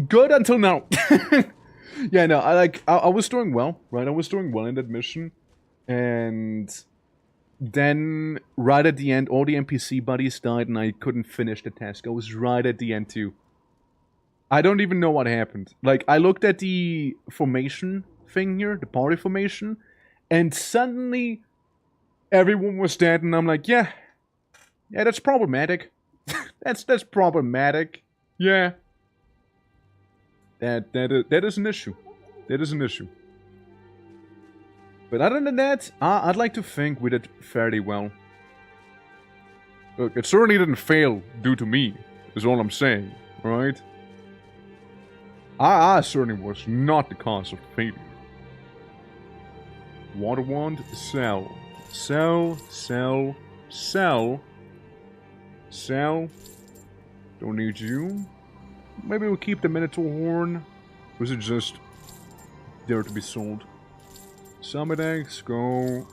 good until now. Yeah, no, I was doing well, right? I was doing well in that mission. And then, right at the end, all the NPC buddies died and I couldn't finish the task. I was right at the end, too. I don't even know what happened. Like, I looked at the formation thing here, the party formation, and suddenly, everyone was dead, and I'm like, yeah, that's problematic. that's problematic. Yeah. That is an issue. That is an issue. But other than that, I'd like to think we did fairly well. Look, it certainly didn't fail due to me, is all I'm saying, alright? I certainly was not the cause of the failure. Water wand, sell. Sell. Don't need you. Maybe we'll keep the Minotaur horn. Or is it just there to be sold? Summit eggs, go.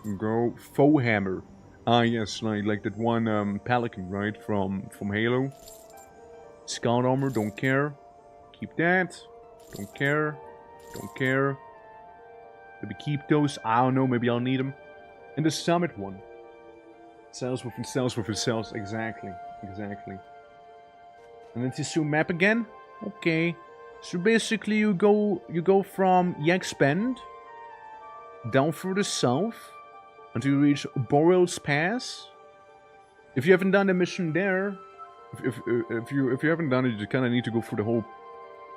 Foe hammer. Ah, yes, like that one pelican, right? From Halo. Scout armor, don't care. Keep that. Don't care. Maybe keep those. I don't know, maybe I'll need them. And the summit one. Cells within cells. Exactly. And then to zoom map again. Okay. So basically you go from Yaxbend down further south until you reach Boreal's Pass. If you haven't done the mission there, if you haven't done it, you kind of need to go through the whole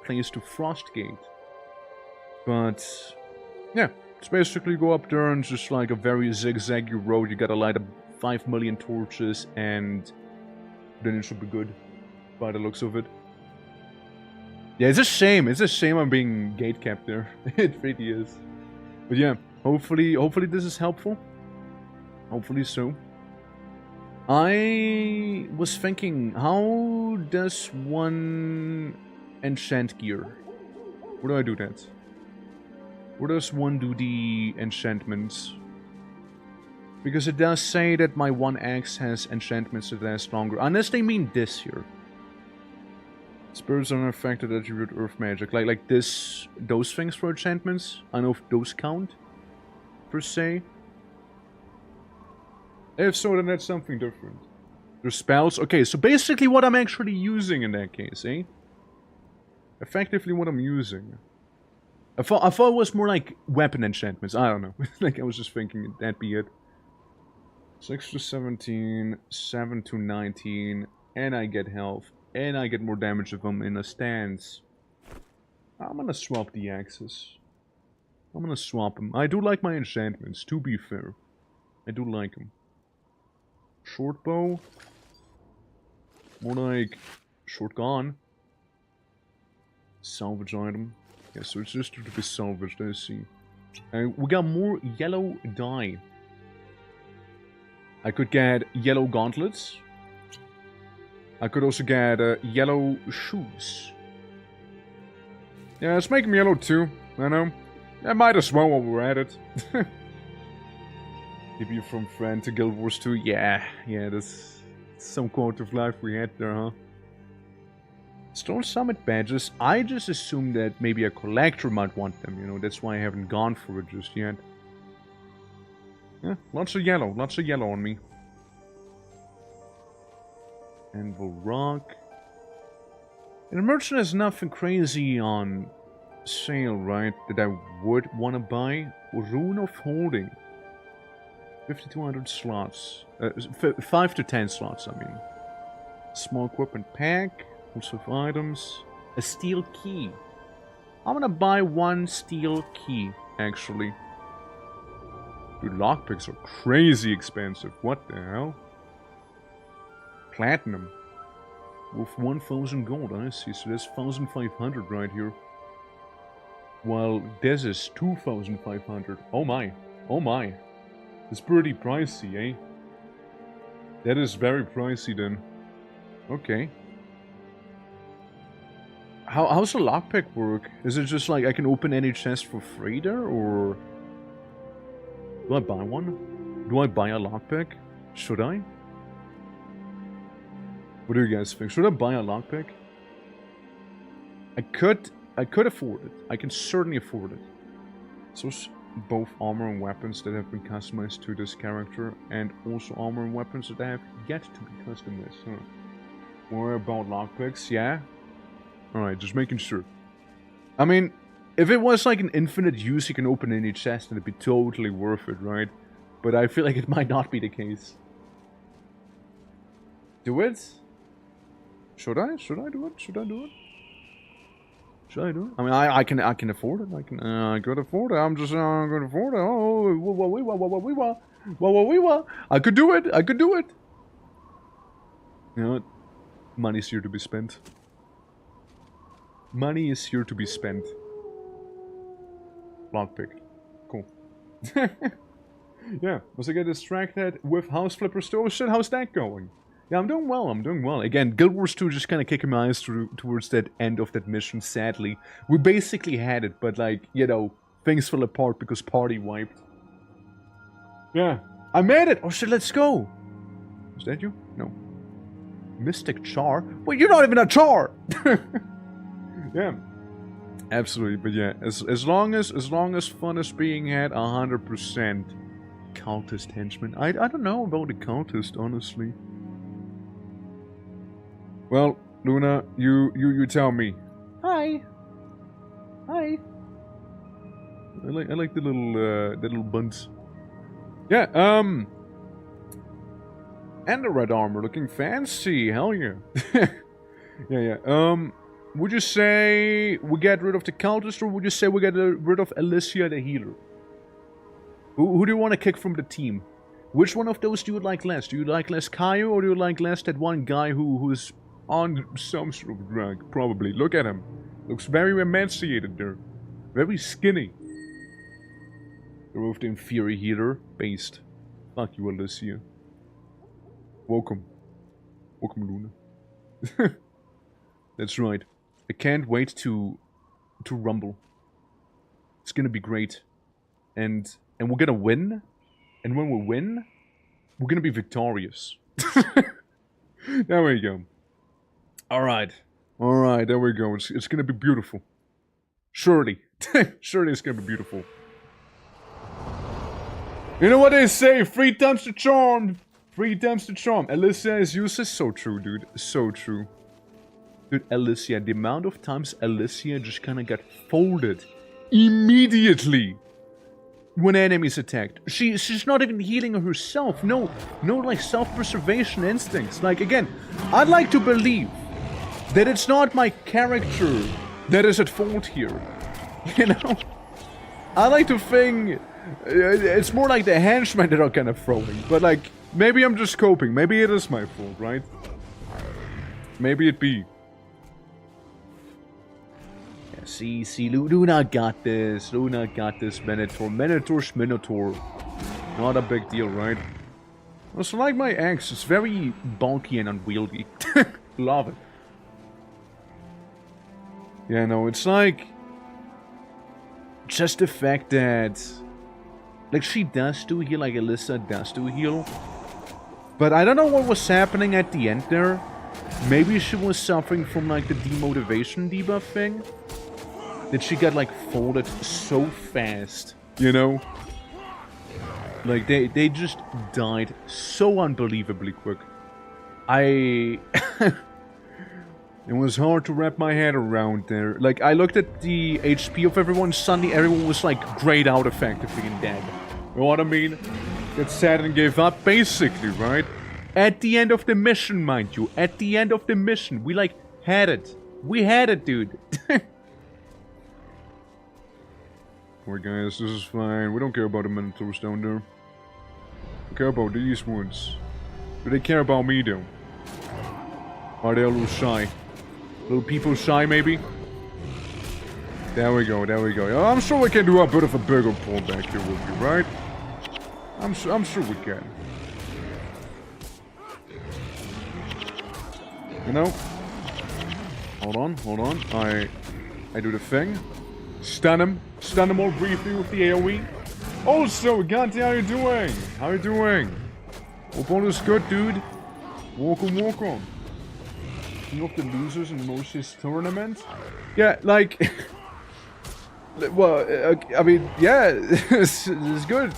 place to Frostgate. But yeah, it's basically go up there and just like a very zigzaggy road. You gotta light up 5 million torches, and then it should be good, by the looks of it. Yeah, it's a shame. It's a shame I'm being gate capped there. It really is. But yeah, hopefully this is helpful. Hopefully so. I was thinking, how does one enchant gear? Where do I do that? Where does one do the enchantments? Because it does say that my one axe has enchantments that last longer. Unless they mean this here. Spirits are unaffected attribute earth magic. Like this, those things for enchantments. I don't know if those count, per se. If so, then that's something different. There's spells. Okay, so basically what I'm actually using in that case, eh? Effectively what I'm using. I thought it was more like weapon enchantments. I don't know. Like I was just thinking that'd be it. 6 to 17, 7 to 19, and I get health. And I get more damage if I'm in a stance. I'm gonna swap the axes. I'm gonna swap them. I do like my enchantments, to be fair. I do like them. Short bow. More like short gun. Salvage item. Yeah, so it's just to be salvaged, I see. We got more yellow dye. I could get yellow gauntlets. I could also get yellow shoes. Yeah, let's make them yellow too. I know. I might as well while we're at it. Keep you from friend to Guild Wars 2. Yeah, that's some quality of life we had there, huh? Stone Summit badges. I just assumed that maybe a collector might want them, you know. That's why I haven't gone for it just yet. Yeah, lots of yellow on me. Anvil Rock. And the merchant has nothing crazy on sale, right? That I would want to buy. Rune of Holding. 5,200 slots. 5 to 10 slots, I mean. Small equipment pack. Also of items. A steel key. I'm gonna buy one steel key, actually. Dude, lockpicks are crazy expensive. What the hell? Platinum. With 1,000 gold, I see. So that's 1,500 right here. While this is 2,500. Oh my. Oh my. It's pretty pricey, eh? That is very pricey then. Okay. How's the lockpick work? Is it just like I can open any chest for free there, or... Do I buy one? Do I buy a lockpick? Should I? What do you guys think? Should I buy a lockpick? I could afford it. I can certainly afford it. So both armor and weapons that have been customized to this character, and also armor and weapons that have yet to be customized. Huh? More about lockpicks, yeah? Alright, just making sure. I mean, if it was like an infinite use, you can open any chest and it'd be totally worth it, right? But I feel like it might not be the case. Do it? Should I? Should I do it? Should I do it? Should I do it? I mean, I can afford it. I could afford it. I'm just gonna afford it. Oh, I could do it. I could do it. You know what? Money's here to be spent. Money is here to be spent. Lockpick. Cool. Yeah, was I get distracted with House Flipper Store? Oh shit, how's that going? Yeah, I'm doing well, I'm doing well. Again, Guild Wars 2 just kind of kicking my eyes towards that end of that mission, sadly. We basically had it, but like, you know, things fell apart because party wiped. Yeah, I made it! Oh shit, let's go! Is that you? No. Mystic Char? Well, you're not even a Char! Yeah. Absolutely, but yeah, as long as fun is being had, 100% cultist henchman. I don't know about the cultist, honestly. Well, Luna, you tell me. Hi. Hi. I like the little buns. Yeah, and the red armor looking fancy, hell yeah. Yeah. Would you say we get rid of the cultist, or would you say we get rid of Alicia the healer? Who do you want to kick from the team? Which one of those do you like less? Do you like less Kaio, or do you like less that one guy who's on some sort of drug? Probably. Look at him. Looks very emaciated there. Very skinny. Remove the inferior healer. Based. Fuck you, Alicia. Welcome. Welcome, Luna. That's right. I can't wait to rumble. It's gonna be great. And we're gonna win. And when we win, we're gonna be victorious. There we go. Alright. Alright, there we go. It's gonna be beautiful. Surely. Surely it's gonna be beautiful. You know what they say? 3 times the charm. 3 times the charm. Alicia is useless. So true, dude. So true. Dude, Alicia, the amount of times Alicia just kind of got folded immediately when enemies attacked. She's not even healing herself. No like self-preservation instincts. Like, again, I'd like to believe that it's not my character that is at fault here. You know? I like to think it's more like the henchmen that are kind of throwing. But, like, maybe I'm just coping. Maybe it is my fault, right? Maybe it be. Yeah, see, Luna got this. Luna got this, Minotaur. Minotaur. Not a big deal, right? Also, like my axe, it's very bulky and unwieldy. Love it. Yeah, no, it's like... just the fact that... like, she does do heal, like Alyssa does do heal. But I don't know what was happening at the end there. Maybe she was suffering from, like, the demotivation debuff thing. That she got, like, folded so fast, you know? Like, they just died so unbelievably quick. It was hard to wrap my head around there. Like, I looked at the HP of everyone, suddenly everyone was, like, grayed out effectively and dead. You know what I mean? Got sad and gave up, basically, right? At the end of the mission, mind you. At the end of the mission, we, like, had it. We had it, dude. Alright guys, this is fine. We don't care about the Minotaurs down there. We care about these ones. Do they care about me though? Are they a little shy? Little people shy maybe? There we go, there we go. I'm sure we can do a bit of a bigger pullback here with you, right? I'm sure we can. You know? Hold on. I do the thing. Stun him all briefly with the AoE. Also, Ganti, how you doing? How you doing? Hope all is good, dude. Welcome. King of the losers in Moshe's tournament? Yeah, like... well, I mean, yeah, this is good.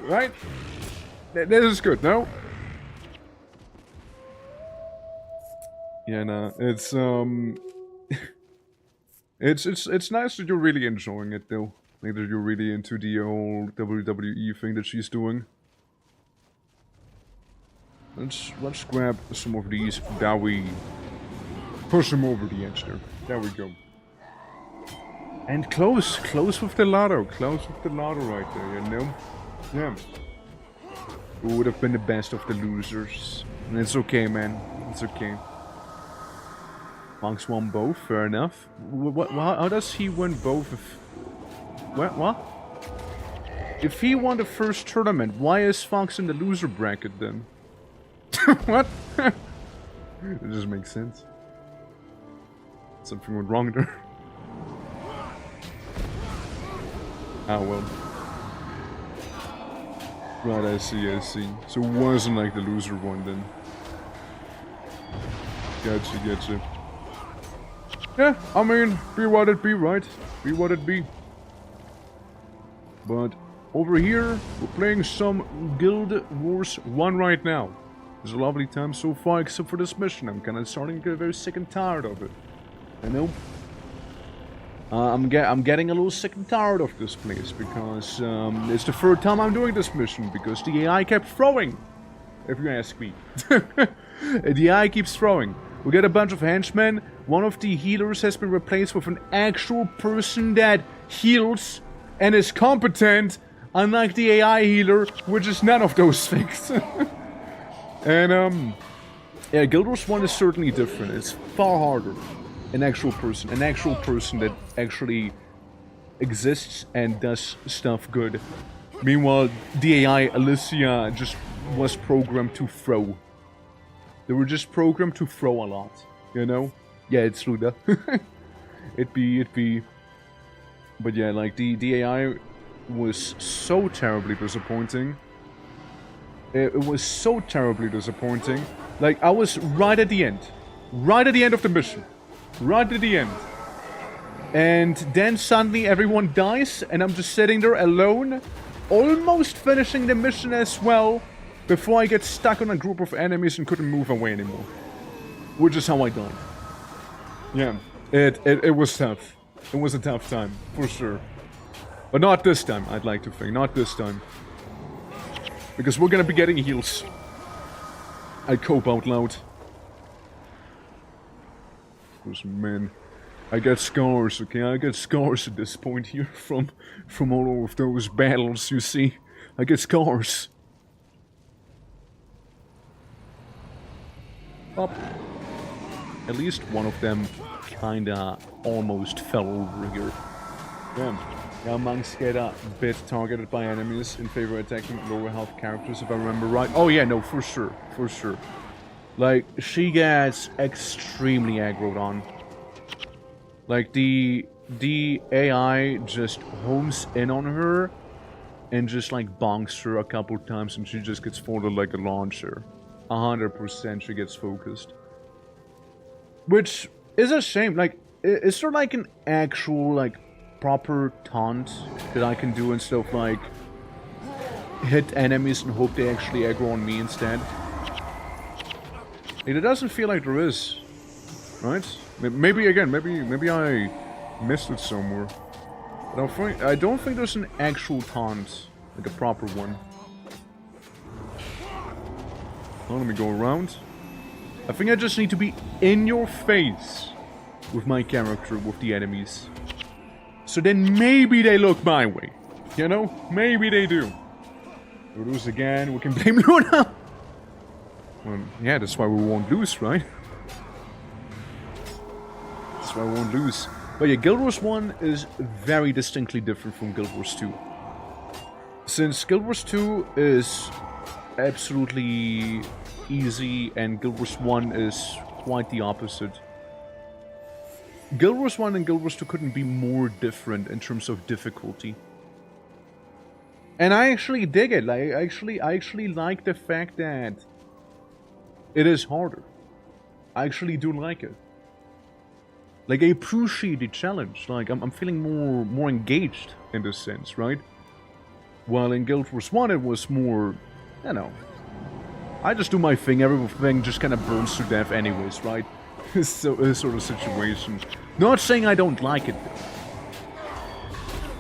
Right? This is good, no? Yeah, no, it's it's nice that you're really enjoying it though. Like that you're really into the whole WWE thing that she's doing. Let's grab some of these. That we push them over the edge there. There we go. And close with the lotto. Close with the lotto right there, you know? Yeah. Who would have been the best of the losers? And it's okay, man. It's okay. Fox won both, fair enough. How does he win both if... What? If he won the first tournament, why is Fox in the loser bracket then? What? It just makes sense. Something went wrong there. Ah, well. Right, I see. So it wasn't like the loser one then. Gotcha. Yeah, I mean, be what it be, right? Be what it be. But over here, we're playing some Guild Wars 1 right now. It's a lovely time so far, except for this mission. I'm kind of starting to get very sick and tired of it. I know. I'm getting a little sick and tired of this place because it's the third time I'm doing this mission because the AI kept throwing, if you ask me. The AI keeps throwing. We get a bunch of henchmen. One of the healers has been replaced with an actual person that heals and is competent, unlike the AI healer, which is none of those things. And yeah, Guild Wars 1 is certainly different. It's far harder. An actual person that actually exists and does stuff good. Meanwhile, the AI, Alicia, just was programmed to throw. They were just programmed to throw a lot, you know? Yeah, it's Luda. It'd be... But yeah, like, the AI was so terribly disappointing. It was so terribly disappointing. Like, I was right at the end. Right at the end of the mission. Right at the end. And then suddenly everyone dies, and I'm just sitting there alone, almost finishing the mission as well, before I get stuck on a group of enemies and couldn't move away anymore. Which is how I died. Yeah, it was tough. It was a tough time, for sure. But not this time, I'd like to think. Not this time. Because we're gonna be getting heals. I cope out loud. Man, I get scars, okay? I get scars at this point here from all of those battles, you see. I get scars. Up. At least one of them kinda almost fell over here. Yeah, monks get a bit targeted by enemies in favor of attacking lower health characters, if I remember right. Oh yeah, no, for sure, for sure. Like, she gets extremely aggroed on. Like, the AI just homes in on her and just, like, bonks her a couple times and she just gets folded like a launcher. 100% she gets focused. Which is a shame. Like, is there, like, an actual, like, proper taunt that I can do instead of, like, hit enemies and hope they actually aggro on me instead? It doesn't feel like there is, right? Maybe again, maybe I missed it somewhere. But I don't think there's an actual taunt, like a proper one. Well, let me go around. I think I just need to be in your face with my character, with the enemies. So then maybe they look my way, you know? Maybe they do. We lose again. We can blame Luna. Well, yeah, that's why we won't lose, right? That's why we won't lose. But yeah, Guild Wars 1 is very distinctly different from Guild Wars 2. Since Guild Wars 2 is absolutely easy and Guild Wars 1 is quite the opposite. Guild Wars 1 and Guild Wars 2 couldn't be more different in terms of difficulty. And I actually dig it. Like, I actually like the fact that it is harder. I actually do like it. Like, I appreciate the challenge. Like, I'm feeling more engaged in this sense, right? While in Guild Wars 1 it was more, you know, I just do my thing, everything just kind of burns to death anyways, right? So, this sort of situation. Not saying I don't like it,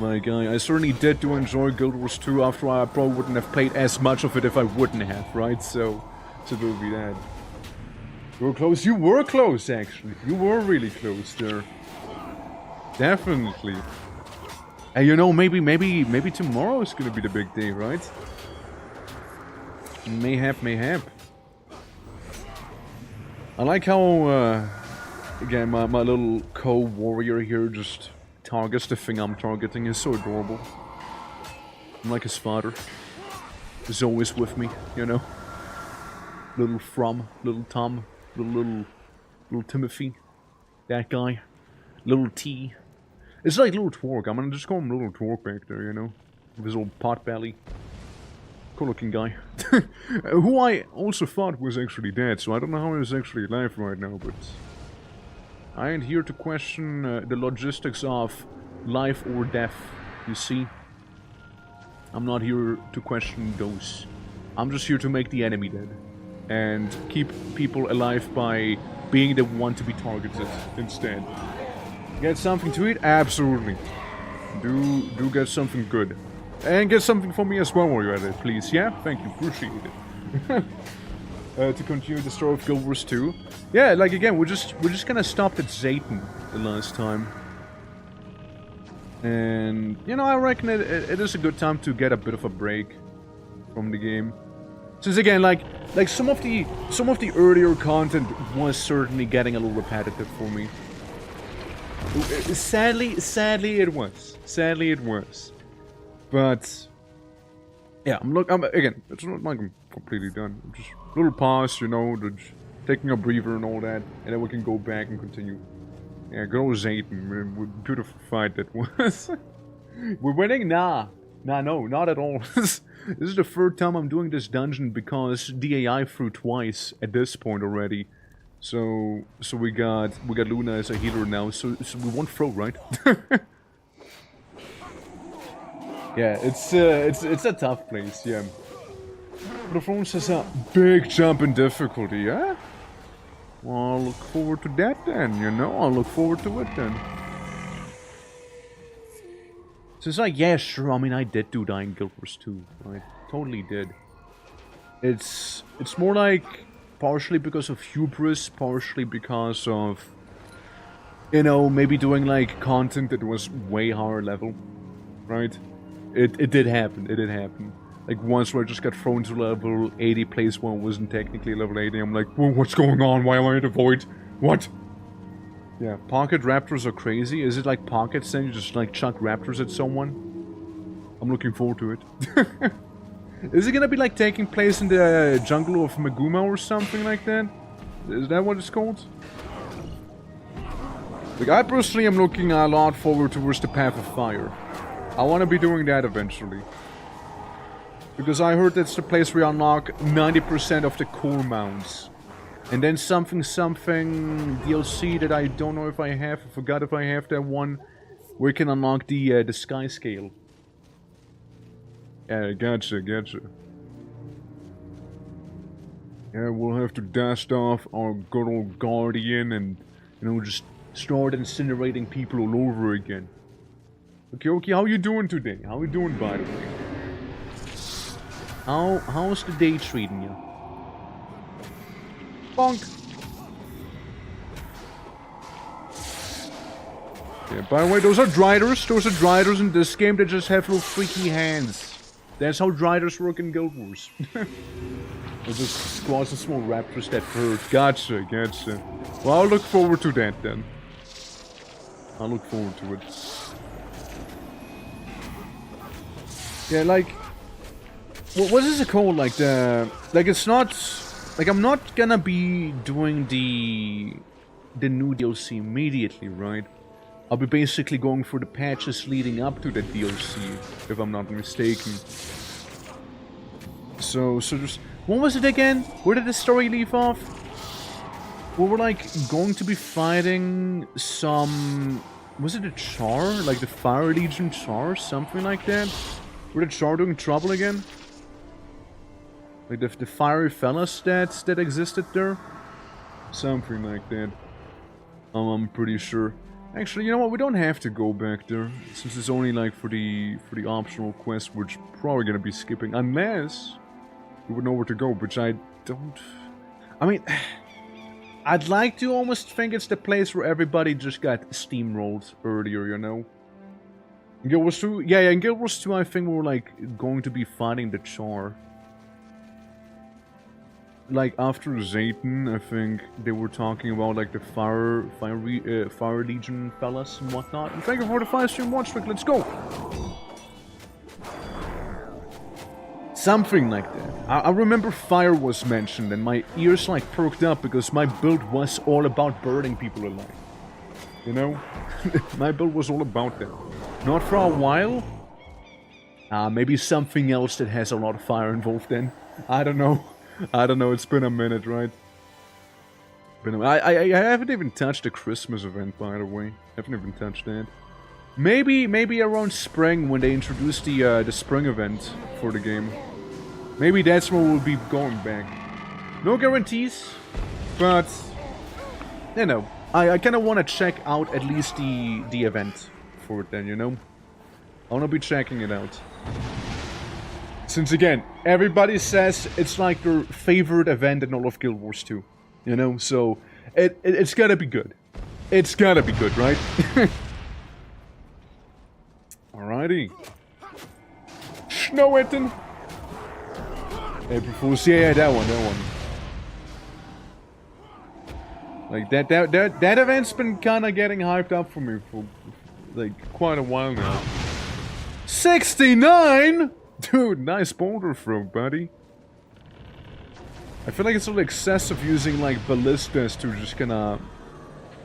though. Like, I certainly did do enjoy Guild Wars 2 after I probably wouldn't have played as much of it if I wouldn't have, right? So there will be that. You were close. You were close, actually. You were really close there. Definitely. And you know, maybe tomorrow is gonna be the big day, right? Mayhap. I like how, again, my little co-warrior here just targets the thing I'm targeting. Is so adorable. I'm like his father. He's always with me, you know? Little Tom, little Timothy, that guy, little T. It's like little Twerk. I'm gonna just call him little Twerk back there, you know, with his old pot belly. Cool-looking guy, who I also thought was actually dead. So I don't know how he's actually alive right now, but I ain't here to question the logistics of life or death. You see, I'm not here to question those. I'm just here to make the enemy dead. And keep people alive by being the one to be targeted instead. Get something to eat? Absolutely. Do get something good. And get something for me as well while you're at it, please. Yeah? Thank you. Appreciate it. To continue the story of Guild Wars 2. Yeah, like again, we're just gonna stop at Zayton the last time. And you know, I reckon it is a good time to get a bit of a break from the game. Since again, like some of the earlier content was certainly getting a little repetitive for me. Sadly it was. Sadly it was. But yeah, again, it's not like I'm completely done. I'm just a little pause, you know, just taking a breather and all that, and then we can go back and continue. Yeah, good old Zayton, beautiful fight that was. We're winning? No, not at all. This is the third time I'm doing this dungeon because the AI threw twice at this point already. So we got Luna as a healer now, so we won't throw, right? Yeah, it's a tough place, yeah. But the has a big jump in difficulty, yeah? Well, I'll look forward to that then, you know? I'll look forward to it then. So it's like, yeah, sure, I mean, I did do die in Guild Wars 2. I totally did. It's more like partially because of hubris, partially because of, you know, maybe doing like content that was way higher level, right? It did happen, it did happen. Like once where I just got thrown to level 80 place when I wasn't technically level 80, I'm like, whoa, what's going on? Why am I in the void? What? Yeah, pocket raptors are crazy. Is it like pockets then you just like chuck raptors at someone? I'm looking forward to it. Is it gonna be like taking place in the jungle of Meguma or something like that? Is that what it's called? Like I personally am looking a lot forward towards the Path of Fire. I want to be doing that eventually. Because I heard that's the place where you unlock 90% of the core mounts. And then something DLC that I don't know if I have, I forgot if I have that one, where you can unlock the sky scale. Yeah, gotcha. Yeah, we'll have to dust off our good old guardian and, you know, just start incinerating people all over again. Okay, how you doing today? How you doing, by the way? How's the day treating you? Bonk! Yeah, by the way, those are Driders. Those are Driders in this game that just have little freaky hands. That's how Driders work in Guild Wars. Those just squads of small raptors that hurt. Gotcha. Well, I'll look forward to that then. I'll look forward to it. Yeah, like... What is it called? Like it's not... Like, I'm not gonna be doing the new DLC immediately, right? I'll be basically going for the patches leading up to the DLC, if I'm not mistaken. So just... What was it again? Where did the story leave off? We were, like, going to be fighting some... Was it a Char? Like the Fire Legion Char? Something like that? Were the Char doing trouble again? Like the fiery fellas that existed there? Something like that. I'm pretty sure. Actually, you know what? We don't have to go back there. Since it's only like for the optional quest, which probably gonna be skipping. Unless we would know where to go, which I don't... I mean... I'd like to almost think it's the place where everybody just got steamrolled earlier, you know? In Guild Wars 2? Yeah, in Guild Wars 2 I think we were like going to be fighting the Char. Like after Zayton, I think they were talking about like the Fire Legion fellas and whatnot. And thank you for the 5-stream watch trick, let's go! Something like that. I remember fire was mentioned and my ears like perked up because my build was all about burning people alive. You know? My build was all about that. Not for a while. Maybe something else that has a lot of fire involved then. I don't know. It's been a minute, right? I haven't even touched the Christmas event, by the way. I haven't even touched that. Maybe around spring when they introduce the spring event for the game. Maybe that's where we'll be going back. No guarantees, but you know, I kind of want to check out at least the event for it then, you know? I want to be checking it out. Since again, everybody says it's like their favorite event in all of Guild Wars 2. You know, so it's gotta be good. It's gotta be good, right? Alrighty. Snowitten. April Fool's, yeah, that one. Like that event's been kind of getting hyped up for me for like quite a while now. 69, dude, nice boulder throw, buddy. I feel like it's a little excessive using like ballistas to just kinda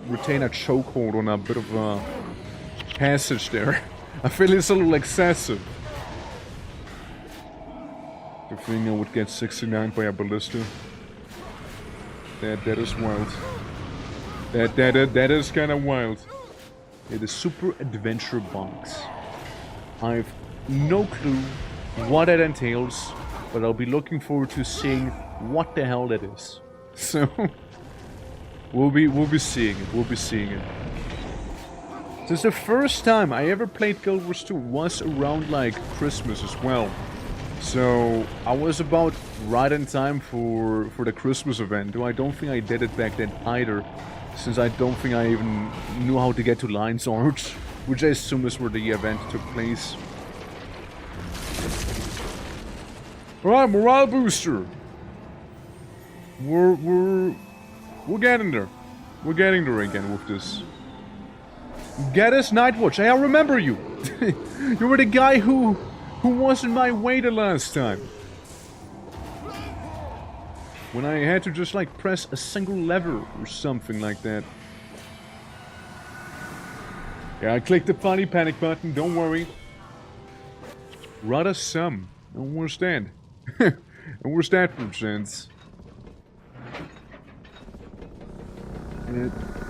retain a chokehold on a bit of a passage there. I feel it's a little excessive. The thing I would get 69 by a ballista. That is wild. That is kind of wild. Yeah, the Super Adventure Box. I've no clue what it entails, but I'll be looking forward to seeing what the hell that is. So we'll be seeing it. We'll be seeing it. Since the first time I ever played Guild Wars 2 was around like Christmas as well. So I was about right in time for the Christmas event. Though I don't think I did it back then either, since I don't think I even knew how to get to Lion's Arch, which I assume is where the event took place. Alright, morale booster. We're getting there. We're getting there again with this. Get us Nightwatch. Hey, I remember you. You were the guy who was in my way the last time. When I had to just like press a single lever or something like that. Yeah, I clicked the funny panic button, don't worry. Rather some. I understand. And where's that from, sense?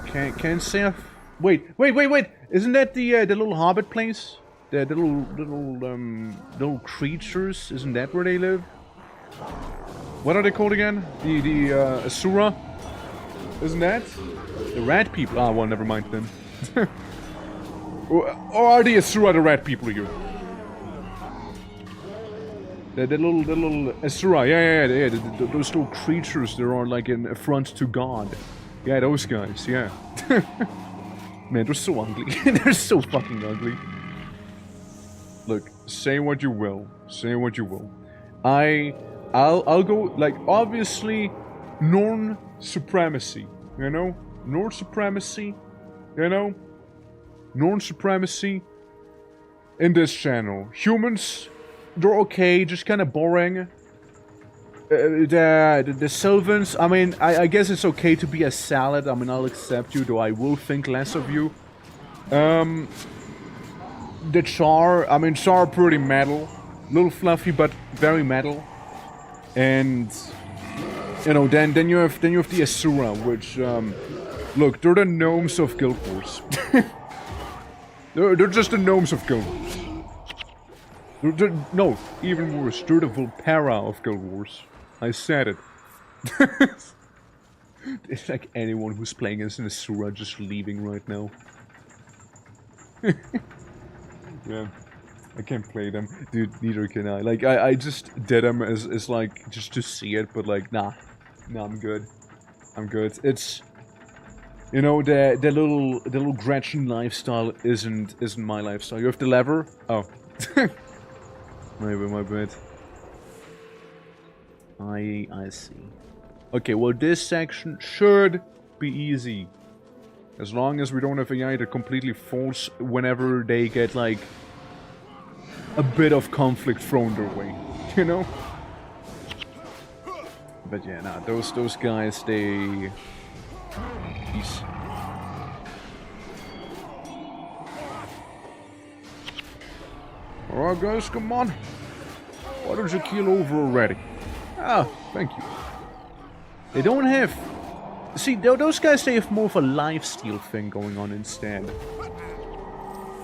Can't say I've... Wait! Isn't that the little hobbit place? The little creatures? Isn't that where they live? What are they called again? The Asura? Isn't that? The rat people? Ah, well, never mind them. Or are the Asura the rat people here? The little Asura, yeah. Those little creatures that are like an affront to God. Yeah, those guys, yeah. Man, they're so ugly. They're so fucking ugly. Look, say what you will. Say what you will. I'll go, like, obviously, Norn supremacy, you know? Norn supremacy, you know? Norn supremacy in this channel. Humans, they're okay, just kind of boring. The Sylvans, I mean, I guess it's okay to be a salad. I mean, I'll accept you, though I will think less of you. The Char, I mean, Char pretty metal. Little fluffy, but very metal. And, you know, then you have the Asura, which, look, they're the gnomes of Guild Wars. they're just the gnomes of Guild Wars. No, even worse, they're the Volpera of Guild Wars. I said it. It's like anyone who's playing as an Asura just leaving right now. Yeah, I can't play them. Dude, neither can I. Like, I just did them as like, just to see it, but like, nah, I'm good. I'm good. It's, you know, the little Gretchen lifestyle isn't my lifestyle. You have the lever? Oh. Maybe my bad. I see. Okay, well this section should be easy. As long as we don't have AI that completely falls whenever they get like a bit of conflict thrown their way, you know? But yeah, nah, those guys, they... Peace. Alright guys, come on. Why don't you keel over already? Ah, thank you. They don't have... See, those guys, they have more of a lifesteal thing going on instead.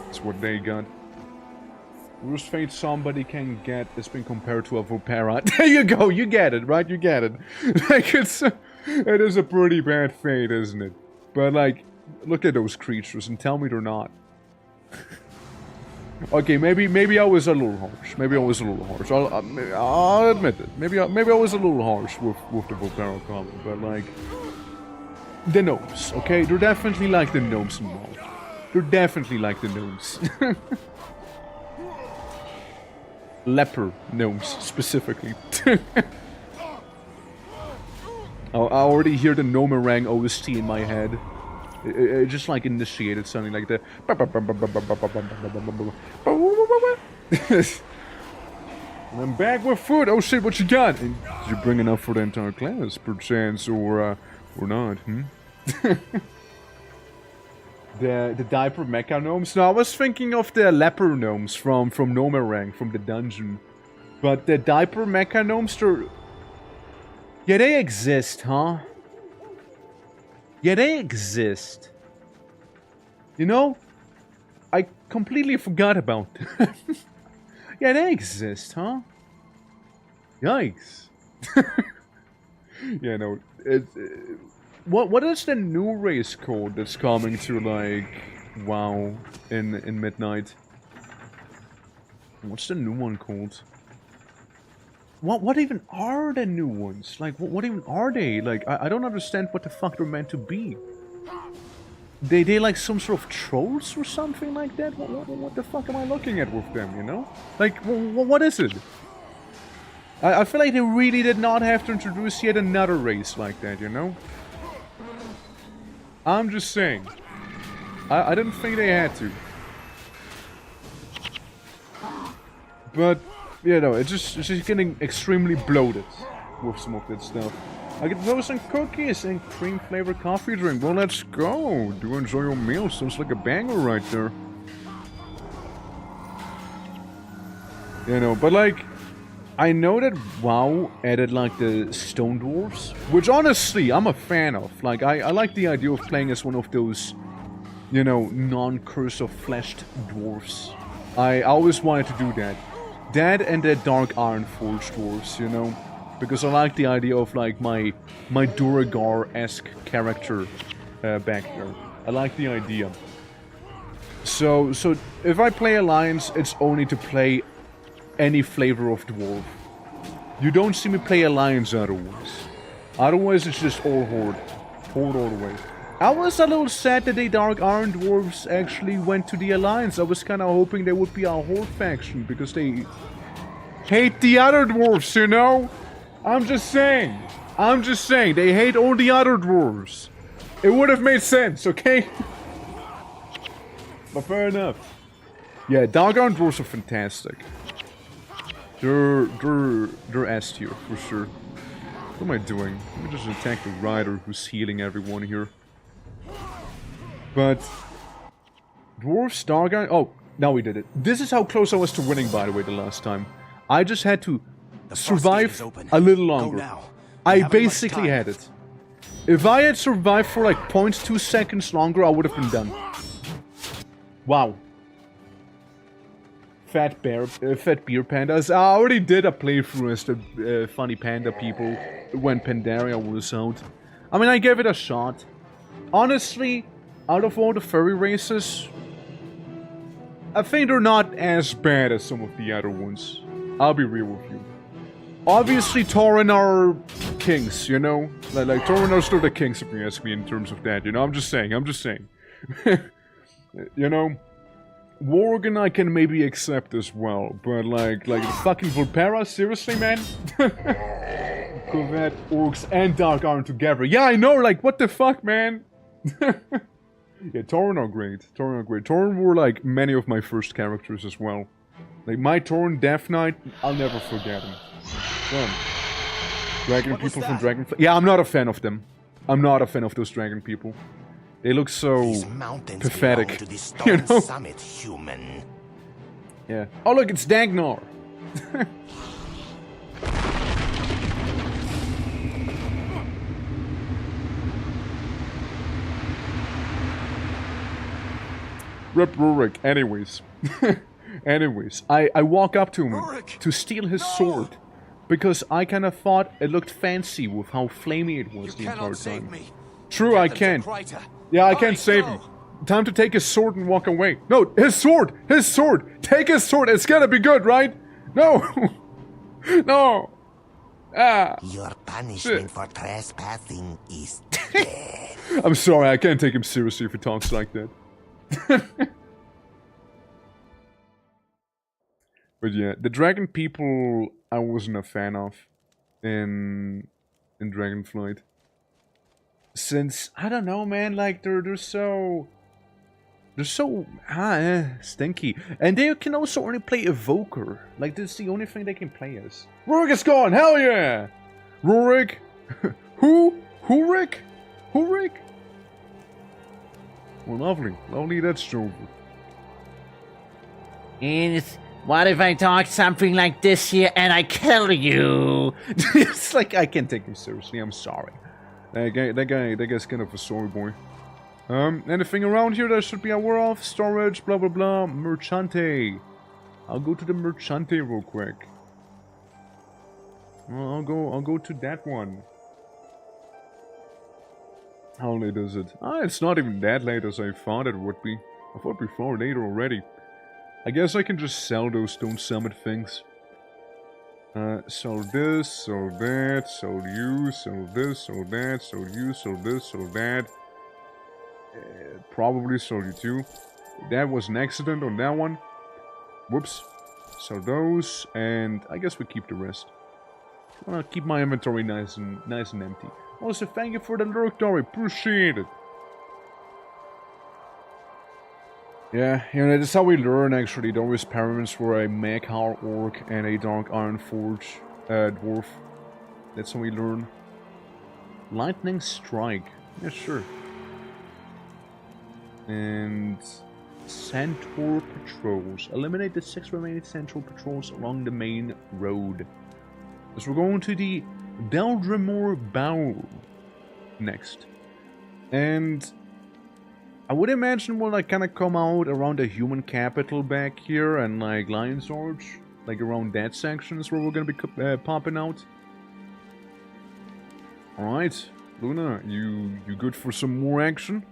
That's what they got. Worst fate somebody can get has been compared to a Volpera. There you go, you get it, right? You get it. Like, it is a pretty bad fate, isn't it? But, like, look at those creatures and tell me they're not. Okay, maybe I was a little harsh. Maybe I was a little harsh. I'll admit it. Maybe I was a little harsh with the Volpero comment, but like the gnomes, okay? They're definitely like the gnomes involved. They're definitely like the gnomes. Leper gnomes specifically. I already hear the Gnomerang OST in my head. It just like initiated something like that. And I'm back with food. Oh shit, what you got? And did you bring enough for the entire class, perchance, or not? The diaper mecha gnomes. No, I was thinking of the leper gnomes from Gnomerang, from the dungeon. But the diaper mecha gnomes, yeah, they exist, huh? Yeah, they exist. You know, I completely forgot about them. Yeah, they exist, huh? Yikes. Yeah, no. What is the new race code that's coming to, like, WoW in Midnight? What's the new one called? What even are the new ones? Like, what even are they? Like, I don't understand what the fuck they're meant to be. They like some sort of trolls or something like that? What the fuck am I looking at with them, you know? Like, what is it? I feel like they really did not have to introduce yet another race like that, you know? I'm just saying. I didn't think they had to. But... you know, it's just getting extremely bloated with some of that stuff. I get those and cookies and cream flavored coffee drink. Well, let's go. Do enjoy your meal. Sounds like a banger right there. You know, but like, I know that WoW added like the stone dwarves, which honestly I'm a fan of. Like, I like the idea of playing as one of those, you know, non-curse of fleshed dwarves. I always wanted to do that. That and the Dark Iron Forge dwarves, you know? Because I like the idea of, like, my Duragar-esque character back there. I like the idea. So if I play Alliance, it's only to play any flavor of dwarf. You don't see me play Alliance otherwise. Otherwise, it's just all Horde. Horde all the way. I was a little sad that the Dark Iron Dwarves actually went to the Alliance. I was kind of hoping they would be a Horde faction, because they hate the other dwarves, you know? I'm just saying. They hate all the other dwarves. It would have made sense, okay? But fair enough. Yeah, Dark Iron Dwarves are fantastic. They're S tier, for sure. What am I doing? Let me just attack the rider who's healing everyone here. But dwarves, Dark Iron. Oh, now we did it. This is how close I was to winning, by the way, the last time. I just had to survive a little longer. I basically had it. If I had survived for like 0.2 seconds longer, I would have been done. Wow. Fat beer pandas. I already did a playthrough as the funny panda people when Pandaria was out. I mean, I gave it a shot. Honestly, out of all the furry races, I think they're not as bad as some of the other ones. I'll be real with you. Obviously, Tauren are kings, you know? Like Tauren are still the kings, if you ask me, in terms of that, you know? I'm just saying. You know? Worgen I can maybe accept as well, but like fucking Volpera, seriously, man? Corvette, Orcs, and Dark Iron together. Yeah, I know, like, what the fuck, man? Yeah, Tauren are great. Tauren were like many of my first characters as well. Like my Tauren Death Knight, I'll never forget him. Dragon people from Dragonfly. Yeah, I'm not a fan of them. I'm not a fan of those dragon people. They look so pathetic. You know? Summit, human. Yeah. Oh look, it's Dagnar. Rip Rurik. Anyways, I walk up to him to steal his sword. Because I kind of thought it looked fancy with how flamey it was the entire time. True, Get I them to can't. Kryta. Yeah, I All can't right, save go. him. Time to take his sword and walk away. No, his sword! His sword! Take his sword! It's gonna be good, right? No! No! Ah! Your punishment Shit. for trespassing is death. I'm sorry, I can't take him seriously if he talks like that. But yeah, the dragon people I wasn't a fan of in Dragonflight. Since I don't know, man, like they're so stinky, and they can also only play Evoker. Like that's the only thing they can play as. Rurik is gone. Hell yeah, Rurik. Who? Hurik? Hurik? Well, lovely. That's over. And what if I talk something like this here and I kill you? It's like I can't take him seriously. I'm sorry. That guy's kind of a sorry boy. Anything around here that should be aware of? Storage, blah blah blah. Merchante. I'll go to the Merchante real quick. Well, I'll go to that one. How late is it? Ah, it's not even that late as I thought it would be. I thought it'd be far later already. I guess I can just sell those Stone Summit things. Sell this, sell that, sell you, sell this, sell that, sell you, sell this, sell that. Probably sell you too. That was an accident on that one. Whoops. Sell those, and I guess we keep the rest. I'll keep my inventory nice and empty. Also, thank you for the lurk, Dory. Appreciate it. Yeah, you know, that's how we learn, actually. Dory's parents were a Maghar Orc and a Dark Iron Forge Dwarf. That's how we learn. Lightning Strike. Yeah, sure. And Centaur Patrols. Eliminate the 6 remaining Centaur Patrols along the main road. So we're going to the Deldrimor Bowl next. And I would imagine we'll like kind of come out around the human capital back here and like Lion's Arch. Like around that section is where we're going to be popping out. Alright, Luna, you good for some more action?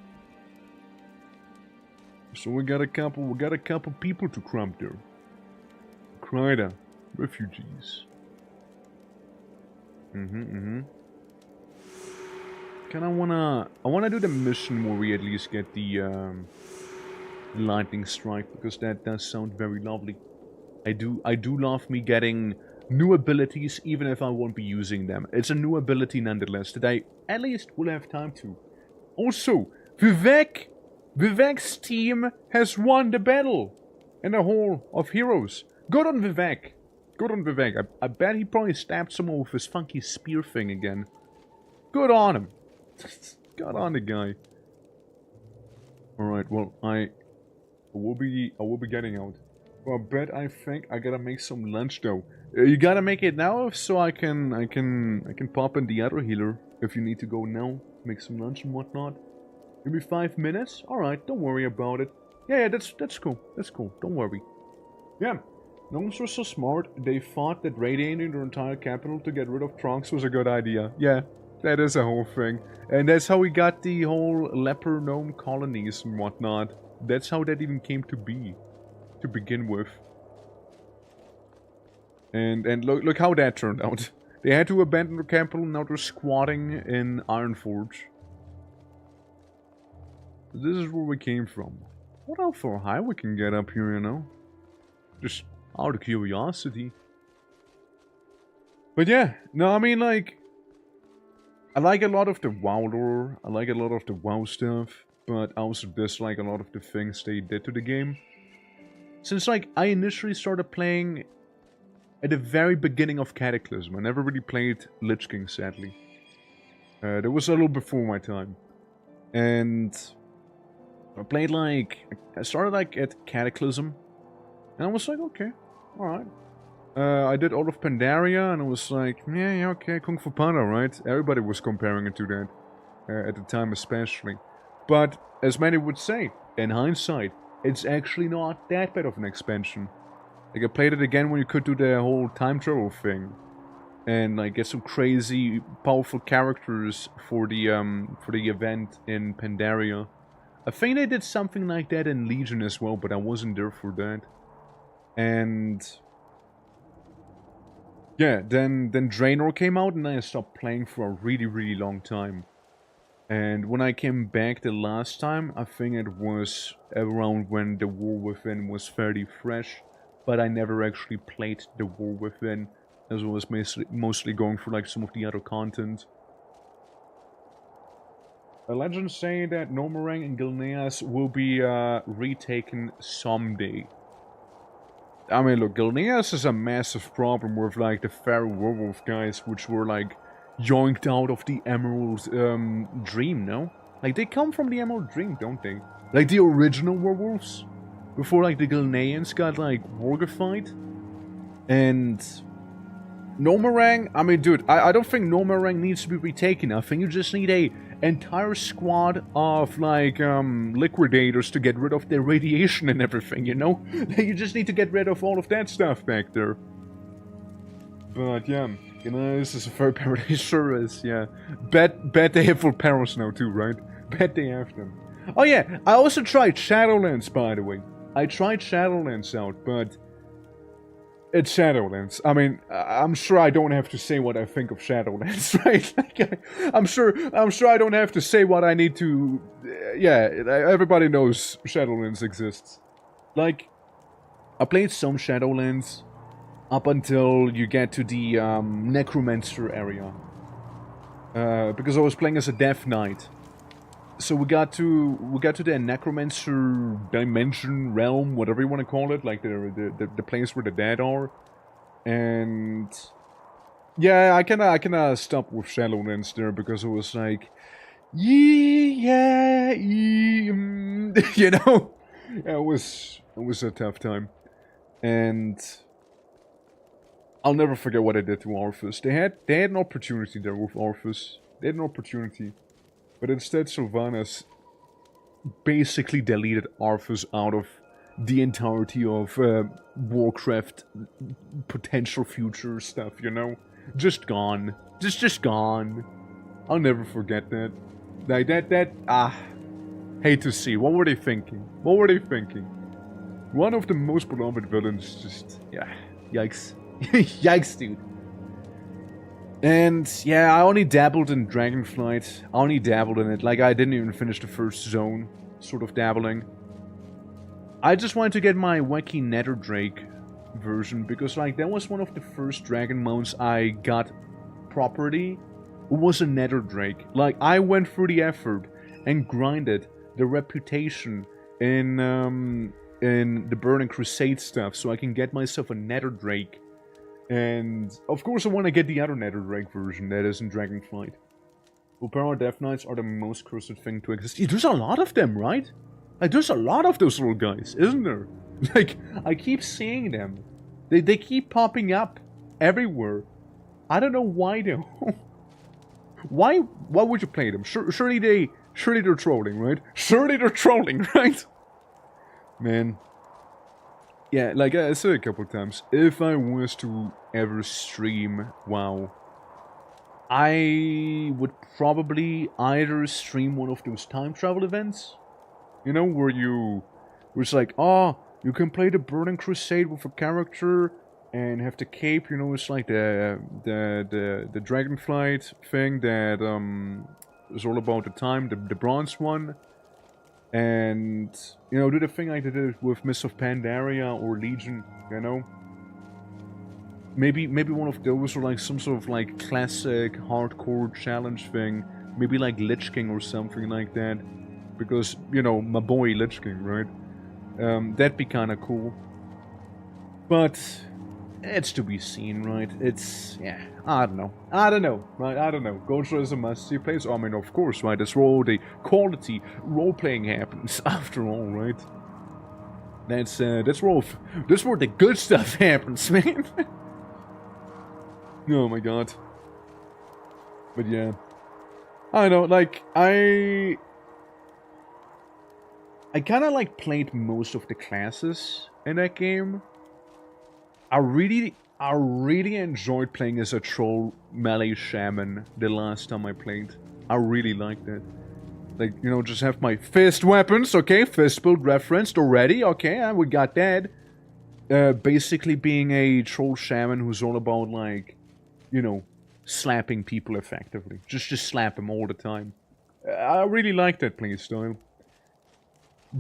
So we got a couple people to crump there. Kryta, refugees. I wanna do the mission where we at least get the lightning strike, because that does sound very lovely. I do love me getting new abilities, even if I won't be using them. It's a new ability nonetheless that I at least will have time to. Also, Vivek's team has won the battle in the Hall of Heroes. Good on Vivek. Good on Vivek. I bet he probably stabbed someone with his funky spear thing again. Good on him. Good on the guy. Alright, well, I will be getting out. Well, I think I gotta make some lunch though. You gotta make it now so I can pop in the other healer if you need to go now. Make some lunch and whatnot. Maybe 5 minutes? Alright, don't worry about it. Yeah, that's cool. That's cool. Don't worry. Yeah. Gnomes were so smart, they thought that radiating their entire capital to get rid of Trunks was a good idea. Yeah, that is a whole thing. And that's how we got the whole leper gnome colonies and whatnot. That's how that even came to be. To begin with. And look how that turned out. They had to abandon their capital, now they're squatting in Ironforge. This is where we came from. What how far high we can get up here, you know? Just out of curiosity. But yeah, no, I mean, like, I like a lot of the WoW lore, I like a lot of the WoW stuff, but I also dislike a lot of the things they did to the game. Since, like, I initially started playing at the very beginning of Cataclysm. I never really played Lich King, sadly. That was a little before my time. And I played, like, I started, like, at Cataclysm. And I was like, okay, alright. I did all of Pandaria, and I was like, yeah, okay, Kung Fu Panda, right? Everybody was comparing it to that, at the time especially. But, as many would say, in hindsight, it's actually not that bad of an expansion. Like, I played it again when you could do the whole time travel thing. and like get some crazy powerful characters for the event in Pandaria. I think they did something like that in Legion as well, but I wasn't there for that. And yeah, then Draenor came out, and I stopped playing for a really long time. And when I came back the last time, I think it was around when the War Within was fairly fresh, but I never actually played the War Within, as I was mostly going for like some of the other content. Legends say that Normarang and Gilneas will be retaken someday. I mean, look, Gilneas is a massive problem with like the Pharaoh Werewolf guys, which were like yoinked out of the Emerald Dream, no? Like, they come from the Emerald Dream, don't they? Like, the original werewolves? Before, like, the Gilneans got, like, wargified? And Normarang, I mean, dude, I don't think Normarang needs to be retaken. I think you just need a entire squad of, like, liquidators to get rid of their radiation and everything, you know? You just need to get rid of all of that stuff back there. But, yeah, you know, this is a fair paradise service, yeah. Bet they have full perils now, too, right? Bet they have them. Oh, yeah, I also tried Shadowlands, by the way. I tried Shadowlands out, but it's Shadowlands. I mean, I'm sure I don't have to say what I think of Shadowlands, right? Like, I'm sure I don't have to say what I need to. Yeah, everybody knows Shadowlands exists. Like, I played some Shadowlands up until you get to the Necromancer area, because I was playing as a Death Knight. So we got to the Necromancer dimension, realm, whatever you want to call it, like the place where the dead are. And yeah, I kinda stopped with Shadowlands there because it was like, you know, yeah, it was a tough time. And I'll never forget what I did to Arthas. They had an opportunity there with Arthas. They had an opportunity. But instead, Sylvanas basically deleted Arthas out of the entirety of Warcraft potential future stuff, you know? Just gone. Just gone. I'll never forget that. Like, hate to see. What were they thinking? What were they thinking? One of the most beloved villains just, yeah, yikes. Yikes, dude. And yeah, I only dabbled in Dragonflight. I only dabbled in it. Like, I didn't even finish the first zone. Sort of dabbling. I just wanted to get my wacky Nether Drake version, because like that was one of the first dragon mounts I got properly. It was a Nether Drake. Like, I went through the effort and grinded the reputation in the Burning Crusade stuff so I can get myself a Nether Drake. And, of course, I want to get the other Nether Drake version that is in Dragonflight. Ulpera Death Knights are the most cursed thing to exist. Yeah, there's a lot of them, right? Like, there's a lot of those little guys, isn't there? Like, I keep seeing them. They keep popping up everywhere. I don't know why, though. Why would you play them? Surely they're trolling, right? Surely they're trolling, right? Man. Yeah, like I said a couple times, if I was to ever stream WoW, I would probably either stream one of those time travel events, you know, where it's like, oh, you can play the Burning Crusade with a character and have the cape, you know, it's like the Dragonflight thing that is all about the time, the bronze one. And, you know, do the thing I did with Mists of Pandaria or Legion, you know? Maybe one of those, or like some sort of like classic hardcore challenge thing. Maybe like Lich King or something like that. Because, you know, my boy Lich King, right? That'd be kinda cool. But it's to be seen, right? It's, yeah, I don't know, right? I don't know. Ghost is a must-see place. I mean, of course, right? That's where all the quality role-playing happens, after all, right? That's where the good stuff happens, man. Oh my god. But yeah, I don't know. Like, I kind of like played most of the classes in that game. I really I really enjoyed playing as a troll melee shaman the last time I played. I really liked it. Like, you know, just have my fist weapons, okay? Fist build referenced already, okay, we got that. Basically being a troll shaman who's all about, like, you know, slapping people effectively. Just slap them all the time. I really liked that playstyle.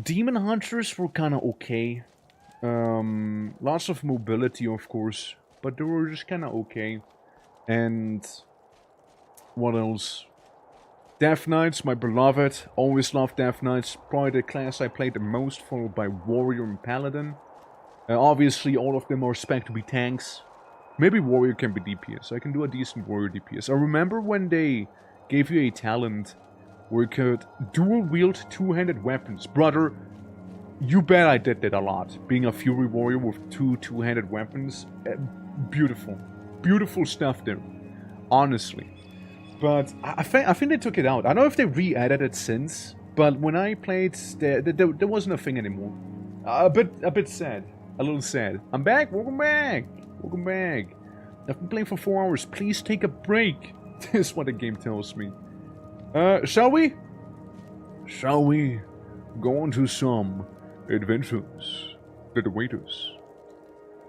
Demon Hunters were kind of okay. Lots of mobility, of course, but they were just kind of okay. And what else? Death Knights, my beloved. Always loved Death Knights. Probably the class I played the most, followed by Warrior and Paladin. Obviously, all of them are spec to be tanks. Maybe Warrior can be DPS. I can do a decent Warrior DPS. I remember when they gave you a talent where you could dual-wield two-handed weapons. Brother, you bet I did that a lot. Being a Fury Warrior with two-handed weapons. Beautiful. Beautiful stuff there. Honestly. But I think they took it out. I don't know if they re-added it since. But when I played, there wasn't a thing anymore. A bit sad. A little sad. I'm back. Welcome back. Welcome back. I've been playing for 4 hours. Please take a break. This is what the game tells me. Shall we? Shall we go on to some adventures that await us?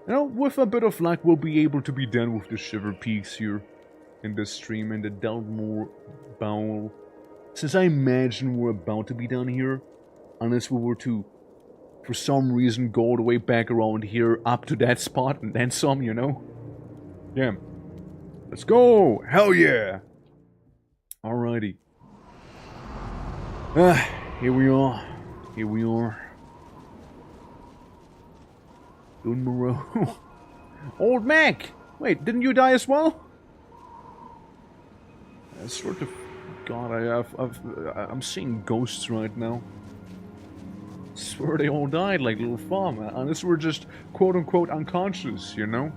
You know, with a bit of luck, we'll be able to be done with the Shiver Peaks here in this stream and the Delmore Bowl. Since I imagine we're about to be done here, unless we were to, for some reason, go all the way back around here up to that spot and then some, you know? Yeah. Let's go! Hell yeah! Alrighty. Here we are. Here we are. Doing Moreau. Old Mac! Wait, didn't you die as well? I sort of... God, I'm seeing ghosts right now. I swear they all died like little farm. Unless we're just quote-unquote unconscious, you know?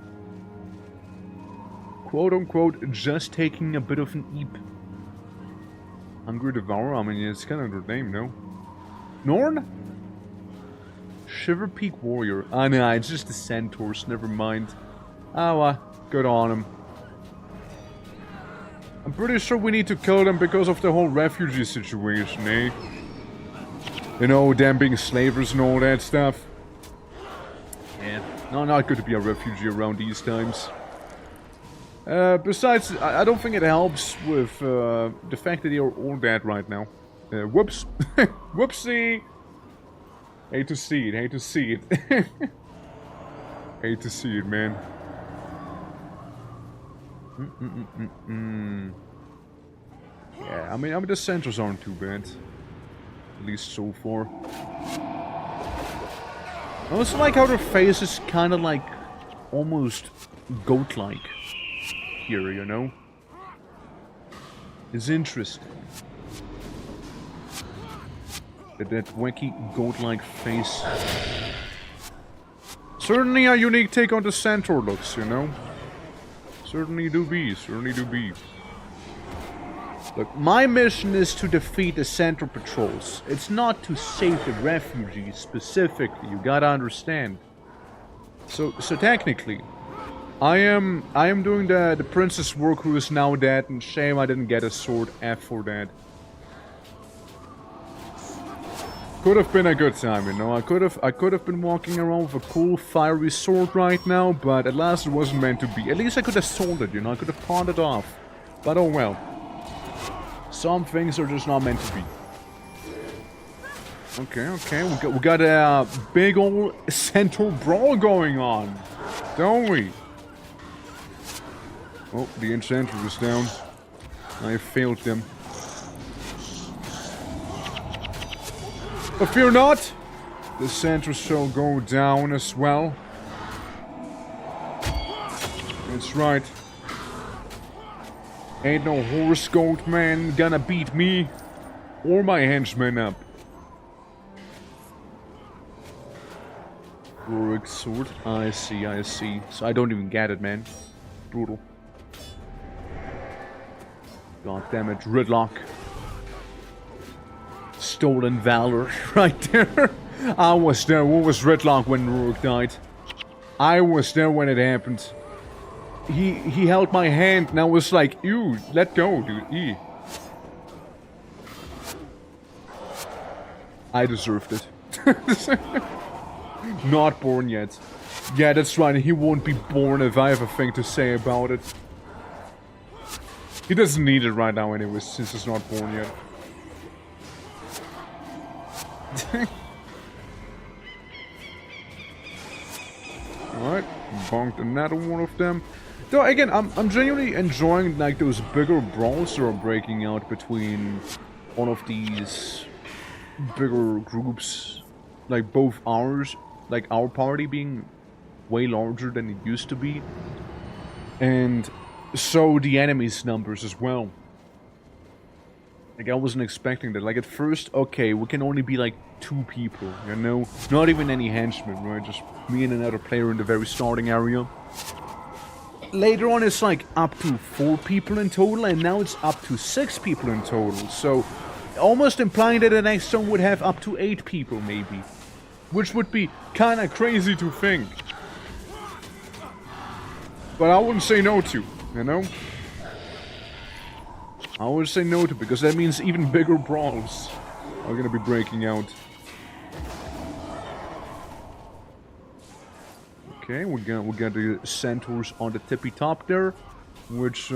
Quote-unquote just taking a bit of an eep. Hungry Devourer, I mean, it's kind of their name, no? Norn? Shiver Peak Warrior. Ah, nah, it's just the Centaurs, never mind. Ah, good on him. I'm pretty sure we need to kill them because of the whole refugee situation, eh? You know, them being slavers and all that stuff. Yeah, no, not good to be a refugee around these times. Besides, I don't think it helps with the fact that they are all dead right now. Whoops. Whoopsie! Hate to see it, hate to see it. Hate to see it, man. Yeah, I mean the centers aren't too bad. At least so far. I also like how their face is kind of like almost goat-like here, you know? It's interesting. That wacky goat-like face. Certainly a unique take on the Centaur looks, you know? Certainly do be, certainly do be. Look, my mission is to defeat the Centaur patrols. It's not to save the refugees specifically, you gotta understand. So technically, I am doing the princess work who is now dead, and shame I didn't get a sword F for that. Could have been a good time, you know. I could have been walking around with a cool fiery sword right now, but at last it wasn't meant to be. At least I could have sold it, you know. I could have pawned it off. But oh well. Some things are just not meant to be. Okay. We got a big old Centaur brawl going on, don't we? Oh, the enchanter is down. I failed them. But fear not, the Centaur shall go down as well. That's right. Ain't no horse goat man gonna beat me or my henchmen up. Rurik sword. I see. So I don't even get it, man. Brutal. God damn it, Gridlock. Stolen valor right there. I was there. What was Gridlock when Rurik died? I was there when it happened. he held my hand, and I was like, ew, let go, dude. E. I deserved it. Not born yet. Yeah, that's right, he won't be born if I have a thing to say about it. He doesn't need it right now anyway, since he's not born yet. Alright, bonked another one of them. Though again, I'm genuinely enjoying like those bigger brawls that are breaking out between one of these bigger groups. Like both ours, like our party being way larger than it used to be. And so the enemies' numbers as well. Like I wasn't expecting that. Like at first, okay, we can only be like 2 people, you know? Not even any henchmen, right? Just me and another player in the very starting area. Later on it's like up to 4 people in total, and now it's up to 6 people in total. So almost implying that the next one would have up to 8 people maybe. Which would be kinda crazy to think. But I wouldn't say no to, you know? I would say no to, because that means even bigger brawls are gonna be breaking out. Okay, we got the centaurs on the tippy top there, which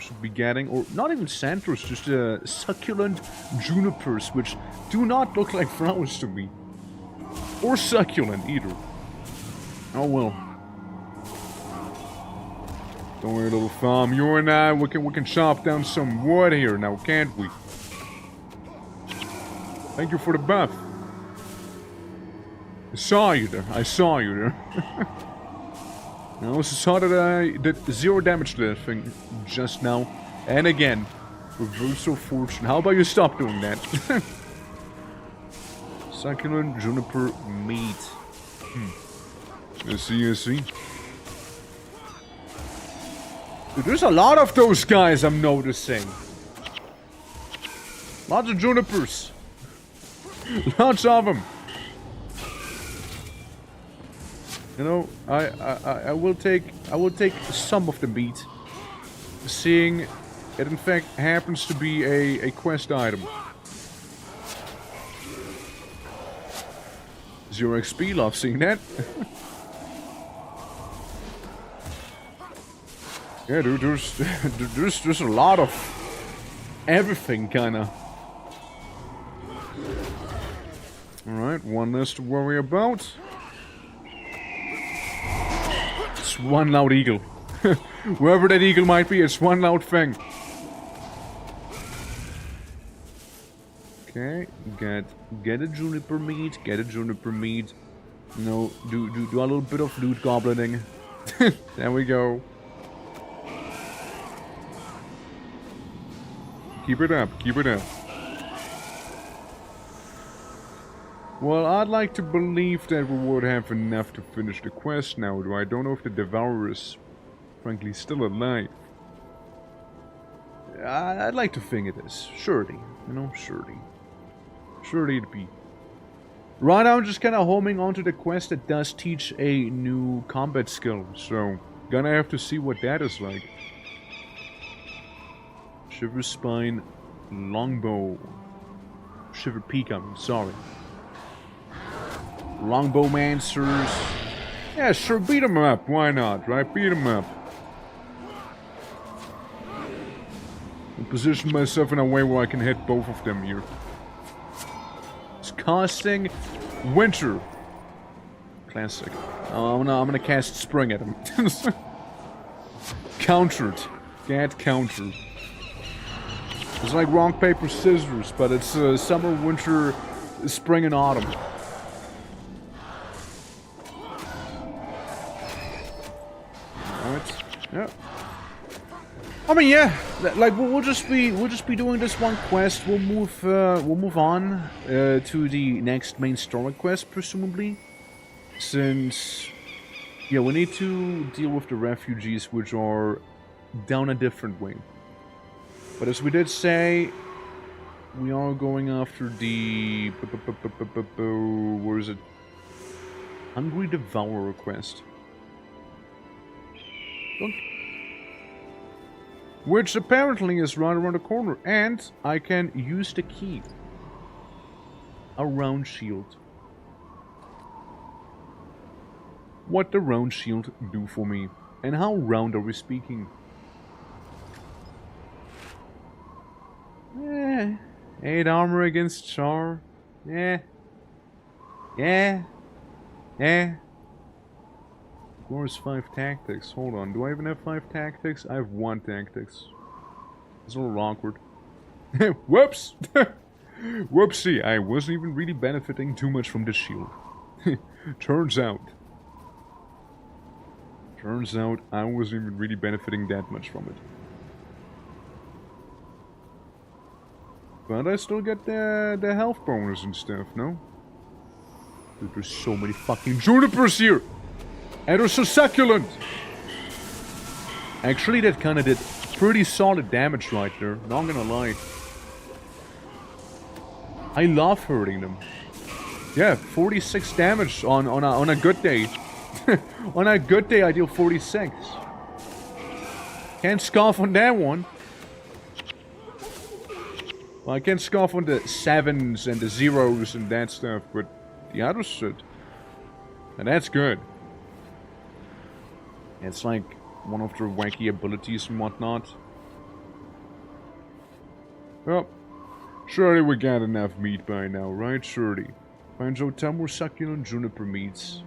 should be getting, or not even centaurs, just succulent junipers, which do not look like flowers to me, or succulent either. Oh well. Don't worry, little farm. You and I, we can chop down some wood here now, can't we? Thank you for the buff. I saw you there. I saw you there. I also saw that I did 0 damage to that thing just now. And again, reversal fortune. How about you stop doing that? Succulent juniper meat. You see. Dude, there's a lot of those guys I'm noticing. Lots of junipers. Lots of them. You know, I will take some of the meat, seeing it in fact happens to be a quest item. 0 XP, love seeing that. Yeah, dude, there's a lot of everything, kinda. Alright, one less to worry about. It's one loud eagle. Whoever that eagle might be, it's one loud thing. Okay, get a juniper meat, You know, do a little bit of loot goblining. There we go. Keep it up. Well, I'd like to believe that we would have enough to finish the quest now, though I don't know if the Devourer is, frankly, still alive. I'd like to think it is. Surely. You know, surely. Surely it'd be. Right now I'm just kind of homing onto the quest that does teach a new combat skill, so gonna have to see what that is like. Shiver Spine, Longbow. Shiver Peak, I'm sorry. Longbowmancers. Yeah, sure, beat them up. Why not, right? Beat them up. I'll position myself in a way where I can hit both of them here. It's casting Winter. Classic. Oh, I'm gonna cast Spring at him. Countered. Get countered. It's like rock, paper, scissors, but it's summer, winter, spring, and autumn. Alright. Yeah. I mean, yeah. Like we'll just be doing this one quest. We'll move on to the next main story quest, presumably, since yeah, we need to deal with the refugees, which are down a different way. But as we did say, we are going after the... where is it? Hungry Devourer quest. Donk. Which apparently is right around the corner. And I can use the key. A round shield. What the round shield do for me? And how round are we speaking? 8 armor against Char. Yeah. Where's 5 tactics? Hold on, do I even have 5 tactics? I have 1 tactics. It's a little awkward. Whoops! Whoopsie, I wasn't even really benefiting too much from this shield. Turns out I wasn't even really benefiting that much from it. But I still get the health bonus and stuff, no? Dude, there's so many fucking junipers here! And they're so succulent! Actually, that kinda did pretty solid damage right there, not gonna lie. I love hurting them. Yeah, 46 damage on a good day. On a good day, I deal 46. Can't scoff on that one. Well, I can't scoff on the 7s and the 0s and that stuff, but the other shit. And that's good. It's like one of their wacky abilities and whatnot. Well, surely we got enough meat by now, right? Surely. Find out 10 more succulent juniper meats.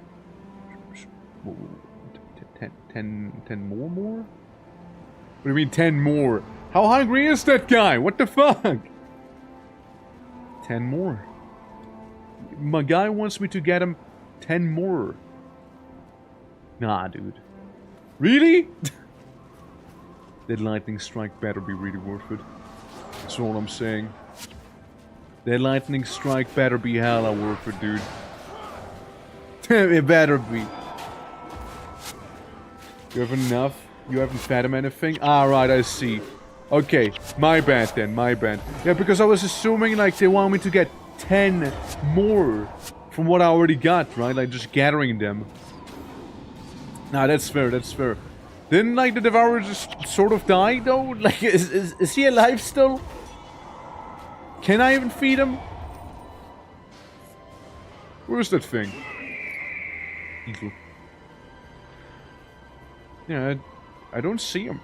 10 more? What do you mean 10 more? How hungry is that guy? What the fuck? 10 more. My guy wants me to get him 10 more. Nah, dude. Really? That lightning strike better be really worth it. That's all I'm saying. That lightning strike better be hella worth it, dude. It better be. You have enough? You haven't fed him anything? Ah, right, I see. Okay, my bad then, my bad. Yeah, because I was assuming, like, they want me to get 10 more from what I already got, right? Like, just gathering them. Nah, that's fair, that's fair. Didn't, like, the Devourer just sort of die, though? Like, is he alive still? Can I even feed him? Where's that thing? Eagle. Yeah, I don't see him.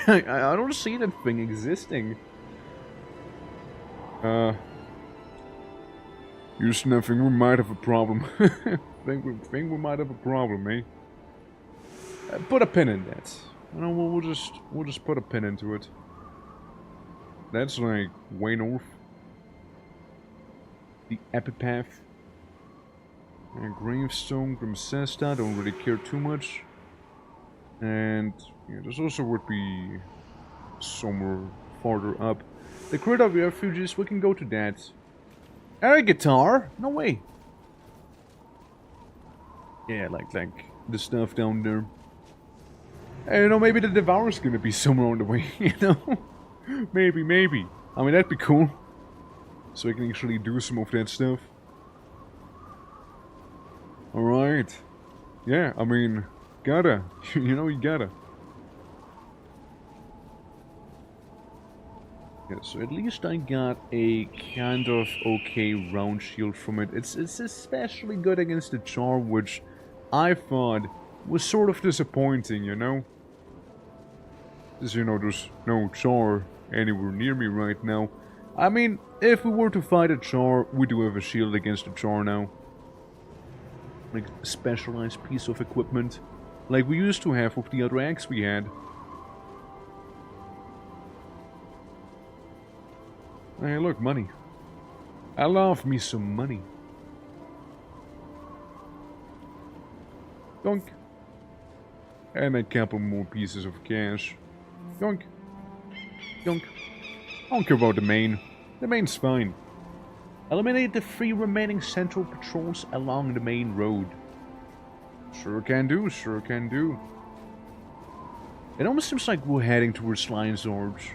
I don't see that thing existing. You sniffing, we might have a problem. think we might have a problem, eh? Put a pin in that. You know, we'll just put a pin into it. That's like way north. The epitaph. And gravestone, Grimcesta, don't really care too much. And yeah, this also would be somewhere farther up. The Crypt of Refugees, we can go to that. Air guitar? No way. Yeah, like the stuff down there. And, you know, maybe the Devourer's gonna be somewhere on the way, you know? Maybe. I mean, that'd be cool. So I can actually do some of that stuff. Alright. Yeah, I mean, gotta. You know, you gotta. Yeah, so at least I got a kind of okay round shield from it. It's especially good against the Char, which I thought was sort of disappointing, you know? Because, you know, there's no Char anywhere near me right now. I mean, if we were to fight a Char, we do have a shield against the Char now. Like, a specialized piece of equipment. Like we used to have with the other axe we had. Hey, look, money. I love me some money. Donk. And a couple more pieces of cash. Donk. Donk. I don't care about the main. The main's fine. Eliminate the 3 remaining central patrols along the main road. Sure can do, sure can do. It almost seems like we're heading towards Lion's Arch.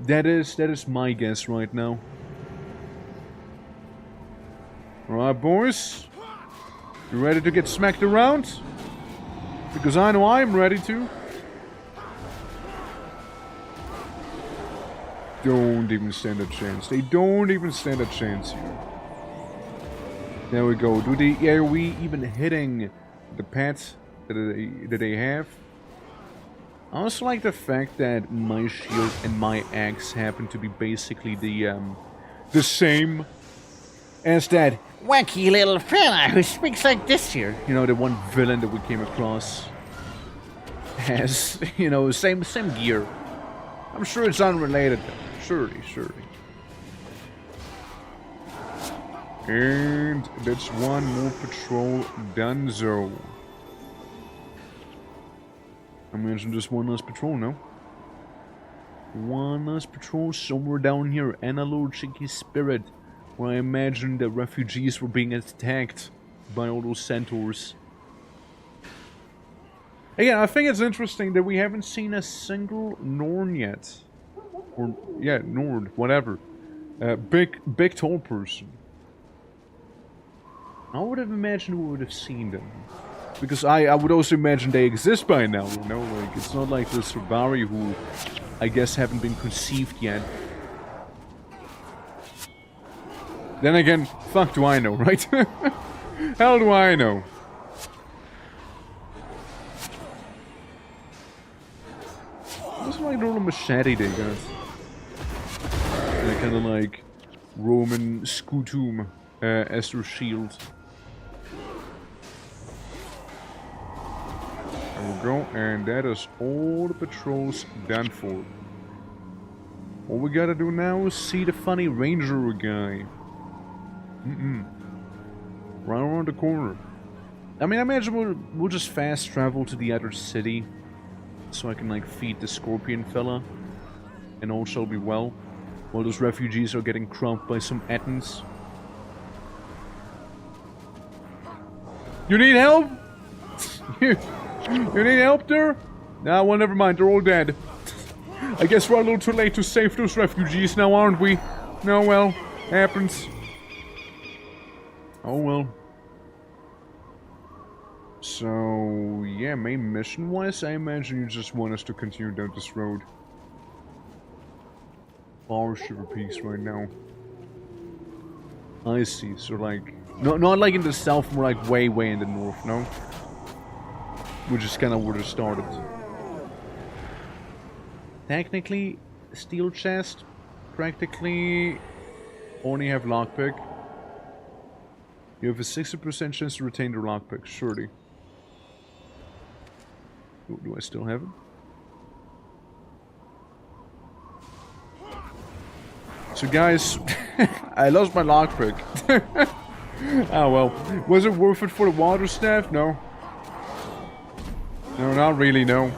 That is my guess right now. Alright, boys. You ready to get smacked around? Because I know I'm ready to. Don't even stand a chance. They don't even stand a chance here. There we go. Are we even hitting the pets that they have? I also like the fact that my shield and my axe happen to be basically the same as that Wacky little fella who speaks like this here. you know, the one villain that we came across has, you know, same gear. I'm sure it's unrelated though. Surely. And that's one more patrol done, so. I imagine just one last patrol, no? One last patrol somewhere down here, and a little cheeky spirit, where I imagine the refugees were being attacked by all those centaurs. Again, I think it's interesting that we haven't seen a single Norn yet. Or, yeah, Nord, whatever. Big tall person. I would have imagined we would have seen them. Because I would also imagine they exist by now, you know? Like, it's not like the Servari who, I guess, haven't been conceived yet. Then again, fuck do I know, right? Hell do I know? What's like the little machete they got? Kind of like Roman scutum as their shield. There we go, and that is all the patrols done for. All we gotta do now is see the funny ranger guy. Right around the corner. I mean, I imagine we'll just fast travel to the other city, so I can like feed the scorpion fella, and all shall be well. While those refugees are getting crumped by some Ettins. You need help? You need help there? Nah, well, never mind. They're all dead. I guess we're a little too late to save those refugees now, aren't we? No, well, happens. Oh, well. So, yeah, main mission-wise, I imagine you just want us to continue down this road. Our sugar peaks right now. I see, so like... not like in the south, more like way in the north, no? Which is kind of where it started. Technically, steel chest. Practically, only have lockpick. You have a 60% chance to retain the lockpick, surely. Do I still have it? So guys, I lost my lockpick. Oh well. Was it worth it for the water staff? No. No, not really, no.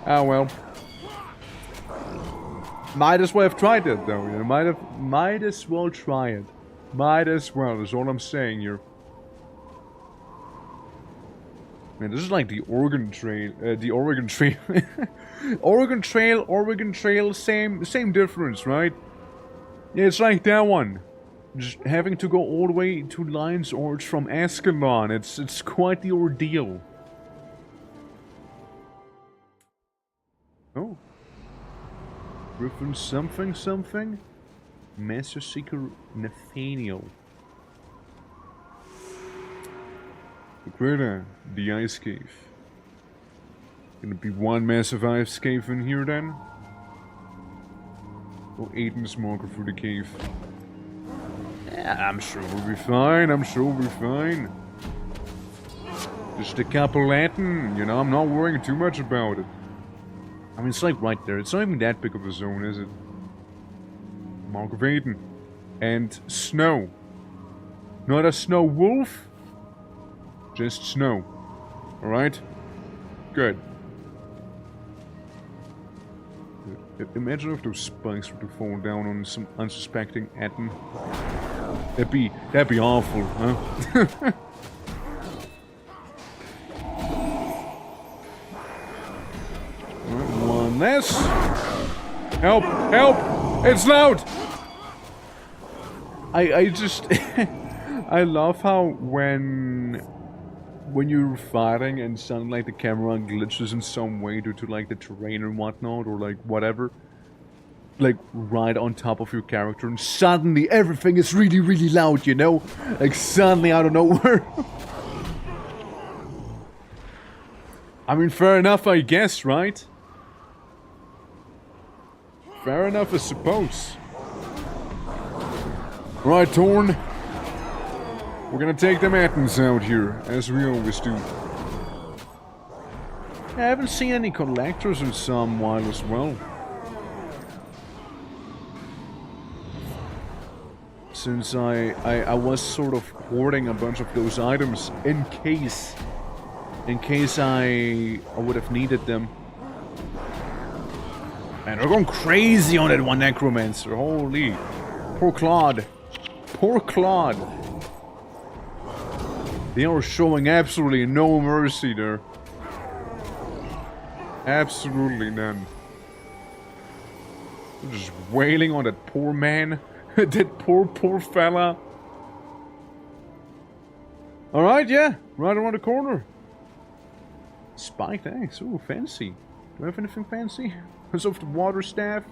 Oh well. Might as well have tried it though, you know. Might as well try it. Might as well, is all I'm saying here. Man, this is like the Oregon Trail, Oregon Trail, same difference, right? Yeah, it's like that one. Just having to go all the way to Lion's Orge from Ascalon, it's quite the ordeal. Oh. Griffin something? Master Seeker Nathaniel. The ice cave. Gonna be one massive ice cave in here then? Or Aiden's marker for the cave. Yeah, I'm sure we'll be fine, Just a couple Latin, you know, I'm not worrying too much about it. I mean, it's like right there. It's not even that big of a zone, is it? Mark of Aiden. And snow. Not a snow wolf. Just snow. Alright? Good. Imagine if those spikes were to fall down on some unsuspecting Etten. That'd be awful, huh? One less. Help! Help! It's loud! I just... I love how when when you're fighting and suddenly like the camera glitches in some way due to like the terrain and whatnot, or like whatever, like right on top of your character, and suddenly everything is really, really loud, you know? Like suddenly out of nowhere. I mean, fair enough, I guess, right? Fair enough, I suppose. Right, Torn. We're gonna take the Athens out here, as we always do. I haven't seen any collectors in some while as well. Since I was sort of hoarding a bunch of those items in case I would have needed them. Man, we're going crazy on that one necromancer. Holy. Poor Claude. Poor Claude. They are showing absolutely no mercy there. Absolutely none. They're just wailing on that poor man. That poor fella. Alright, yeah. Right around the corner. Spiked axe. Ooh, fancy. Do I have anything fancy? As of the water staff?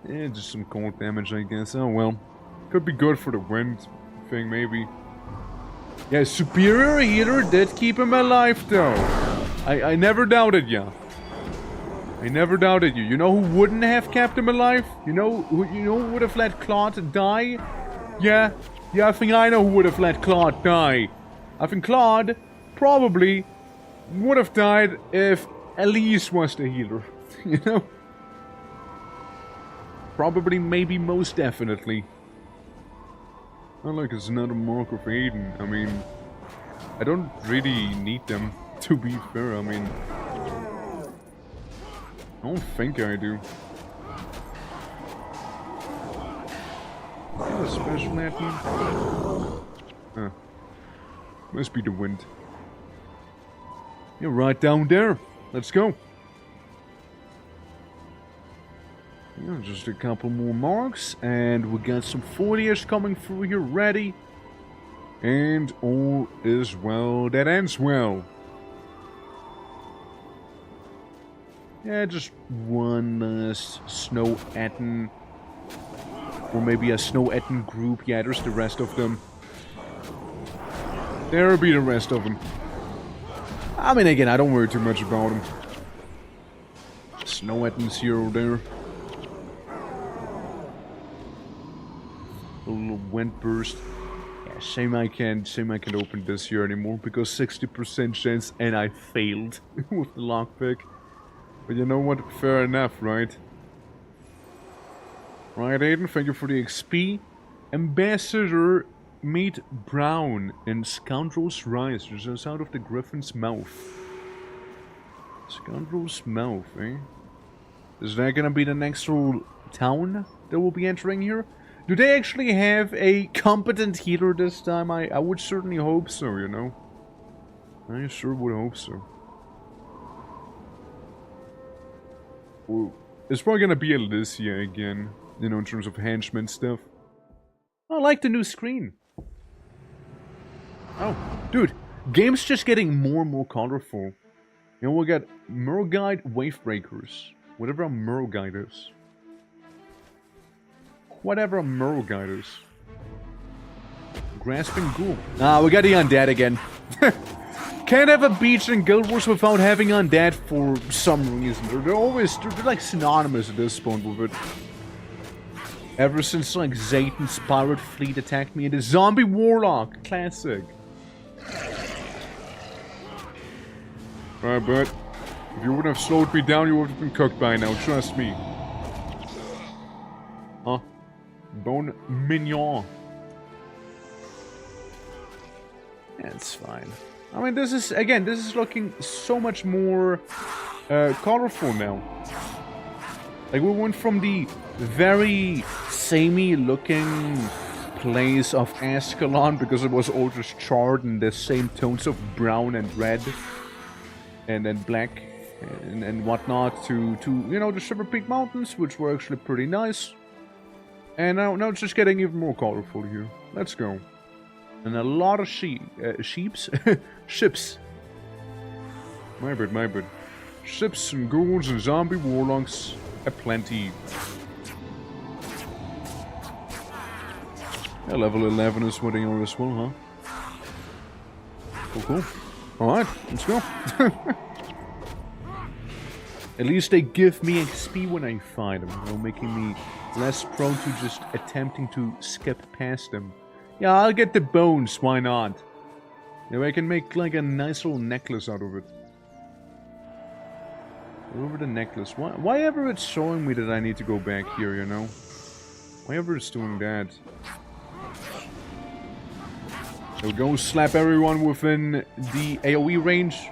Yeah, just some cold damage, I guess. Oh well. Could be good for the wind thing, maybe. Yeah, superior healer did keep him alive, though. I never doubted ya. I never doubted you. You know who wouldn't have kept him alive? You know who would have let Claude die? Yeah, I think I know who would have let Claude die. I think Claude probably would have died if Elise was the healer. You know? Probably, maybe, most definitely. Not like it's another mark of Aiden. I mean, I don't really need them, to be fair. I mean, I don't think I do. Is that a special Latin? Huh. Must be the wind. You're right down there. Let's go. Yeah, just a couple more marks, and we got some foliage coming through here ready. And all is well that ends well. Yeah, just one Snow Etten. Or maybe a Snow Etten group. Yeah, there's the rest of them. There'll be the rest of them. I mean, again, I don't worry too much about them. Snow Etten's here or there. A little wind burst. Yeah, shame I can't open this here anymore because 60% chance and I failed with the lockpick. But you know what? Fair enough, right? Right, Aiden, thank you for the XP. Ambassador Meat Brown in Scoundrel's Rise. There's a sound of the Griffin's mouth. Scoundrel's mouth, eh? Is that gonna be the next little town that we'll be entering here? Do they actually have a competent healer this time? I would certainly hope so, you know? I sure would hope so. Well, it's probably gonna be Alicia again, you know, in terms of henchman stuff. I like the new screen. Oh, dude, game's just getting more and more colorful. You know, we got Murguide Wavebreakers. Whatever a Murguide is. Whatever a Murguide is. Grasping Ghoul. Ah, we got the undead again. Can't have a beach in Guild Wars without having undead for some reason. They're like synonymous at this point with it. Ever since like Zayton's pirate fleet attacked me in the Zombie Warlock. Classic. Alright, but if you wouldn't have slowed me down, you would have been cooked by now, trust me. Huh? Bone mignon. Yeah, it's fine. I mean, this is looking so much more colorful now. Like, we went from the very samey looking place of Ascalon because it was all just charred in the same tones of brown and red and then black and whatnot to you know, the Shiver Peak Mountains, which were actually pretty nice. And now it's just getting even more colorful here. Let's go. And a lot of sheeps? Ships. My bad. Ships and ghouls and zombie warlocks aplenty. Yeah, level 11 is what they are as well, huh? Cool. Alright, let's go. At least they give me XP when I fight them, you know, making me less prone to just attempting to skip past them. Yeah, I'll get the bones, why not? Maybe I can make like a nice little necklace out of it. Over the necklace. Why ever it's showing me that I need to go back here, you know? Why ever it's doing that? There we go, slap everyone within the AoE range.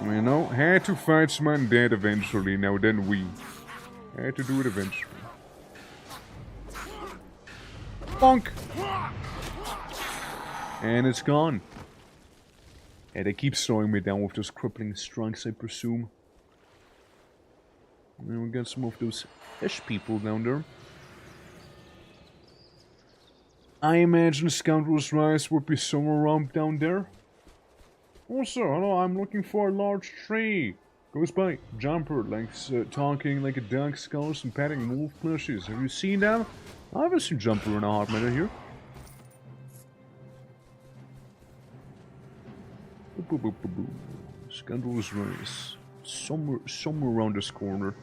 You know, had to fight some undead eventually, now then we had to do it eventually. Bonk! And it's gone. And they keep slowing me down with those crippling strikes, I presume. And we got some of those fish people down there. I imagine Scoundrel's Rise would be somewhere around down there. Also, hello, I'm looking for a large tree. Goes by Jumper, likes talking like a dog, skulls and patting wolf plushies. Have you seen that? I haven't seen Jumper in a hot minute here. Scoundrel's Rise. Somewhere around this corner.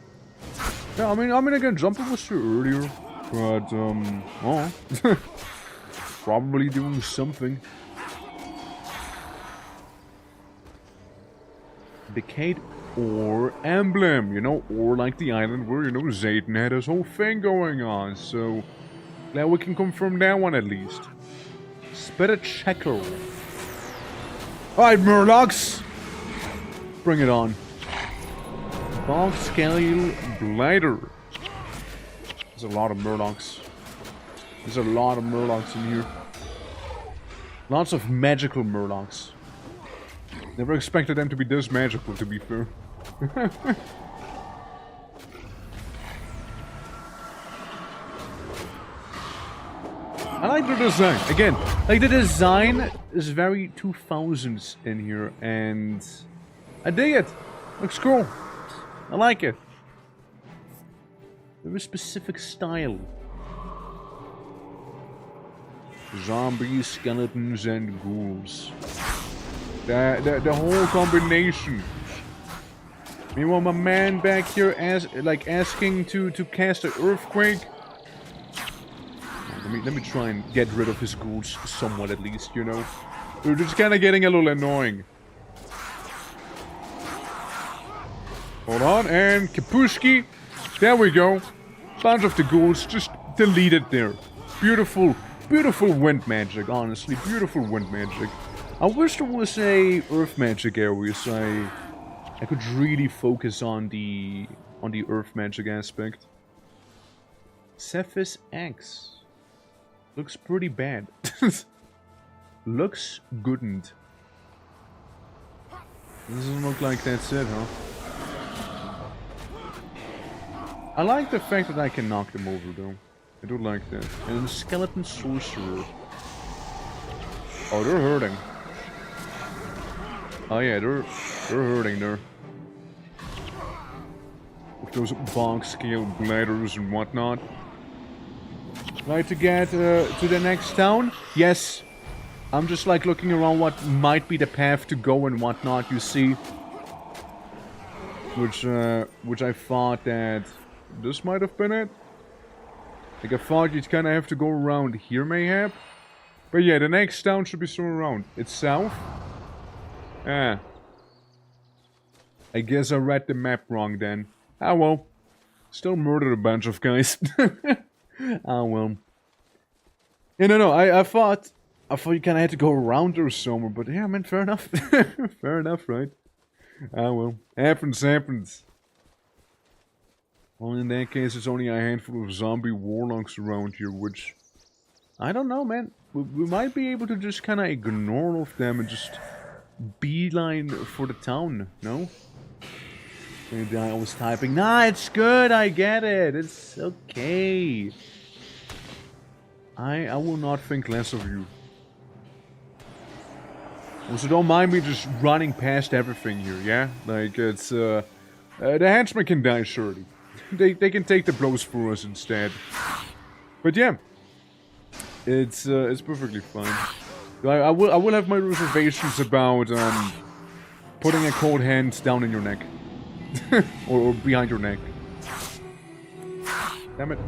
Yeah, I mean again, Jumper was here earlier. But, oh. Probably doing something. Decayed Ore Emblem, you know, or like the island where, you know, Zayden had his whole thing going on, so glad we can confirm that one at least. Spitter Checker. Alright, Murlocs! Bring it on. Bog Scale Blighter. There's a lot of Murlocs. There's a lot of Murlocs in here. Lots of magical Murlocs. Never expected them to be this magical, to be fair. I like the design. Again, like the design is very 2000s in here, and I dig it. Looks cool. I like it. Very specific style. Zombies, skeletons, and ghouls. The whole combination. Meanwhile, my man back here asking to cast an earthquake. Let me try and get rid of his ghouls somewhat at least, you know. They're just kind of getting a little annoying. Hold on, and Kapushki. There we go. Bunch of the ghouls just deleted there. Beautiful, beautiful wind magic, honestly. Beautiful wind magic. I wish there was a earth magic area so I could really focus on the earth magic aspect. Cephas X. Looks pretty bad. Looks goodn't. Doesn't look like that's it, huh? I like the fact that I can knock them over though. I do like that. And Skeleton Sorcerer. Oh, they're hurting. Oh yeah, they're hurting there. With those bonk scale bladders and whatnot. Right to get to the next town? Yes. I'm just like looking around what might be the path to go and whatnot, you see. Which I thought that this might have been it. Like I thought you'd kinda have to go around here mayhap. But yeah, the next town should be somewhere around. It's south? Ah. I guess I read the map wrong then. Ah well. Still murdered a bunch of guys. Ah well. Yeah, no, I thought you kinda had to go around or somewhere, but yeah, I mean, fair enough. Fair enough, right? Ah well. Happens. Well, in that case, it's only a handful of zombie warlocks around here, which... I don't know, man. We might be able to just kinda ignore all of them and just beeline for the town, no? Maybe I was typing, nah, it's good, I get it, it's okay. I will not think less of you. Also, don't mind me just running past everything here, yeah? Like, it's, the henchmen can die, surely. They can take the blows for us instead. But yeah. It's perfectly fine. I will have my reservations about, putting a cold hand down in your neck. or behind your neck. Damn it.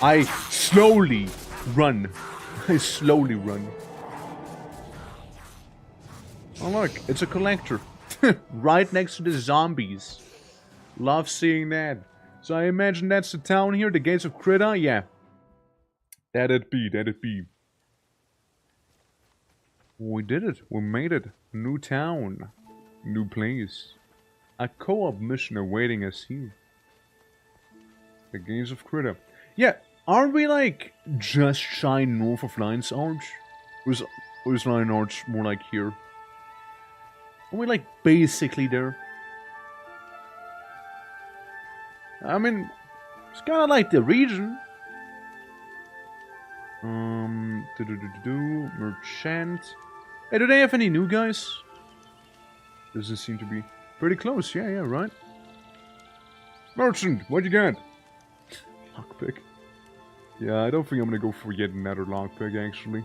I slowly run. I slowly run. Oh look, it's a collector. Right next to the zombies. Love seeing that. So I imagine that's the town here, the gates of Krita? Yeah. That'd be. We did it. We made it. New town. New place. A co-op mission awaiting us here. The gates of Krita. Yeah, aren't we like just shy north of Lion's Arch? Or is Lion's Arch more like here? Are we like basically there? I mean, it's kind of like the region. Merchant. Hey, do they have any new guys? Doesn't seem to be. Pretty close, yeah, right? Merchant, what you got? Lockpick. Yeah, I don't think I'm gonna go for yet another lockpick, actually.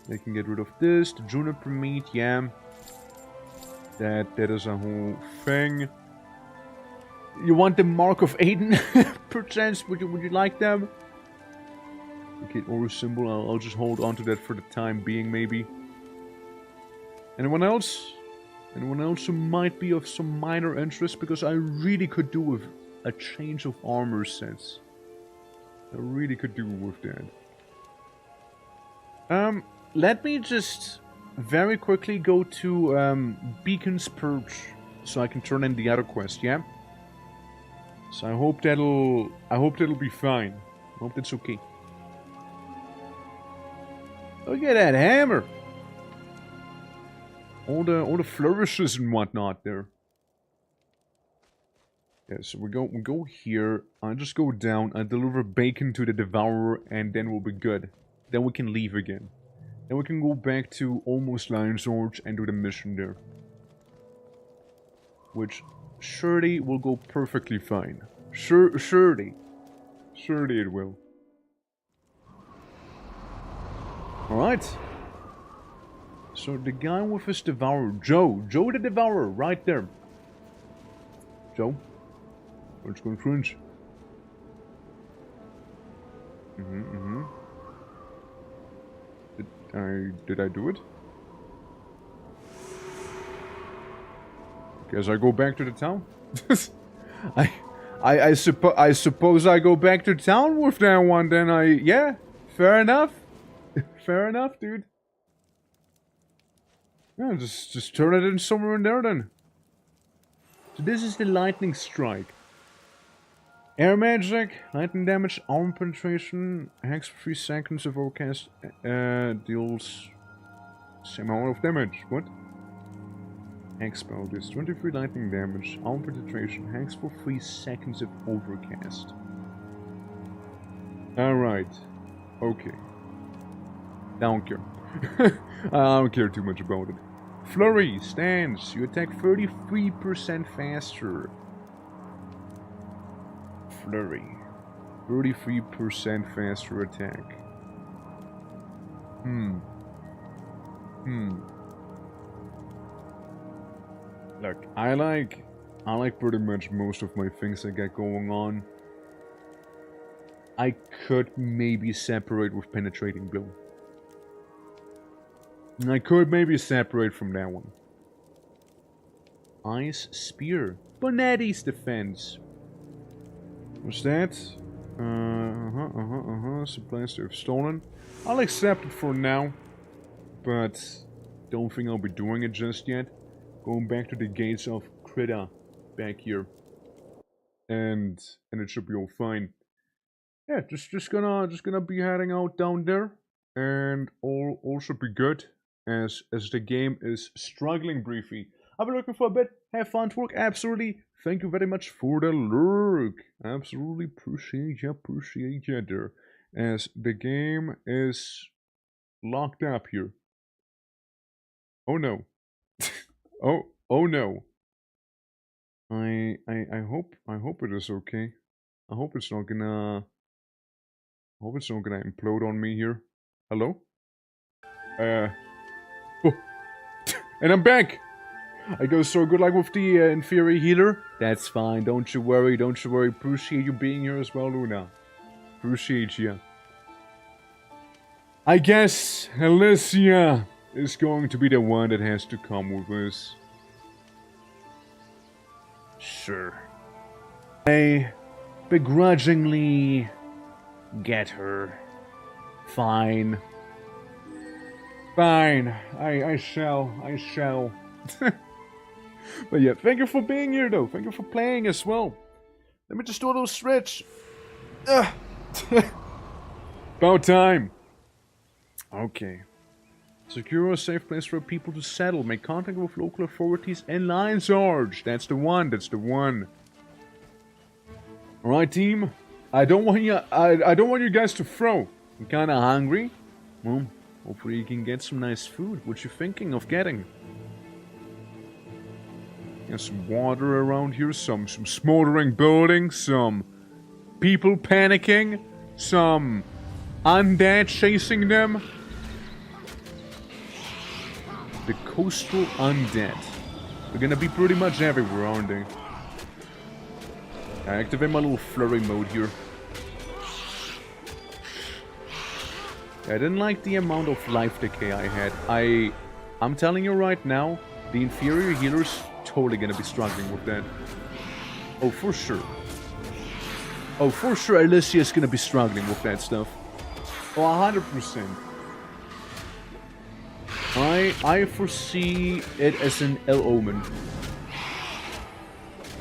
They can get rid of this, the juniper meat, yeah. That is a whole thing. You want the Mark of Aiden? Perchance, would you like them? Okay, or a symbol, I'll just hold on to that for the time being, maybe. Anyone else? Anyone else who might be of some minor interest? Because I really could do with a change of armor sets. I really could do with that. Let me just very quickly go to Beacon's Perch so I can turn in the other quest, yeah? So I hope that'll be fine. I hope that's okay. Look at that hammer! All the flourishes and whatnot there. Yeah, so we go here. I just go down. I deliver bacon to the devourer, and then we'll be good. Then we can leave again. Then we can go back to almost Lion's Arch and do the mission there, which surely will go perfectly fine. Surely it will. All right. So the guy with his devourer, Joe the devourer, right there. Joe, what's going cringe? Did I do it? Guess I go back to the town. I suppose I go back to town with that one. Then yeah, fair enough. Fair enough, dude. Yeah, just turn it in somewhere in there then. So this is the lightning strike. Air magic, lightning damage, armor penetration, hacks for 3 seconds of overcast, deals same amount of damage. What? Hex spell does 23 lightning damage, armor penetration, hacks for 3 seconds of overcast. Alright. Okay. I don't care. I don't care too much about it. Flurry, stance, you attack 33% faster. Flurry. 33% faster attack. Look, I like pretty much most of my things I got going on. I could maybe separate with penetrating blow. I could maybe separate from that one. Ice Spear. Bonetti's defense. What's that? Supplies to have stolen. I'll accept it for now. But don't think I'll be doing it just yet. Going back to the gates of Krita. Back here. And it should be all fine. Yeah, just gonna be heading out down there. And all should be good. As the game is struggling briefly. I've been looking for a bit. Have fun to work. Absolutely. Thank you very much for the lurk. Absolutely appreciate you there. As the game is locked up here. Oh no. oh no. I hope it is okay. I hope it's not gonna implode on me here. Hello? Oh. And I'm back! I go so good like with the inferior healer. That's fine, don't you worry. Appreciate you being here as well, Luna. Appreciate you. I guess Alicia is going to be the one that has to come with us. Sure. I begrudgingly get her. Fine. Fine. I shall. But yeah, thank you for being here though. Thank you for playing as well. Let me just do a little stretch. About time. Okay. Secure a safe place for people to settle. Make contact with local authorities and Lion Sarge. That's the one. Alright, team. I don't want you guys to throw. I'm kinda hungry. Well, hopefully you can get some nice food. What you thinking of getting? Got some water around here, some smoldering buildings, some people panicking, some undead chasing them. The coastal undead. They're gonna be pretty much everywhere, aren't they? I activate my little flurry mode here. I didn't like the amount of life decay I had. I'm telling you right now, the inferior healer's totally gonna be struggling with that. Oh, for sure. Alicia's gonna be struggling with that stuff. Oh, 100%. I foresee it as an ill omen.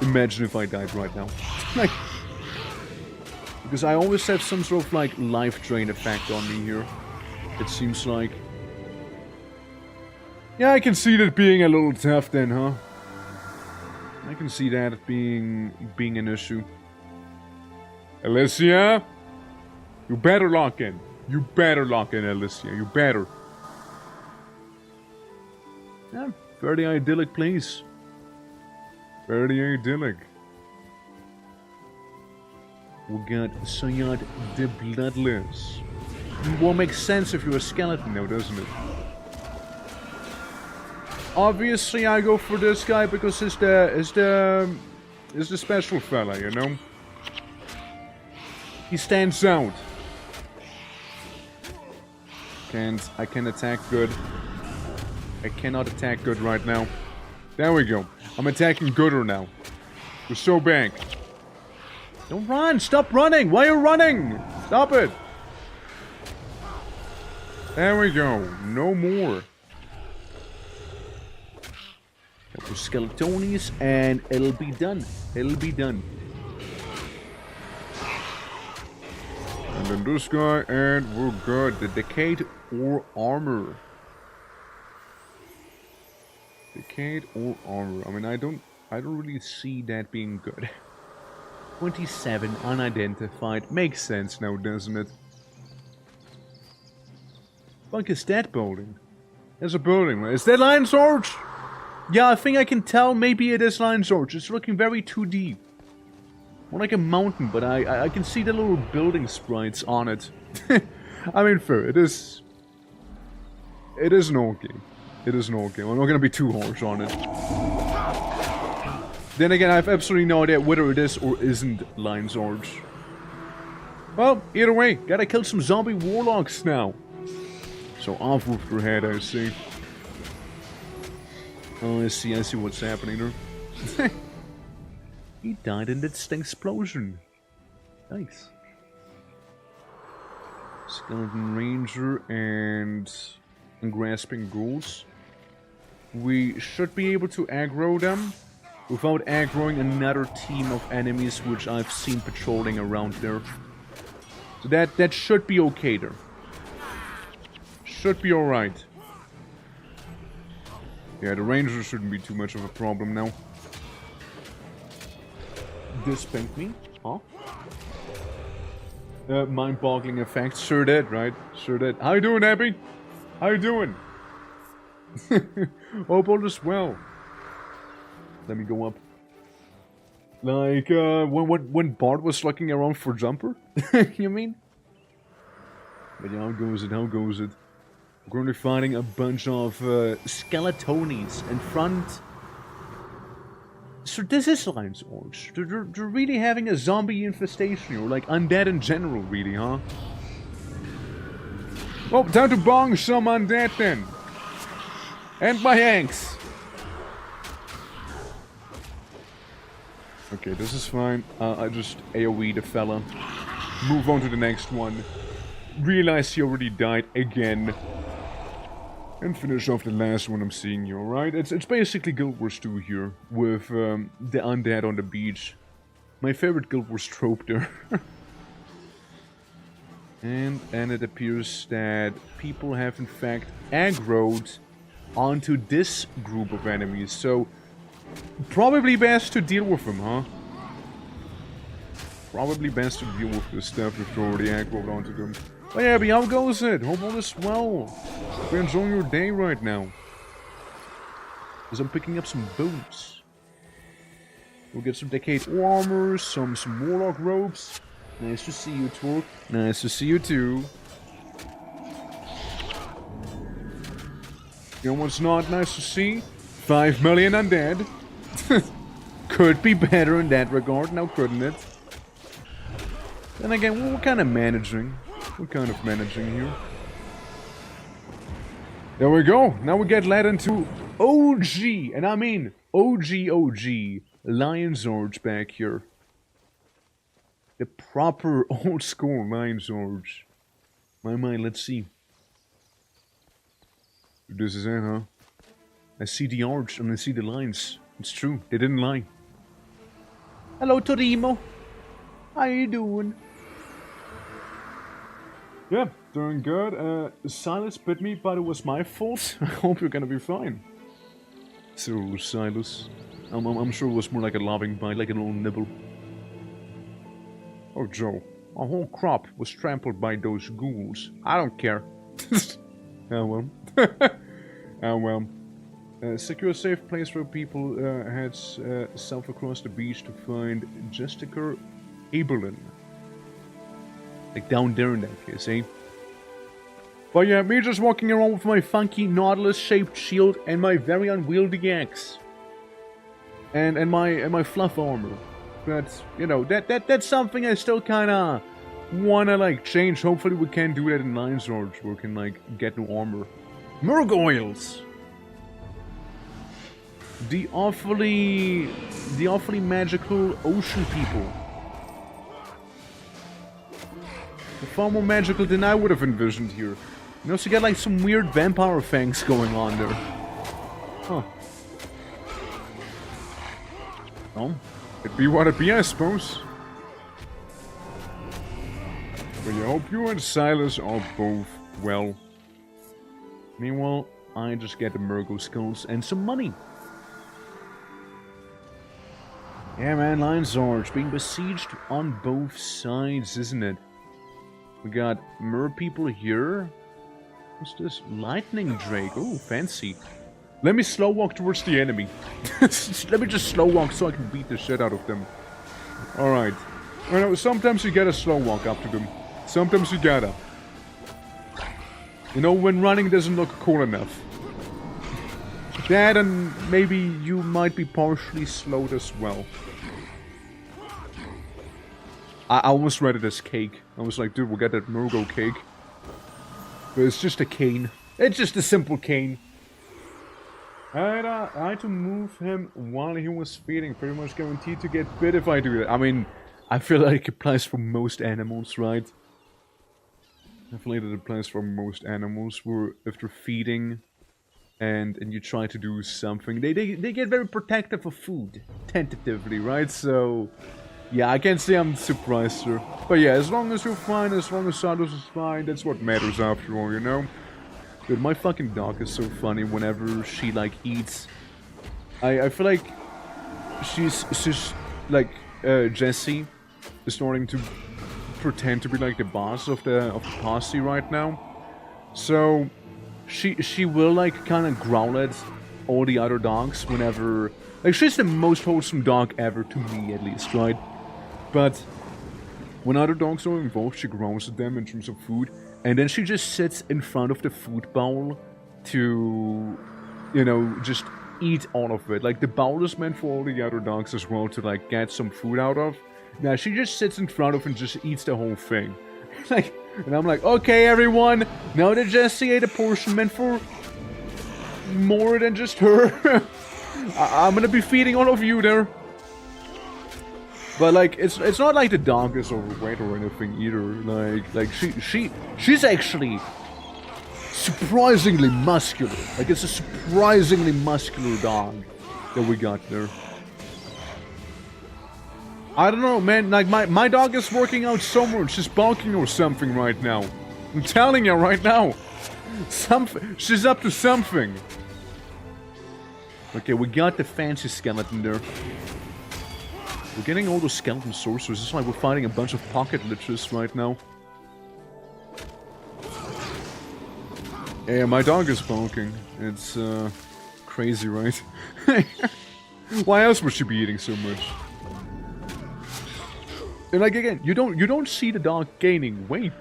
Imagine if I died right now. Like, because I always have some sort of like life drain effect on me here. It seems like. Yeah, I can see that being a little tough then, huh? I can see that being an issue. Alicia, you better lock in. Alicia. You better. Yeah, very idyllic place. Very idyllic. We got Sayad the Bloodless. Well, makes sense if you're a skeleton now, doesn't it? Obviously, I go for this guy because he's the special fella, you know? He stands out. I can attack good. I cannot attack good right now. There we go. I'm attacking gooder now. We're so back. Don't run! Stop running! Why are you running? Stop it! There we go. No more. Couple skeletonis and it'll be done. And then this guy and we're good. The Decayed Ore Armor. Decayed Ore Armor. I mean, I don't really see that being good. 27 unidentified. Makes sense now, doesn't it? Fuck is that building? There's a building. Is that Lion Sarge? Yeah, I think I can tell maybe it is Lion Sarge. It's looking very 2D. More like a mountain, but I can see the little building sprites on it. I mean, fair. It is an old game. I'm not gonna be too harsh on it. Then again, I have absolutely no idea whether it is or isn't Lion Sarge. Well, either way, gotta kill some zombie warlocks now. So off with their head, I see. Oh, I see what's happening there. He died in that explosion. Nice. Skeleton Ranger and Grasping Ghouls. We should be able to aggro them without aggroing another team of enemies which I've seen patrolling around there. So that should be okay there. Should be alright. Yeah, the Rangers shouldn't be too much of a problem now. This pinged me? Huh? Mind-boggling effects. Sure did, right? Sure did. How you doing, Abby? How you doing? Hope all is well. Let me go up. Like, when Bart was looking around for Jumper? You mean? But yeah, how goes it? How goes it? We're currently fighting a bunch of skeletonies in front. So this is Lions Orcs. They're really having a zombie infestation, or like undead in general, really, huh? Oh, time to bong some undead then. And my Yanks. Okay, this is fine. I just AoE the fella. Move on to the next one. Realize he already died again. And finish off the last one I'm seeing here, alright? It's basically Guild Wars 2 here, with the undead on the beach. My favorite Guild Wars trope there. and it appears that people have in fact aggroed onto this group of enemies, so probably best to deal with them, huh? Probably best to deal with this stuff if they're already aggroed onto them. But yeah, how goes it? Hope all is well. We're enjoying your day right now. As I'm picking up some boots. We'll get some Decade armor, some Warlock robes. Nice to see you, Torque. Nice to see you too. You know what's not nice to see? 5 million undead. Could be better in that regard, now couldn't it? Then again, we're kind of managing. We're kind of managing here. There we go. Now we get led into OG, and I mean OG Lions Orcs back here. The proper old school Lions Orcs. My mind, let's see. This is it, huh? I see the Orcs and I see the Lions. It's true, they didn't lie. Hello, Torimo. How you doing? Yeah, doing good. Silas bit me, but it was my fault. I hope you're gonna be fine. So, Silas. I'm sure it was more like a loving bite, like a little nibble. Oh, Joe. A whole crop was trampled by those ghouls. I don't care. Oh, well. Oh, well. Secure a safe place where people heads south across the beach to find Jessica Eberlin. Like down there in that case, eh? But yeah, me just walking around with my funky Nautilus-shaped shield and my very unwieldy axe. And my fluff armor. But, you know, that's something I still kinda wanna, like, change. Hopefully we can do that in Lions Orcs, where we can, like, get new armor. Murgoyles! The awfully magical ocean people. Far more magical than I would have envisioned here. You also get like some weird vampire fangs going on there. Huh. Well, it'd be what it be, I suppose. But I hope you and Silas are both well. Meanwhile, I just get the Murgo skulls and some money. Yeah, man, Lions Orcs being besieged on both sides, isn't it? We got mer people here. What's this? Lightning Drake. Oh, fancy. Let me slow walk towards the enemy. Let me just slow walk so I can beat the shit out of them. Alright. You know, sometimes you gotta slow walk up to them. Sometimes you gotta. You know, when running doesn't look cool enough. That and maybe you might be partially slowed as well. I almost read it as cake. I was like, dude, we'll get that Murgo cake. But it's just a cane. It's just a simple cane. I had to move him while he was feeding. Pretty much guaranteed to get bit if I do that. I mean, I feel like it applies for most animals, right? I feel like it applies for most animals where if they're feeding and you try to do something, they get very protective of food. Tentatively, right? So... yeah, I can't say I'm surprised, sir. But yeah, as long as you're fine, as long as Santos is fine, that's what matters after all, you know? Dude, my fucking dog is so funny whenever she, like, eats. I feel like she's like, Jessie is starting to pretend to be, like, the boss of the posse right now. So, she will, like, kind of growl at all the other dogs whenever... Like, she's the most wholesome dog ever, to me, at least, right? But when other dogs are involved, she growls at them in terms of food. And then she just sits in front of the food bowl to, you know, just eat all of it. Like, the bowl is meant for all the other dogs as well to, like, get some food out of. Now, she just sits in front of and just eats the whole thing. Like, and I'm like, okay, everyone, now that Jessie ate a portion meant for more than just her, I'm gonna be feeding all of you there. But, like, it's not like the dog is overweight or anything either. Like she's actually surprisingly muscular. Like, it's a surprisingly muscular dog that we got there. I don't know, man. Like, my dog is working out somewhere. She's bulking or something right now. I'm telling you right now. She's up to something. Okay, we got the fancy skeleton there. We're getting all those skeleton sorcerers. It's like we're fighting a bunch of pocket liches right now. Yeah, my dog is bulking. It's, crazy, right? Why else would she be eating so much? And, like, again, you don't see the dog gaining weight.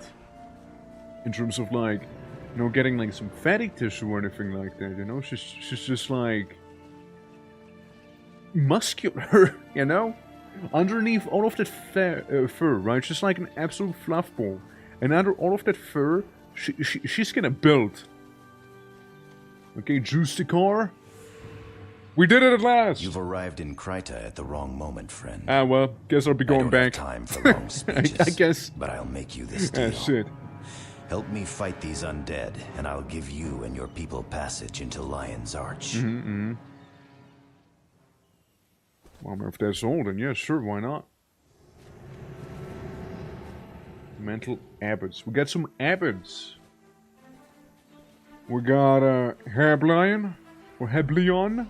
In terms of, like, you know, getting, like, some fatty tissue or anything like that, you know? She's just, like, muscular, you know? Underneath all of that fur, right? She's like an absolute fluff ball. And under all of that fur, she's gonna build. Okay, juice the car. We did it at last! You've arrived in Kryta at the wrong moment, friend. Ah, well, guess I'll be going back. I don't have time for long speeches, I guess. But I'll make you this deal. Ah, shit. Help me fight these undead, and I'll give you and your people passage into Lion's Arch. Well, if that's all, then yeah, sure, why not? Mental abbots. We got some abbots. We got Heblion, or Heblion.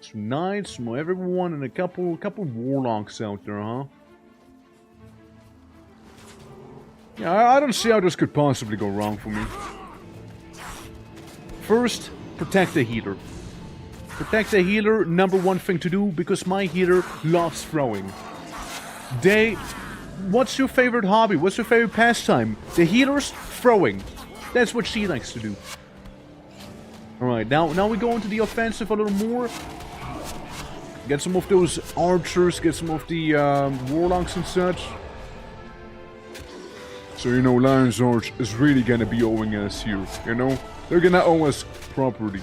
Some knights, some everyone, and a couple warlocks out there, huh? Yeah, I don't see how this could possibly go wrong for me. First, protect the healer. Protect the healer, number one thing to do, because my healer loves throwing. What's your favorite hobby? What's your favorite pastime? The healer's throwing. That's what she likes to do. Alright, now we go into the offensive a little more. Get some of those archers, get some of the warlocks and such. So, you know, Lion's Arch is really gonna be owing us here, you know? They're gonna owe us property.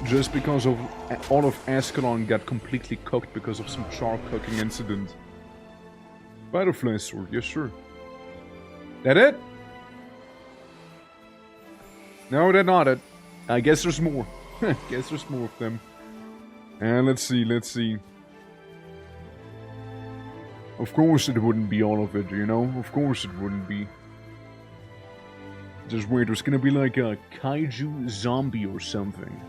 Just because of all of Ascalon got completely cooked because of some char cooking incident. Butterfly sword, yes sure. That it? No, that's not it. I guess there's more. Guess there's more of them. And let's see. Of course it wouldn't be all of it, you know? Of course it wouldn't be. Just wait, there's gonna be like a kaiju zombie or something.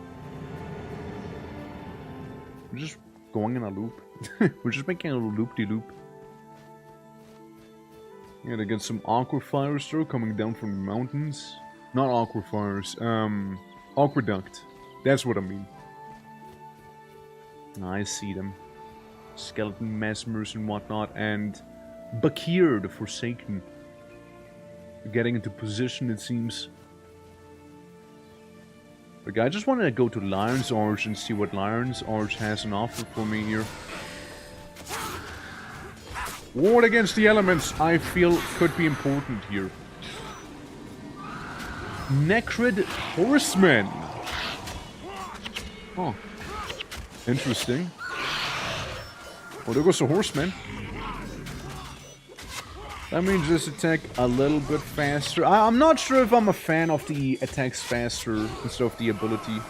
We're just going in a loop. We're just making a little loop-de-loop. Yeah, they get some aquifers though coming down from the mountains. Not aquifers, aqueduct. That's what I mean. I see them. Skeleton mesmers and whatnot, and Bakir the Forsaken. Getting into position, it seems. Like, I just wanted to go to Lion's Arch and see what Lion's Arch has on offer for me here. Ward against the elements, I feel, could be important here. Necrid Horsemen. Oh. Interesting. Oh, there goes a horseman. That means just attack a little bit faster. I'm not sure if I'm a fan of the attacks faster instead of the ability.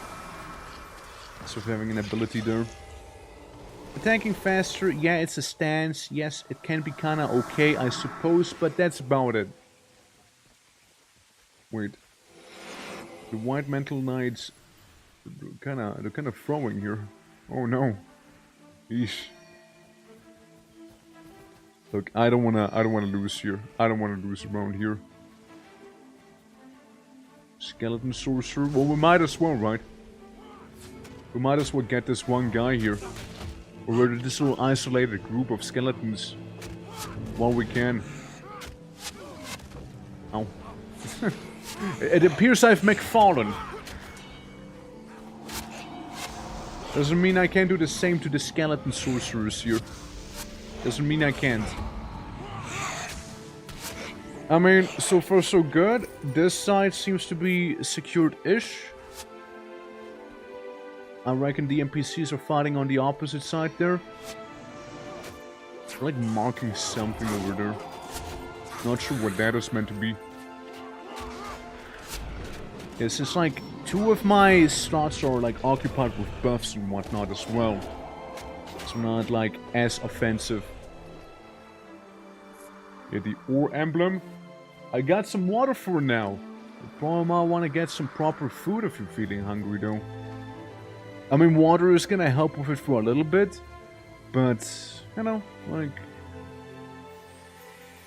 Instead of having an ability there. Attacking faster, yeah, it's a stance. Yes, it can be kinda okay, I suppose, but that's about it. Wait. The White Mantle Knights... They're kinda throwing here. Oh no. Eesh. Look, I don't wanna lose here. I don't wanna lose around here. Skeleton Sorcerer. Well, we might as well, right? We might as well get this one guy here. Or this little isolated group of skeletons. While we can. Ow. It appears I've McFallen. Doesn't mean I can't do the same to the skeleton sorcerers here. Doesn't mean I can't. I mean, so far so good. This side seems to be secured-ish. I reckon the NPCs are fighting on the opposite side there. They're like marking something over there. Not sure what that is meant to be. Yes, it's like 2 of my slots are like occupied with buffs and whatnot as well. So not like as offensive. Yeah, the ore emblem. I got some water for now. You probably might want to get some proper food if you're feeling hungry though. I mean, water is gonna help with it for a little bit. But, you know, like...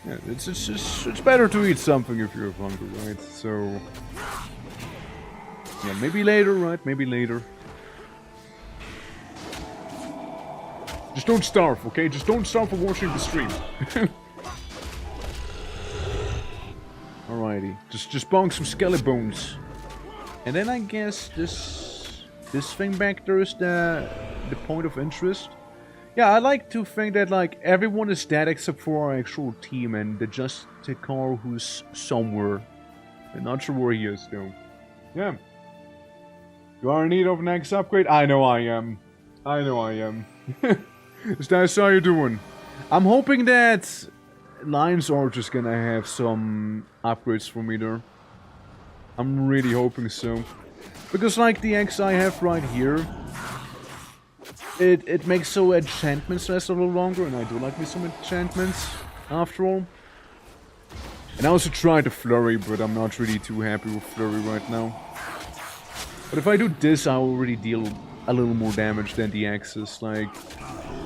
yeah, it's better to eat something if you're hungry, right? So... yeah, maybe later, right? Maybe later. Just don't starve, okay? Just don't starve for watching the stream. Alrighty. Just bonk some skelebones. And then I guess this thing back there is the point of interest. Yeah, I like to think that like everyone is dead except for our actual team and the Justicar who's somewhere. I'm not sure where he is though. Yeah. You are in need of an next upgrade? I know I am. I know I am. That's how you doing. I'm hoping that Lions are just gonna have some upgrades for me there. I'm really hoping so. Because like the X I have right here, it makes so enchantments last a little longer, and I do like me some enchantments after all. And I also tried the Flurry, but I'm not really too happy with Flurry right now. But if I do this, I already deal a little more damage than the Axes. Like,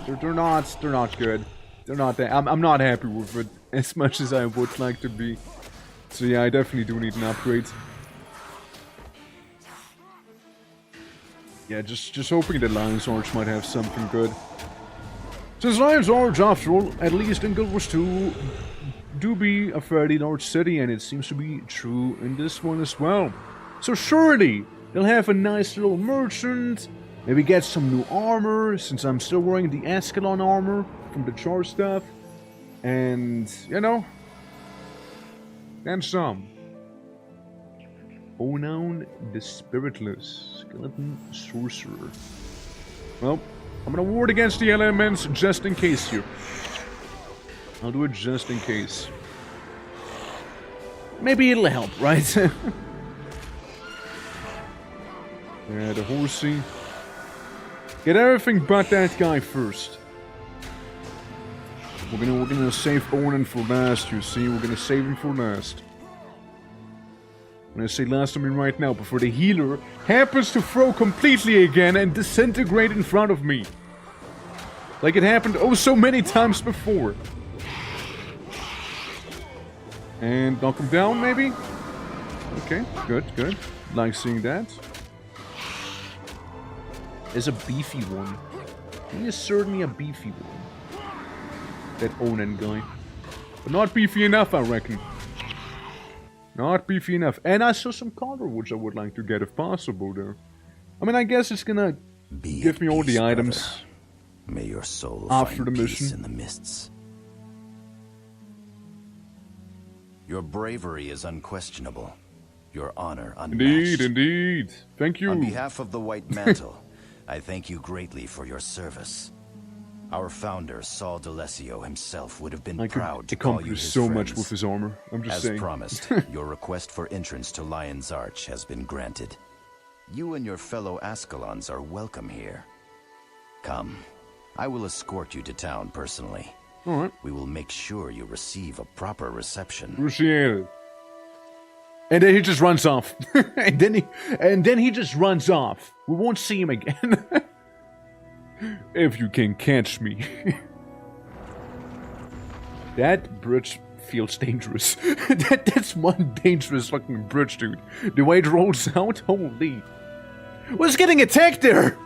they're not good. They're not that. I'm not happy with it as much as I would like to be. So yeah, I definitely do need an upgrade. Yeah, just hoping that Lion's Arch might have something good. Since Lion's Arch, after all, at least in Guild Wars 2, do be a fairly large city, and it seems to be true in this one as well. So surely, they'll have a nice little merchant, maybe get some new armor, since I'm still wearing the Ascalon armor from the Char stuff. And, you know, and some. Onown the Spiritless, Skeleton Sorcerer. Well, I'm gonna ward against the elements just in case here. I'll do it just in case. Maybe it'll help, right? Yeah, the horsey. Get everything but that guy first. We're gonna save Onan for last, you see. We're gonna save him for last. When I say last, I mean right now, before the healer happens to throw completely again and disintegrate in front of me. Like it happened oh so many times before. And knock him down, maybe? Okay, good, good. Like seeing that. There's a beefy one. He is certainly a beefy one. That Onan guy. But not beefy enough, I reckon. Not beefy enough. And I saw some color, which I would like to get if possible there. I mean, I guess it's gonna give me all the items. Brother. May your soul after find the peace mission in the mists. Your bravery is unquestionable. Your honor unmatched. Indeed, indeed. Thank you. On behalf of the White Mantle, I thank you greatly for your service. Our founder, Saul D'Alessio himself, would have been proud to call you his so friends. much with his armor. I'm just saying. As promised, your request for entrance to Lion's Arch has been granted. You and your fellow Ascalons are welcome here. Come, I will escort you to town personally. Alright. We will make sure you receive a proper reception. Appreciate it. And then he just runs off. and then he just runs off. We won't see him again. If you can catch me. That bridge feels dangerous. That's one dangerous fucking bridge, dude. The way it rolls out, holy. Who's getting attacked there?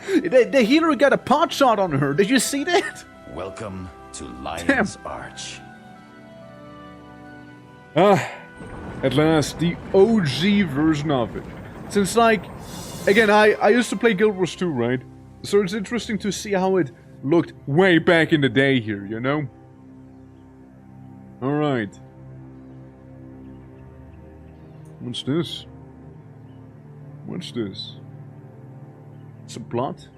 The healer got a pot shot on her. Did you see that? Welcome to Lion's Arch. At last, the OG version of it. Since, like, again, I used to play Guild Wars 2, right? So it's interesting to see how it looked way back in the day here, you know? Alright. What's this? What's this? It's a plot?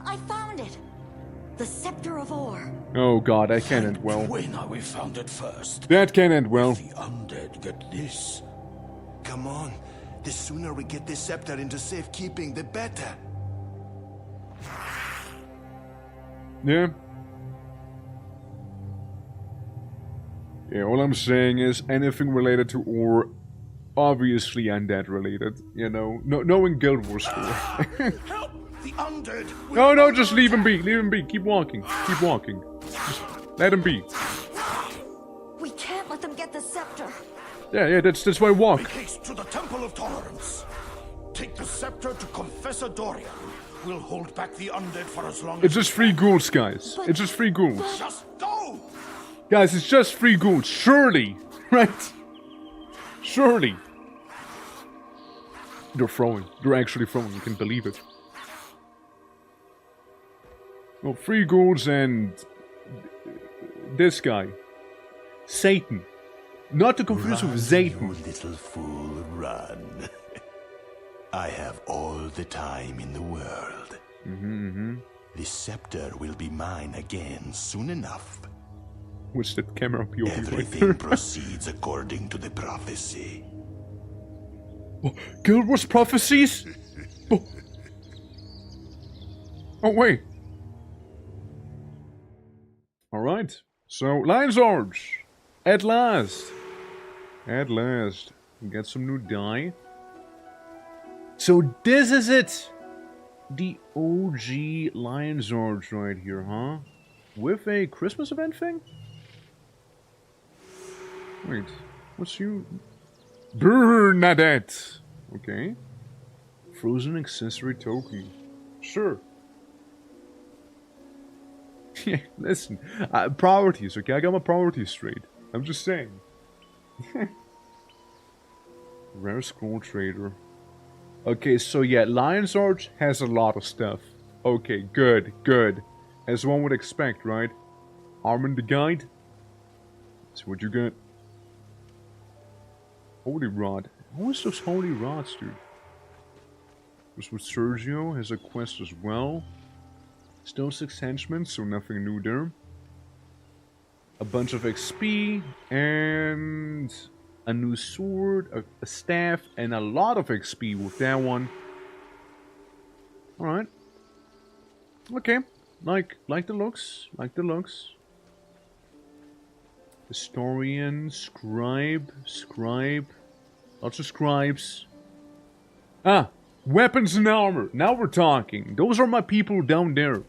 I found it! The Scepter of Ore. Oh god, that can't end well. When we found it first. That can't end well. The undead get this. Come on. The sooner we get this scepter into safekeeping, the better. Yeah. Yeah, all I'm saying is anything related to ore, obviously undead related, you know. Knowing Guild Wars 4. Help! The undead! No, just leave him be, leave him be. Keep walking, keep walking. Just let him be. We can't let them get the scepter. Yeah, that's why I walk. Make haste to the Temple of Tolerance. Take the scepter to Confessor Dorian. We'll hold back the undead for as long It's as... just free ghouls, guys. It's just free ghouls. Just go! Guys, it's just free ghouls. Surely. Right? Surely. They're throwing. They're actually throwing. You can believe it. Well, free ghouls and... this guy. Satan. Not to confuse with Satan. You little fool, run. I have all the time in the world. The scepter will be mine again soon enough. What's that camera POV right Everything there? proceeds according to the prophecy. Oh, Guild Wars prophecies? Oh. Oh, wait. Alright. So, Lion's Arch. At last. At last. We got some new dye. So, this is it. The OG Lion's Arch right here, huh? With a Christmas event thing? Wait. What's you... Bernadette. Okay. Frozen accessory token. Sure. Yeah, listen. Priorities, okay? I got my priorities straight. I'm just saying. Rare scroll trader. Okay, so yeah, Lion's Arch has a lot of stuff. Okay, good, good. As one would expect, right? Armand the Guide. So what you got? Holy Rod. Who is those Holy Rods, dude? This with Sergio has a quest as well. Still 6 henchmen, so nothing new there. A bunch of XP, and a new sword, a staff, and a lot of XP with that one. Alright. Okay. Like the looks. Like the looks. Historian, scribe. Lots of scribes. Ah! Weapons and armor. Now we're talking. Those are my people down there.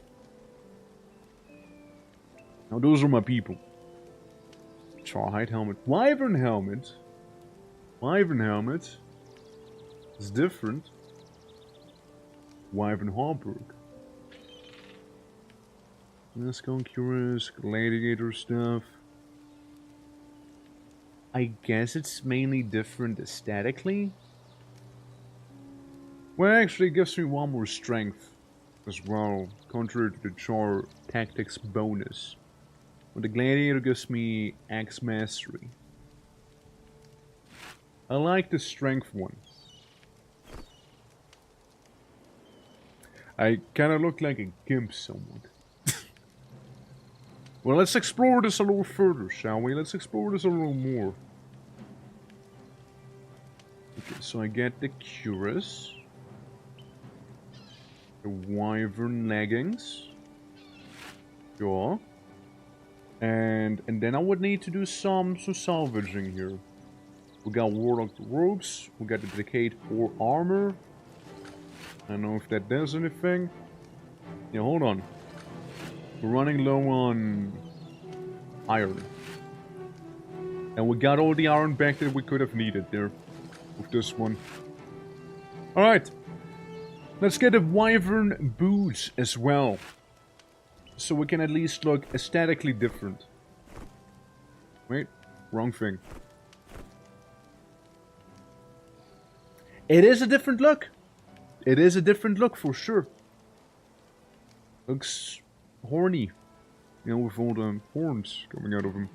Now those are my people. Charhide helmet. Wyvern helmet. Wyvern helmet. It's different. Wyvern Harburg. Let's go curious. Gladiator stuff. I guess it's mainly different aesthetically. Well, actually, it gives me one more strength as well, contrary to the Char tactics bonus. But the Gladiator gives me Axe Mastery. I like the strength one. I kinda look like a gimp somewhat. Well, let's explore this a little further, shall we? Let's explore this a little more. Okay, so I get the cuirass. The wyvern leggings. Sure. And then I would need to do some salvaging here. We got Warlock Robes. We got the Decayed Ore Armor. I don't know if that does anything. Yeah, hold on. We're running low on iron. And we got all the iron back that we could have needed there with this one. Alright. Let's get the Wyvern boots as well. So we can at least look aesthetically different. Wait, wrong thing. It is a different look. It is a different look for sure. Looks horny. You know, with all the horns coming out of him.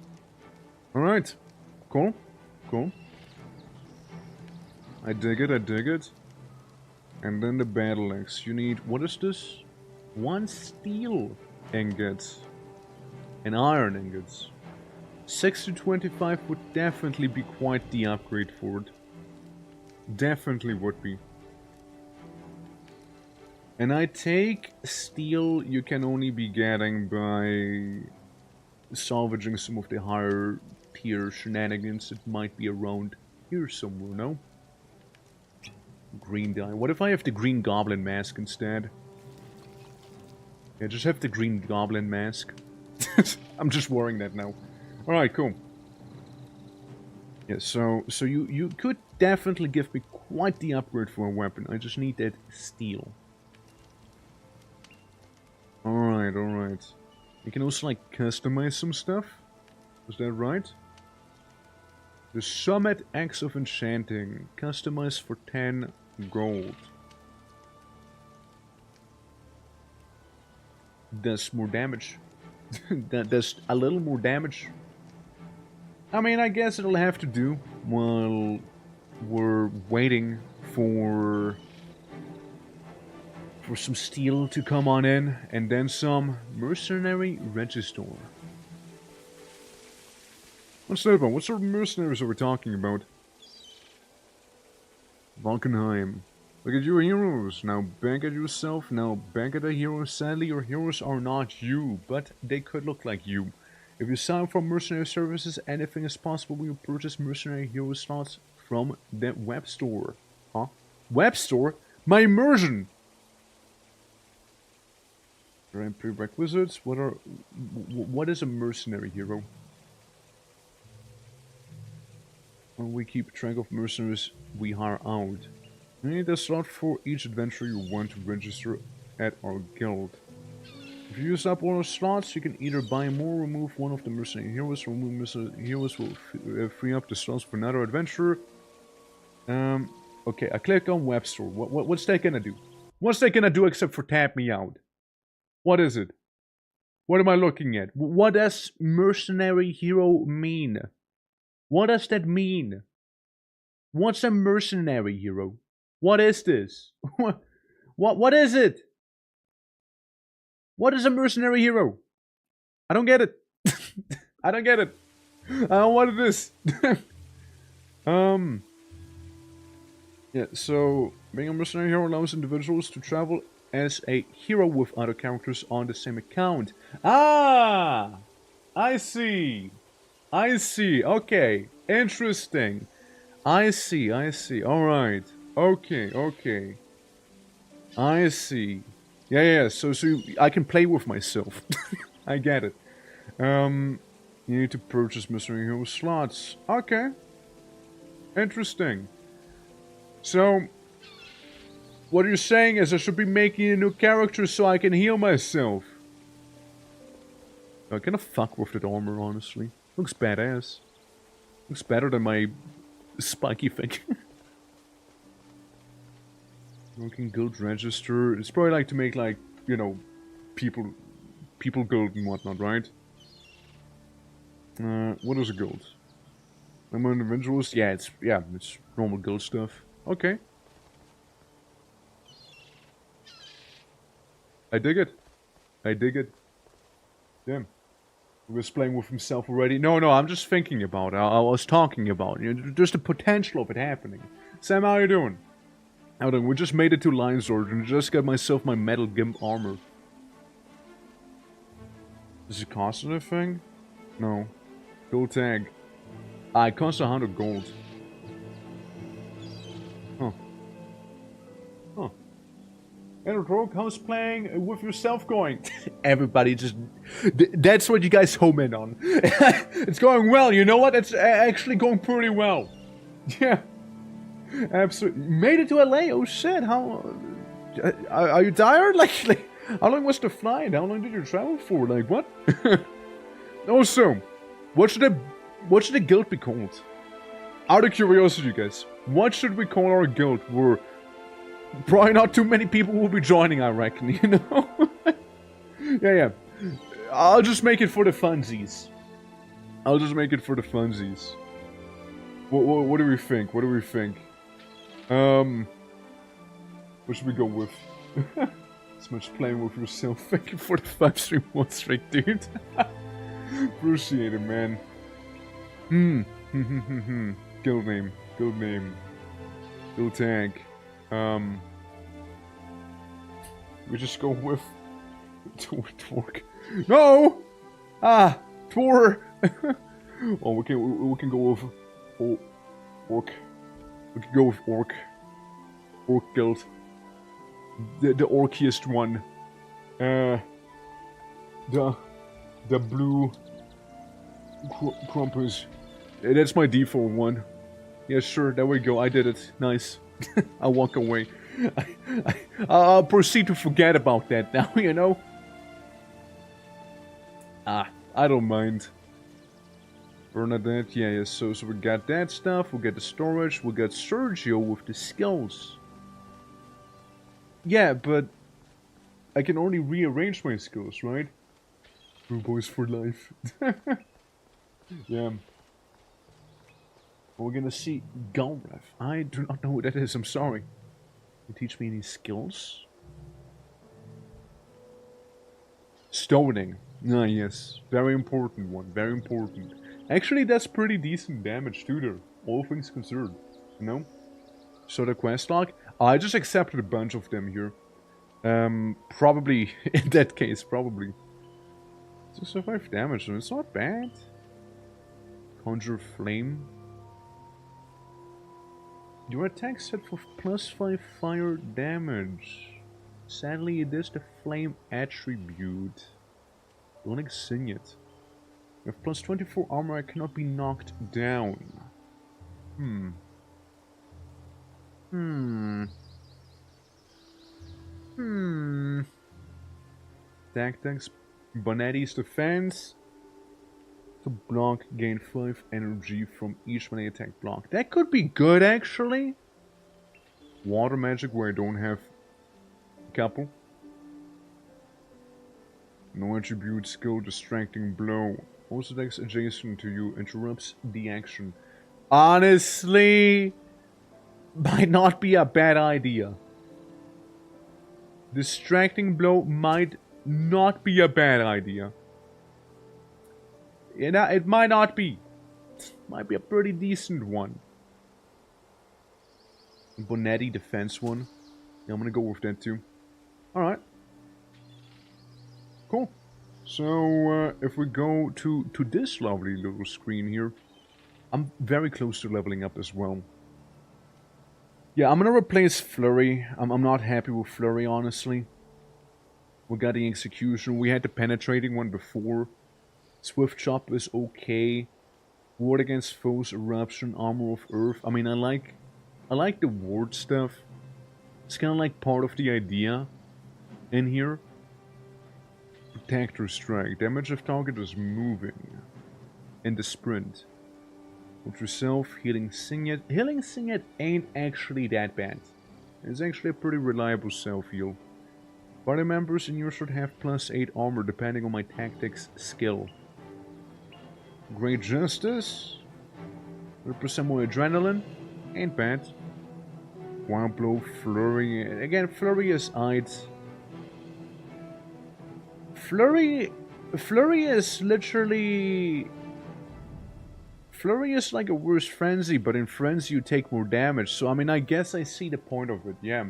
Alright. Cool. Cool. I dig it, I dig it. And then the battle axe. You need, what is this? 1 steel ingot. And iron ingots. 6 to 25 would definitely be quite the upgrade for it. Definitely would be. And I take steel you can only be getting by salvaging some of the higher tier shenanigans that might be around here somewhere, no? Green dye. What if I have the green goblin mask instead? Yeah, just have the green goblin mask. I'm just wearing that now. Alright, cool. Yeah, so you could definitely give me quite the upgrade for a weapon. I just need that steel. Alright, alright. You can also, like, customize some stuff. Is that right? The Summit Axe of Enchanting. Customized for 10 gold. Does more damage. That does a little more damage. I mean, I guess it'll have to do while we're waiting for some steel to come on in, and then some mercenary register. What's that about? What sort of mercenaries are we talking about? Valkenheim. Look at your heroes. Now back at yourself. Now back at the heroes. Sadly, your heroes are not you, but they could look like you. If you sign up for mercenary services, anything is possible when you purchase mercenary hero slots from the web store. Huh? Web store? My immersion! Right, prerequisites? What is a mercenary hero? Well, we keep track of mercenaries we hire out. You need a slot for each adventure you want to register at our guild. If you use up all the slots, you can either buy more or remove one of the mercenary heroes. Remove mercenary heroes will free up the slots for another adventure. Okay, I clicked on web store. What's that gonna do? What's that gonna do except for tap me out? What is it? What am I looking at? What does mercenary hero mean? What does that mean? What's a mercenary hero? What is this? What is it? What is a mercenary hero? I don't get it. I don't get it. I don't know what it is. Yeah, so being a mercenary hero allows individuals to travel as a hero with other characters on the same account. Ah! I see. I see. Okay. Interesting. I see. I see. Alright. Okay. Okay. I see. Yeah. So I can play with myself. I get it. You need to purchase mercenary hero slots. Okay. Interesting. So, what you're saying is I should be making a new character so I can heal myself. I kind of fuck with that armor, honestly. Looks badass. Looks better than my spiky thing. Working guild register. It's probably like to make, like, you know, people guild and whatnot, right? What is a guild? I'm an individualist? Yeah, it's normal guild stuff. Okay. I dig it. I dig it. Damn. He was playing with himself already. No, I'm just thinking about it. I was talking about it. You know, just the potential of it happening. Sam, how you doing? How doing? We just made it to Lion's Order and just got myself my metal gimp armor. Does it cost anything? No. Gold tag. It costs 100 gold. Huh. Huh. Enrogue, how's playing with yourself going? Everybody just... That's what you guys home in on. It's going well, you know what? It's actually going pretty well. Yeah. Absolutely. Made it to LA, oh shit, how... Are you tired? Like, how long was the flight? How long did you travel for? Like, what? Also, what should the guild be called? Out of curiosity, guys, what should we call our guild? Where probably not too many people will be joining, I reckon, you know? Yeah. I'll just make it for the funsies. What do we think? What should we go with? It's much playing with yourself. Thank you for the 5 stream 1 straight, dude. Appreciate it, man. Guild name. Guild tag. We just go with Twerk. No! Tor! Oh, we can go with Orc. We can go with Orc. Orc guild. The orkiest one. The blue Crumpers. That's my default one. Yeah, sure, there we go, I did it. Nice. I'll walk away. I'll proceed to forget about that now, you know? I don't mind. Bernadette, yeah, so we got that stuff, we got the storage, we got Sergio with the skills. Yeah, but I can only rearrange my skills, right? True boys for life. Yeah. We're gonna see Galref. I do not know who that is, I'm sorry. Can you teach me any skills? Stoning. Ah, yes. Very important one, very important. Actually, that's pretty decent damage too there, all things considered, you know? So the quest log, I just accepted a bunch of them here. Probably, in that case, probably. 65 damage, so it's not bad. Conjure Flame. Your attack set for +5 fire damage. Sadly, it is the Flame attribute. Don't exing it. With +24 armor, I cannot be knocked down. Tactics. Bonetti's defense. To block, gain 5 energy from each melee attack block. That could be good, actually. Water magic, where I don't have a couple. No attribute, skill, distracting blow. Also attacks adjacent to you, interrupts the action. Honestly, might not be a bad idea. Distracting blow might not be a bad idea. You know, it might not be. Might be a pretty decent one. Bonetti defense one. Yeah, I'm gonna go with that too. Alright. Cool. So, if we go to this lovely little screen here, I'm very close to leveling up as well. Yeah, I'm gonna replace Flurry. I'm not happy with Flurry, honestly. We got the Execution. We had the Penetrating one before. Swift Chop is okay. Ward against foes, Eruption, Armor of Earth. I mean, I like the ward stuff. It's kind of like part of the idea in here. Protector Strike. Damage if target is moving. In the sprint. With yourself, Healing Signet. Healing Signet ain't actually that bad. It's actually a pretty reliable self-heal. Party members in your should have +8 armor depending on my tactics skill. Great Justice. 100% more adrenaline. Ain't bad. Wild Blow, Flurry. Again, Flurry is aight. Flurry is literally... Flurry is like a worse Frenzy, but in Frenzy you take more damage. So, I mean, I guess I see the point of it, yeah.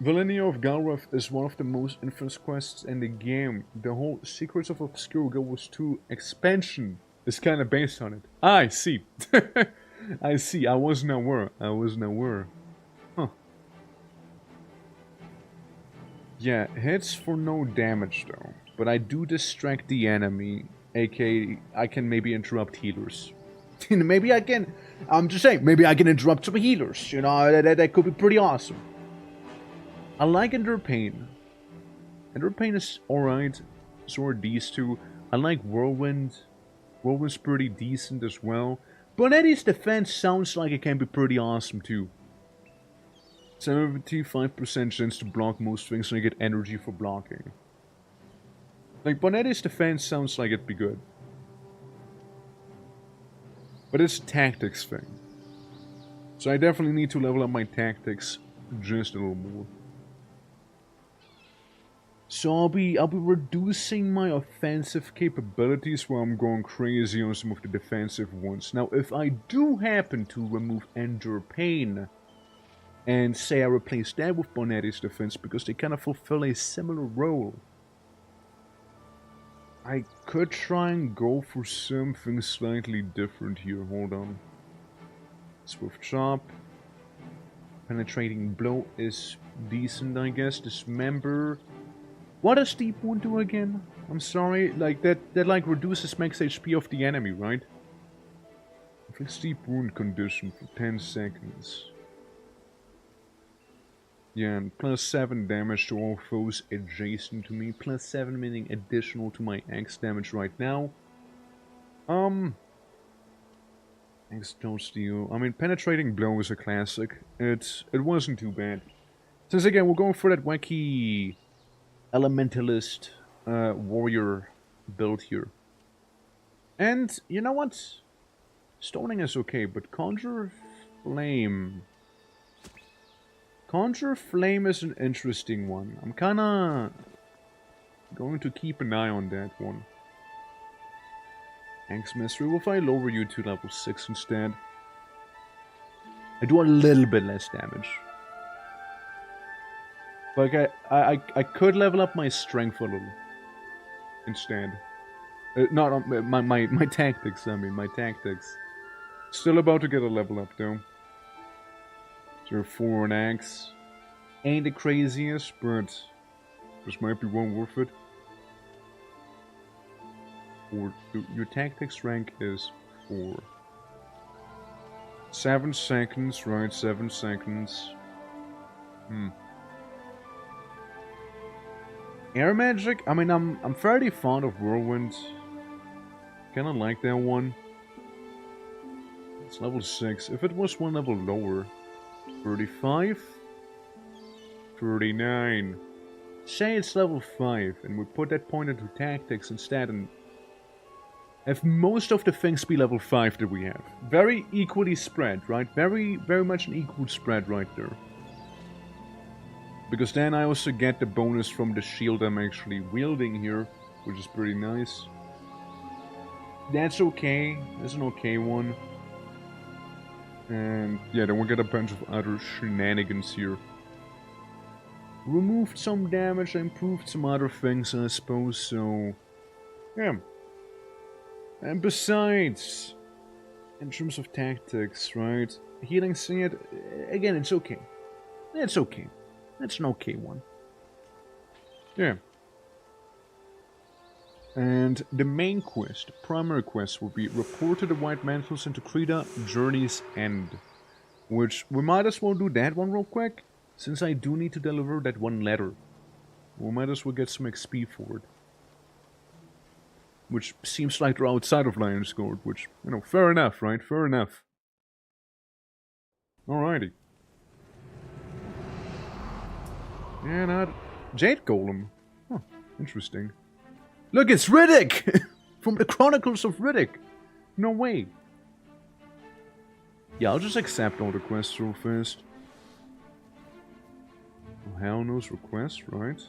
Valinea of Galref is one of the most infamous quests in the game. The whole Secrets of Obscure Wars 2 expansion is kind of based on it. I see. I see. I wasn't aware. I wasn't aware. Huh. Yeah, hits for no damage though. But I do distract the enemy, aka I can maybe interrupt healers. Maybe I can. I'm just saying, maybe I can interrupt some healers. You know, that could be pretty awesome. I like Endure Pain. Endure Pain is alright. So are these two. I like Whirlwind. Whirlwind's pretty decent as well. Bonetti's defense sounds like it can be pretty awesome too. 75% chance to block most things and I get energy for blocking. Like, Bonetti's defense sounds like it'd be good. But it's a tactics thing. So I definitely need to level up my tactics just a little more. So I'll be reducing my offensive capabilities while I'm going crazy on some of the defensive ones. Now, if I do happen to remove Endure Pain, and say I replace that with Bonetti's defense because they kind of fulfill a similar role, I could try and go for something slightly different here. Hold on. Swift Chop. Penetrating Blow is decent, I guess. Dismember. What does Deep Wound do again? I'm sorry, like that like reduces max HP of the enemy, right? Inflicts Deep Wound condition for 10 seconds. Yeah, and plus 7 damage to all foes adjacent to me. Plus 7 meaning additional to my X damage right now. X don't steal. I mean, Penetrating Blow is a classic. It wasn't too bad. Since again, we're going for that wacky elementalist warrior build here. And you know what? Stoning is okay, but Conjure Flame. Conjure Flame is an interesting one. I'm kinda going to keep an eye on that one. Axe Mystery. Well, if I lower you to level 6 instead, I do a little bit less damage. Like, I could level up my strength a little instead. Not on my tactics, I mean, my tactics. Still about to get a level up, though. 4 on Axe. Ain't the craziest, but this might be one worth it. Your tactics rank is 4. 7 seconds, right? 7 seconds. Air Magic? I mean, I'm fairly fond of Whirlwind. Kinda like that one. It's level 6. If it was one level lower. 35? 39. Say it's level 5, and we put that point into tactics instead, and have most of the things be level 5 that we have. Very equally spread, right? Very much an equal spread right there. Because then I also get the bonus from the shield I'm actually wielding here, which is pretty nice. That's okay. That's an okay one. And yeah, then we'll get a bunch of other shenanigans here. Removed some damage, improved some other things, I suppose, so yeah. And besides, in terms of tactics, right? Healing Singed, again, it's okay. It's okay. That's an okay one. Yeah. And the main quest, the primary quest, will be Report to the White Mantles into Krita, Journey's End. Which, we might as well do that one real quick, since I do need to deliver that one letter. We might as well get some XP for it. Which seems like they're outside of Lion's Guard, which, you know, fair enough, right? Fair enough. Alrighty. And Jade Golem. Huh, interesting. Look, it's Riddick! From the Chronicles of Riddick! No way. Yeah, I'll just accept all the quests real fast. Oh, hell knows requests, right?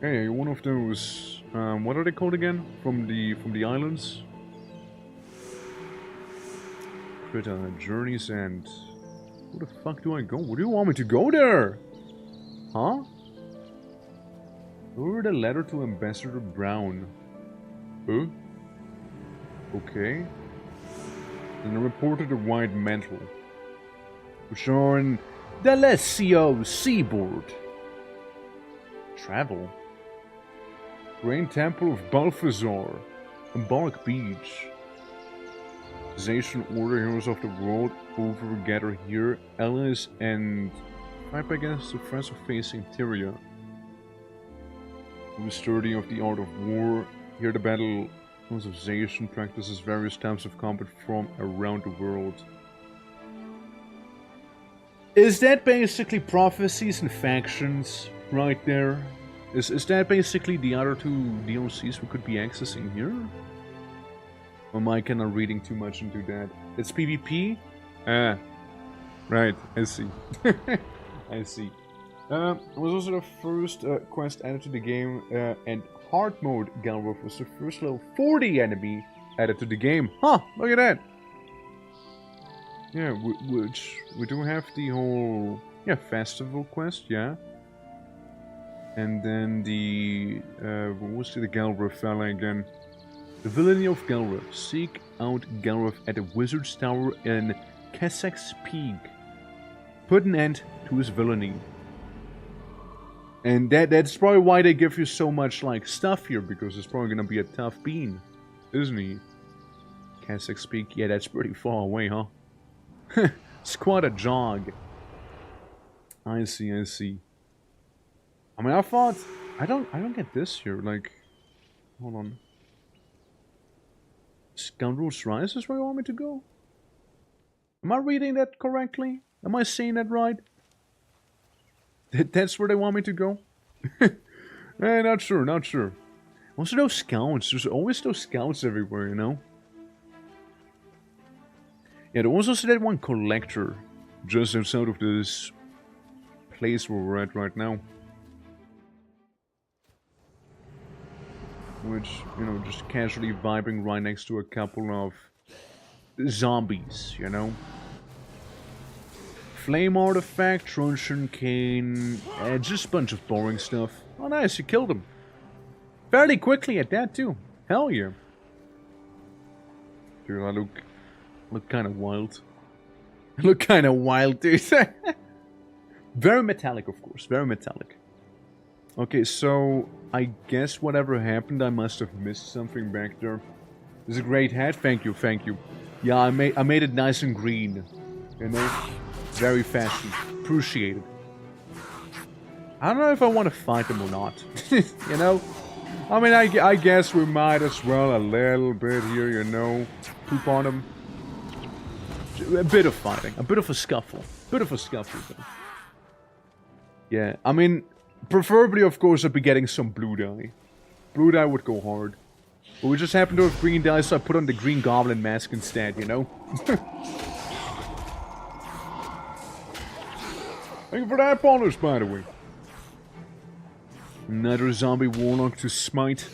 Hey, one of those, what are they called again? From the islands? Krita, Journey's End. Where the fuck do I go? Where do you want me to go there? Huh? Deliver the letter to Ambassador Brown. Huh? Okay. and reported a white mantle, which are in the Lesio seaboard. Travel. Grand Temple of Balthazar, Embark Beach. Zation Order, Heroes of the World, over gather here, allies and fight against the threats of facing Tyria. Who is sturdy of the art of war. Here the battle of Zation practices various types of combat from around the world. Is that basically prophecies and factions right there? Is that basically the other two DLCs we could be accessing here? Or am I kinda reading too much into that? It's PvP? Ah. Right, I see. I see. It was also the first quest added to the game, and hard mode Galroth was the first level 40 enemy added to the game. Huh, look at that! Yeah, which we do have the whole, yeah, festival quest, yeah. And then the, what was the Galroth fella again? The villainy of Galroth. Seek out Galroth at the Wizard's Tower in Kessek's Peak. Put an end to his villainy. And that's probably why they give you so much, like, stuff here, because it's probably gonna be a tough bean, isn't he? Kessek's Peak, yeah, that's pretty far away, huh? It's quite a jog. I see, I see. I mean, I thought... I don't get this here, like... Hold on. Scoundrel's Rise is where you want me to go? Am I reading that correctly? Am I saying that right? That's where they want me to go? Not sure, not sure. Also those scouts, there's always those scouts everywhere, you know? Yeah, there was also that one collector just outside of this place where we're at right now. Which, you know, just casually vibing right next to a couple of zombies, you know? Flame artifact, truncheon, cane, just a bunch of boring stuff. Oh nice, you killed him. Fairly quickly at that too. Hell yeah. Dude, I look kind of wild. I look kind of wild, dude. Very metallic, of course, very metallic. Okay, so I guess whatever happened, I must have missed something back there. This is a great hat, thank you, thank you. Yeah, I made it nice and green, you know? Very fashion. Appreciate it. I don't know if I want to fight them or not. You know? I mean, I guess we might as well a little bit here, you know? Poop on them. A bit of fighting. A bit of a scuffle. Bit of a scuffle, though. Yeah, I mean, preferably, of course, I'd be getting some blue dye. Blue dye would go hard. But we just happen to have green dye, so I put on the green goblin mask instead, you know? Thank you for that bonus, by the way. Another zombie warlock to smite.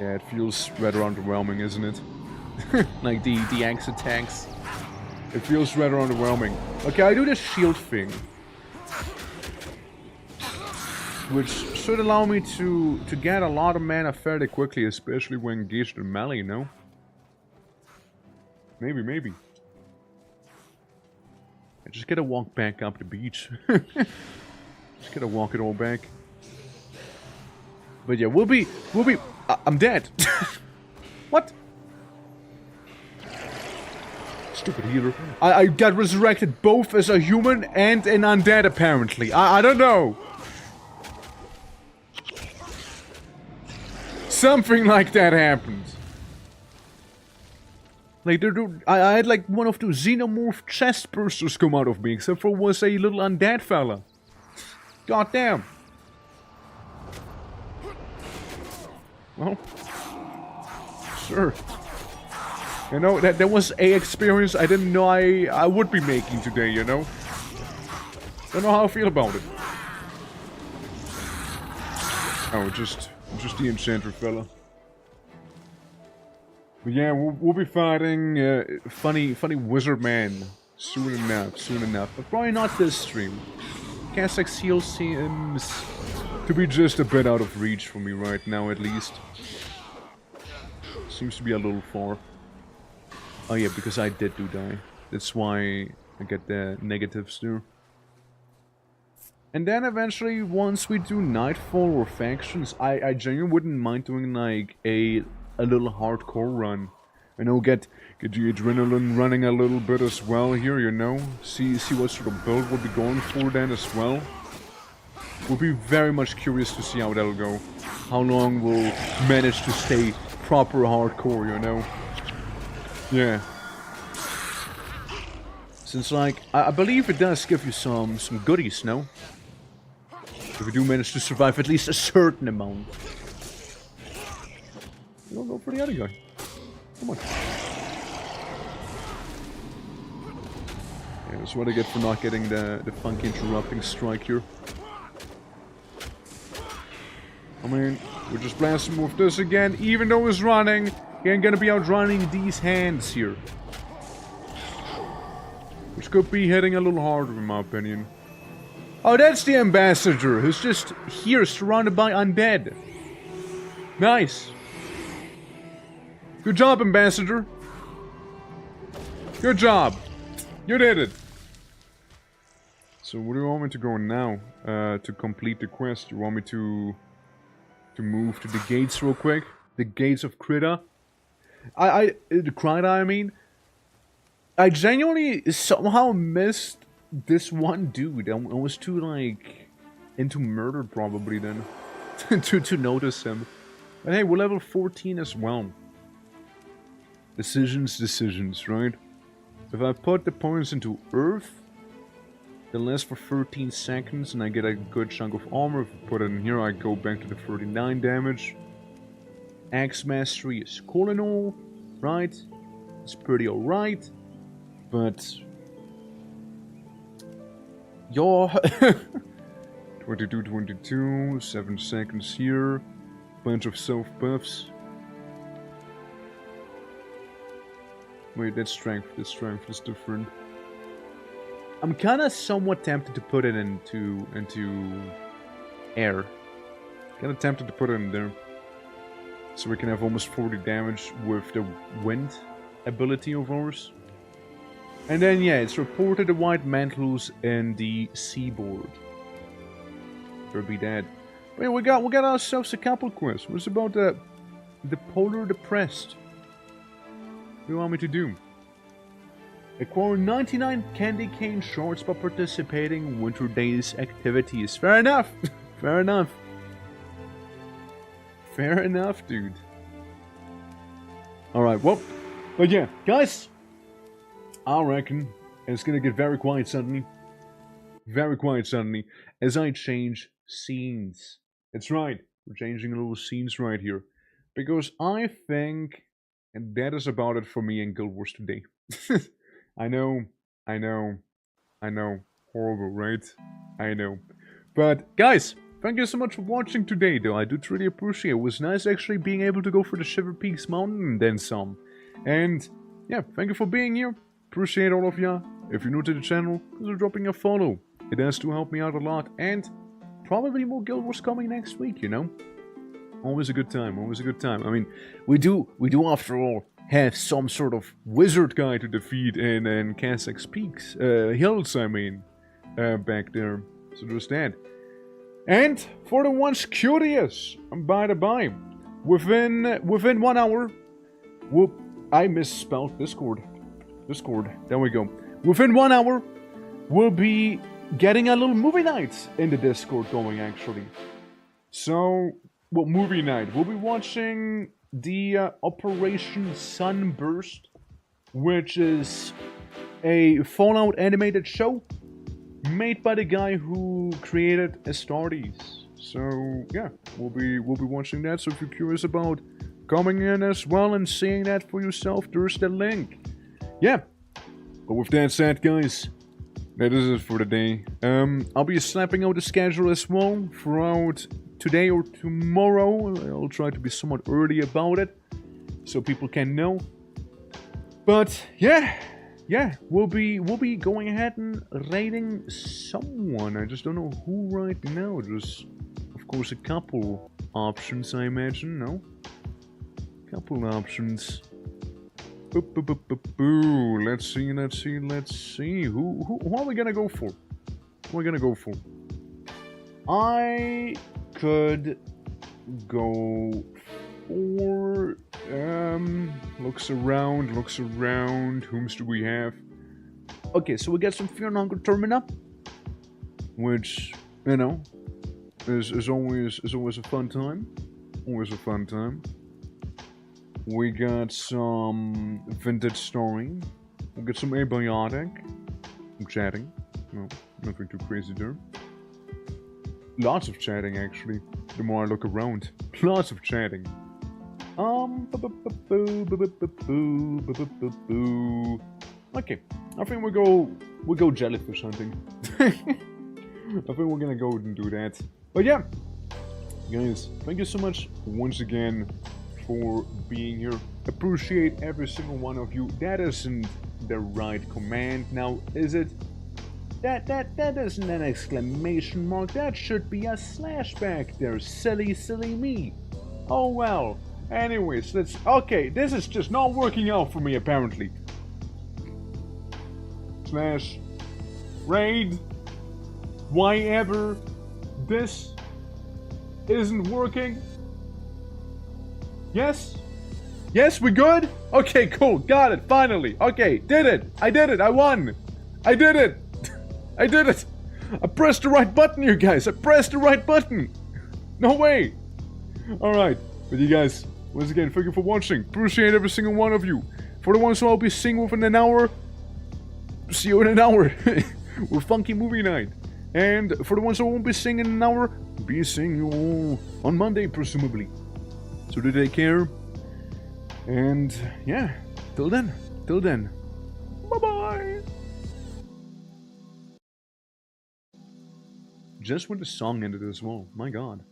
Yeah, it feels rather underwhelming, isn't it? Like the axe attacks. It feels rather underwhelming. Okay, I do this shield thing. Which should allow me to get a lot of mana fairly quickly, especially when engaged in melee, you know? Maybe. I just gotta walk back up the beach. Just gotta walk it all back. But yeah, we'll be... I'm dead. What? Stupid healer. I got resurrected both as a human and an undead, apparently. I don't know. Something like that happened. Like, I had like one of those xenomorph chest bursters come out of me, except for was a little undead fella. God damn. Well, sure. You know, that was a experience I didn't know I would be making today, you know? Don't know how I feel about it. Oh, just the enchanter fella. But yeah, we'll be fighting funny wizard man soon enough. But probably not this stream. Kessek's heal seems to be just a bit out of reach for me right now, at least. Seems to be a little far. Oh yeah, because I did do die. That's why I get the negatives there. And then eventually, once we do Nightfall or Factions, I genuinely wouldn't mind doing like a little hardcore run. You know, get the adrenaline running a little bit as well here, you know? See what sort of build we'll be going for then as well. We'll be very much curious to see how that'll go. How long we'll manage to stay proper hardcore, you know? Yeah. Since, like, I believe it does give you some goodies, no? If we do manage to survive at least a certain amount. We'll go for the other guy. Come on. Yeah, that's what I get for not getting the funky interrupting strike here. I mean, we're just blasting with this again. Even though he's running, he ain't gonna be outrunning these hands here. Which could be hitting a little harder in my opinion. Oh, that's the ambassador who's just here surrounded by undead. Nice. Good job, ambassador. Good job. You did it. So where do you want me to go now? To complete the quest? You want me to move to the gates real quick? The gates of Krita? The Krita, I mean. I genuinely somehow missed this one dude. I was too, like, into murder probably then. to notice him. But hey, we're level 14 as well. Decisions, right? If I put the points into Earth, they last for 13 seconds and I get a good chunk of armor. If I put it in here, I go back to the 39 damage. Axe Mastery is cool and all, right? It's pretty alright. But... Yo... 22, 7 seconds here. Bunch of self-buffs. Wait, that's strength is different. I'm kinda somewhat tempted to put it into air. Kinda tempted to put it in there. So we can have almost 40 damage with the wind ability of ours. And then yeah, it's reported the white mantles in the seaboard. Better be dead. Wait, we got ourselves a couple quests. What's about the polar depressed? What do you want me to do? Acquire 99 candy cane shards by participating in Winter Days activities. Fair enough. Fair enough. Fair enough, dude. Alright, well. But yeah, guys. I reckon it's gonna get very quiet suddenly. Very quiet suddenly. As I change scenes. That's right. We're changing little scenes right here. Because I think... And that is about it for me in Guild Wars today. I know. Horrible, right? I know. But, guys, thank you so much for watching today, though. I do truly appreciate it. It was nice actually being able to go for the Shiver Peaks Mountain and then some. And, yeah, thank you for being here. Appreciate all of ya. If you're new to the channel, consider dropping a follow. It does to help me out a lot. And probably more Guild Wars coming next week, you know? Always a good time, always a good time. I mean, we do after all have some sort of wizard guy to defeat in Kazakh's Peaks, hills, I mean, back there. So there's that. And for the ones curious, by the by, within 1 hour, whoop, I misspelled Discord. There we go. Within 1 hour, we'll be getting a little movie night in the Discord going actually. So. Well, movie night. We'll be watching the Operation Sunburst, which is a Fallout animated show made by the guy who created Astartes. So yeah, we'll be watching that. So if you're curious about coming in as well and seeing that for yourself, there's the link. Yeah. But with that said, guys, that is it for the day. I'll be snapping out the schedule as well throughout today or tomorrow. I'll try to be somewhat early about it so people can know. But yeah, we'll be going ahead and raiding someone. I just don't know who right now. There's of course a couple options, I imagine. No, Couple options. Boo. Let's see. Who are we gonna go for? Who are we gonna go for? I could go for looks around. Whom's do we have? Okay, so we got some Fear and Hunger Termina, which, you know, is always a fun time. Always a fun time. We got some Vintage Story. We got some Abiotic. I'm chatting. No, nothing too crazy there. Lots of chatting, actually. The more I look around. Lots of chatting. Okay, I think we'll go jellyfish hunting. I think we're gonna go and do that. But yeah, guys, thank you so much once again for being here. Appreciate every single one of you. That isn't the right command now, is it? That isn't an exclamation mark. That should be a slash back there. Silly me. Oh well. Anyways, okay, this is just not working out for me apparently. Slash raid. Why ever this isn't working? Yes? Yes, we good? Okay, cool. Got it. Finally. Okay, did it. I did it. I won. I did it. I did it. I pressed the right button, you guys. I pressed the right button. No way. Alright. But you guys, once again, thank you for watching. Appreciate every single one of you. For the ones who I'll be seeing within an hour, see you in an hour. With Funky Movie Night. And for the ones who won't be seeing in an hour, be seeing you all on Monday, presumably. So do take care. And yeah, till then. Bye-bye. Just when the song ended as well, my god.